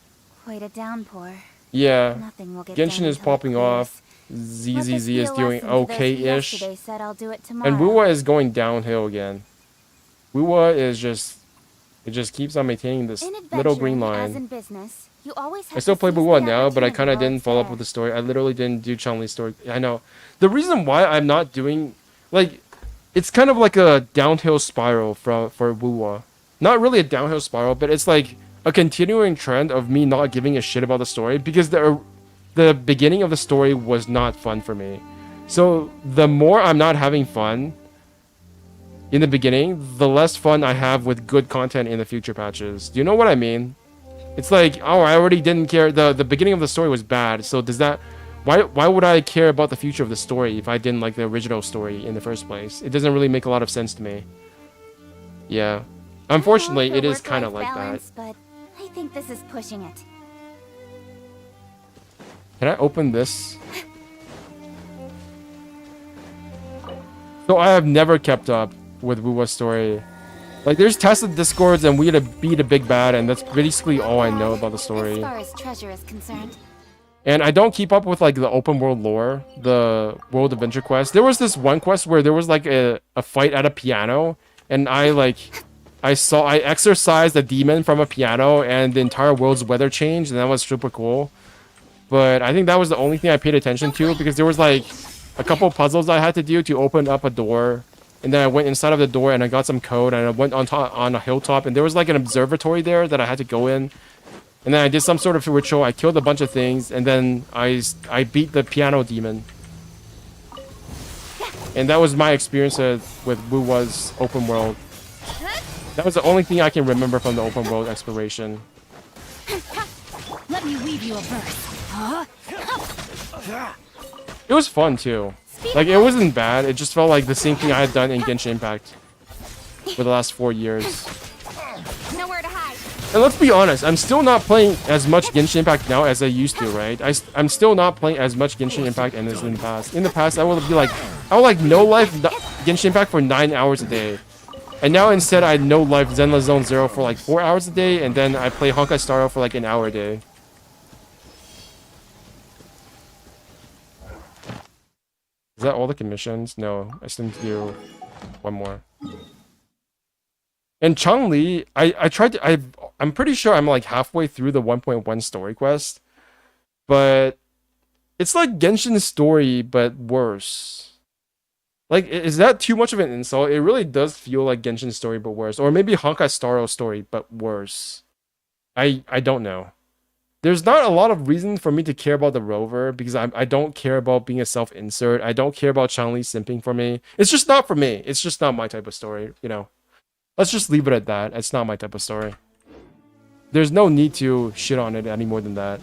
Quite a downpour. Yeah, Nothing will get Genshin done is until it popping clears. off. ZZZ is doing okay-ish. Said I'll do it tomorrow. And Wuwa is going downhill again. Wuwa is just... It just keeps on maintaining this little green line. Business, you always have I still to play seize Wuwa the now, but I kind of opportunity didn't follow up with the story. I literally didn't do Chun-Li's story. I know. The reason why I'm not doing... Like, it's kind of like a downhill spiral for Wuwa. Not really a downhill spiral, but it's like a continuing trend of me not giving a shit about the story because the beginning of the story was not fun for me. So the more I'm not having fun in the beginning, the less fun I have with good content in the future patches. Do you know what I mean? It's like, oh, I already didn't care. The beginning of the story was bad. So does that... Why would I care about the future of the story if I didn't like the original story in the first place? It doesn't really make a lot of sense to me. Yeah. Unfortunately, it is kind of like that. But I think this is pushing it. Can I open this? So I have never kept up with Wuwa's story. Like, there's tested discords and we had to beat a big bad, and that's basically all I know about the story. As far as treasure is concerned. And I don't keep up with like the open world lore, the world adventure quest. There was this one quest where there was like a fight at a piano, and I exorcised a demon from a piano, and the entire world's weather changed, and that was super cool. But I think that was the only thing I paid attention to, because there was like a couple puzzles I had to do to open up a door, and then I went inside of the door and I got some code, and I went on a hilltop, and there was like an observatory there that I had to go in, and then I did some sort of ritual. I killed a bunch of things, and then I beat the piano demon. And that was my experience with Wuwa's open world. That was the only thing I can remember from the open world exploration. Let me weave you a verse. Huh? It was fun too. Like, it wasn't bad. It just felt like the same thing I had done in Genshin Impact for the last 4 years. Nowhere to hide. And let's be honest, I'm still not playing as much Genshin Impact now as I used to, right? I'm still not playing as much Genshin Impact as in the past. In the past, I would no life Genshin Impact for 9 hours a day. And now instead, I no life Zenless Zone Zero for like 4 hours a day, and then I play Honkai Star Rail for like an hour a day. Is that all the commissions? No, I still need to do one more. And Chun-Li, I'm pretty sure I'm like halfway through the 1.1 story quest, but it's like Genshin's story, but worse. Like, is that too much of an insult? It really does feel like Genshin's story, but worse. Or maybe Honkai Star Rail story, but worse. I don't know. There's not a lot of reason for me to care about the rover, because I don't care about being a self-insert. I don't care about Chun-Li simping for me. It's just not for me. It's just not my type of story, you know. Let's just leave it at that. It's not my type of story. There's no need to shit on it any more than that.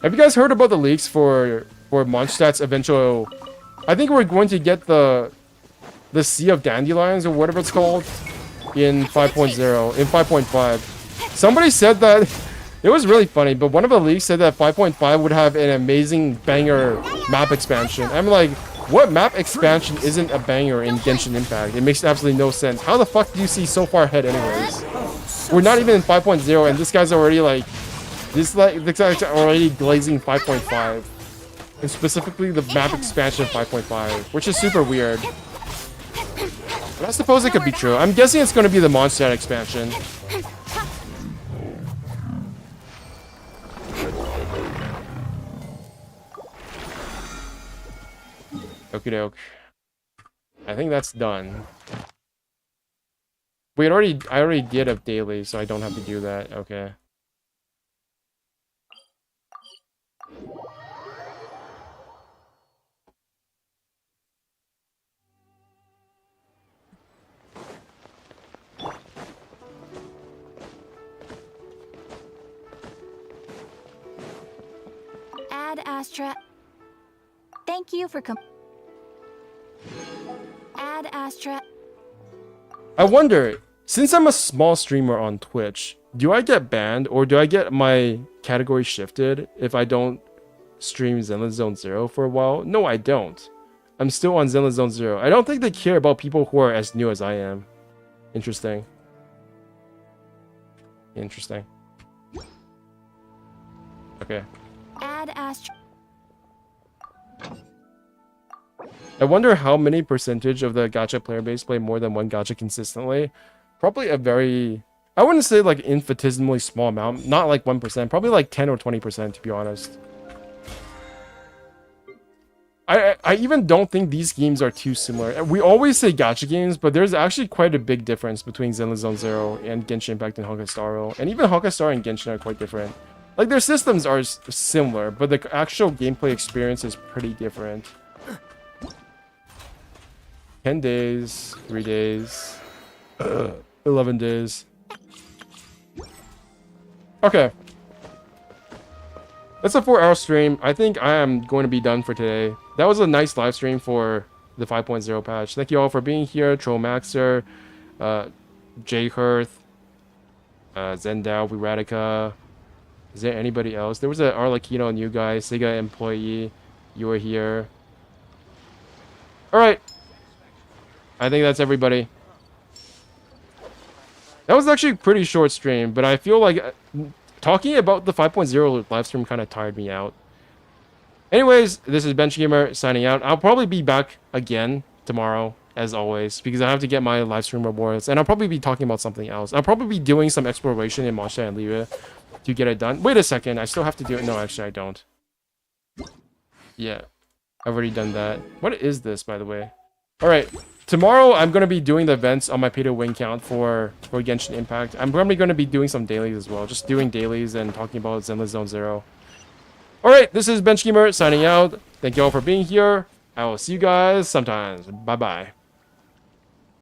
Have you guys heard about the leaks for Mondstadt's eventual? I think we're going to get the Sea of Dandelions or whatever it's called in 5.0, in 5.5. Somebody said that it was really funny, but one of the leaks said that 5.5 would have an amazing banger map expansion. I'm like, what map expansion isn't a banger in Genshin Impact? It makes absolutely no sense. How the fuck do you see so far ahead anyways? We're not even in 5.0 and this guy's already like, this guy's already glazing 5.5. And specifically the map expansion of 5.5, which is super weird. But I suppose it could be true. I'm guessing it's going to be the Mondstadt expansion. Okie doke. I think that's done. I already did a daily, so I don't have to do that. Okay. Ad Astra. Thank you for Ad Astra. I wonder, since I'm a small streamer on Twitch, do I get banned or do I get my category shifted if I don't stream Zenless Zone Zero for a while? No, I don't. I'm still on Zenless Zone Zero. I don't think they care about people who are as new as I am. Interesting. Interesting. Okay. Ad Astra. I wonder how many percentage of the gacha player base play more than one gacha consistently. Probably a very, I wouldn't say like infinitesimally small amount, not like 1%, probably like 10 or 20% to be honest. I even don't think these games are too similar. We always say gacha games, but there's actually quite a big difference between Zenless Zone Zero and Genshin Impact and Honkai Star Rail. And even Honkai Star and Genshin are quite different. Like their systems are similar, but the actual gameplay experience is pretty different. 10 days, 3 days, 11 days. Okay. That's a 4-hour stream. I think I am going to be done for today. That was a nice live stream for the 5.0 patch. Thank you all for being here. Trollmaxer, J Hearth, Zendao, Viratica. Is there anybody else? There was an Arlecchino new guy, Sega employee. You were here. Alright. I think that's everybody. That was actually a pretty short stream, but I feel like talking about the 5.0 live stream kind of tired me out. Anyways, this is BenchGamer signing out. I'll probably be back again tomorrow, as always, because I have to get my live stream rewards, and I'll probably be talking about something else. I'll probably be doing some exploration in Mondstadt and Liyue to get it done. Wait a second, I still have to do it. No, actually, I don't. Yeah, I've already done that. What is this, by the way? Alright, tomorrow I'm going to be doing the events on my pay-to-win count for Genshin Impact. I'm probably going to be doing some dailies as well. Just doing dailies and talking about Zenless Zone Zero. Alright, this is BenchGamer signing out. Thank you all for being here. I will see you guys sometimes. Bye-bye.